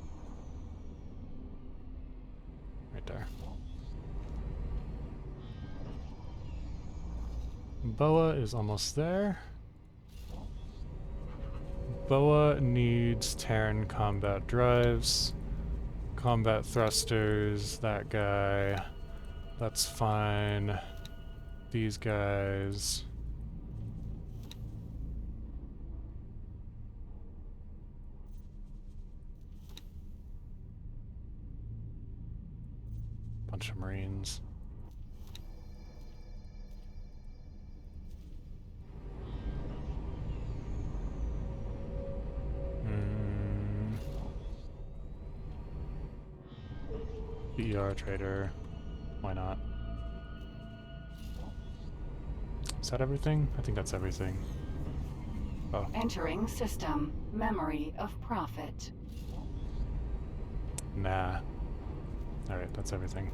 Right there. Boa is almost there. Boa needs Terran combat drives. Combat thrusters, that guy. That's fine. These guys. Bunch of Marines. BER trader. Why not? Is that everything? I think that's everything. Oh. Entering system. Memory of Prophet. Nah. Alright, that's everything.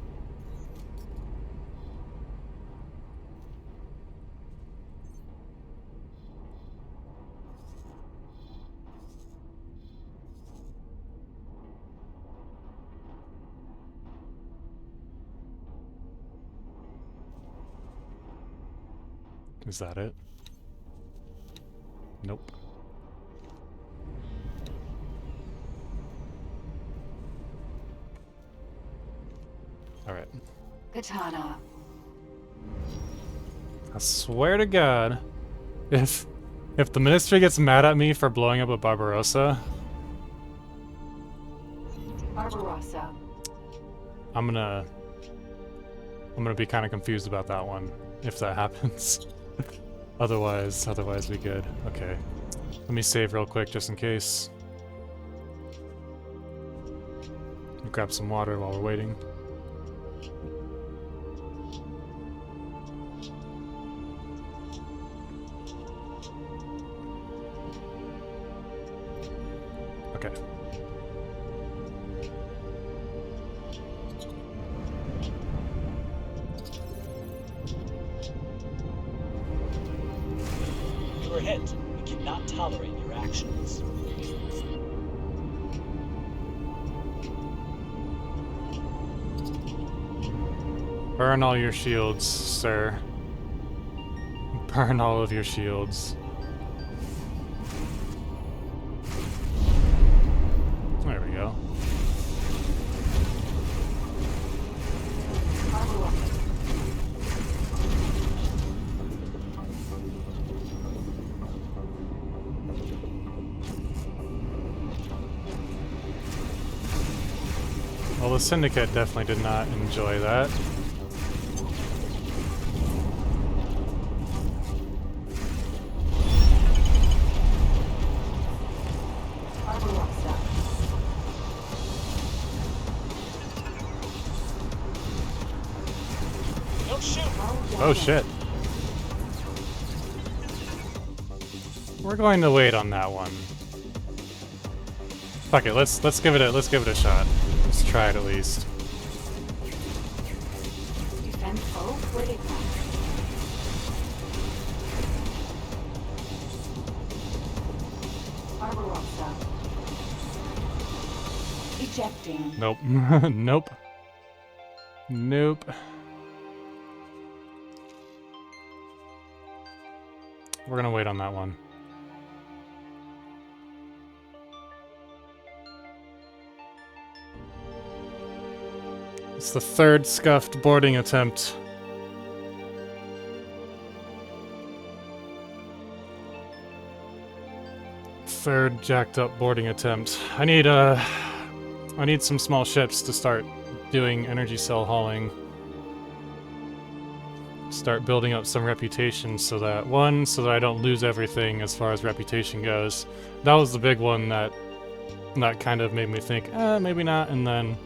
Is that it? Nope. Alright. Katana. I swear to God, if the Ministry gets mad at me for blowing up a Barbarossa, Barbarossa. I'm gonna be kind of confused about that one if that happens. Otherwise we good. Okay. Let me save real quick just in case. Grab some water while we're waiting. Okay. You're hit. We cannot tolerate your actions. Burn all your shields, sir. Burn all of your shields. There we go. Well, the Syndicate definitely did not enjoy that. Oh shit. We're going to wait on that one. Fuck it, let's give it a shot. Let's try it at least. Defend all critical. Barbarossa. Ejecting. Nope. Nope. Nope. We're gonna wait on that one. It's the third scuffed boarding attempt. fair jacked up boarding attempt. I need some small ships to start doing energy cell hauling. Start building up some reputation so that I don't lose everything as far as reputation goes. That was the big one that kind of made me think, maybe not, and then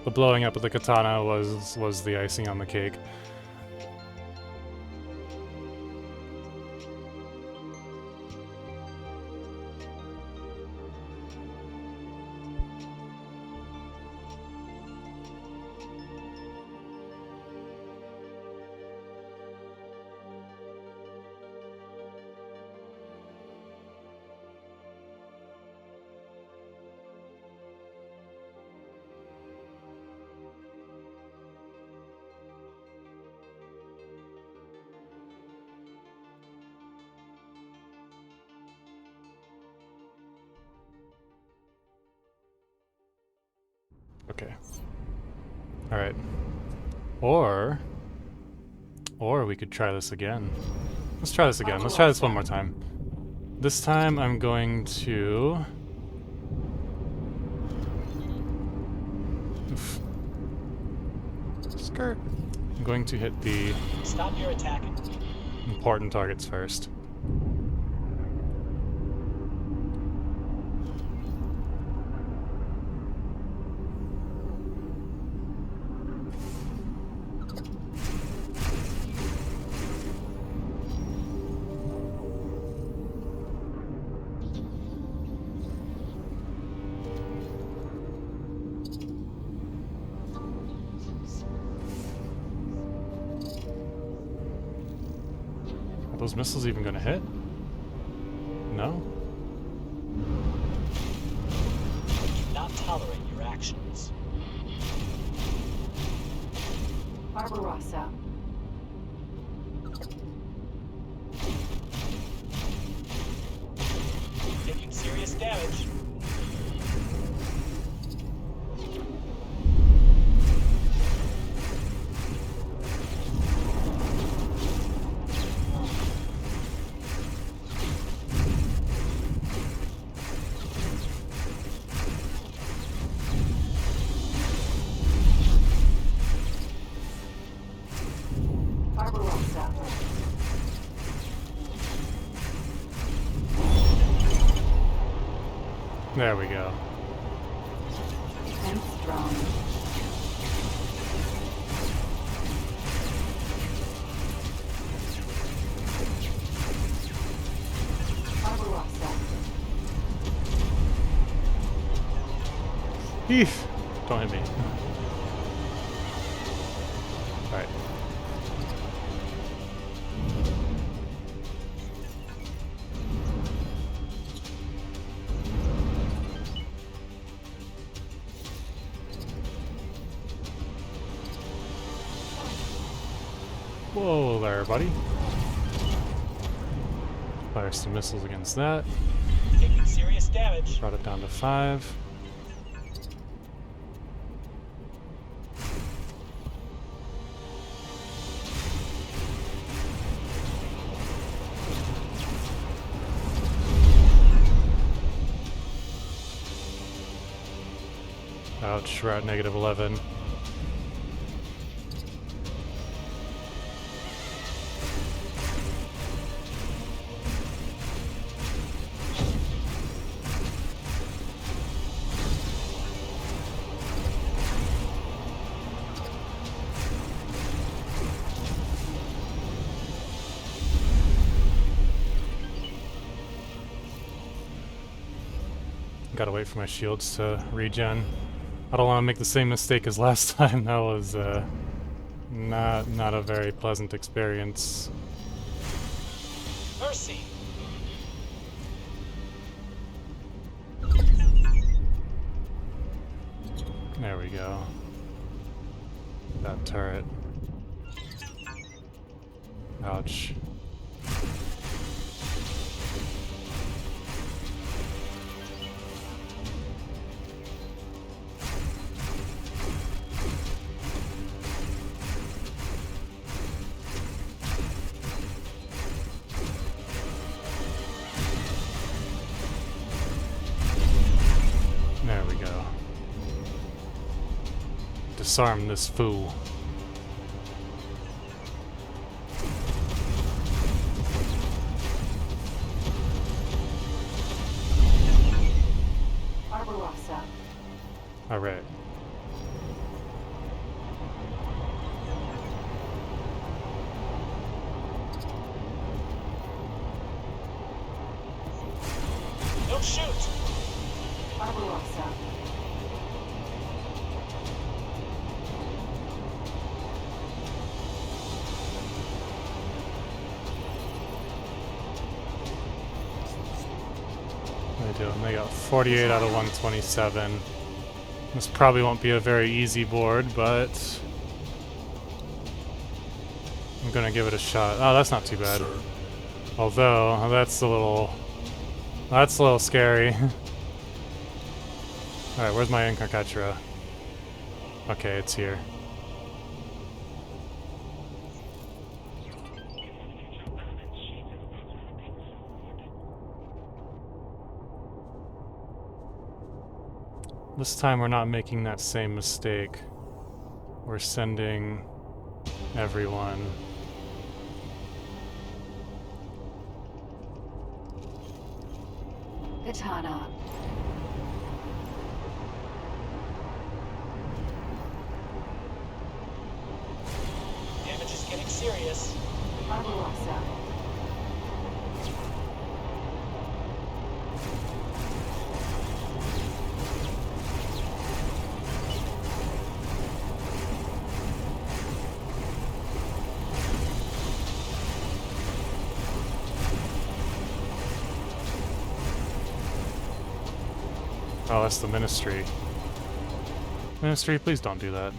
the blowing up of the katana was the icing on the cake. Okay. Alright. Or we could try this again. Let's try this again. Let's try this one more time. This time I'm going to... Skirt. I'm going to hit the... Stop your attacking. Important targets first. Those missiles even gonna hit? No? Do not tolerate your actions. Barbarossa. Taking serious damage. There we go. And strong. Barbarossa. Eef! Don't hit me. Alright. Whoa there, buddy. Fire some missiles against that. Taking serious damage. Brought it down to 5. Ouch, we're at -11. Gotta wait for my shields to regen. I don't want to make the same mistake as last time. That was not a very pleasant experience. Mercy. There we go. That turret. Ouch. disarm this fool. Barbarossa. Alright. Don't shoot! Barbarossa. What are they doing? They got 48 out of 127. This probably won't be a very easy board, but I'm gonna give it a shot. Oh, that's not too bad. Although, that's a little scary. Alright, where's my Incarcatra? Okay, it's here. This time we're not making that same mistake. We're sending everyone. Katana. Damage is getting serious. Barbarossa. Oh, that's the Ministry. Ministry, please don't do that.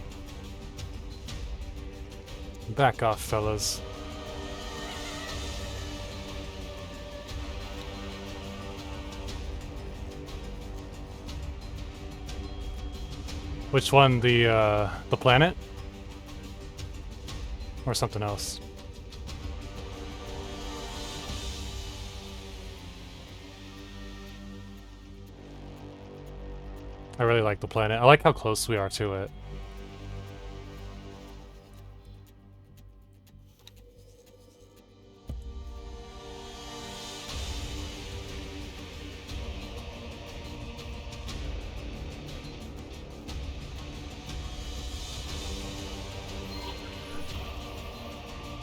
Back off, fellas. Which one? The planet? Or something else? I really like the planet. I like how close we are to it.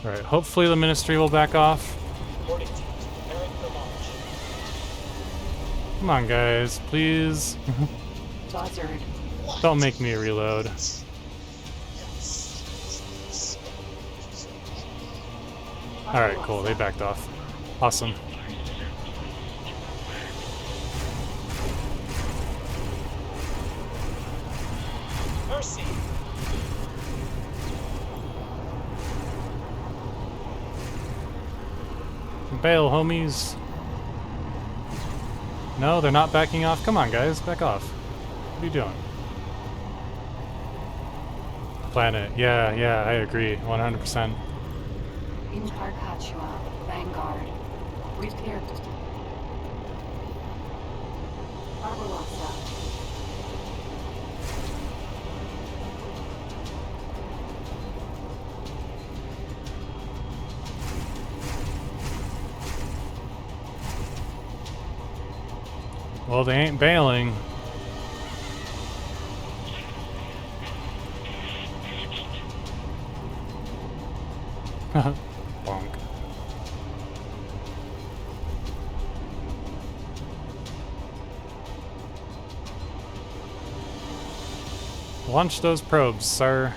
Alright, hopefully the Ministry will back off. Come on, guys, please. Buzzard. Don't make me reload. Alright, cool, they backed off. Awesome. Mercy. Bail, homies. No, they're not backing off. Come on, guys, back off. What are you doing? Planet. Yeah, I agree. 100%. Incarcachua. Vanguard. Repair. Barbarossa. Well, they ain't bailing. Bonk. Launch those probes, sir.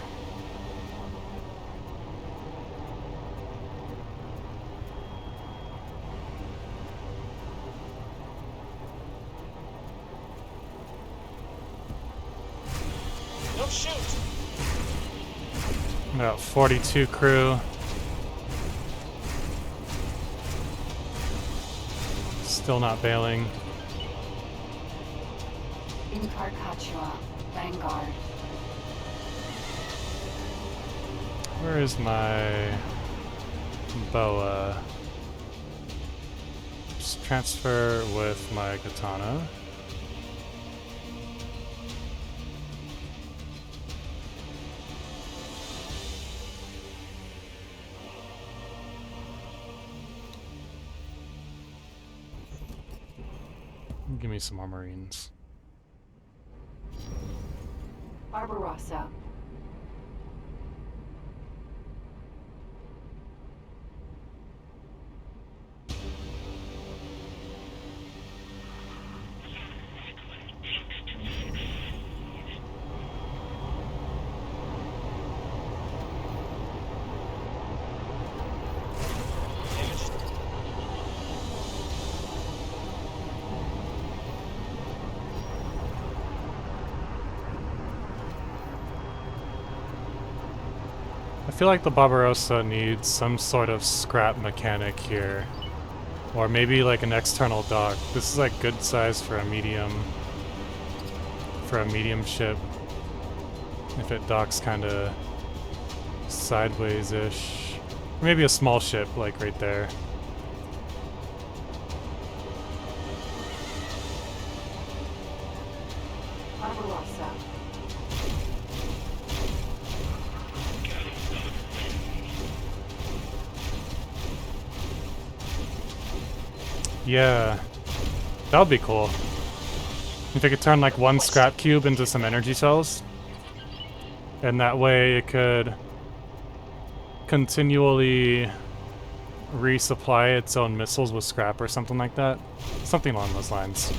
Don't shoot. About 42 crew. Still not bailing. Incarcachua. Vanguard. Where is my boa? Just transfer with my katana. Give me some more Marines. Barbarossa. I feel like the Barbarossa needs some sort of scrap mechanic here. Or maybe like an external dock. This is like good size for a medium ship. If it docks kinda sideways-ish. Or maybe a small ship, like right there. Barbarossa. Yeah, that would be cool. If it could turn like one scrap cube into some energy cells, and that way it could continually resupply its own missiles with scrap or something like that. Something along those lines.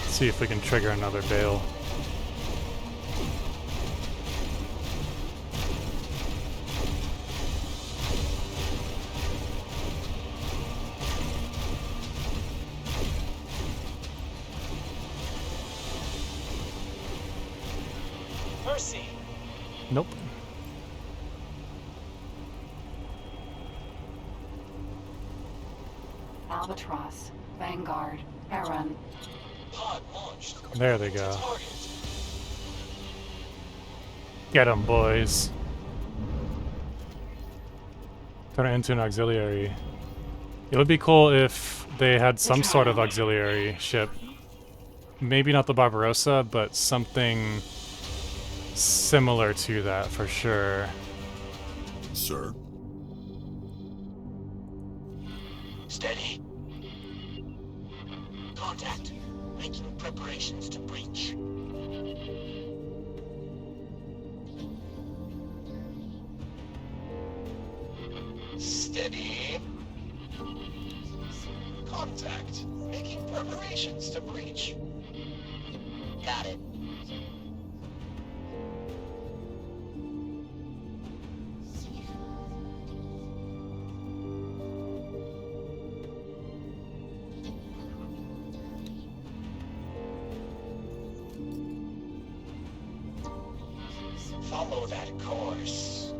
See if we can trigger another bale. Mercy. Nope. Albatross. Vanguard. Heron. Pod launched. There they go. Get 'em, boys. Turn it into an auxiliary. It would be cool if they had some sort of auxiliary ship. Maybe not the Barbarossa, but something similar to that for sure. Sir? Steady. Contact. Making preparations to breach. Steady. Contact. Making preparations to breach. Got it. Follow that course.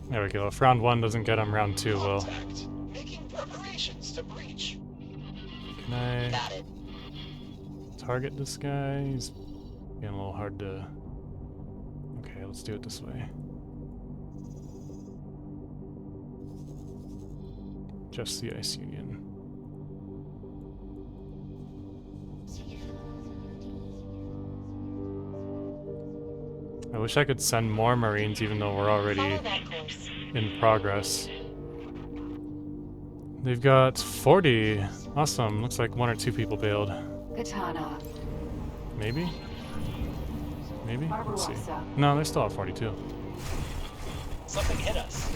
There we go. If round 1 doesn't get him, round 2 will. Making preparations to breach. Can I Got it. target this guy? He's getting a little hard to... Okay, let's do it this way. Just the Ice Union. I wish I could send more Marines even though we're already in progress. They've got 40. Awesome. Looks like 1 or 2 people bailed. Katana. Maybe? Maybe? Let's see. Barbarossa. No, they're still at 42. Something hit us.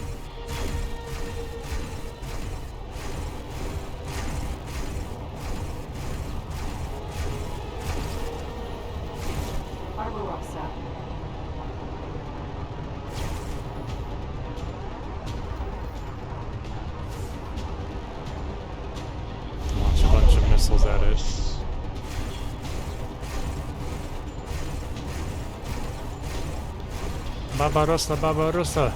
Barbarossa. Launch a bunch of missiles at it. Barbarossa, Barbarossa!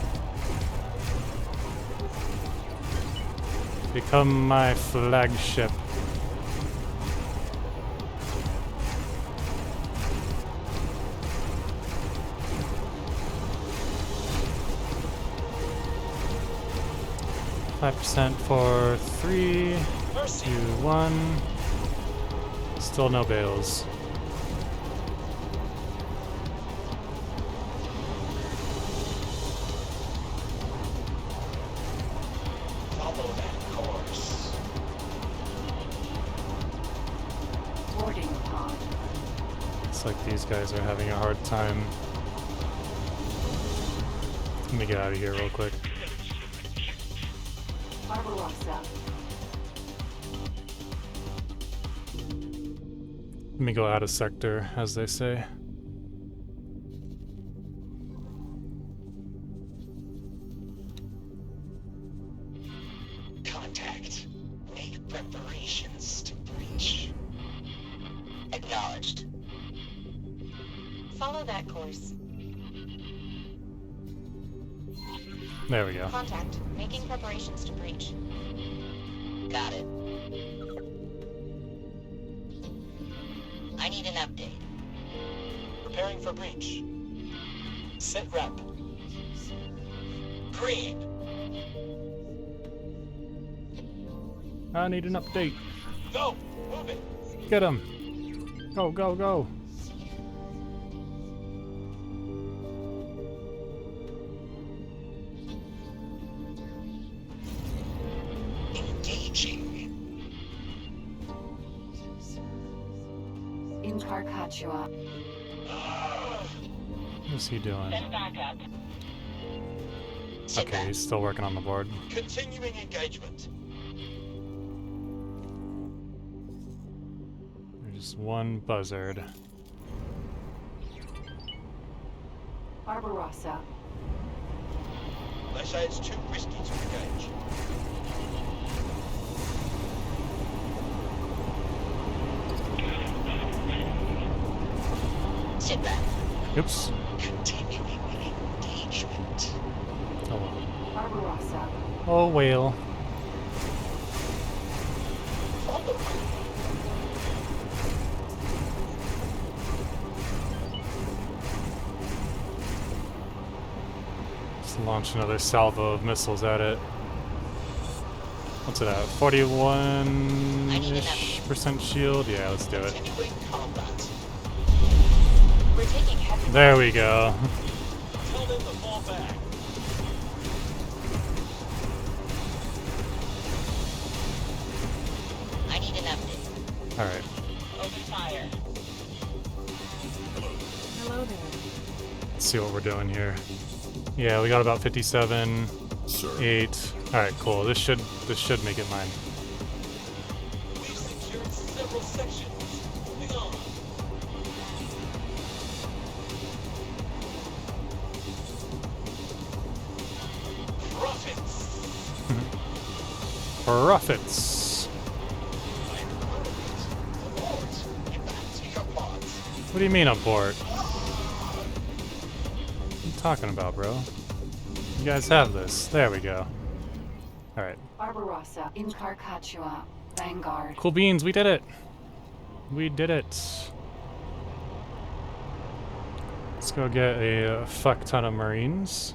Become my flagship. 5% for 3, 2, 1. Still no bales. Follow that course. Boarding pod. It's like these guys are having a hard time. Let me get out of here real quick. Barbarossa. Let me go out of sector, as they say. Contact. Make preparations to breach. Acknowledged. Follow that course. There we go. Contact. Making preparations to breach. Got it. I need an update. Preparing for breach. Sit rep. Green. I need an update. Go. Move it. Get him. Go, go, go. Engaging. In Carcaccia. What's he doing? Back up. Okay, he's still working on the board. Continuing engagement. There's one buzzard. Barbarossa. They say it's too risky to engage. Sit back. Oops. Continuing engagement. Oh, Barbarossa. oh whale. Follow. Let's launch another salvo of missiles at it. What's it at? 41-ish% shield? Yeah, let's do it. Continuing combat. We're taking heavy. There we go. Tell them to fall back. I need an update. Alright. Open fire. Hello there. Let's see what we're doing here. Yeah, we got about 57, 8. Alright, cool. This should make it mine. We've secured several sections. Moving on. Profits. Profits. Abort. Get back to your pods. What do you mean abort? What are you talking about, bro? You guys have this. There we go. Alright. Barbarossa. In Carcaccia. Vanguard. Cool beans, we did it! We did it! Let's go get a fuck ton of Marines.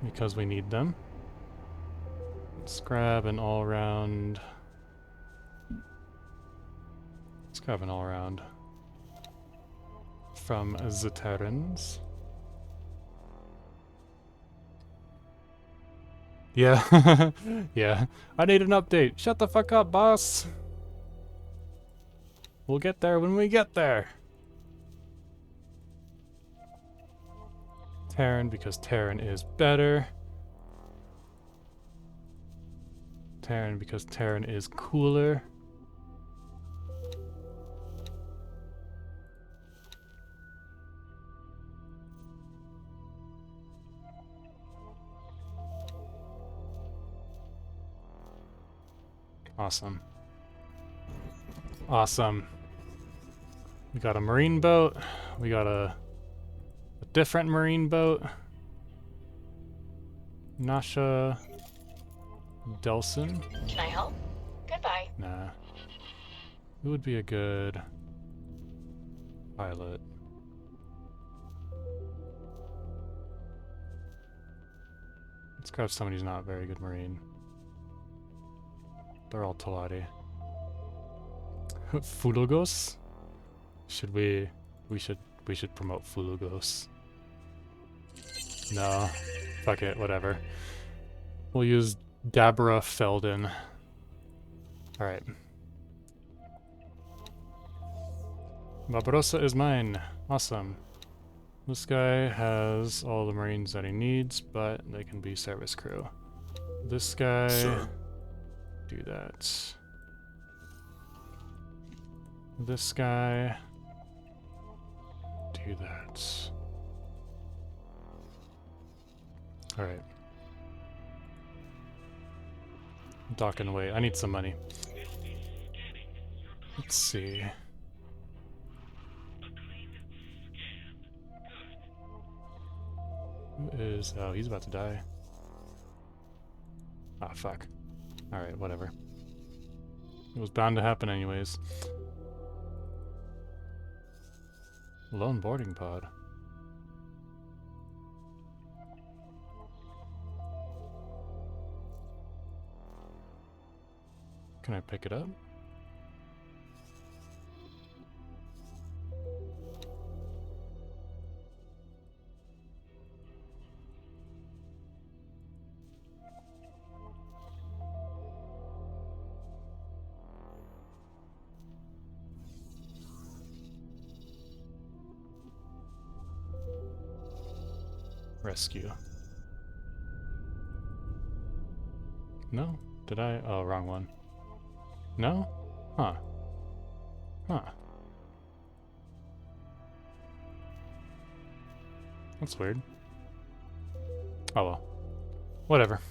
Because we need them. Let's grab an all-round... Let's grab an all-round. From the Terrans. Yeah. Yeah. I need an update. Shut the fuck up, boss! We'll get there when we get there! Terran, because Terran is better. Terran, because Terran is cooler. Awesome. Awesome. We got a marine boat. We got a different marine boat. Nasha Delson. Can I help? Goodbye. Nah. Who would be a good pilot? Let's grab somebody who's not a very good marine. They're all Talati. Fulugos? Should we should promote Fulugos. No. Fuck it, whatever. We'll use Dabra Felden. Alright. Barbarossa is mine. Awesome. This guy has all the Marines that he needs, but they can be service crew. This guy... Sir. Do that. This guy... Do that. Alright. Dock and wait. I need some money. Let's see. Who is... Oh, he's about to die. Ah, fuck. Alright, whatever. It was bound to happen anyways. Lone boarding pod. Can I pick it up? Rescue. No? Did I? Oh, wrong one. No? Huh. Huh. That's weird. Oh well. Whatever.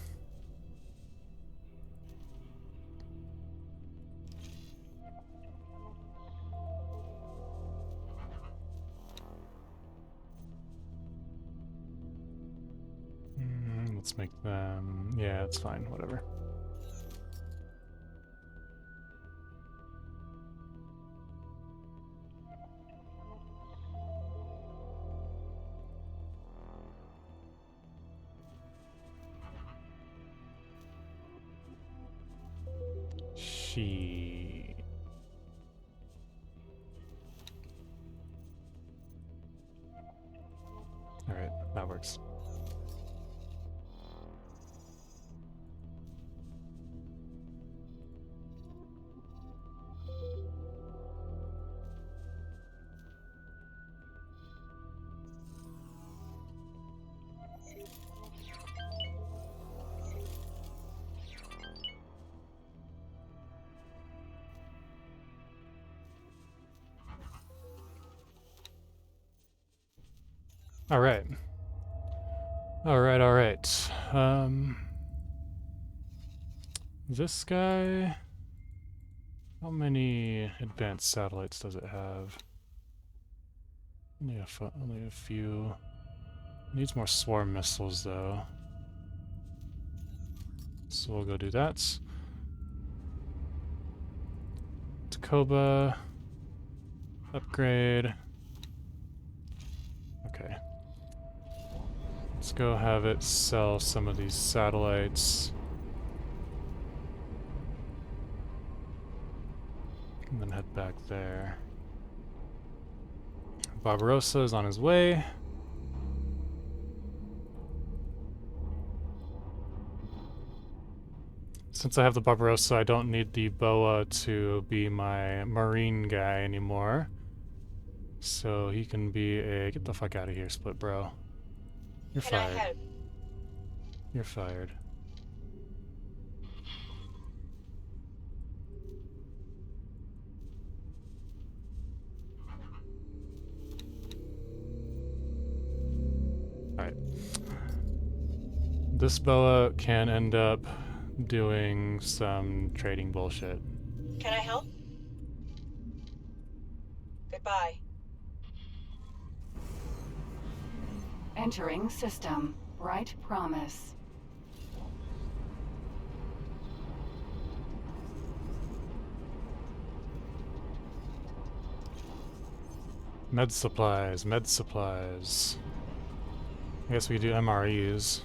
Let's make them... Yeah, it's fine, whatever. She... Alright, that works. Alright. Alright. This guy... How many advanced satellites does it have? Only a few. Needs more swarm missiles, though. So we'll go do that. Takoba. Upgrade. Okay. Let's go have it sell some of these satellites. And then head back there. Barbarossa is on his way. Since I have the Barbarossa, I don't need the Boa to be my marine guy anymore. So he can be a... Get the fuck out of here, Split Bro. You're fired. You're fired. Alright. This Boa can end up doing some trading bullshit. Can I help? Goodbye. Entering system. Right promise. Med supplies, med supplies. I guess we do MREs.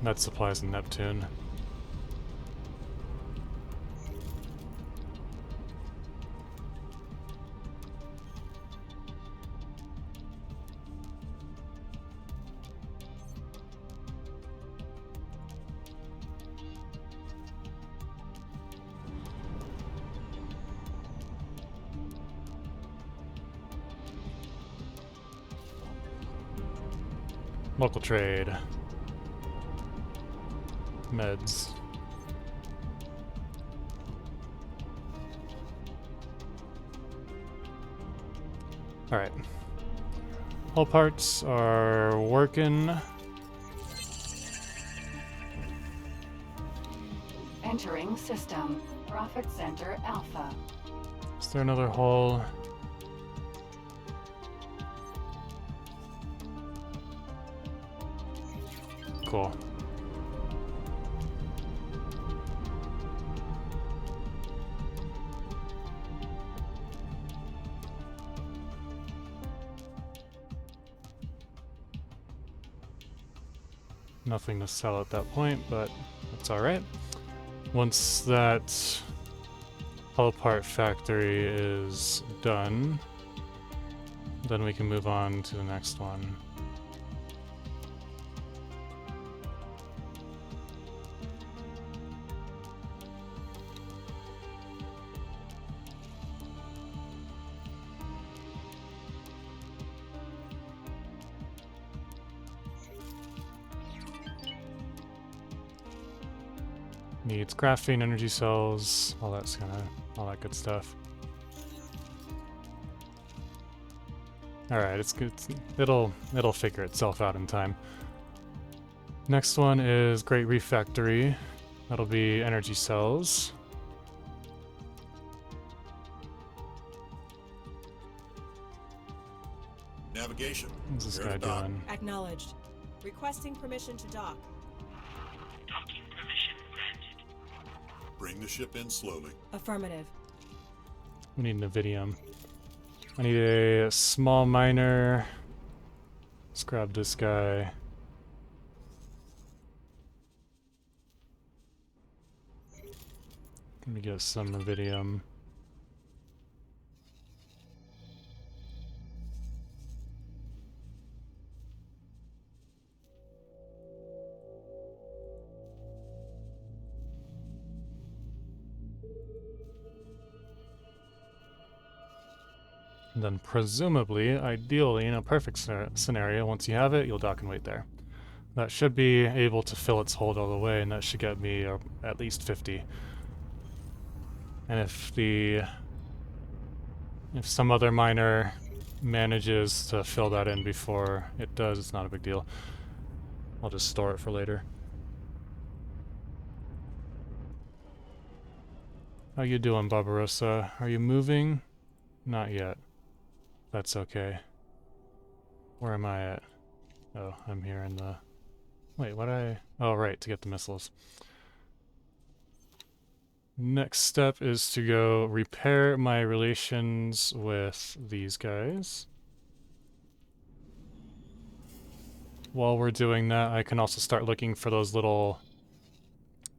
Med supplies in Neptune. Local trade. Meds. Alright. All parts are working. Entering system. Profit Center Alpha. Is there another hull? Cool. Nothing to sell at that point, but that's alright. Once that hull part factory is done, then we can move on to the next one. Needs graphene, energy cells, all that good stuff. Alright, it's good. It'll figure itself out in time. Next one is Great Refactory. That'll be energy cells. Navigation. What's this guy doing? Acknowledged. Requesting permission to dock. Docking permission granted. Bring the ship in slowly. Affirmative. We need Navidium. I need a small miner. Let's grab this guy. Let me get some Navidium. And then presumably, ideally, in a perfect scenario, once you have it, you'll dock and wait there. That should be able to fill its hold all the way, and that should get me at least 50. And if some other miner manages to fill that in before it does, it's not a big deal. I'll just store it for later. How you doing, Barbarossa? Are you moving? Not yet. That's okay. Where am I at? Oh, I'm here in the... Wait, oh, right, to get the missiles. Next step is to go repair my relations with these guys. While we're doing that, I can also start looking for those little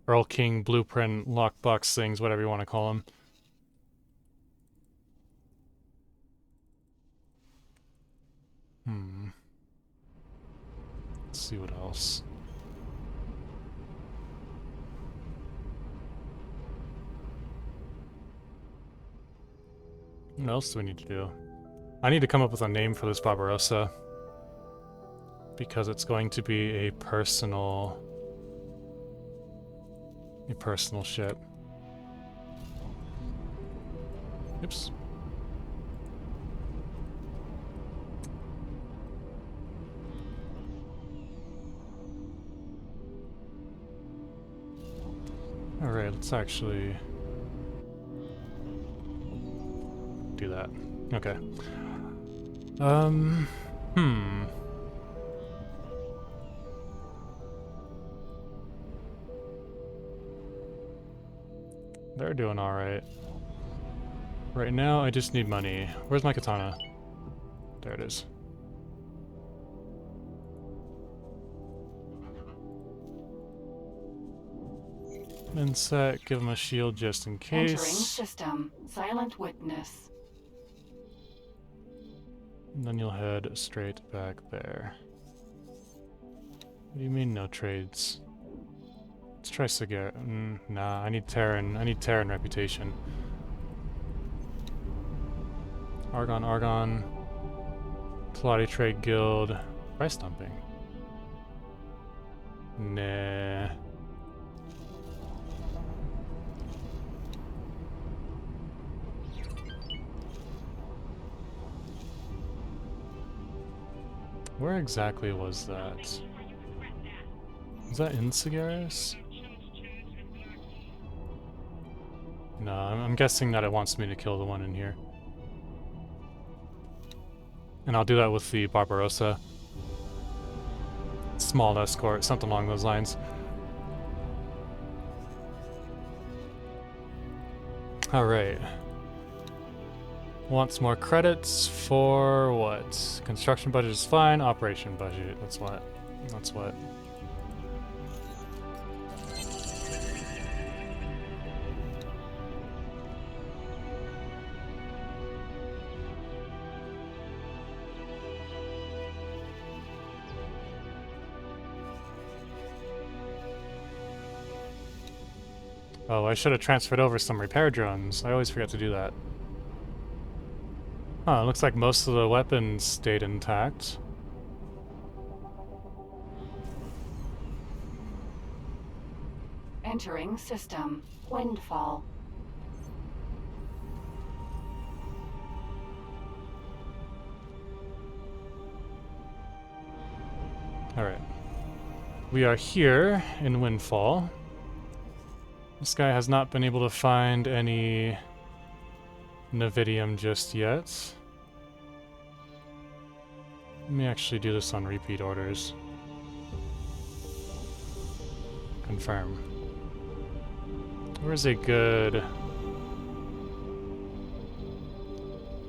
Earl King blueprint lockbox things, whatever you want to call them. Let's see what else. What else do we need to do? I need to come up with a name for this Barbarossa, because it's going to be a personal ship. Oops. Alright, let's actually do that. Okay. They're doing alright. Right now, I just need money. Where's my katana? There it is. Inset, give him a shield just in Entering case. system. Silent witness. And then you'll head straight back there. What do you mean no trades? Let's try Cigar. Nah, I need Terran. I need Terran reputation. Argon. Teladi Trade Guild. Price dumping. Nah. Where exactly was that? Was that in Cigaris? No, I'm guessing that it wants me to kill the one in here. And I'll do that with the Barbarossa. Small escort, something along those lines. Alright. Wants more credits for what? Construction budget is fine, operation budget. That's what. That's what. Oh, I should have transferred over some repair drones. I always forget to do that. Huh, looks like most of the weapons stayed intact. Entering system. Windfall. Alright. We are here in Windfall. This guy has not been able to find any Navidium just yet. Let me actually do this on repeat orders. Confirm. Where's a good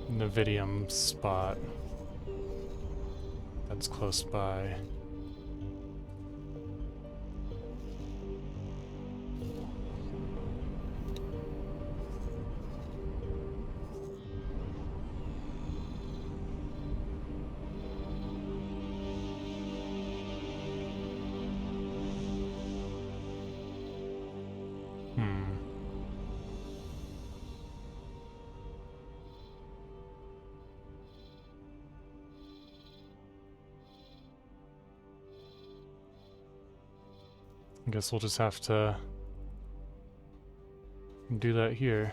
Navidium spot that's close by? I guess we'll just have to do that here.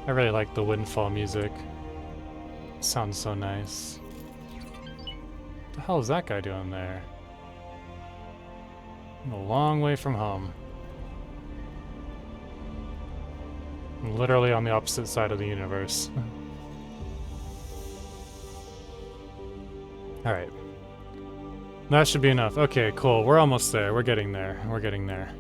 I really like the Windfall music. It sounds so nice. What the hell is that guy doing there? I'm a long way from home. I'm literally on the opposite side of the universe. Alright. That should be enough. Okay, cool. We're almost there. We're getting there. We're getting there.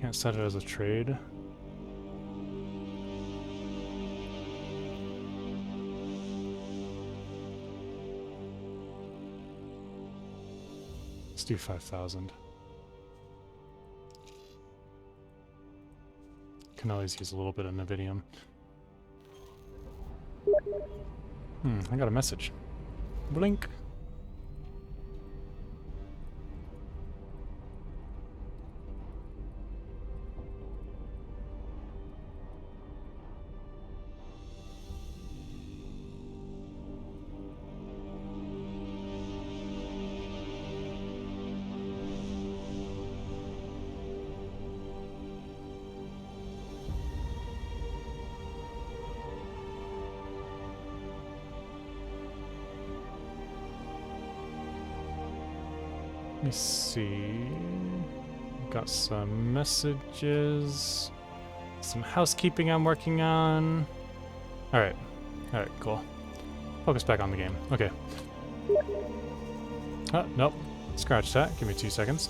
Can't set it as a trade. Let's do 5,000. Can always use a little bit of Navidium. I got a message. Blink. Let me see. Got some messages. Some housekeeping I'm working on. Alright. Alright, cool. Focus back on the game. Okay. Oh, nope. Scratch that. Give me 2 seconds.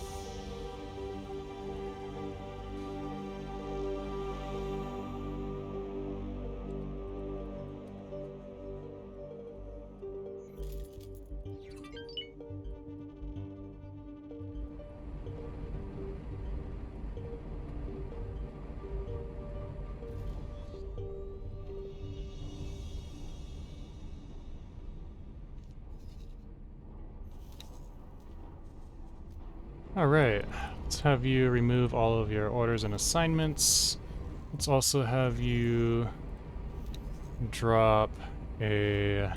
Alright, let's have you remove all of your orders and assignments. Let's also have you drop a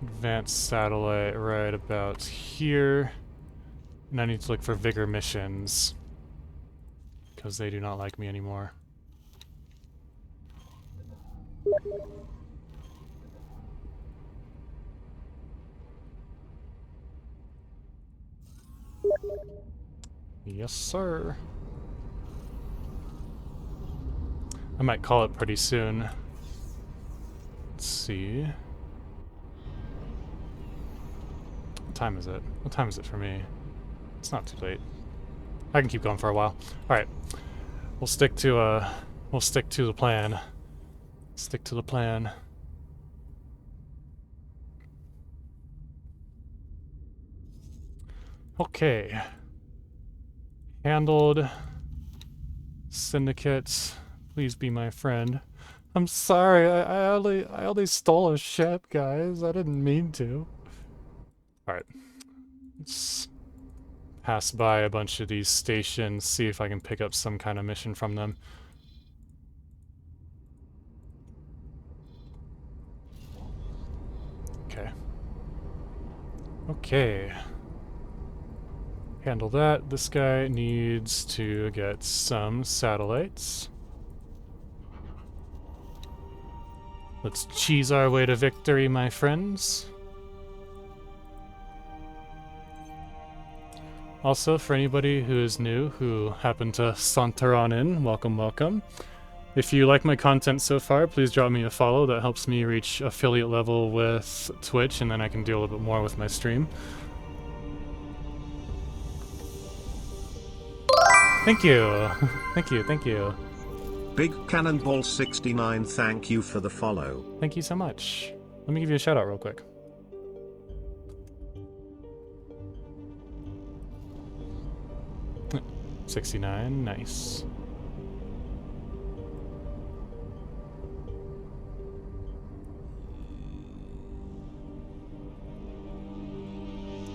advanced satellite right about here. And I need to look for Vigor missions, because they do not like me anymore. Yes, sir. I might call it pretty soon. Let's see. What time is it? What time is it for me? It's not too late. I can keep going for a while. Alright. We'll stick to the plan. Stick to the plan. Okay. Handled. Syndicate, please be my friend. I'm sorry, I only stole a ship, guys. I didn't mean to. Alright. Let's pass by a bunch of these stations, see if I can pick up some kind of mission from them. Okay. Okay. Handle that. This guy needs to get some satellites. Let's cheese our way to victory, my friends. Also, for anybody who is new, who happened to saunter on in, welcome, welcome. If you like my content so far, please drop me a follow. That helps me reach affiliate level with Twitch, and then I can do a little bit more with my stream. Thank you. Thank you, thank you. Big Cannonball 69, thank you for the follow. Thank you so much. Let me give you a shout out real quick. $69, nice.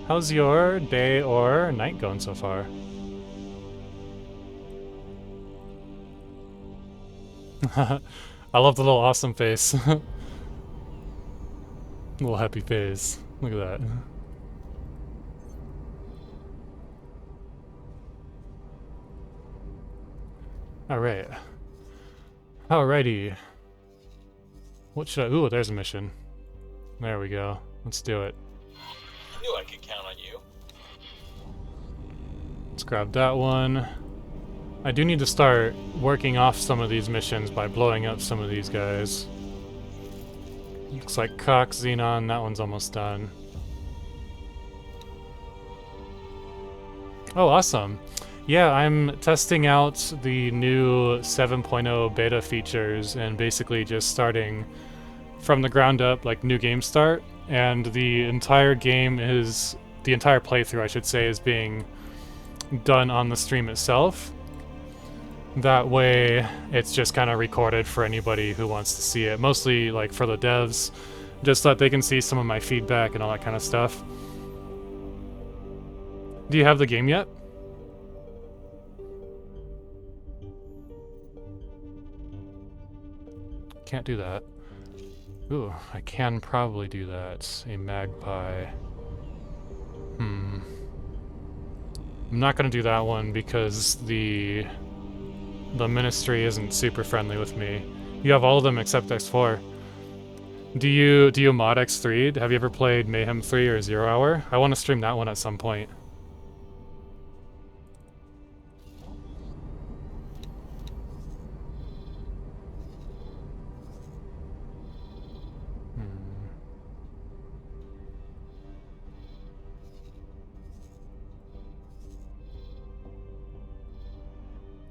How's your day or night going so far? I love the little awesome face. Little happy face. Look at that. Alright. Alrighty. What should I... Ooh, there's a mission. There we go. Let's do it. I knew I could count on you. Let's grab that one. I do need to start working off some of these missions by blowing up some of these guys. Looks like Cox Xenon, that one's almost done. Oh, awesome. Yeah, I'm testing out the new 7.0 beta features and basically just starting from the ground up, like new game start. And the entire game is, the entire playthrough, I should say, is being done on the stream itself. That way, it's just kind of recorded for anybody who wants to see it. Mostly, like, for the devs, just so that they can see some of my feedback and all that kind of stuff. Do you have the game yet? Can't do that. Ooh, I can probably do that. A magpie. I'm not gonna do that one because the Ministry isn't super friendly with me. You have all of them except X4. Do you mod X3? Have you ever played Mayhem 3 or Zero Hour? I want to stream that one at some point.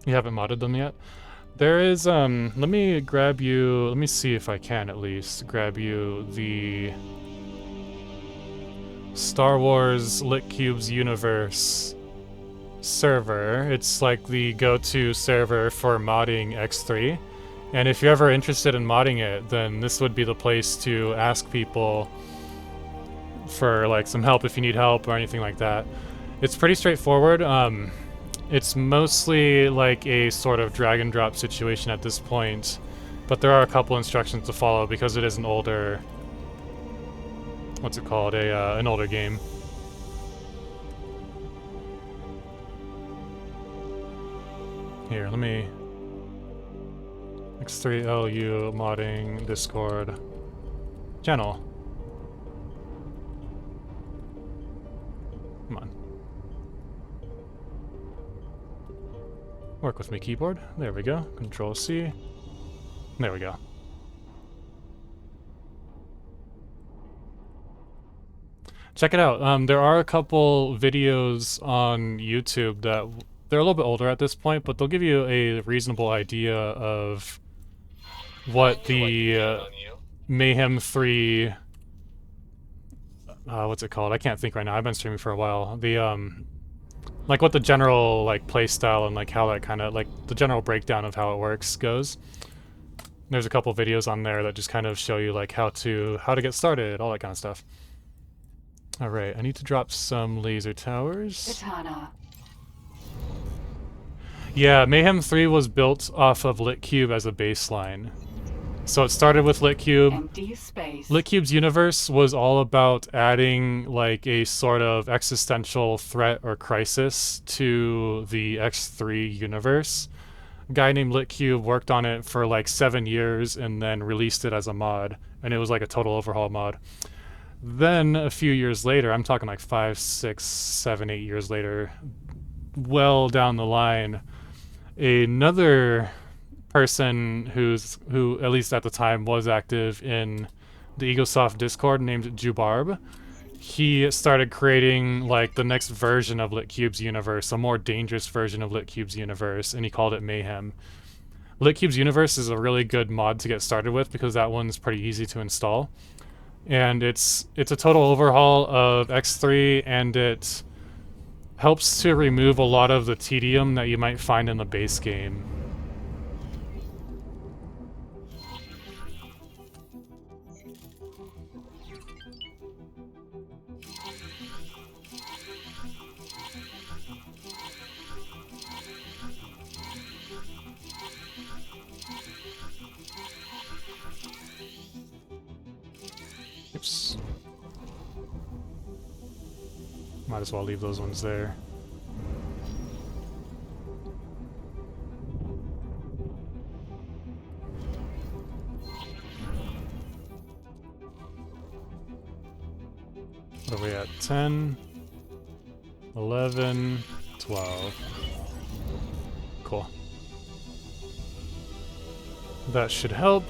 You haven't modded them yet? There is, let me grab you, let me see if I can at least grab you the Star Wars Lit Cubes universe server. It's like the go-to server for modding X3. And if you're ever interested in modding it, then this would be the place to ask people for like some help if you need help or anything like that. It's pretty straightforward. It's mostly like a sort of drag and drop situation at this point, but there are a couple instructions to follow because it is an older, what's it called, an older game. Here, let me X3LU modding Discord channel. Come on. Work with me, keyboard. There we go. Control C. There we go. Check it out. There are a couple videos on YouTube that they're a little bit older at this point, but they'll give you a reasonable idea of what the Mayhem 3 what's it called? I can't think right now. I've been streaming for a while. The like what the general like play style and like how that kind of like the general breakdown of how it works goes. There's a couple videos on there that just kind of show you like how to get started, all that kind of stuff. All right, I need to drop some laser towers. Katana. Yeah, Mayhem 3 was built off of LitCube as a baseline. So it started with LitCube. Empty space. LitCube's universe was all about adding like a sort of existential threat or crisis to the X3 universe. A guy named LitCube worked on it for like 7 years and then released it as a mod, and it was like a total overhaul mod. Then a few years later, I'm talking like 5, 6, 7, 8 years later, well down the line, another person who at least at the time was active in the Egosoft Discord named Jubarb, he started creating like the next version of LitCube's universe, a more dangerous version of LitCube's universe, and he called it Mayhem. LitCube's universe is a really good mod to get started with because that one's pretty easy to install, and it's a total overhaul of X3, and it helps to remove a lot of the tedium that you might find in the base game. Oops. Might as well leave those ones there. What are we at? 10, 11, 12. Cool. That should help.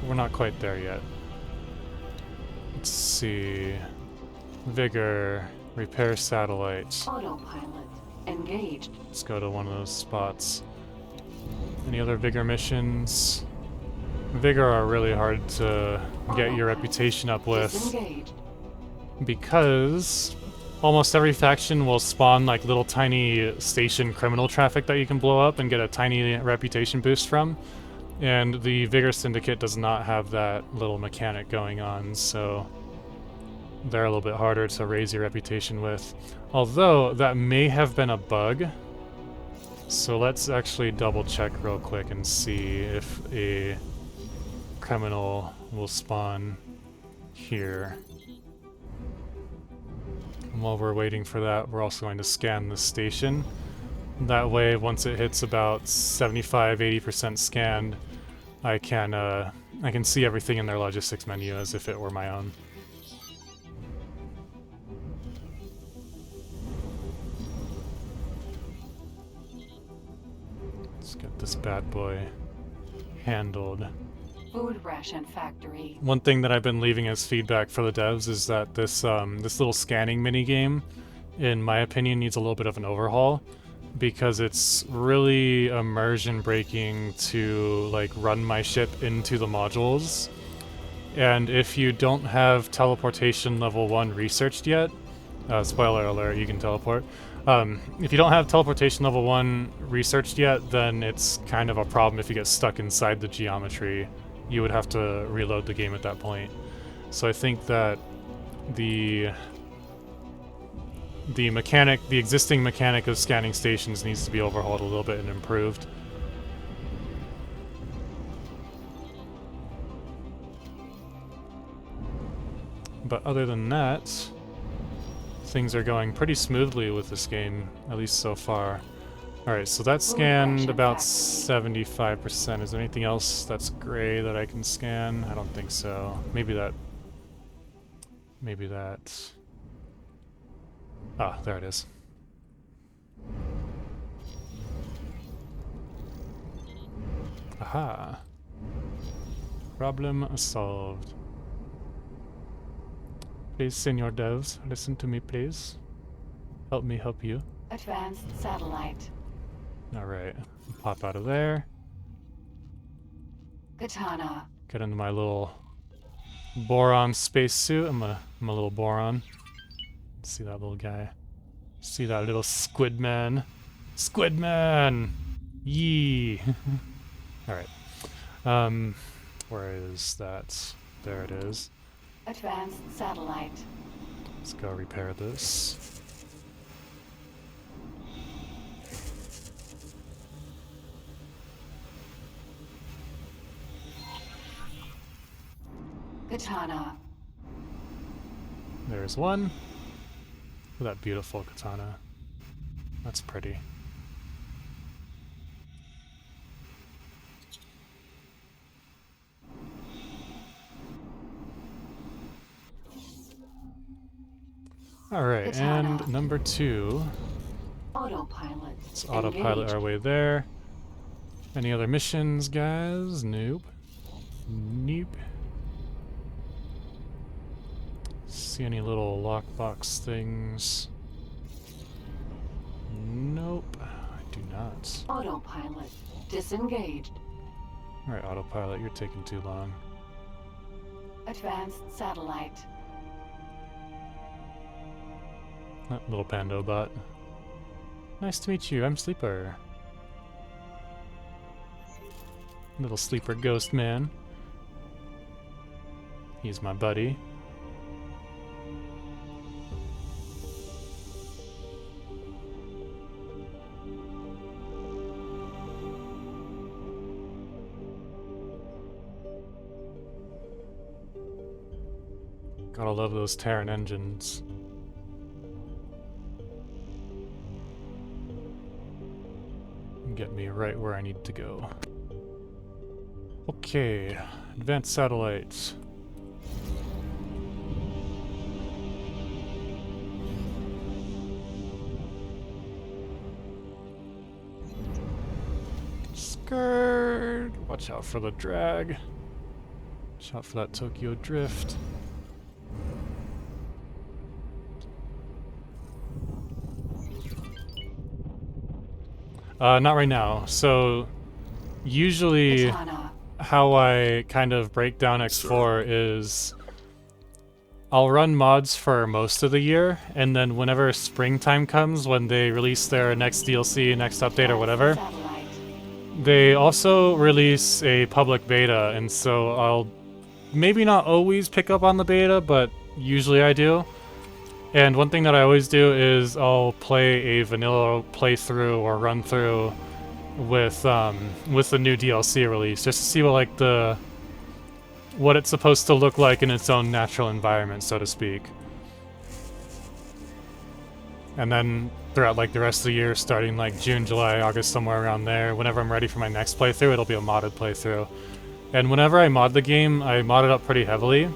We're not quite there yet. Let's see. Vigor, repair satellites. Autopilot engaged. Let's go to one of those spots. Any other Vigor missions? Vigor are really hard to get your reputation up with Disengaged. because almost every faction will spawn like little tiny station criminal traffic that you can blow up and get a tiny reputation boost from. And the Vigor Syndicate does not have that little mechanic going on, so they're a little bit harder to raise your reputation with. Although, that may have been a bug. So let's actually double check real quick and see if a criminal will spawn here. And while we're waiting for that, we're also going to scan the station. That way, once it hits about 75–80% scanned, I can see everything in their logistics menu as if it were my own. Let's get this bad boy handled. Food ration factory. One thing that I've been leaving as feedback for the devs is that this little scanning minigame, in my opinion, needs a little bit of an overhaul. because it's really immersion breaking to like run my ship into the modules. And if you don't have teleportation level 1 researched yet, spoiler alert, you can teleport. If you don't have teleportation level 1 researched yet, then it's kind of a problem if you get stuck inside the geometry. You would have to reload the game at that point. So I think that the existing mechanic of scanning stations needs to be overhauled a little bit and improved. But other than that, things are going pretty smoothly with this game, at least so far. Alright, so that's scanned about 75%. Is there anything else that's gray that I can scan? I don't think so. Maybe that... Ah, there it is. Aha. Problem solved. Please, Senor Devs, listen to me, please. Help me help you. Advanced satellite. Alright, pop out of there. Katana. Get into my little boron spacesuit. I'm a little boron. See that little guy? See that little squid man? Squid man! Yee! Alright. Where is that? There it is. Advanced satellite. Let's go repair this. Katana. There's one. Look at that beautiful katana. That's pretty. Alright, Katana. and number 2. Autopilot. Let's autopilot Engage. our way there. Any other missions, guys? Nope. Nope. See any little lockbox things? Nope, I do not. Autopilot. Disengaged. Alright, autopilot, you're taking too long. Advanced satellite. That little pando bot. Nice to meet you, I'm Sleeper. Little Sleeper ghost man. He's my buddy. Gotta love those Terran engines. Get me right where I need to go. Okay, advanced satellites. Skirt! Watch out for the drag. Watch out for that Tokyo drift. Not right now. So, usually how I kind of break down X4 is I'll run mods for most of the year, and then whenever springtime comes, when they release their next DLC, next update, or whatever, they also release a public beta, and so I'll maybe not always pick up on the beta, but usually I do. And one thing that I always do is I'll play a vanilla playthrough or run through with the new DLC release, just to see what it's supposed to look like in its own natural environment, so to speak. And then throughout like the rest of the year, starting like June, July, August, somewhere around there, whenever I'm ready for my next playthrough, it'll be a modded playthrough. And whenever I mod the game, I mod it up pretty heavily.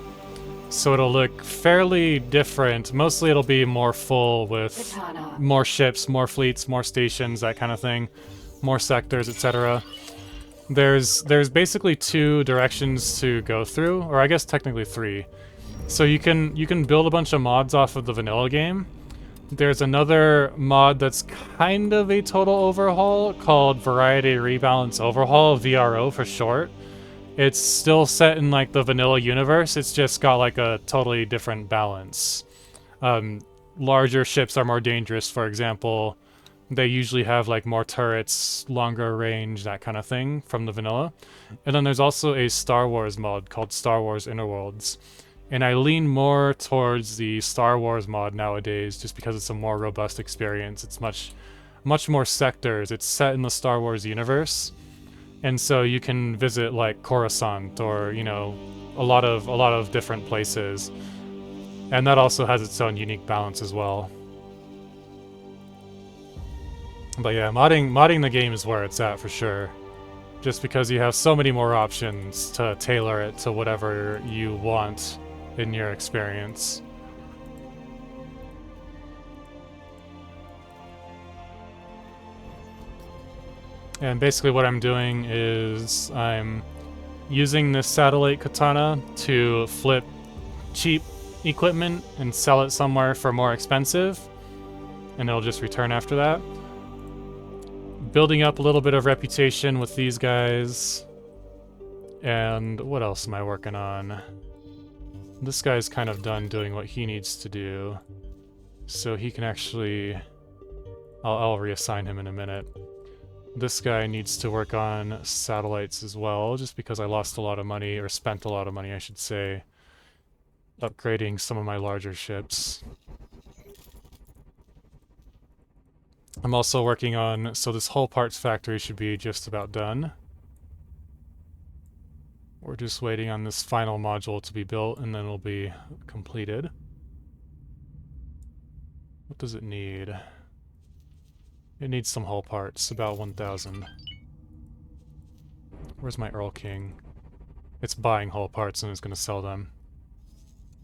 So it'll look fairly different. Mostly it'll be more full with more ships, more fleets, more stations, that kind of thing. More sectors, etc. There's basically 2 directions to go through, or I guess technically 3. So you can build a bunch of mods off of the vanilla game, There's another mod that's kind of a total overhaul called Variety Rebalance Overhaul, VRO for short. It's still set in like the vanilla universe, it's just got like a totally different balance. Larger ships are more dangerous, for example. They usually have like more turrets, longer range, that kind of thing from the vanilla. And then there's also a Star Wars mod called Star Wars Inner Worlds. And I lean more towards the Star Wars mod nowadays just because it's a more robust experience. It's much more sectors. It's set in the Star Wars universe. And so you can visit like Coruscant or, you know, a lot of different places. And that also has its own unique balance as well. But yeah, modding the game is where it's at for sure. Just because you have so many more options to tailor it to whatever you want in your experience. And basically what I'm doing is I'm using this satellite katana to flip cheap equipment and sell it somewhere for more expensive, and it'll just return after that. Building up a little bit of reputation with these guys. And what else am I working on? This guy's kind of done doing what he needs to do, so he can actually... I'll reassign him in a minute. This guy needs to work on satellites as well, just because I lost a lot of money, or spent a lot of money, I should say, upgrading some of my larger ships. I'm also working on... so this whole parts factory should be just about done. We're just waiting on this final module to be built, and then it'll be completed. What does it need? It needs some hull parts, about 1,000. Where's my Earl King? It's buying hull parts and it's going to sell them.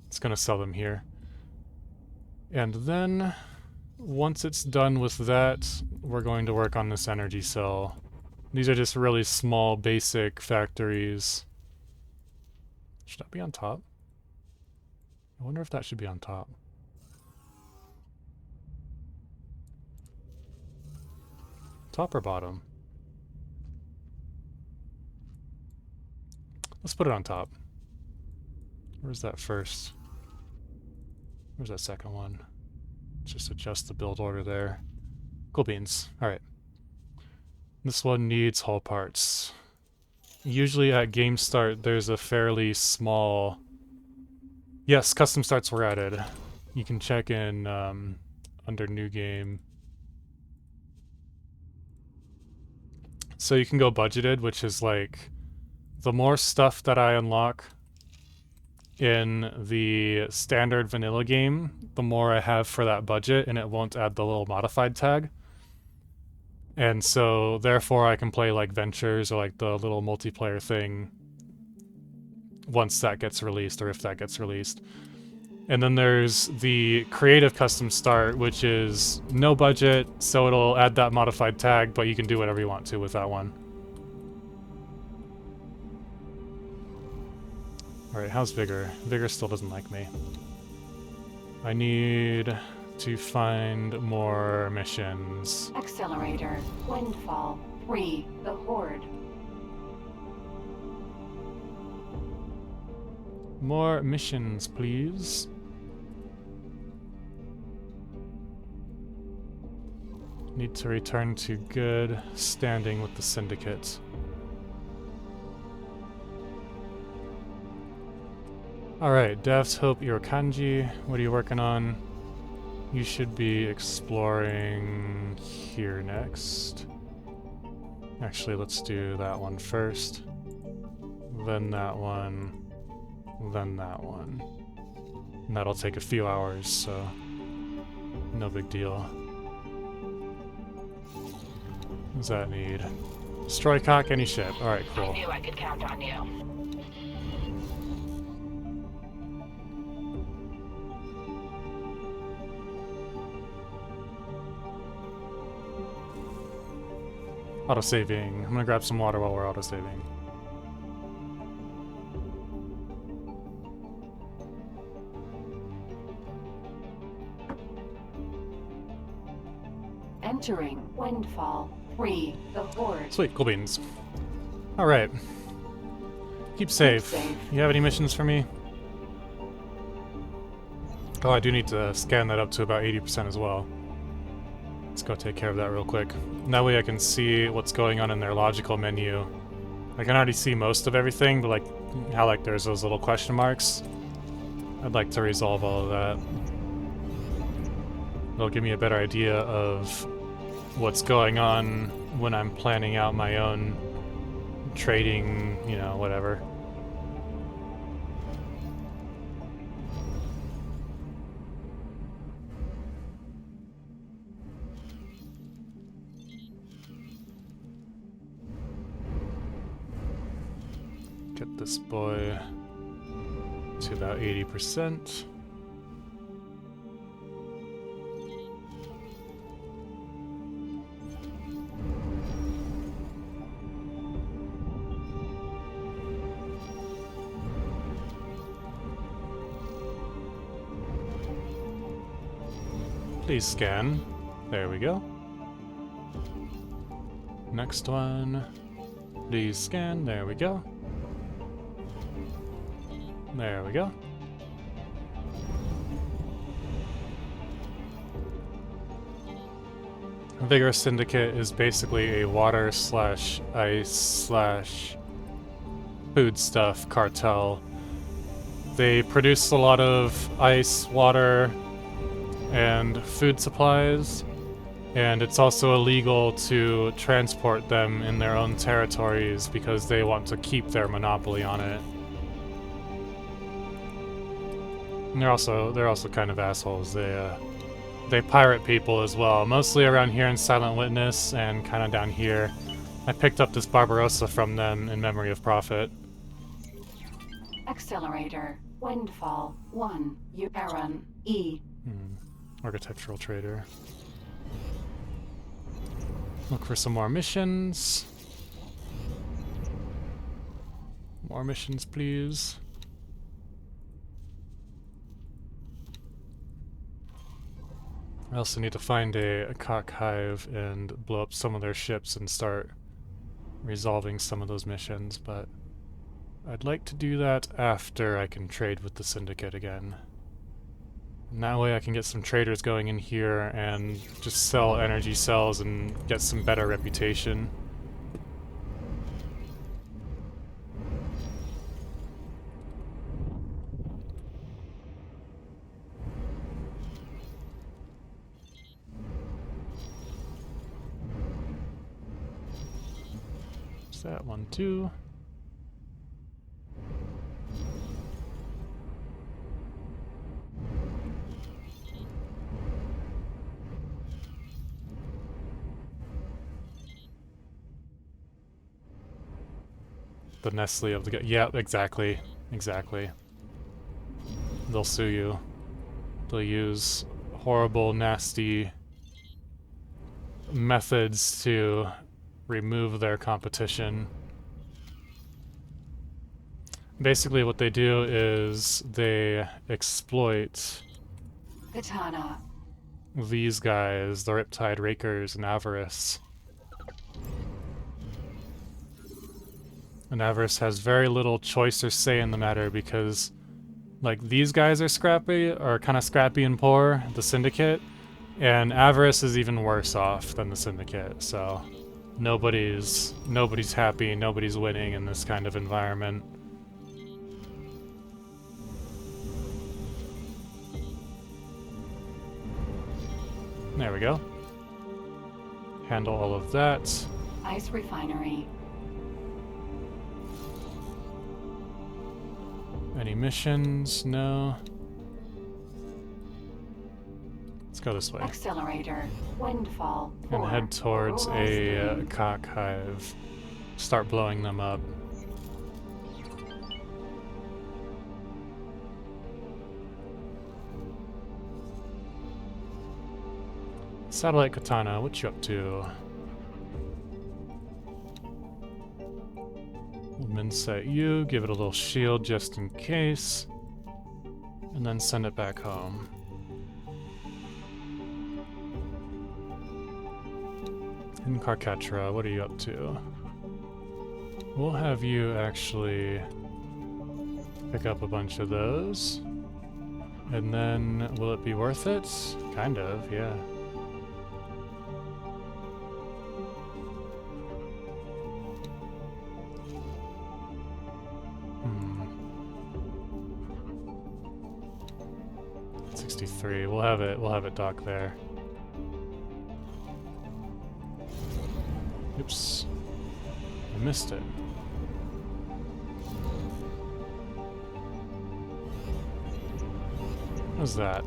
It's going to sell them here. And then, once it's done with that, we're going to work on this energy cell. These are just really small, basic factories. Should that be on top? I wonder if that should be on top. Top or bottom? Let's put it on top. Where's that first? Where's that second one? Let's just adjust the build order there. Cool beans. Alright. This one needs hull parts. Usually at game start, there's a fairly small... Yes, custom starts were added. You can check in under new game. So you can go budgeted, which is like the more stuff that I unlock in the standard vanilla game, the more I have for that budget, and it won't add the little modified tag. And so therefore I can play like Ventures or like the little multiplayer thing once that gets released, or if that gets released. And then there's the creative custom start, which is no budget, so it'll add that modified tag, but you can do whatever you want to with that one. Alright, how's Vigor? Vigor still doesn't like me. I need to find more missions. Accelerator, Windfall, 3, the Horde. More missions, please. Need to return to good standing with the Syndicate. Alright, Devs Hope Irakanji, what are you working on? You should be exploring here next. Actually, let's do that one first. Then that one. Then that one. And that'll take a few hours, so no big deal. What does that need? Destroy cock any ship. Alright, cool. I knew I could count on you. Autosaving. I'm gonna grab some water while we're autosaving. Entering Windfall 3, the Horde. Sweet, cool beans. Alright. Keep safe. You have any missions for me? Oh, I do need to scan that up to about 80% as well. Let's go take care of that real quick. And that way I can see what's going on in their logical menu. I can already see most of everything, but like how like there's those little question marks. I'd like to resolve all of that. It'll give me a better idea of what's going on when I'm planning out my own trading, you know, whatever. Get this boy to about 80%. Please scan. There we go. Next one. Please scan. There we go. There we go. Vigorous Syndicate is basically a water slash ice slash foodstuff cartel. They produce a lot of ice, water, and food supplies, and it's also illegal to transport them in their own territories because they want to keep their monopoly on it. And they're also kind of assholes. They pirate people as well, mostly around here in Silent Witness and kind of down here. I picked up this Barbarossa from them in memory of Prophet. Accelerator, Windfall 1, Uparan E. Architectural trader. Look for some more missions. More missions, please. I also need to find a cock hive and blow up some of their ships and start resolving some of those missions, but I'd like to do that after I can trade with the Syndicate again. And that way I can get some traders going in here and just sell energy cells and get some better reputation. There's that one too. The Nestle of the yeah, exactly. Exactly. They'll sue you. They'll use horrible, nasty methods to remove their competition. Basically what they do is they exploit Katana. These guys, the Riptide Rakers and Avarice. And Avarice has very little choice or say in the matter because, like, these guys are scrappy, or kind of scrappy and poor, the Syndicate, and Avarice is even worse off than the Syndicate, so nobody's happy, nobody's winning in this kind of environment. There we go. Handle all of that. Ice refinery. Any missions? No. Let's go this way. Accelerator, Windfall 4. And head towards a cock hive. Start blowing them up. Satellite Katana, what you up to? We'll minset you, give it a little shield just in case, and then send it back home. In Carcatra, what are you up to? We'll have you actually pick up a bunch of those. And then, will it be worth it? Kind of, yeah. Hmm. 63. We'll have it dock there. Oops. I missed it. What was that?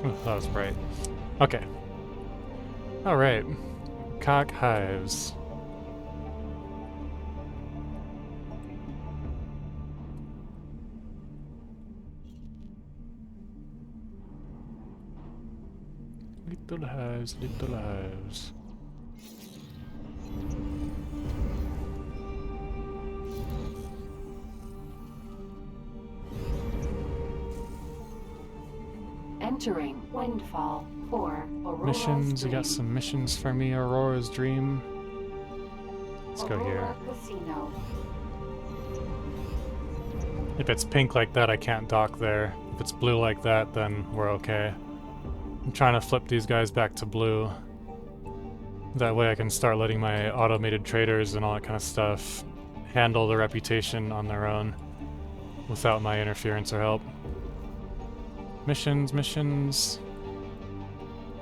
Oh, that was bright. Okay. Alright. Cock hives. Little hives, little hives. Entering Windfall for Aurora's Missions, you got Dream. some missions for me, Aurora's Dream. Let's go here. Aurora Casino. If it's pink like that, I can't dock there. If it's blue like that, then we're okay. I'm trying to flip these guys back to blue. That way I can start letting my automated traders and all that kind of stuff handle the reputation on their own without my interference or help. Missions, missions.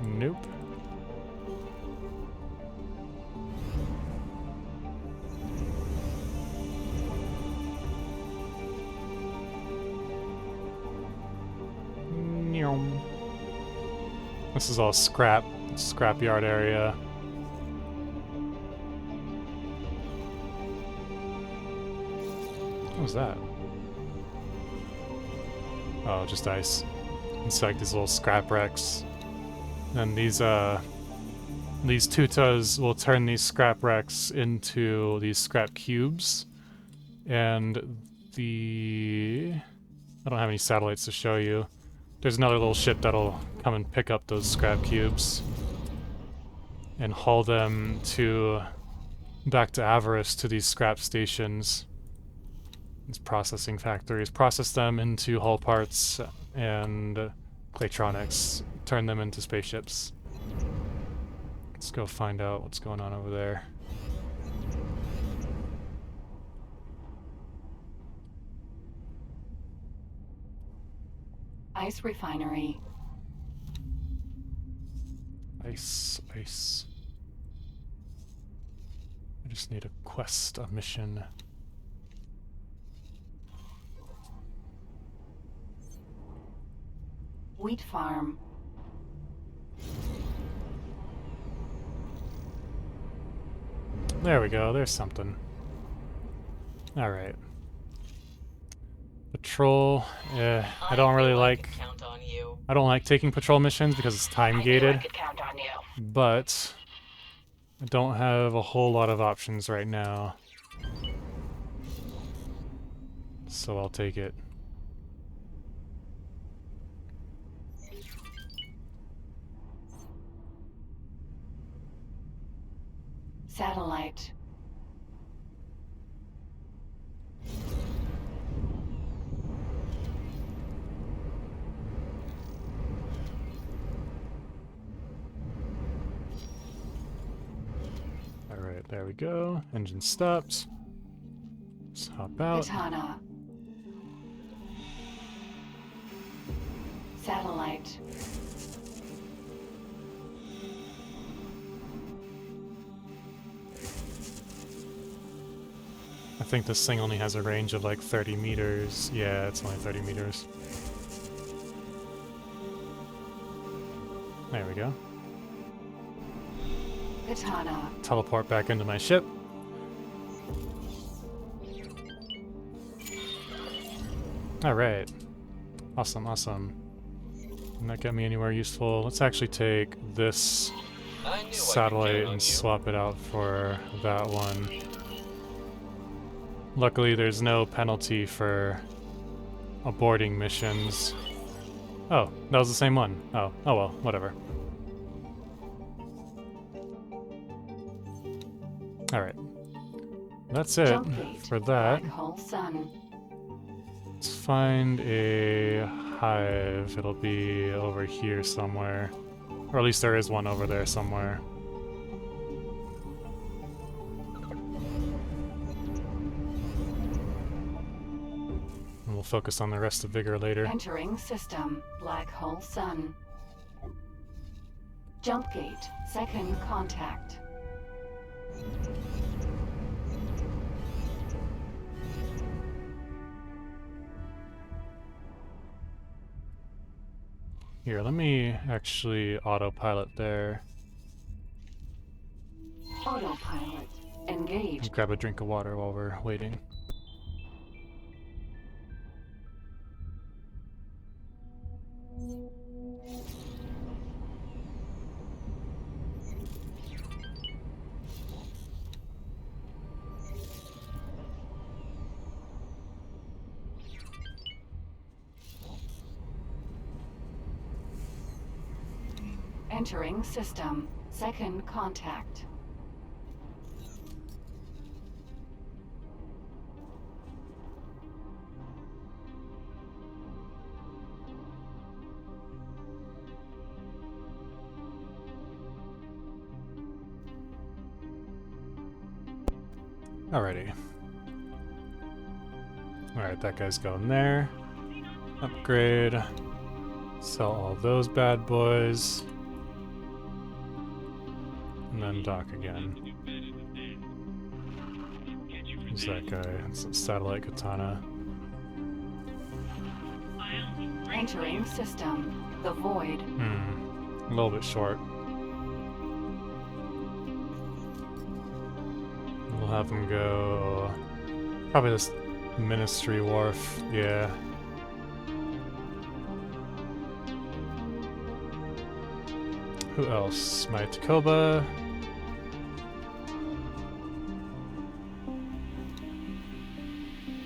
Nope. This is all scrapyard area. What was that? Oh, just ice. It's like these little scrap wrecks. And these tutas will turn these scrap wrecks into these scrap cubes. And I don't have any satellites to show you. There's another little ship that'll come and pick up those scrap cubes and haul them back to Avarice to these scrap stations. These processing factories. Process them into hull parts and Claytronics. Turn them into spaceships. Let's go find out what's going on over there. Ice Refinery. Ice. I just need a quest, a mission. Wheat Farm. There we go, there's something. Alright. Patrol, I don't really like... I don't like taking patrol missions because it's time gated. But I don't have a whole lot of options right now. So I'll take it. Satellite. Alright, there we go. Engine stopped. Let's hop out. Katana. Satellite. I think this thing only has a range of like 30 meters. Yeah, it's only 30 meters. There we go. Katana. Teleport back into my ship. Alright. Awesome, awesome. not get me anywhere useful. Let's actually take this satellite and swap it out for that one. Luckily, there's no penalty for aborting missions. Oh, that was the same one. Oh well, whatever. Alright. That's it for that. Let's find a hive. It'll be over here somewhere. Or at least there is one over there somewhere. And we'll focus on the rest of Vigor later. Entering system. Black hole sun. Jump gate. Second contact. Here, let me actually autopilot there. Autopilot. Engage. Grab a drink of water while we're waiting. Entering system. Second contact. Alrighty. Alright, that guy's going there. Upgrade. Sell all those bad boys. And then dock again. Who's that guy? It's a satellite katana. Entering system. The void. A little bit short. We'll have him go... probably this Ministry Wharf, yeah. Who else? My Takoba.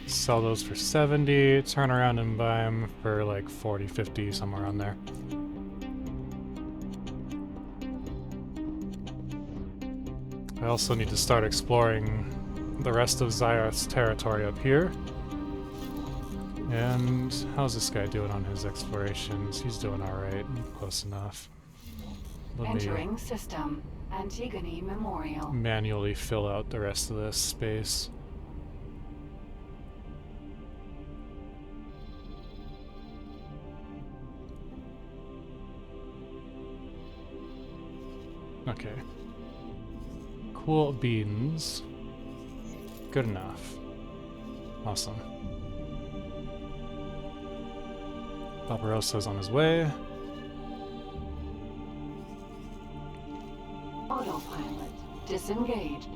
Sell those for 70, turn around and buy them for like 40, 50, somewhere around there. I also need to start exploring the rest of Xioth's territory up here. And how's this guy doing on his explorations? He's doing alright, close enough. Let Entering system. Antigone Memorial. Manually fill out the rest of this space. Okay. Cool beans. Good enough. Awesome. Barbarossa's on his way. Autopilot. Disengaged.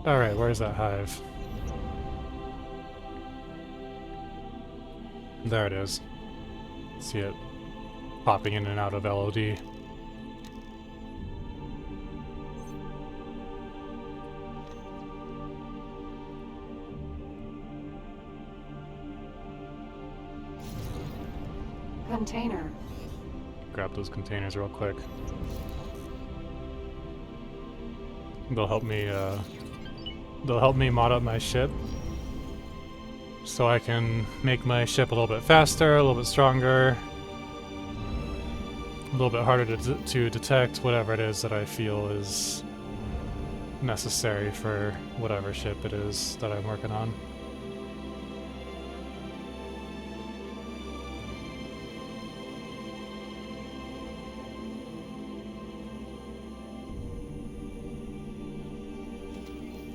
Alright, where's that hive? There it is. See it popping in and out of LOD. Container. Grab those containers real quick. They'll help me mod up my ship so I can make my ship a little bit faster, a little bit stronger, a little bit harder to detect whatever it is that I feel is necessary for whatever ship it is that I'm working on.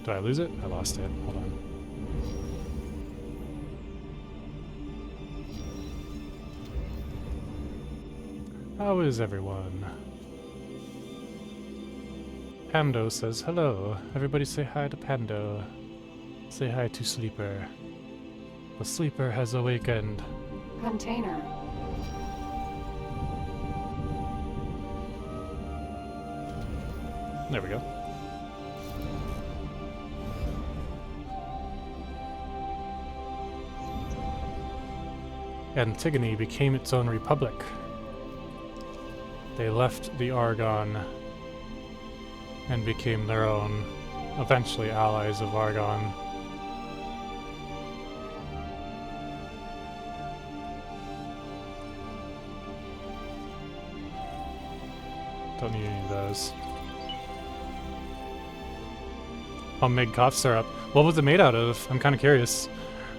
Did I lose it? I lost it. Hold on. How is everyone? Pando says hello. Everybody say hi to Pando. Say hi to Sleeper. The Sleeper has awakened. Container. There we go. Antigone became its own republic. They left the Argon and became their own, eventually allies of Argon. Don't need any of those. Homemade cough syrup. What was it made out of? I'm kind of curious.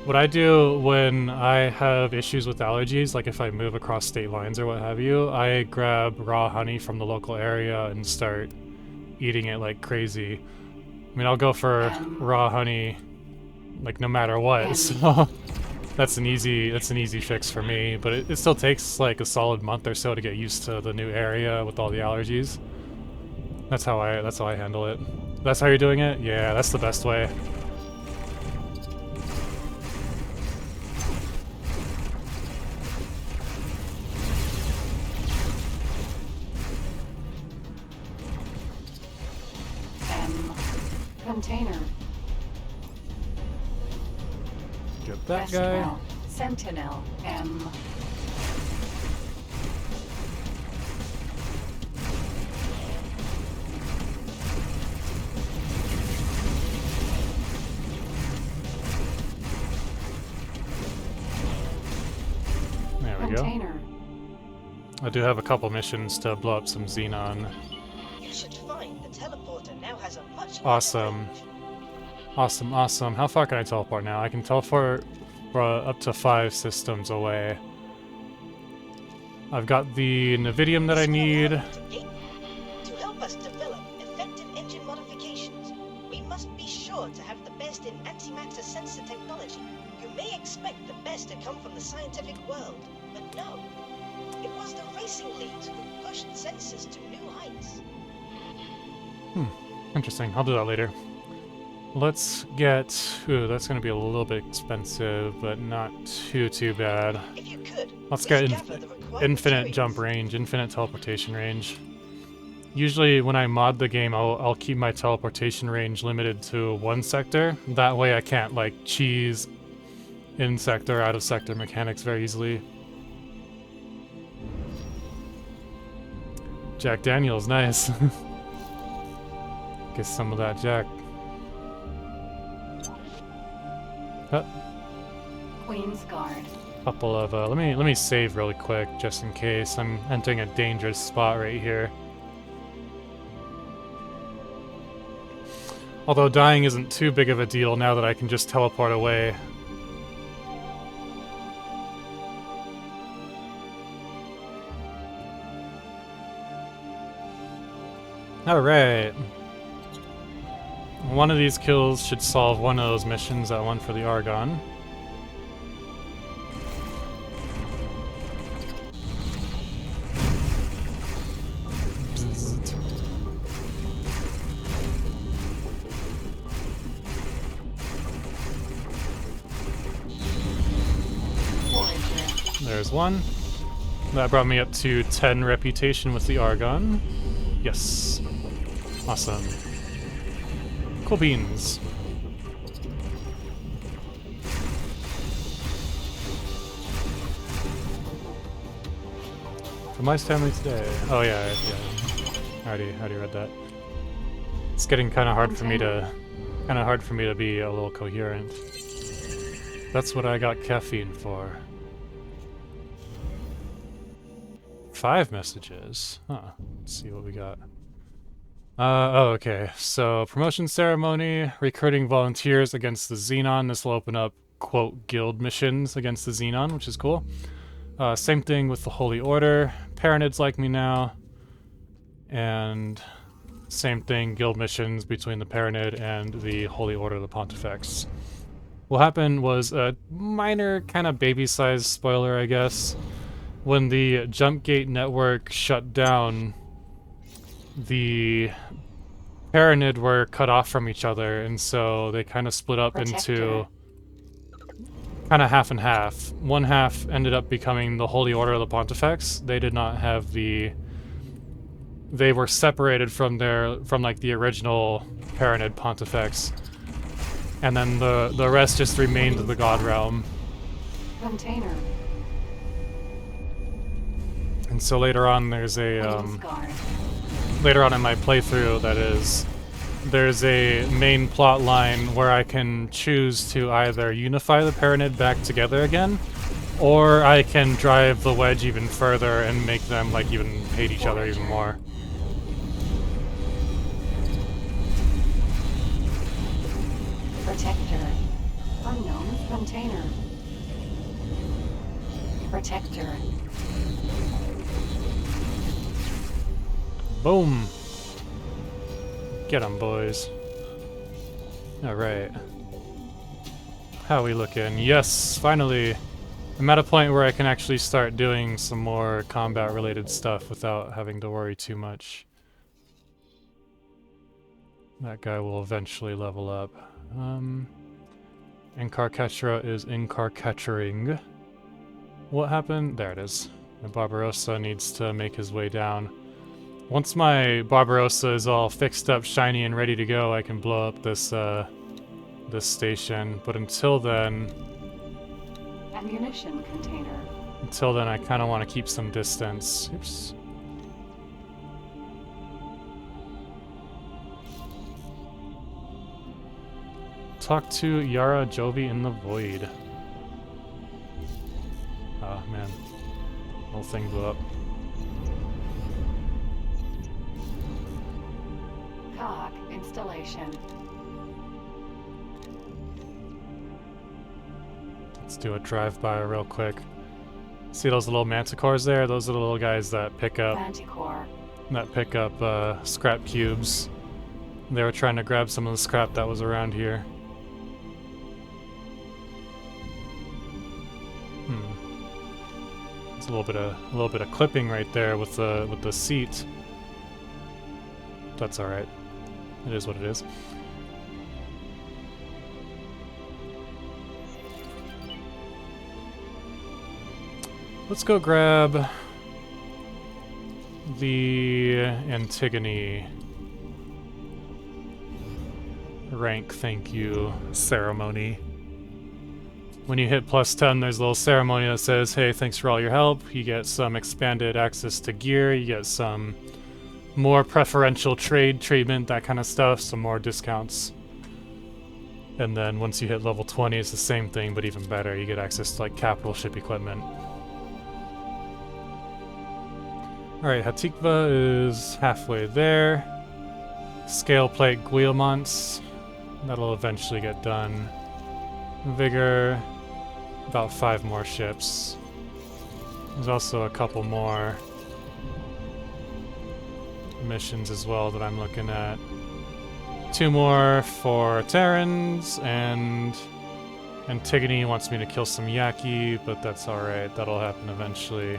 What I do when I have issues with allergies, like if I move across state lines or what have you, I grab raw honey from the local area and start eating it like crazy. I mean, I'll go for raw honey, like no matter what. So that's an easy fix for me. But it still takes like a solid month or so to get used to the new area with all the allergies. That's how I handle it. That's how you're doing it? Yeah, that's the best way. Container. Get that guy. Sentinel M. There we go. I do have a couple missions to blow up some Xenon. You should find the teleporter now has a much Awesome. Awesome, awesome. How far can I teleport now? I can teleport up to 5 systems away. I've got the Navidium that I need. To help us develop effective engine modifications, we must be sure to have the best in antimatter sensor technology. You may expect the best to come from the scientific world, but no. It was the racing leagues who pushed sensors to new heights. Interesting. I'll do that later. Let's get... Ooh, that's going to be a little bit expensive, but not too bad. If you could, let's get infinite jump range, infinite teleportation range. Usually when I mod the game, I'll keep my teleportation range limited to 1 sector. That way I can't, like, cheese in-sector, out-of-sector mechanics very easily. Jack Daniels, nice. Get some of that Jack. Queen's Guard. Couple of let me save really quick just in case. I'm entering a dangerous spot right here. Although dying isn't too big of a deal now that I can just teleport away. Alright. One of these kills should solve one of those missions, that one for the Argon. There's one. That brought me up to 10 reputation with the Argon. Yes. Awesome. Cool beans. For my Stanley today. Oh yeah. I already read that. It's getting kind of hard for me to be a little coherent. That's what I got caffeine for. 5 messages. Huh. Let's see what we got. Oh, okay. So, promotion ceremony, recruiting volunteers against the Xenon. This will open up, quote, guild missions against the Xenon, which is cool. Same thing with the Holy Order. Paranids like me now. And same thing, guild missions between the Paranid and the Holy Order of the Pontifex. What happened was a minor kind of baby-sized spoiler, I guess. When the Jumpgate network shut down, the Paranid were cut off from each other, and so they kind of split up into kind of half and half. One half ended up becoming the Holy Order of the Pontifex. They did not have the they were separated from like the original Paranid Pontifex, and then the rest just remained the God Realm. Container. And so later on, there's a later on in my playthrough, that is, there's a main plot line where I can choose to either unify the Paranid back together again, or I can drive the wedge even further and make them like even hate each other even more. Protector. Unknown container. Protector. Boom! Get 'em, boys. Alright. How we looking? Yes, finally! I'm at a point where I can actually start doing some more combat-related stuff without having to worry too much. That guy will eventually level up. Incarcatera is incarcaturing. What happened? There it is. My Barbarossa needs to make his way down. Once my Barbarossa is all fixed up, shiny, and ready to go, I can blow up this this station. But until then... Ammunition container. Until then, I kind of want to keep some distance. Oops. Talk to Yara Jovi in the Void. Oh man. Whole thing blew up. Cog installation. Let's do a drive-by real quick. See those little manticores there? Those are the little guys that pick up Manticore. scrap cubes. They were trying to grab some of the scrap that was around here. It's a little bit of clipping right there with the seat. That's all right. It is what it is. Let's go grab the Antigone rank thank you ceremony. When you hit +10, there's a little ceremony that says, hey, thanks for all your help. You get some expanded access to gear, you get some more preferential trade treatment, that kind of stuff, some more discounts. And then once you hit level 20, it's the same thing, but even better. You get access to like capital ship equipment. Alright, Hatikva is halfway there. Scale plate Guillemont, that'll eventually get done. Vigor, about 5 more ships. There's also a couple more missions as well that I'm looking at. 2 more for Terrans, and Antigone wants me to kill some Yaki, but that's alright, that'll happen eventually.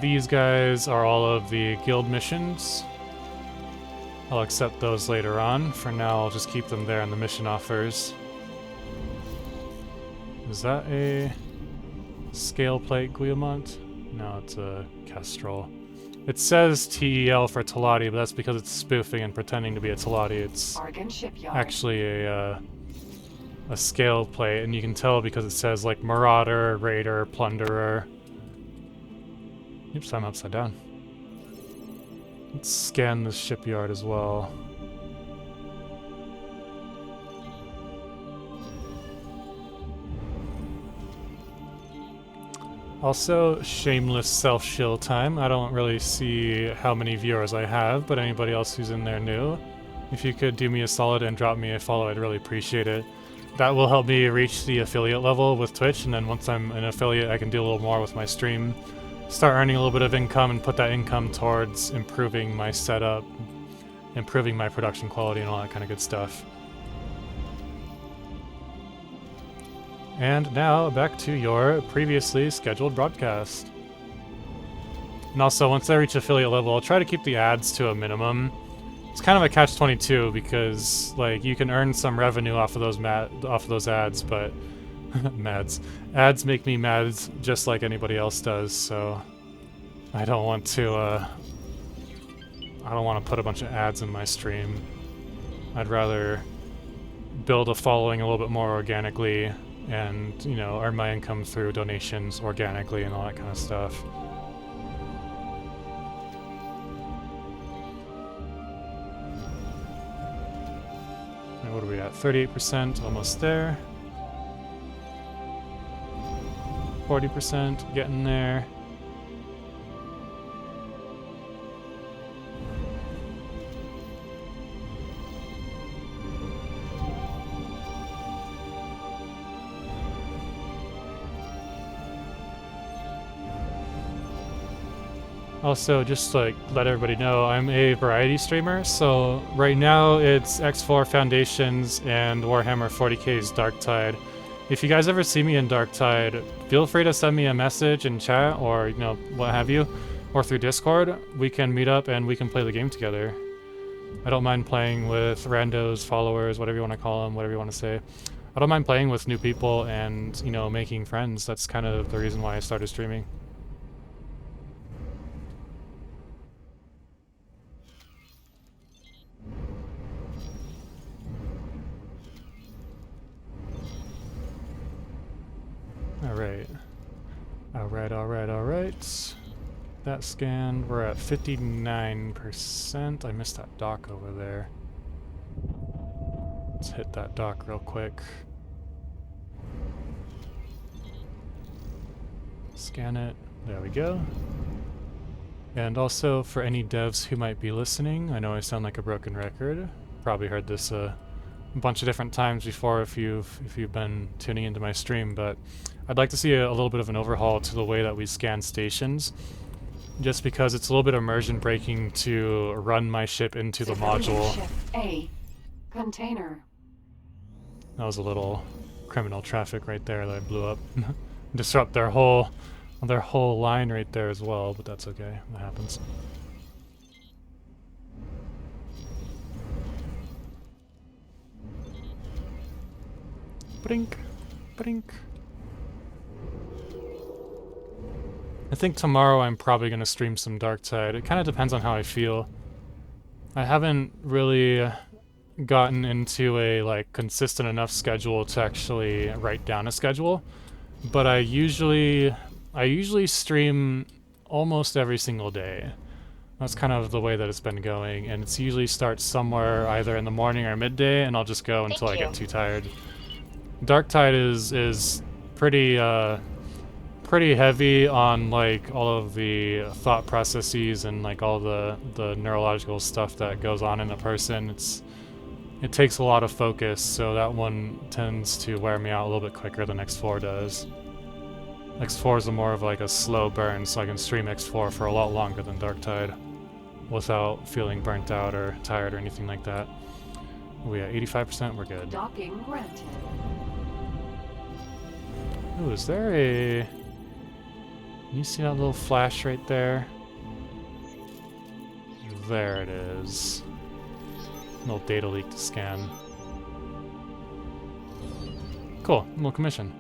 These guys are all of the guild missions. I'll accept those later on. For now, I'll just keep them there in the mission offers. Is that a scale plate Guillemont? No, it's a Kestrel. It says TEL for Teladi, but that's because it's spoofing and pretending to be a Teladi. It's actually a scale plate, and you can tell because it says like Marauder, Raider, Plunderer. Oops, I'm upside down. Let's scan the shipyard as well. Also, shameless self-shill time. I don't really see how many viewers I have, but anybody else who's in there new, if you could do me a solid and drop me a follow, I'd really appreciate it. That will help me reach the affiliate level with Twitch, and then once I'm an affiliate, I can do a little more with my stream. Start earning a little bit of income and put that income towards improving my setup, improving my production quality, and all that kind of good stuff. And now, back to your previously scheduled broadcast. And also, once I reach affiliate level, I'll try to keep the ads to a minimum. It's kind of a catch-22 because, like, you can earn some revenue off of those ads, but ads make me mad just like anybody else does, so I don't want to I don't want to put a bunch of ads in my stream. I'd rather build a following a little bit more organically and, you know, earn my income through donations organically and all that kind of stuff. And what are we at? 38%, almost there. 40%, getting there. Also, just like let everybody know, I'm a variety streamer, so right now it's X4 Foundations and Warhammer 40k's Darktide. If you guys ever see me in Darktide, feel free to send me a message in chat or, you know, what have you, or through Discord. We can meet up and we can play the game together. I don't mind playing with randos, followers, whatever you want to call them, whatever you want to say. I don't mind playing with new people and, you know, making friends. That's kind of the reason why I started streaming. Alright. Alright. That scanned. We're at 59%. I missed that dock over there. Let's hit that dock real quick. Scan it. There we go. And also, for any devs who might be listening, I know I sound like a broken record. Probably heard this a bunch of different times before if you've been tuning into my stream, but I'd like to see a little bit of an overhaul to the way that we scan stations, just because it's a little bit immersion breaking to run my ship into the module. Ship A. Container. That was a little criminal traffic right there that I blew up. Disrupt their whole line right there as well, but that's okay. That happens. Brink, brink. I think tomorrow I'm probably going to stream some Darktide. It kind of depends on how I feel. I haven't really gotten into a like consistent enough schedule to actually write down a schedule, but I usually stream almost every single day. That's kind of the way that it's been going, and it's usually starts somewhere either in the morning or midday, and I'll just go until I get too tired. Darktide is pretty heavy on like all of the thought processes and like all the neurological stuff that goes on in a person. It takes a lot of focus, so that one tends to wear me out a little bit quicker than X4 does. X4 is more of like a slow burn, so I can stream X4 for a lot longer than Darktide without feeling burnt out or tired or anything like that. We at 85%, we're good. Docking granted. Ooh, is there a... You see that little flash right there? There it is. Little data leak to scan. Cool, little commission.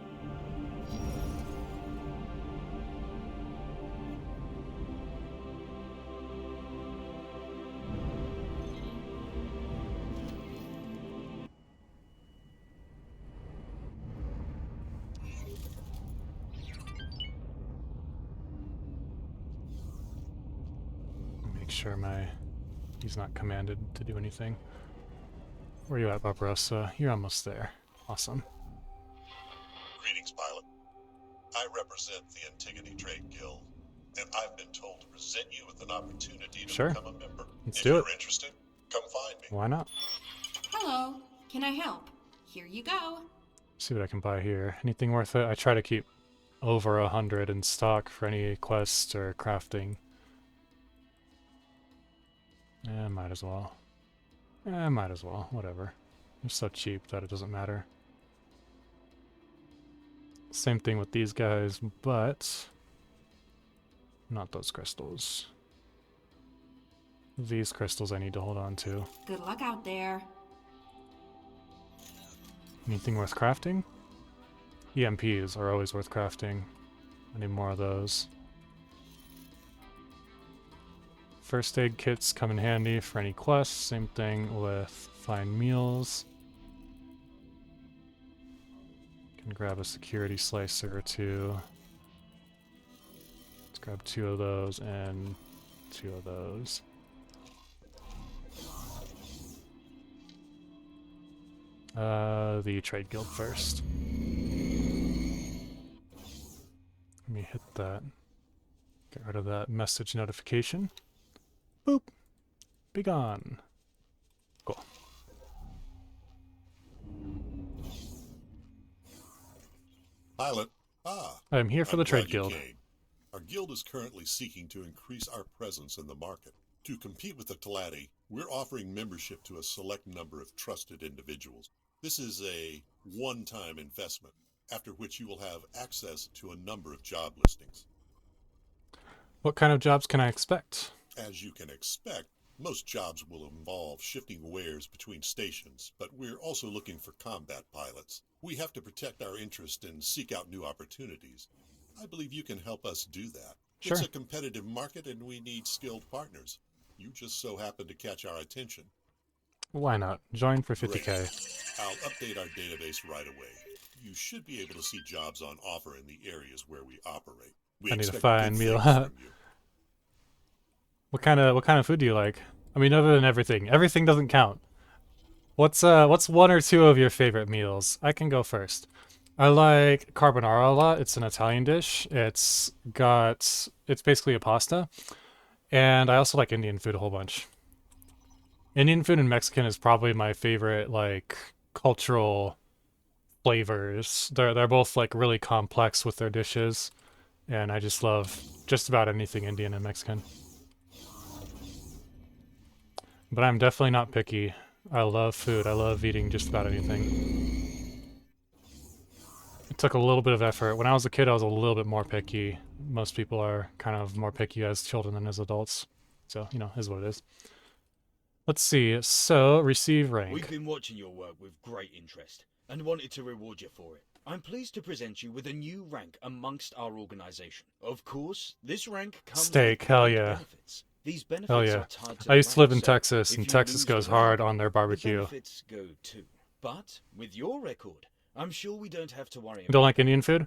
Make sure he's not commanded to do anything. Where are you at, Barbarossa? You're almost there. Awesome. Greetings, pilot. I represent the Antigone Trade Guild, and I've been told to present you with an opportunity to become a member. Let's do it. If you're interested, come find me. Why not? Hello. Can I help? Here you go. See what I can buy here. Anything worth it? I try to keep over 100 in stock for any quests or crafting. Might as well. Might as well. Whatever. They're so cheap that it doesn't matter. Same thing with these guys, but not those crystals. These crystals I need to hold on to. Good luck out there. Anything worth crafting? EMPs are always worth crafting. I need more of those. first aid kits come in handy for any quests. Same thing with fine meals. Can grab a security slicer or two. Let's grab 2 of those and 2 of those. The trade guild first. Let me hit that. Get rid of that message notification. Boop. Be gone. Cool. Pilot. I'm here for the trade guild. Our guild is currently seeking to increase our presence in the market. To compete with the Talati, we're offering membership to a select number of trusted individuals. This is a one-time investment, after which you will have access to a number of job listings. What kind of jobs can I expect? As you can expect, most jobs will involve shifting wares between stations, but we're also looking for combat pilots. We have to protect our interest and seek out new opportunities. I believe you can help us do that. Sure. It's a competitive market and we need skilled partners. You just so happen to catch our attention. Why not? Join for 50k. Great. I'll update our database right away. You should be able to see jobs on offer in the areas where we operate. I need to find meal. What kind of food do you like? I mean, other than everything. Everything doesn't count. What's 1 or 2 of your favorite meals? I can go first. I like carbonara a lot. It's an Italian dish. It's basically a pasta. And I also like Indian food a whole bunch. Indian food and Mexican is probably my favorite, like, cultural flavors. They're both, like, really complex with their dishes. And I just love just about anything Indian and Mexican. But I'm definitely not picky. I love food. I love eating just about anything. It took a little bit of effort. When I was a kid, I was a little bit more picky. Most people are kind of more picky as children than as adults. So, you know, is what it is. Let's see. So, receive rank. We've been watching your work with great interest and wanted to reward you for it. I'm pleased to present you with a new rank amongst our organization. Of course, this rank comes Steak, with hell yeah. benefits. These benefits Hell yeah. are tied to I used to live in rank, so Texas, if and you Texas lose goes the rank, hard on their the barbecue. benefits go too. But with your record, I'm sure we don't have to worry You don't like Indian food?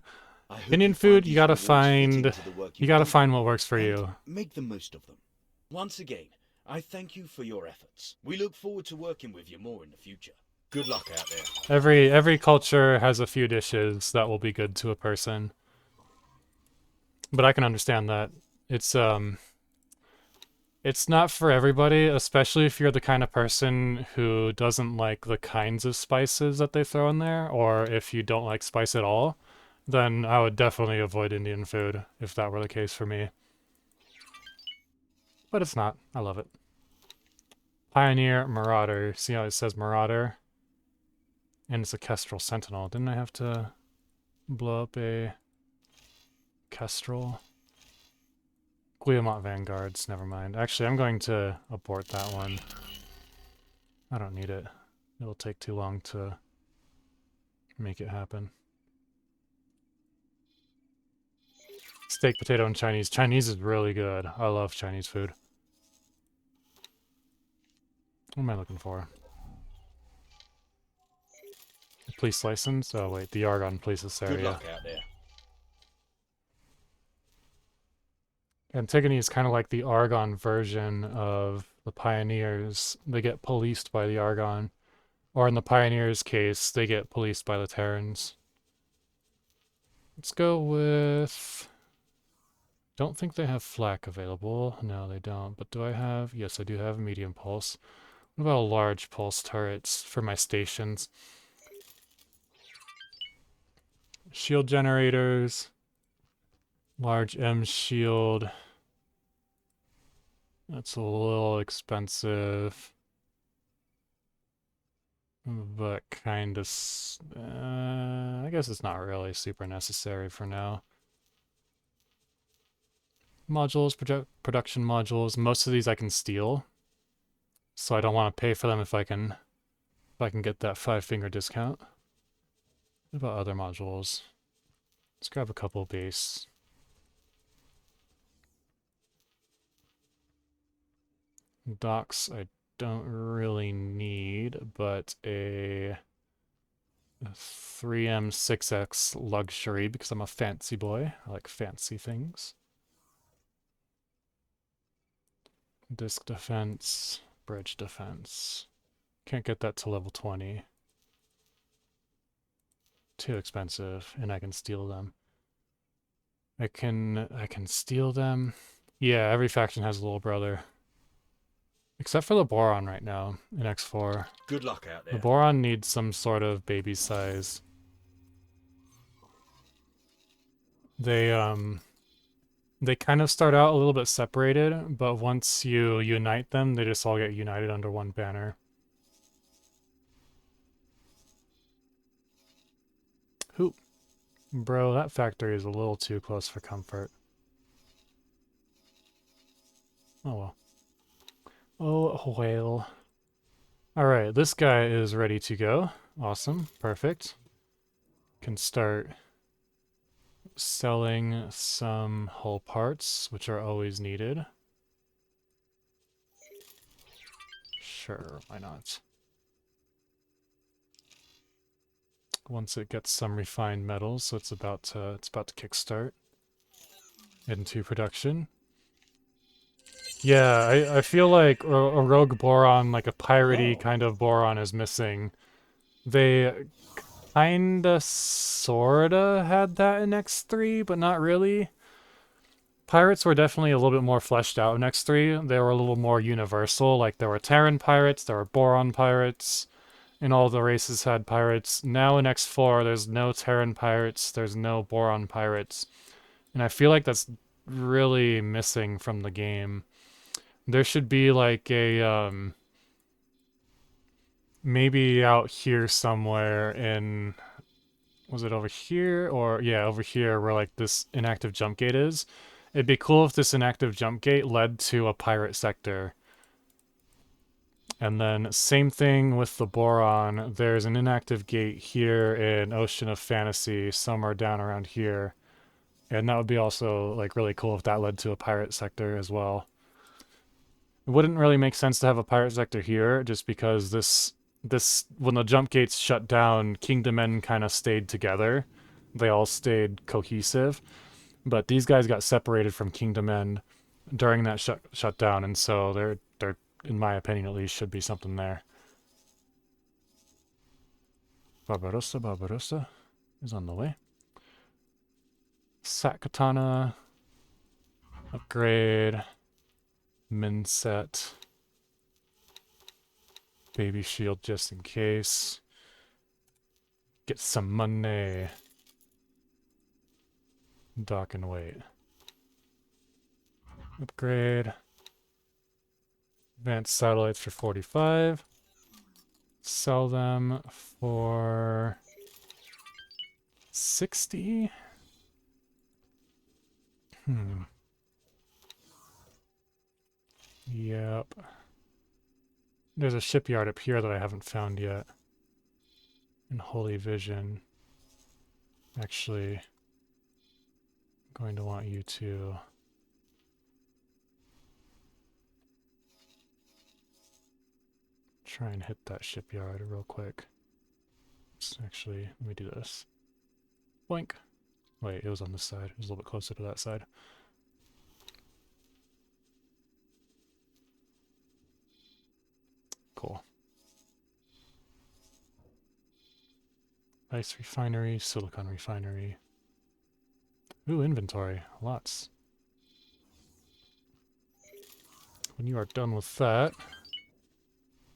Indian food, you gotta find what works for you. Make the most of them. Once again, I thank you for your efforts. We look forward to working with you more in the future. Good luck out there. Every culture has a few dishes that will be good to a person. But I can understand that. It's not for everybody, especially if you're the kind of person who doesn't like the kinds of spices that they throw in there, or if you don't like spice at all, then I would definitely avoid Indian food if that were the case for me. But it's not. I love it. Pioneer, Marauder. See how it says Marauder? And it's a Kestrel Sentinel. Didn't I have to blow up a Kestrel? Guillemot Vanguards, never mind. Actually, I'm going to abort that one. I don't need it. It'll take too long to make it happen. Steak, potato, and Chinese. Chinese is really good. I love Chinese food. What am I looking for? Police license? Oh wait, the Argonne Police this area. Good luck out there. Antigone is kind of like the Argonne version of the Pioneers. They get policed by the Argonne. Or in the Pioneers' case, they get policed by the Terrans. Let's go with... Don't think they have flak available. No, they don't. But do I have... Yes, I do have medium pulse. What about large pulse turrets for my stations? Shield generators. Large M shield. That's a little expensive. But kind of... I guess it's not really super necessary for now. Modules, production modules. Most of these I can steal. So I don't want to pay for them if I can get that 5-finger discount. What about other modules? Let's grab a couple base. Docks I don't really need, but a 3M6X luxury because I'm a fancy boy. I like fancy things. Disc defense, bridge defense. Can't get that to level 20. Too expensive, and I can steal them. I can steal them. Yeah, every faction has a little brother. Except for the Boron right now in X4. Good luck out there. The Boron needs some sort of baby size. They kind of start out a little bit separated, but once you unite them, they just all get united under one banner. Hoop. Bro, that factory is a little too close for comfort. Oh well. Oh well. Alright, this guy is ready to go. Awesome. Perfect. Can start selling some hull parts, which are always needed. Sure, why not? Once it gets some refined metals, so it's about to kickstart into production. Yeah, I feel like a rogue boron, like a piratey kind of boron, is missing. They kinda sorta had that in X3, but not really. Pirates were definitely a little bit more fleshed out in X3. They were a little more universal. Like there were Terran pirates, there were boron pirates, and all the races had pirates. Now in X4, there's no Terran pirates, there's no boron pirates. And I feel like that's really missing from the game. There should be like a, maybe out here somewhere in, was it over here? Or, yeah, over here where like this inactive jump gate is. It'd be cool if this inactive jump gate led to a pirate sector. And then same thing with the boron. There's an inactive gate here in Ocean of Fantasy, somewhere down around here. And that would be also like really cool if that led to a pirate sector as well. It wouldn't really make sense to have a pirate sector here, just because this when the jump gates shut down, Kingdom End kind of stayed together. They all stayed cohesive. But these guys got separated from Kingdom End during that shutdown, and so there, in my opinion at least, should be something there. Barbarossa is on the way. Sakatana. Upgrade. Minset. Baby shield just in case. Get some money. Dock and wait. Upgrade. Advanced satellites for 45. Sell them for 60. Yep. There's a shipyard up here that I haven't found yet. In Holy Vision. Actually, I'm going to want you to try and hit that shipyard real quick. Actually, let me do this. Boink. Wait, it was on this side. It was a little bit closer to that side. Cool. Ice refinery, silicon refinery. Ooh, inventory. Lots. When you are done with that,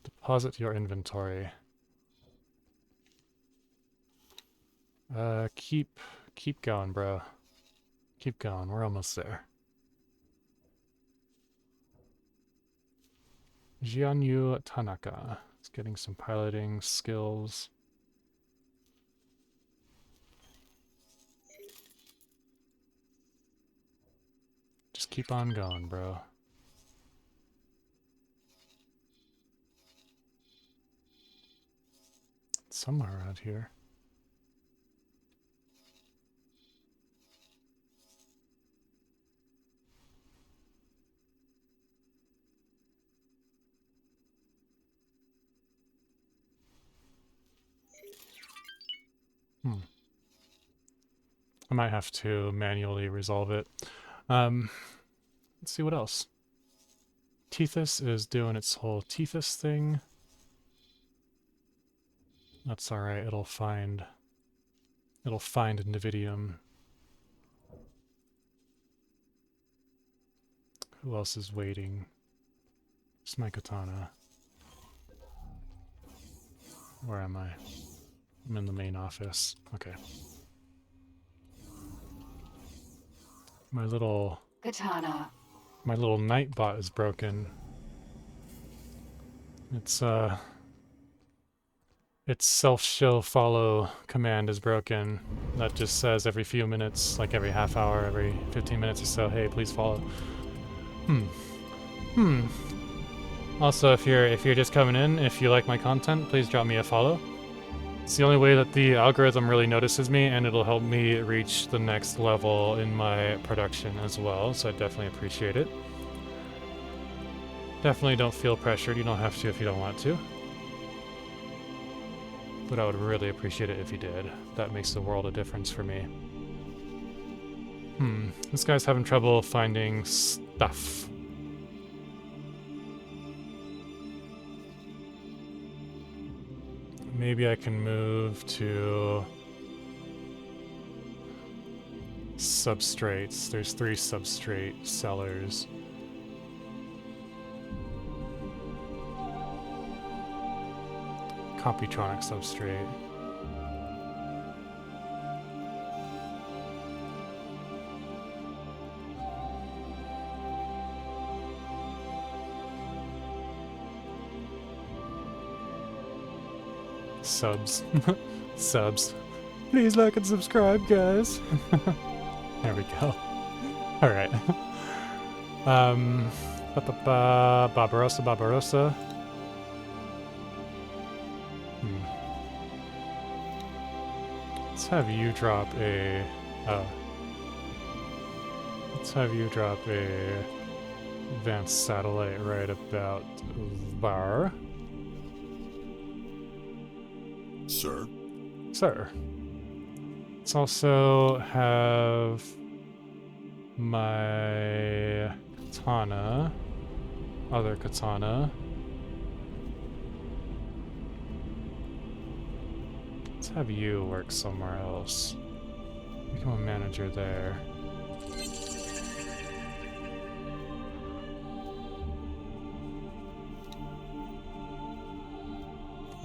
deposit your inventory. Keep going, bro. Keep going. We're almost there. Jianyu Tanaka is getting some piloting skills. Just keep on going, bro. Somewhere around here. I might have to manually resolve it. Let's see what else. Tethys is doing its whole Tethys thing. That's alright, it'll find Nividium. Who else is waiting? It's my katana. Where am I? I'm in the main office. Okay. My little Katana. My little Nightbot is broken. Its self-show follow command is broken. That just says every few minutes, like every half hour, every 15 minutes or so, hey, please follow. Also, if you're just coming in, if you like my content, please drop me a follow. It's the only way that the algorithm really notices me, and it'll help me reach the next level in my production as well, so I definitely appreciate it. Definitely don't feel pressured, you don't have to if you don't want to. But I would really appreciate it if you did. That makes the world a difference for me. This guy's having trouble finding stuff. Maybe I can move to substrates. There's 3 substrate sellers. Computronic substrate. Subs. Subs. Please like and subscribe, guys. There we go. Alright. Barbarossa. Let's have you drop a... Let's have you drop a advanced satellite right about there. Sir? Sir. Let's also have my katana, other katana. Let's have you work somewhere else. Become a manager there.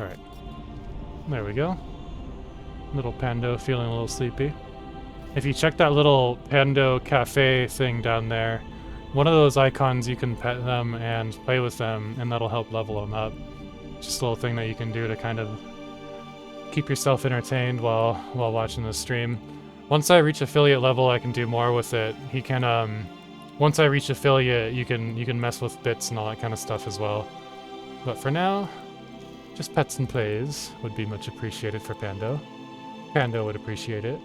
Alright. There we go. Little Pando feeling a little sleepy. If you check that little Pando cafe thing down there, one of those icons you can pet them and play with them, and that'll help level them up. Just a little thing that you can do to kind of keep yourself entertained while watching the stream. Once I reach affiliate level, I can do more with it. He can, once I reach affiliate, you can mess with bits and all that kind of stuff as well. But for now, just pets and plays would be much appreciated for Pando. Pando would appreciate it.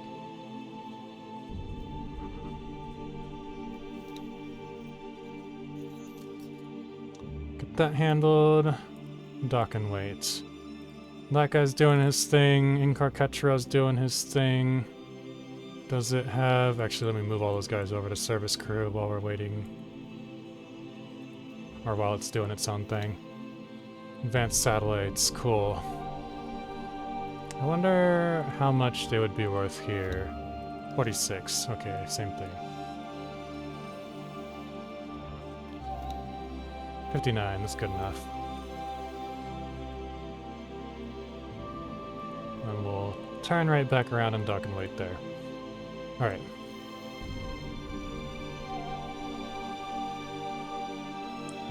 Get that handled. Dock and wait. That guy's doing his thing. Incarcetra's doing his thing. Does it have... Actually, let me move all those guys over to service crew while we're waiting. Or while it's doing its own thing. Advanced satellites, cool. I wonder how much they would be worth here. 46, okay, same thing. 59, that's good enough. And we'll turn right back around and dock and wait there. Alright.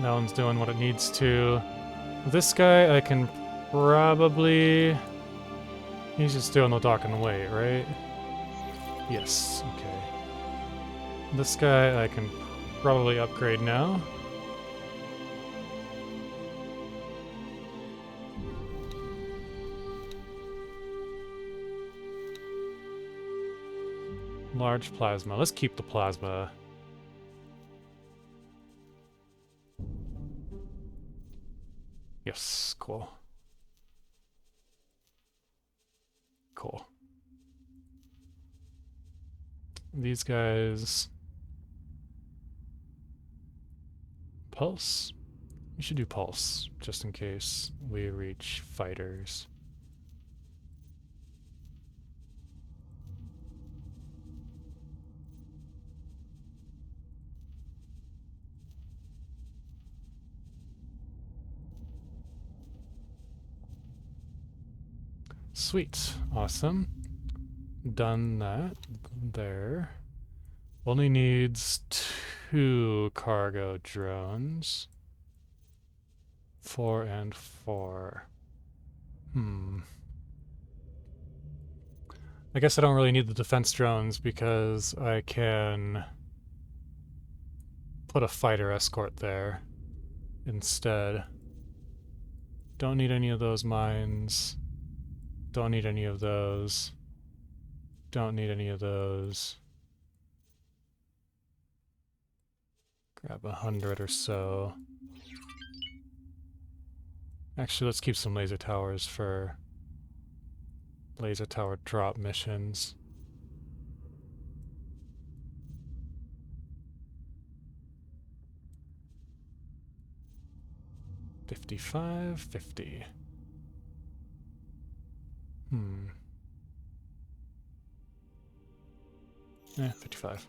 That one's doing what it needs to. This guy, I can probably... He's just doing the dock and wait, right? Yes, okay. This guy, I can probably upgrade now. Large plasma. Let's keep the plasma. Yes, cool. Cool. These guys... Pulse? We should do Pulse, just in case we reach fighters. Sweet. Awesome. Done that. There. Only needs 2 cargo drones. 4 and 4. I guess I don't really need the defense drones because I can put a fighter escort there instead. Don't need any of those mines. Don't need any of those. Don't need any of those. Grab 100 or so. Actually, let's keep some laser towers for laser tower drop missions. $55, $50. Yeah, 55.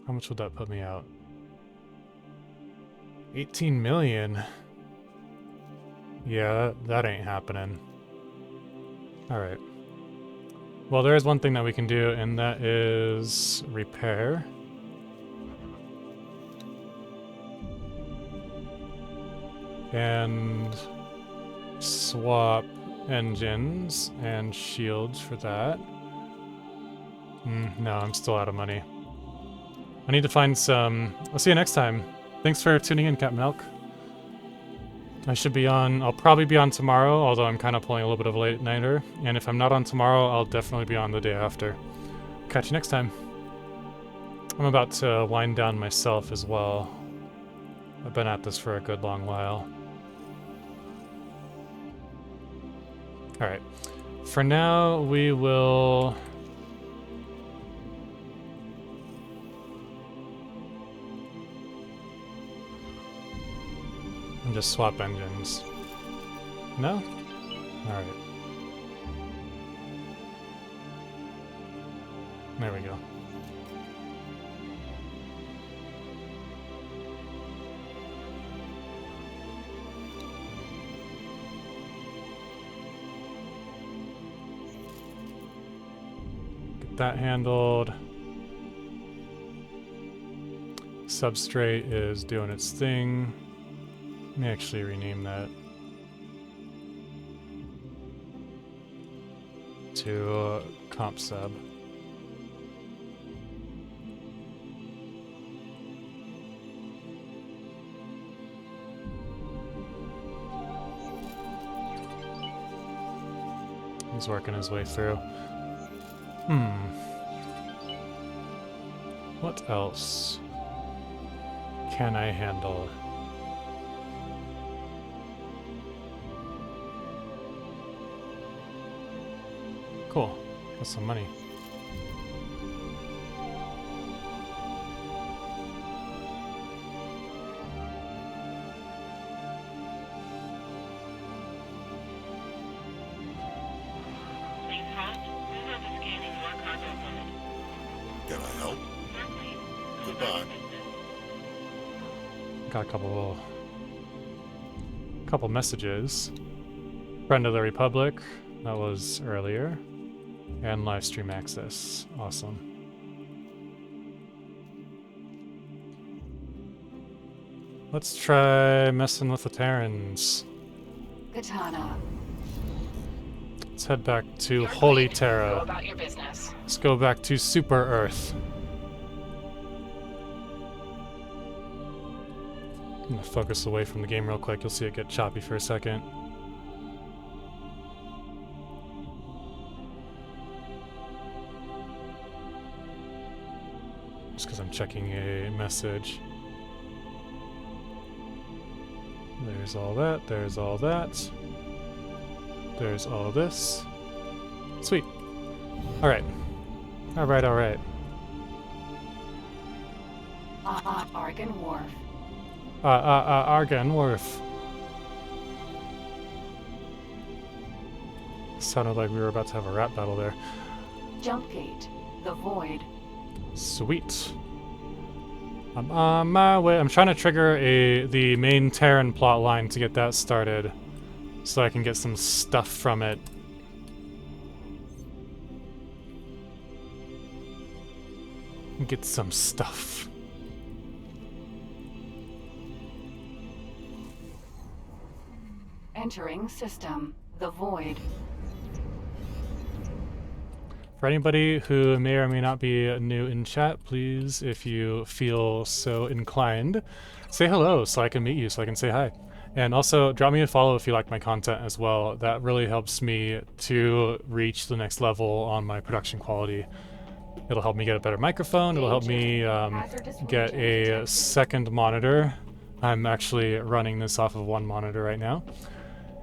How much would that put me out? 18 million. Yeah, that ain't happening. Alright. Well, there is one thing that we can do, and that is repair. And swap engines and shields for that. No, I'm still out of money. I need to find some... I'll see you next time. Thanks for tuning in, Captain Elk. I should be on... I'll probably be on tomorrow, although I'm kind of pulling a little bit of a late-nighter. And if I'm not on tomorrow, I'll definitely be on the day after. Catch you next time. I'm about to wind down myself as well. I've been at this for a good long while. Alright. For now, we will... and just swap engines. No? Alright. There we go. Get that handled. Substrate is doing its thing. Let me actually rename that to comp sub. He's working his way through. What else can I handle? Cool. That's some money. Can I help? Goodbye. Got a couple messages. Friend of the Republic. That was earlier. And live stream access. Awesome. Let's try messing with the Terrans. Katana. Let's head back to Holy Terra. Go about your business. Let's go back to Super Earth. I'm gonna focus away from the game real quick. You'll see it get choppy for a second. Just because I'm checking a message. There's all that, there's all that. There's all this. Sweet. Alright. Alright, alright. Argon Wharf. Argon Wharf. Sounded like we were about to have a rap battle there. Jump gate. The Void. Sweet. I'm on my way. I'm trying to trigger the main Terran plot line to get that started, so I can get some stuff from it. Get some stuff. Entering system. The Void. For anybody who may or may not be new in chat, please, if you feel so inclined, say hello so I can meet you, so I can say hi. And also, drop me a follow if you like my content as well. That really helps me to reach the next level on my production quality. It'll help me get a better microphone, it'll help me get a second monitor. I'm actually running this off of one monitor right now.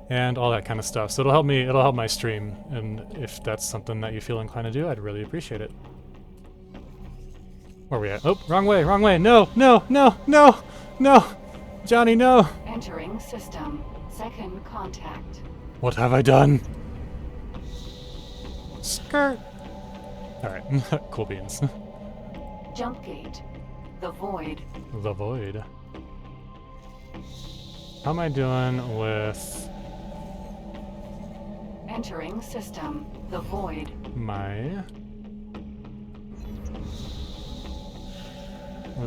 And all that kind of stuff. So it'll help my stream, and if that's something that you feel inclined to do, I'd really appreciate it. Where are we at? Oh, wrong way, wrong way. No, no, no, no, no! Johnny, no! Entering system. Second contact. What have I done? Skirt! Alright, cool beans. Jump gate. The Void. The Void. How am I doing with... Entering system. The Void. My...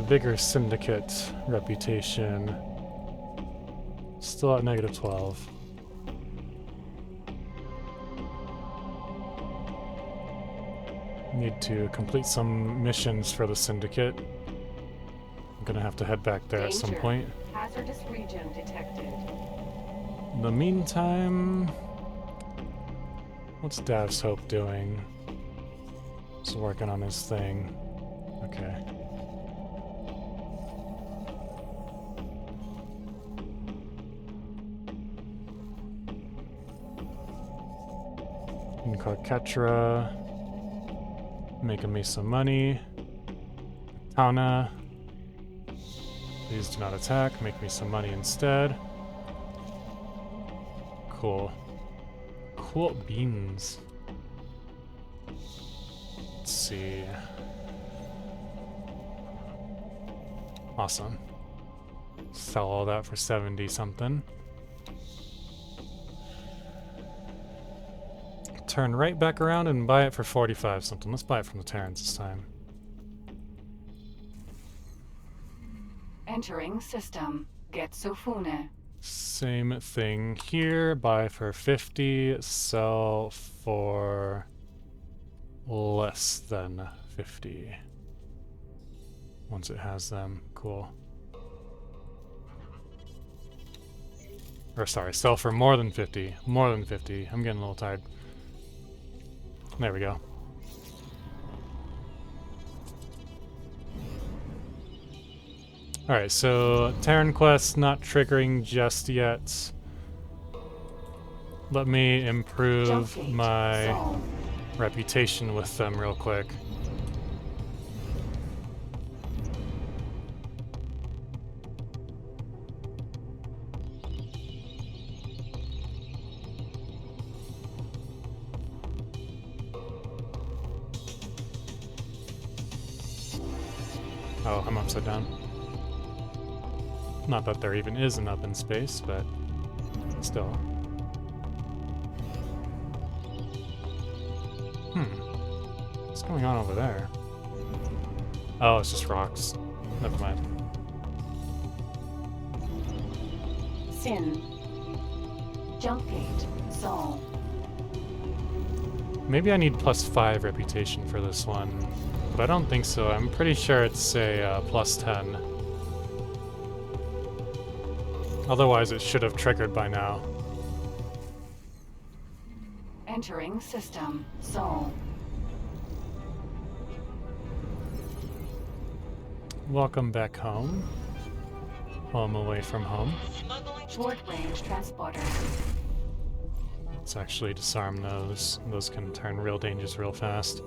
Vigor Syndicate reputation. Still at -12. Need to complete some missions for the Syndicate. I'm gonna have to head back there at some point. Hazardous region detected. In the meantime, what's Dav's Hope doing? He's working on his thing. Okay. In Carketra, making me some money. Tauna, please do not attack, make me some money instead. Cool. Cool beans. Let's see. Awesome. Sell all that for 70 something. Turn right back around and buy it for 45 something. Let's buy it from the Terrans this time. Entering system. Getsufune. Same thing here. Buy for 50, sell for less than 50. Once it has them. Cool. Or sorry, sell for more than 50. More than 50. I'm getting a little tired. There we go. Alright, so Terran Quest not triggering just yet. Let me improve my reputation with them real quick. Oh, I'm upside down. Not that there even is an up in space, but still. What's going on over there? Oh, it's just rocks. Never mind. Sin. Jump gate. Sol. Maybe I need +5 reputation for this one, but I don't think so. I'm pretty sure it's a +10. Otherwise, it should have triggered by now. Entering system. Sol. Welcome back home. Home away from home. Short range transporter. Let's actually disarm those. Those can turn real dangerous real fast.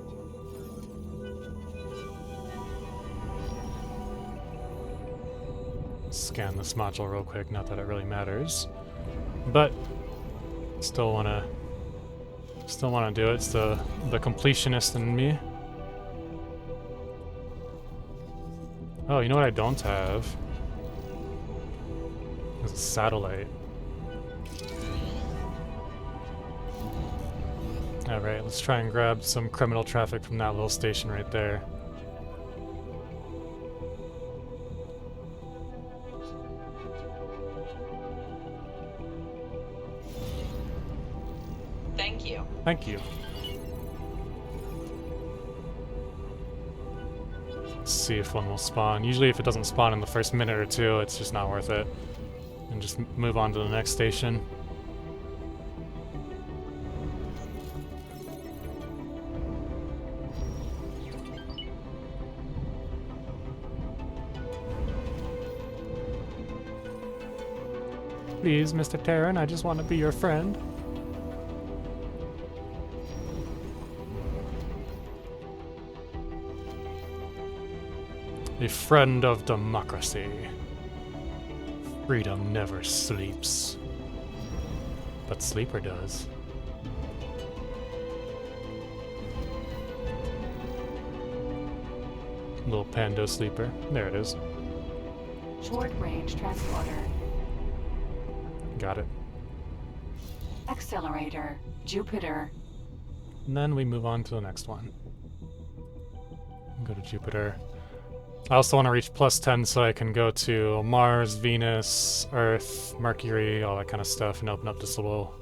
Scan this module real quick, not that it really matters. But still wanna do it. It's the completionist in me. Oh, you know what I don't have? Is a satellite. Alright, let's try and grab some criminal traffic from that little station right there. Thank you. Thank you. Let's see if one will spawn. Usually if it doesn't spawn in the first minute or two, it's just not worth it. And just move on to the next station. Please, Mr. Terran, I just want to be your friend. A friend of democracy. Freedom never sleeps. But Sleeper does. Little Pando Sleeper. There it is. Short range transporter. Got it. Accelerator. Jupiter. And then we move on to the next one. Go to Jupiter. I also want to reach +10 so I can go to Mars, Venus, Earth, Mercury, all that kind of stuff, and open up this little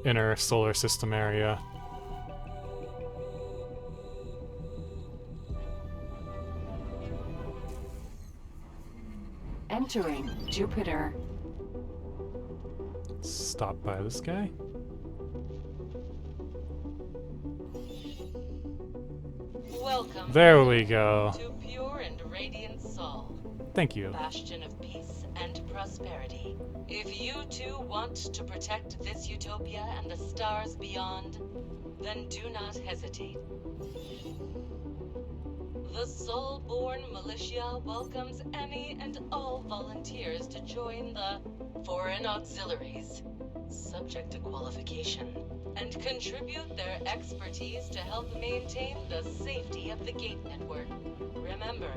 inner solar system area. Entering Jupiter. Stop by this guy. Welcome. There we go. To pure and radiant Sol. Thank you. Bastion of peace and prosperity. If you too want to protect this utopia and the stars beyond, then do not hesitate. The Sol-born militia welcomes any and all volunteers to join the Foreign Auxiliaries, subject to qualification, and contribute their expertise to help maintain the safety of the Gate Network. Remember,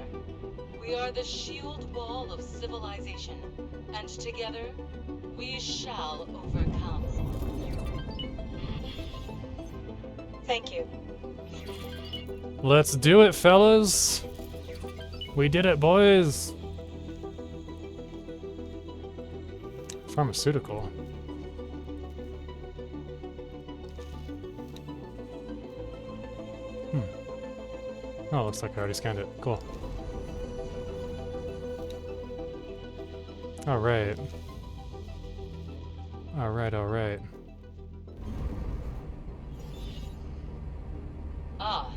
we are the shield wall of civilization, and together, we shall overcome. Thank you. Let's do it, fellas. We did it, boys. Pharmaceutical. Oh, looks like I already scanned it. Cool. Alright. Alright. Ah,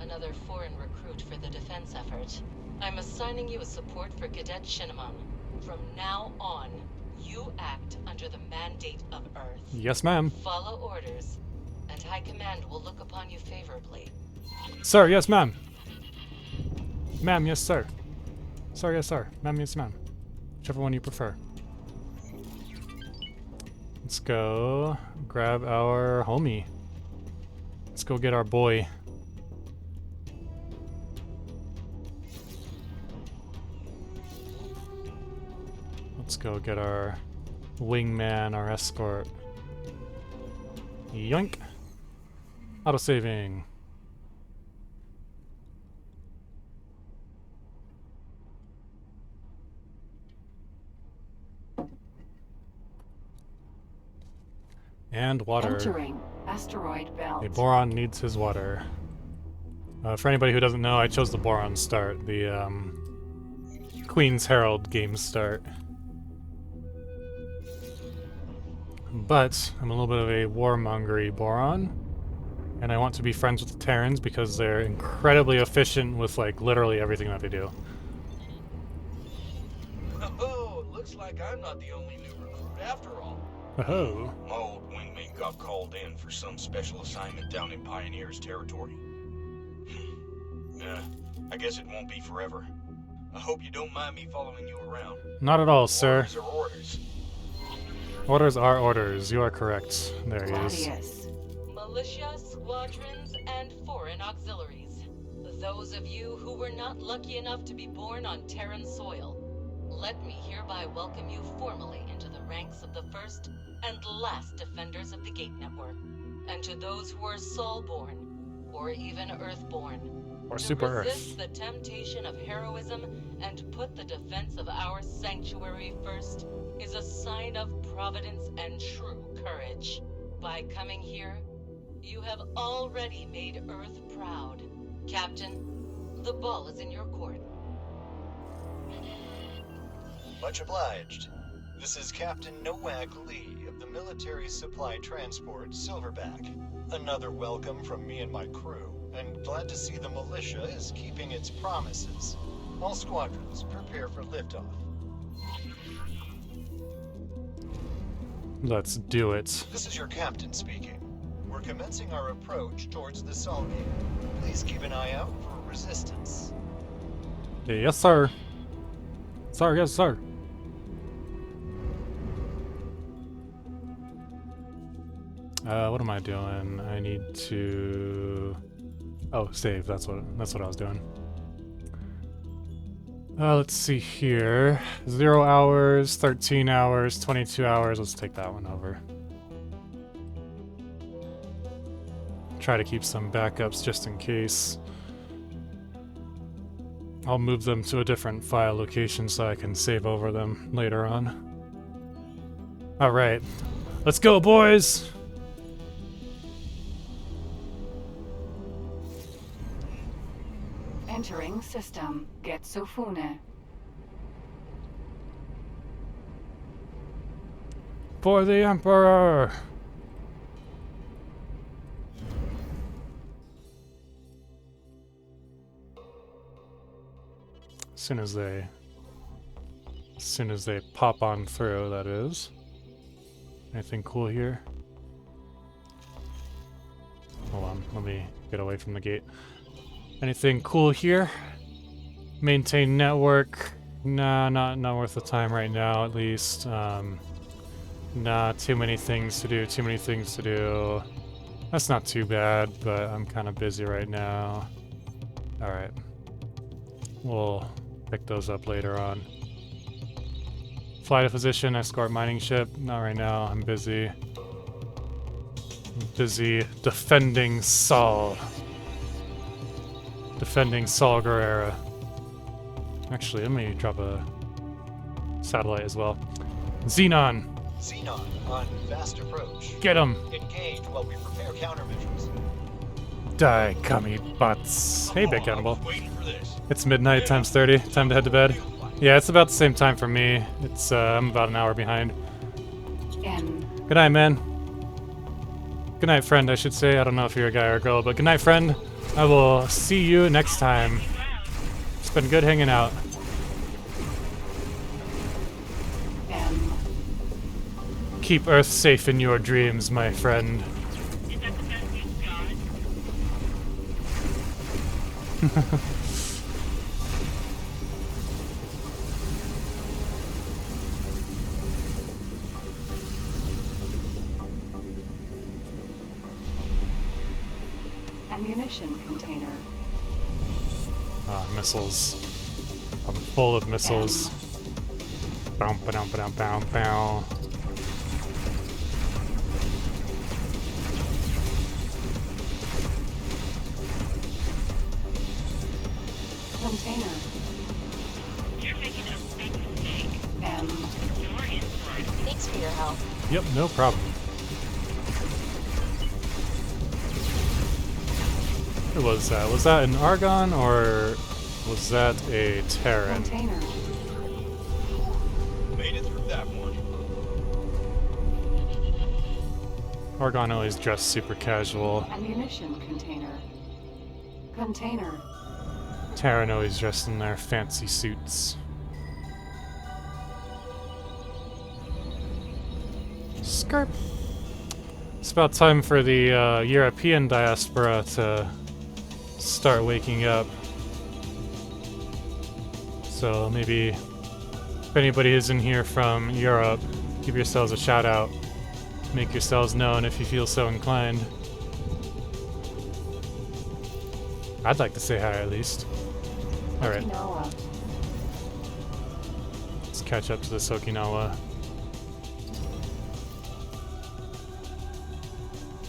another foreign recruit for the defense effort. I'm assigning you a support for Cadet Shinamon. From now on, you act under the mandate of Earth. Yes, ma'am. Follow orders, and High Command will look upon you favorably. Sir, yes, ma'am. Ma'am, yes, sir. Sir, yes, sir. Ma'am, yes, ma'am. Whichever one you prefer. Let's go grab our homie. Let's go get our boy. Let's go get our wingman, our escort. Yoink. Auto-saving. And water. Entering asteroid belt. A boron needs his water. For anybody who doesn't know, I chose the boron start, the Queen's Herald game start. But I'm a little bit of a warmongery boron, and I want to be friends with the Terrans because they're incredibly efficient with like literally everything that they do. Oh, looks like I'm not the only new recruit after all. Oh. My old wingmate got called in for some special assignment down in Pioneer's territory. I guess it won't be forever. I hope you don't mind me following you around. Not at all, sir. Orders are orders. Orders are orders. You are correct. There he is. Claudius. Militia, squadrons, and foreign auxiliaries. Those of you who were not lucky enough to be born on Terran soil, let me hereby welcome you formally into the ranks of the first and last defenders of the Gate Network. And to those who are Sol-born, or even Earth-born, Or to Super resist Earth. the temptation of heroism and put the defense of our sanctuary first is a sign of providence and true courage. By coming here, you have already made Earth proud. Captain, the ball is in your court. Much obliged. This is Captain Nowak Lee of the Military Supply Transport Silverback. Another welcome from me and my crew, and glad to see the militia is keeping its promises. All squadrons, prepare for liftoff. Let's do it. This is your captain speaking. We're commencing our approach towards the Sol Gate. Please keep an eye out for resistance. Yes, sir. Sir, yes, sir. What am I doing? I need to... Oh, save. That's what I was doing. Let's see here. 0 hours, 13 hours, 22 hours. Let's take that one over. Try to keep some backups just in case. I'll move them to a different file location so I can save over them later on. Alright. Let's go, boys! Entering system. Getsufune. For the Emperor! As soon as they pop on through, that is. Anything cool here? Hold on, let me get away from the gate. Anything cool here? Maintain network. Nah, not worth the time right now, at least. Nah, too many things to do, That's not too bad, but I'm kind of busy right now. Alright. We'll pick those up later on. Fly to position, escort mining ship. Not right now, I'm busy. Busy defending Sol. Defending Sol Guerrera. Actually, let me drop a satellite as well. Xenon! Xenon on fast approach. Get him! Engage while we prepare countermeasures. Die, commie butts. Hey, Big Cannibal. It's midnight times 30. Time to head to bed. Yeah, it's about the same time for me. It's, I'm about an hour behind. Good night, man. Good night, friend, I should say. I don't know if you're a guy or a girl, but good night, friend. I will see you next time. It's been good hanging out. Keep Earth safe in your dreams, my friend. Ammunition container. Ah, missiles. I'm full of missiles. Bow, ba-dum, ba-dum, bow, bow. Container. You're making a big mistake. You're in for it. Thanks for your help. Yep, no problem. What was that? Was that an Argon or was that a Terran? Container. Made it through that one. Argon always dressed super casual. Ammunition container. Container. Terran always dressed in their fancy suits. Skirp. It's about time for the European diaspora to start waking up. So maybe if anybody is in here from Europe, give yourselves a shout out. Make yourselves known if you feel so inclined. I'd like to say hi at least. Alright. Okinawa. Let's catch up to this Okinawa.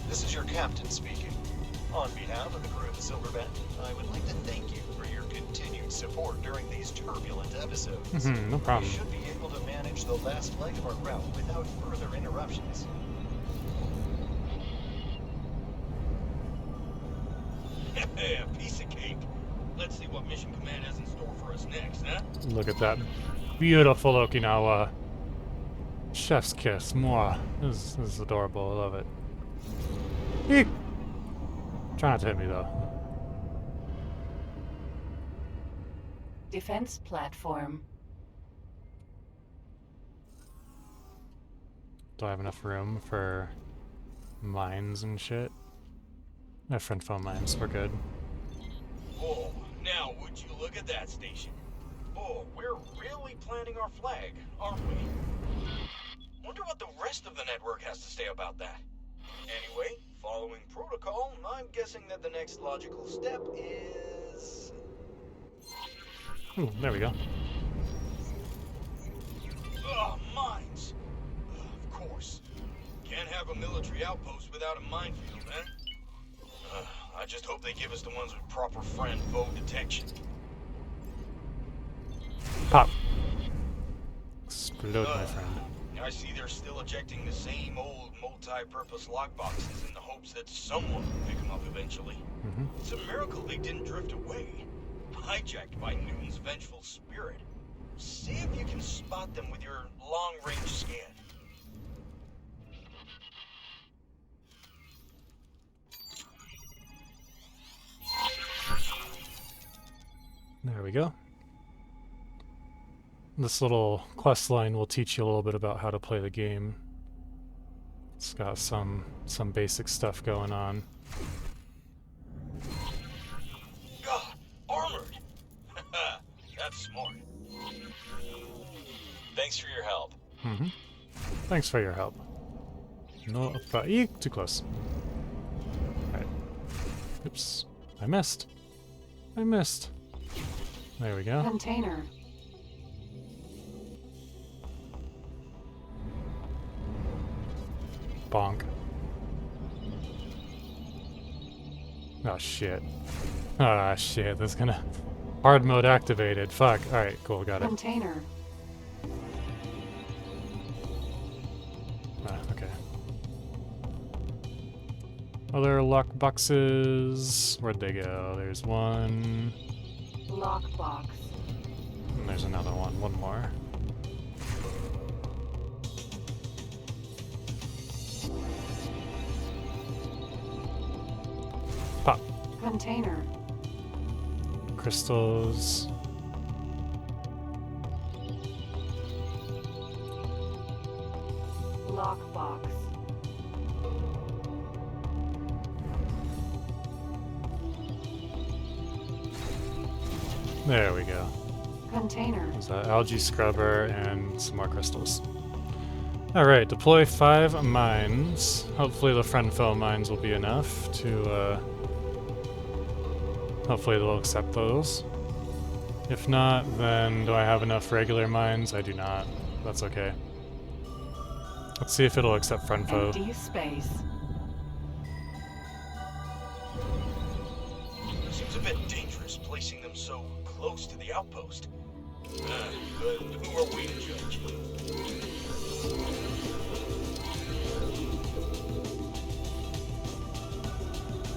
This is your captain speaking. On behalf of the crew of the Silverbend, I would like to thank you for your continued support during these turbulent episodes. No problem. We should be able to manage the last leg of our route without further interruptions. A piece of cake. Let's see what Mission Command has in store for us next, huh? Look at that beautiful Okinawa. Chef's kiss. Mwah. This is adorable. I love it. Eek. Try not to hit me though. Defense platform. Do I have enough room for mines and shit? I have friend phone mines. We're good. Oh, now would you look at that station? Oh, we're really planting our flag, aren't we? Wonder what the rest of the network has to say about that. Anyway, following protocol, I'm guessing that the next logical step is... Ooh, there we go. Ugh, mines! Of course. Can't have a military outpost without a minefield, eh? I just hope they give us the ones with proper friend foe detection. Pop. Explode, my friend. I see they're still ejecting the same old multi-purpose lockboxes in the hopes that someone will pick them up eventually. It's a miracle they didn't drift away, hijacked by Newton's vengeful spirit. See if you can spot them with your long-range scan. There we go. This little quest line will teach you a little bit about how to play the game. It's got some basic stuff going on. God, armored! That's smart. Thanks for your help. Thanks for your help. No, eek, too close. Alright. Oops. I missed. There we go. Container. Bonk. Oh shit. Ah shit, that's gonna... Hard mode activated. Fuck. Alright, cool, got it. Container. Okay. Other lock boxes. Where'd they go? There's one. Lockbox. And there's another one. One more. Pop. Container. Crystals. Lockbox. There we go. Container. There's an algae scrubber and some more crystals. Alright, deploy 5 mines. Hopefully the friend foe mines will be enough to, hopefully they'll accept those. If not, then do I have enough regular mines? I do not. That's okay. Let's see if it'll accept friend foe. Empty space. Seems a bit dangerous placing them so close to the outpost. But who are we to judge?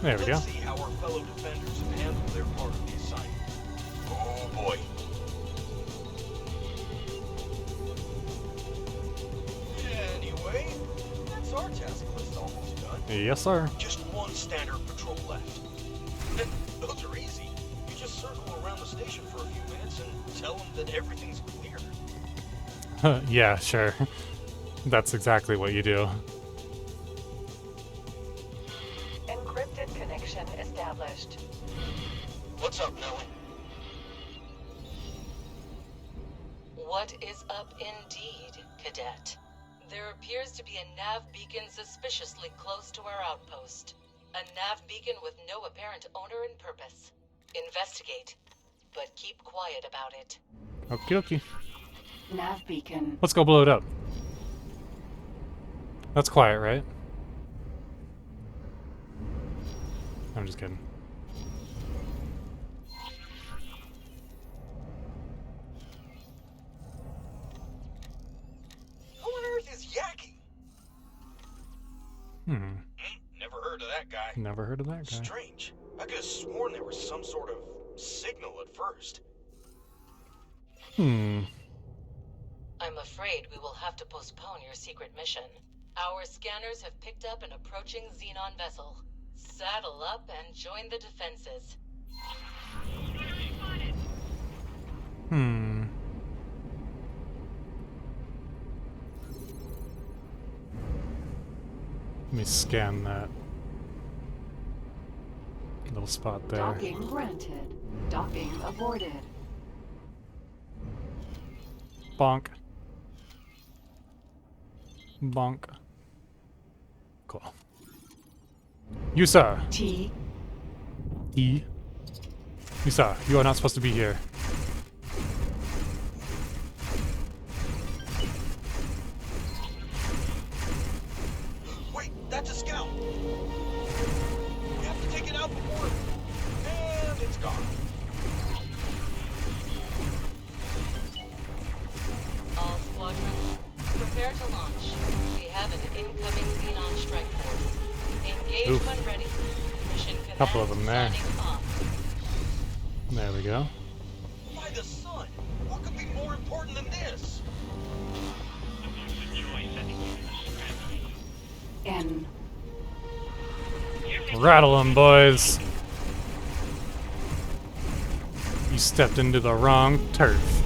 There we go. Let's see how our fellow defenders have handled their part of the assignment. Oh boy. Anyway, that's our task list almost done. Yes, sir. Just one standard patrol left. Those are easy. You just circle around the station for a few minutes and tell them that everything's clear. Yeah, sure. That's exactly what you do. Encrypted connection established. What's up, Nelly? What is up indeed, Cadet? There appears to be a nav beacon suspiciously close to our outpost. A nav beacon with no apparent owner and purpose. Investigate, but keep quiet about it. Okie dokie. Nav beacon. Let's go blow it up. That's quiet, right? I'm just kidding. Who on earth is yakking? Never heard of that guy. Never heard of that guy. Strange. I could have sworn there was some sort of signal at first. Hmm. I'm afraid we will have to postpone your secret mission. Our scanners have picked up an approaching Xenon vessel. Saddle up and join the defenses. Hmm. Let me scan that little spot there. Docking granted. Docking aborted. Bonk. Bonk. Cool. Yusa! T. E. Yusa, you are not supposed to be here. Wait, that's a scout. We have to take it out before... And it's gone. All squadrons, prepare to launch. We have an incoming Xenon strike force. Engage Oof. when ready. Mission command Couple of them there. signing off. There we go. By the sun! What could be more important than this? N. Rattle 'em, boys. You stepped into the wrong turf.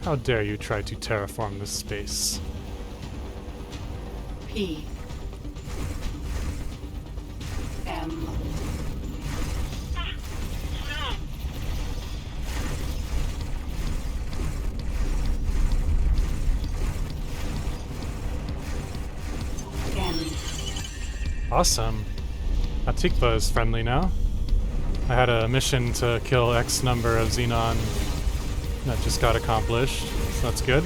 How dare you try to terraform this space? P. M. N. Awesome. Atikva is friendly now. I had a mission to kill X number of Xenon that just got accomplished, so that's good.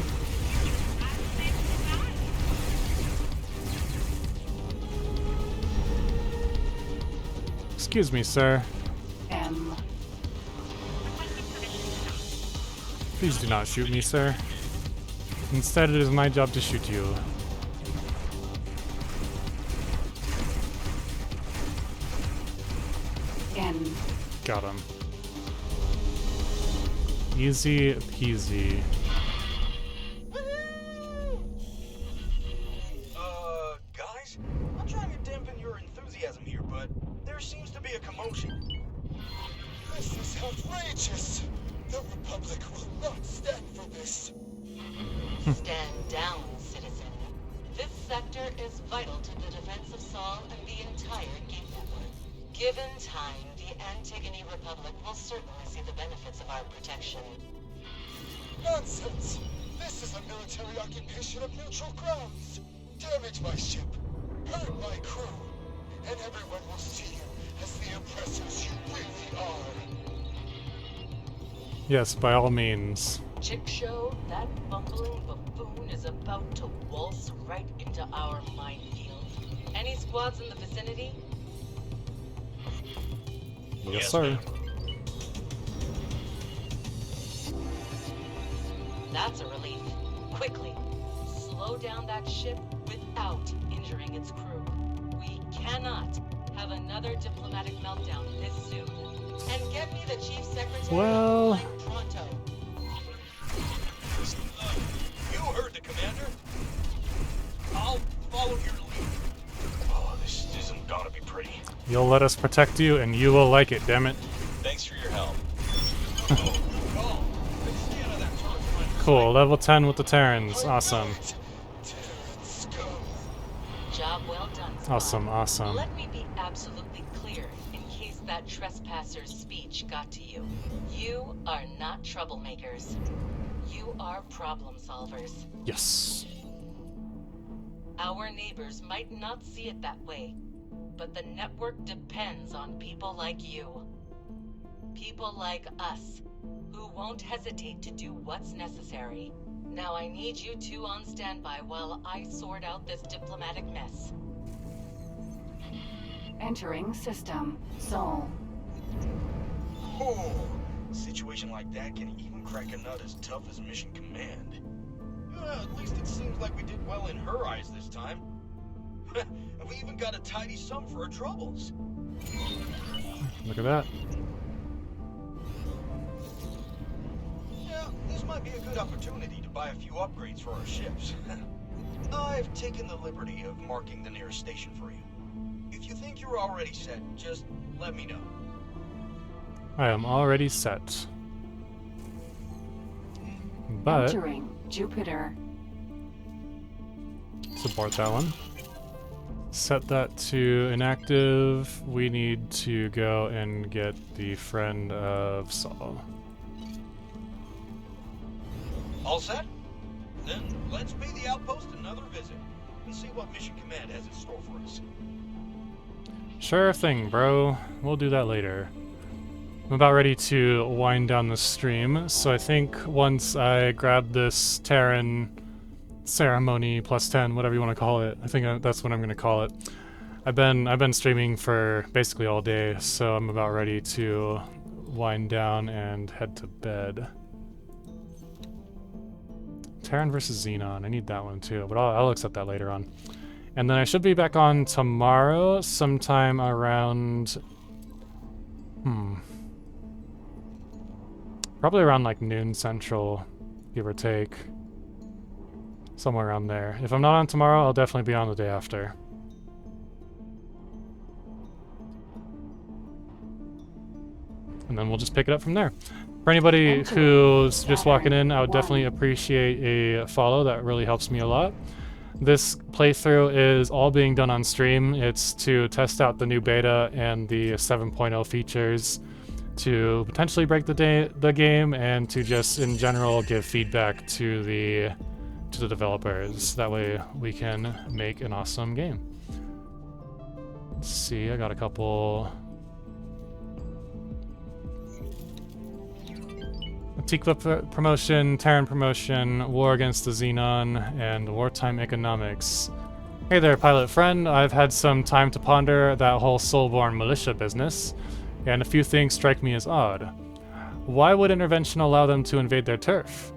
Excuse me, sir. M. Please do not shoot me, sir. Instead, it is my job to shoot you. N. Got him. Easy peasy. Guys? I'm trying to dampen your enthusiasm here, but there seems to be a commotion. This is outrageous! The Republic will not stand for this! Stand down, citizen. This sector is vital to the defense of Sol and the entire Gate Network. Given time, the Antigone Republic will certainly see the benefits of our protection. Nonsense! This is a military occupation of neutral grounds! Damage my ship, hurt my crew, and everyone will see you as the oppressors you really are! Yes, by all means. Chick Show, that bumbling buffoon is about to waltz right into our minefield. Any squads in the vicinity? Yes, sir. That's a relief. Quickly, slow down that ship without injuring its crew. We cannot have another diplomatic meltdown this soon. And get me the Chief Secretary Well... pronto. You heard the commander. I'll follow your lead. Oh, this isn't gonna be pretty. You'll let us protect you, and you will like it, damn it. Thanks for your help. Cool, level 10 with the Terrans. Awesome. Job Job well done, Squad. Awesome, awesome. Let me be absolutely clear in case that trespasser's speech got to you. You are not troublemakers. You are problem solvers. Yes. Our neighbors might not see it that way, but the network depends on people like you. People like us, who won't hesitate to do what's necessary. Now I need you two on standby while I sort out this diplomatic mess. Entering system. Sol. Oh, a situation like that can even crack a nut as tough as Mission Command. At least it seems like we did well in her eyes this time. And we even got a tidy sum for our troubles. Look at that. Yeah, this might be a good opportunity to buy a few upgrades for our ships. I've taken the liberty of marking the nearest station for you. If you think you're already set, just let me know. I am already set. But Entering Jupiter. support that one. Set that to inactive. We need to go and get the friend of Sol. All set? Then let's pay the outpost another visit and see what Mission Command has in store for us. Sure thing, bro. We'll do that later. I'm about ready to wind down the stream, so I think once I grab this Terran ceremony plus 10, whatever you want to call it, I think that's what I'm going to call it. I've been streaming for basically all day, so I'm about ready to wind down and head to bed. Terran versus Xenon, I need that one too, but I'll accept that later on. And then I should be back on tomorrow, sometime around... probably around like noon central, give or take. Somewhere around there. If I'm not on tomorrow, I'll definitely be on the day after. And then we'll just pick it up from there. For anybody who's just walking in, I would definitely appreciate a follow. That really helps me a lot. This playthrough is all being done on stream. It's to test out the new beta and the 7.0 features, to potentially break the game, and to just in general give feedback to the developers. That way we can make an awesome game. Let's see, I got a couple... Tikva promotion, Terran promotion, War Against the Xenon, and Wartime Economics. Hey there, pilot friend. I've had some time to ponder that whole Soulborn militia business, and a few things strike me as odd. Why would intervention allow them to invade their turf?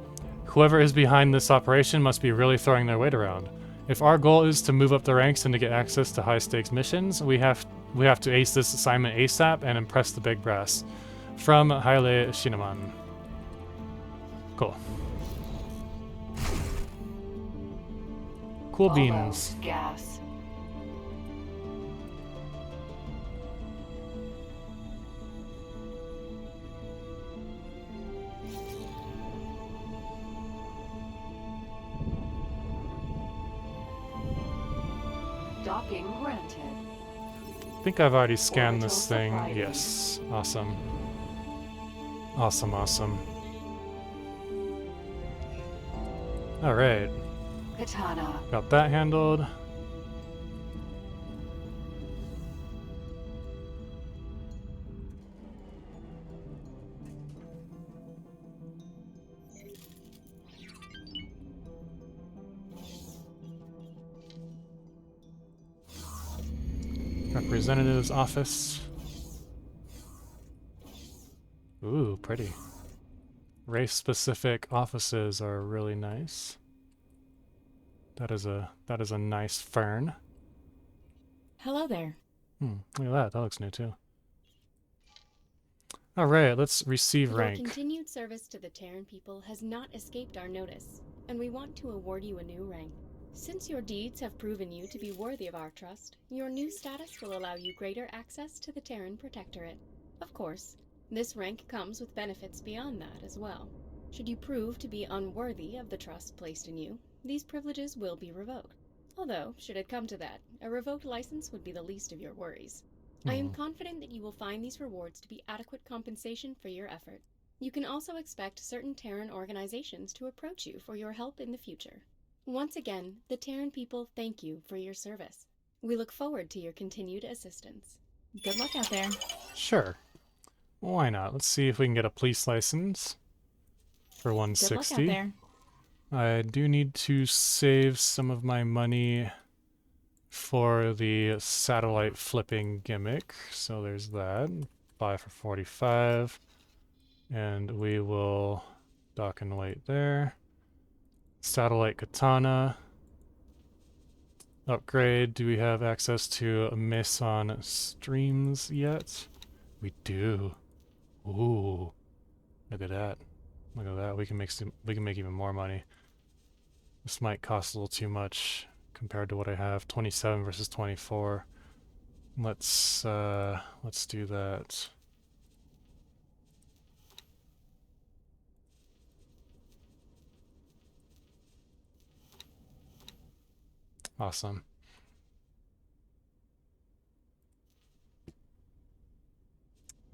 Whoever is behind this operation must be really throwing their weight around. If our goal is to move up the ranks and to get access to high-stakes missions, we have to ace this assignment ASAP and impress the big brass. From Haile Shinaman. Cool. Cool beans. Gas. Docking granted. I think I've already scanned this thing. Yes. Awesome. Awesome, awesome. Alright. Katana. Got that handled. Representative's office. Ooh, pretty. Race-specific offices are really nice. That is a nice fern. Hello there. Look at that. That looks new too. All right, let's receive rank. Your continued service to the Terran people has not escaped our notice, and we want to award you a new rank. Since your deeds have proven you to be worthy of our trust, your new status will allow you greater access to the Terran Protectorate. Of course, this rank comes with benefits beyond that as well. Should you prove to be unworthy of the trust placed in you, these privileges will be revoked. Although, should it come to that, a revoked license would be the least of your worries. I am confident that you will find these rewards to be adequate compensation for your effort. You can also expect certain Terran organizations to approach you for your help in the future. Once again, the Terran people thank you for your service. We look forward to your continued assistance. Good luck out there. Sure. Why not? Let's see if we can get a police license for Good 160. luck out there. I do need to save some of my money for the satellite flipping gimmick, so there's that. Buy for 45, and we will dock and wait there. Satellite katana. Upgrade. Do we have access to Meson streams yet? We do. Ooh, look at that! Look at that. We can make even more money. This might cost a little too much compared to what I have. 27 versus 24. Let's do that. Awesome.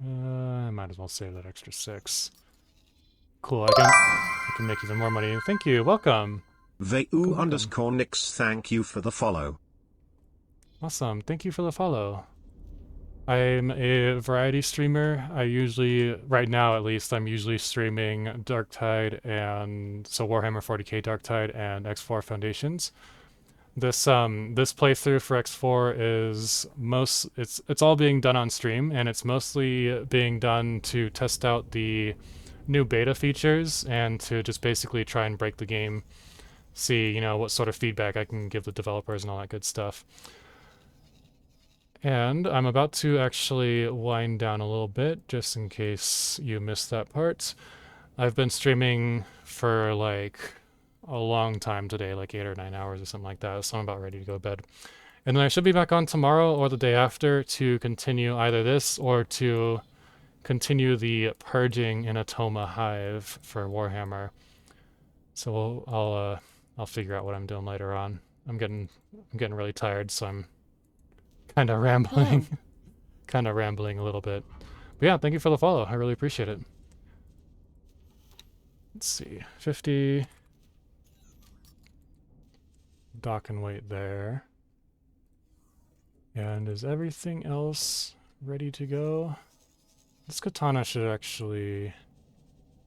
I might as well save that extra 6. Cool, I can make even more money. Thank you, welcome. Veu_Nix, thank you for the follow. Awesome, thank you for the follow. I'm a variety streamer. I usually, right now at least, I'm usually streaming Darktide and, so Warhammer 40k Darktide and X4 Foundations. This playthrough for X4 is it's all being done on stream, and it's mostly being done to test out the new beta features and to just basically try and break the game, see, you know, what sort of feedback I can give the developers and all that good stuff. And I'm about to actually wind down a little bit, just in case you missed that part. I've been streaming for like a long time today, like 8 or 9 hours or something like that, so I'm about ready to go to bed. And then I should be back on tomorrow or the day after to continue either this or to continue the purging in Atoma Hive for Warhammer. So I'll figure out what I'm doing later on. I'm getting really tired, so I'm kind of rambling. Kind of rambling a little bit. But yeah, thank you for the follow. I really appreciate it. Let's see. 50. Dock and wait there. And is everything else ready to go? This katana should actually...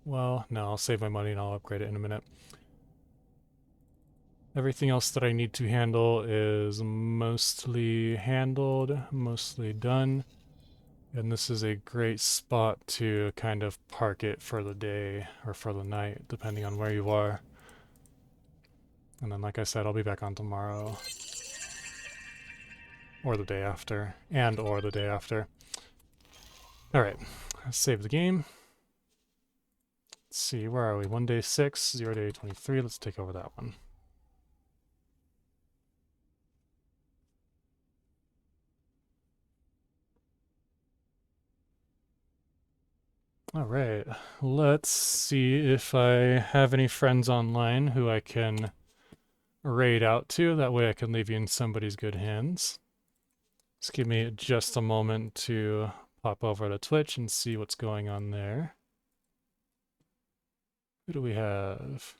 Well, no, I'll save my money and I'll upgrade it in a minute. Everything else that I need to handle is mostly handled, mostly done. And this is a great spot to kind of park it for the day or for the night, depending on where you are. And then, like I said, I'll be back on tomorrow. Or the day after. Or the day after. Alright, let's save the game. Let's see, where are we? 1 day 6, 0 day 23. Let's take over that one. Alright, let's see if I have any friends online who I can raid out to. That way I can leave you in somebody's good hands. Just give me just a moment to pop over to Twitch and see what's going on there. Who do we have?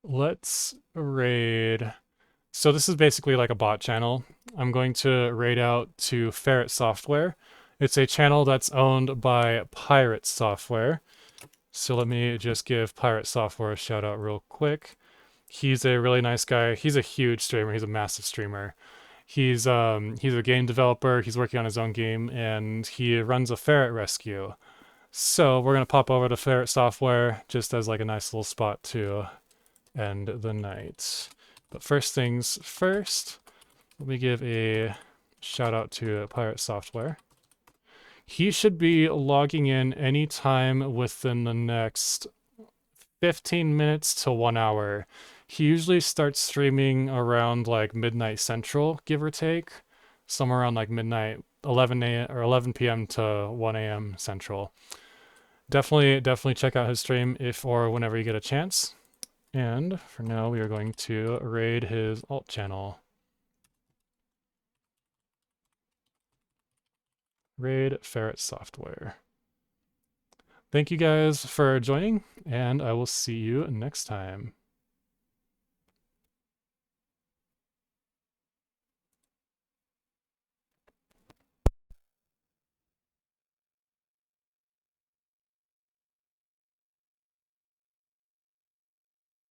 Let's raid. So this is basically like a bot channel. I'm going to raid out to Ferret Software. It's a channel that's owned by Pirate Software. So let me just give Pirate Software a shout out real quick. He's a really nice guy. He's a huge streamer. He's a massive streamer. He's a game developer. He's working on his own game, and he runs a ferret rescue. So we're gonna pop over to Ferret Software just as like a nice little spot to end the night. But first things first, let me give a shout out to Pirate Software. He should be logging in anytime within the next 15 minutes to 1 hour. He usually starts streaming around like midnight central, give or take. Somewhere around like midnight, 11 a.m. or 11 p.m. to 1 a.m. central. Definitely check out his stream if or whenever you get a chance. And for now, we are going to raid his alt channel. Raid Ferret Software. Thank you guys for joining, and I will see you next time.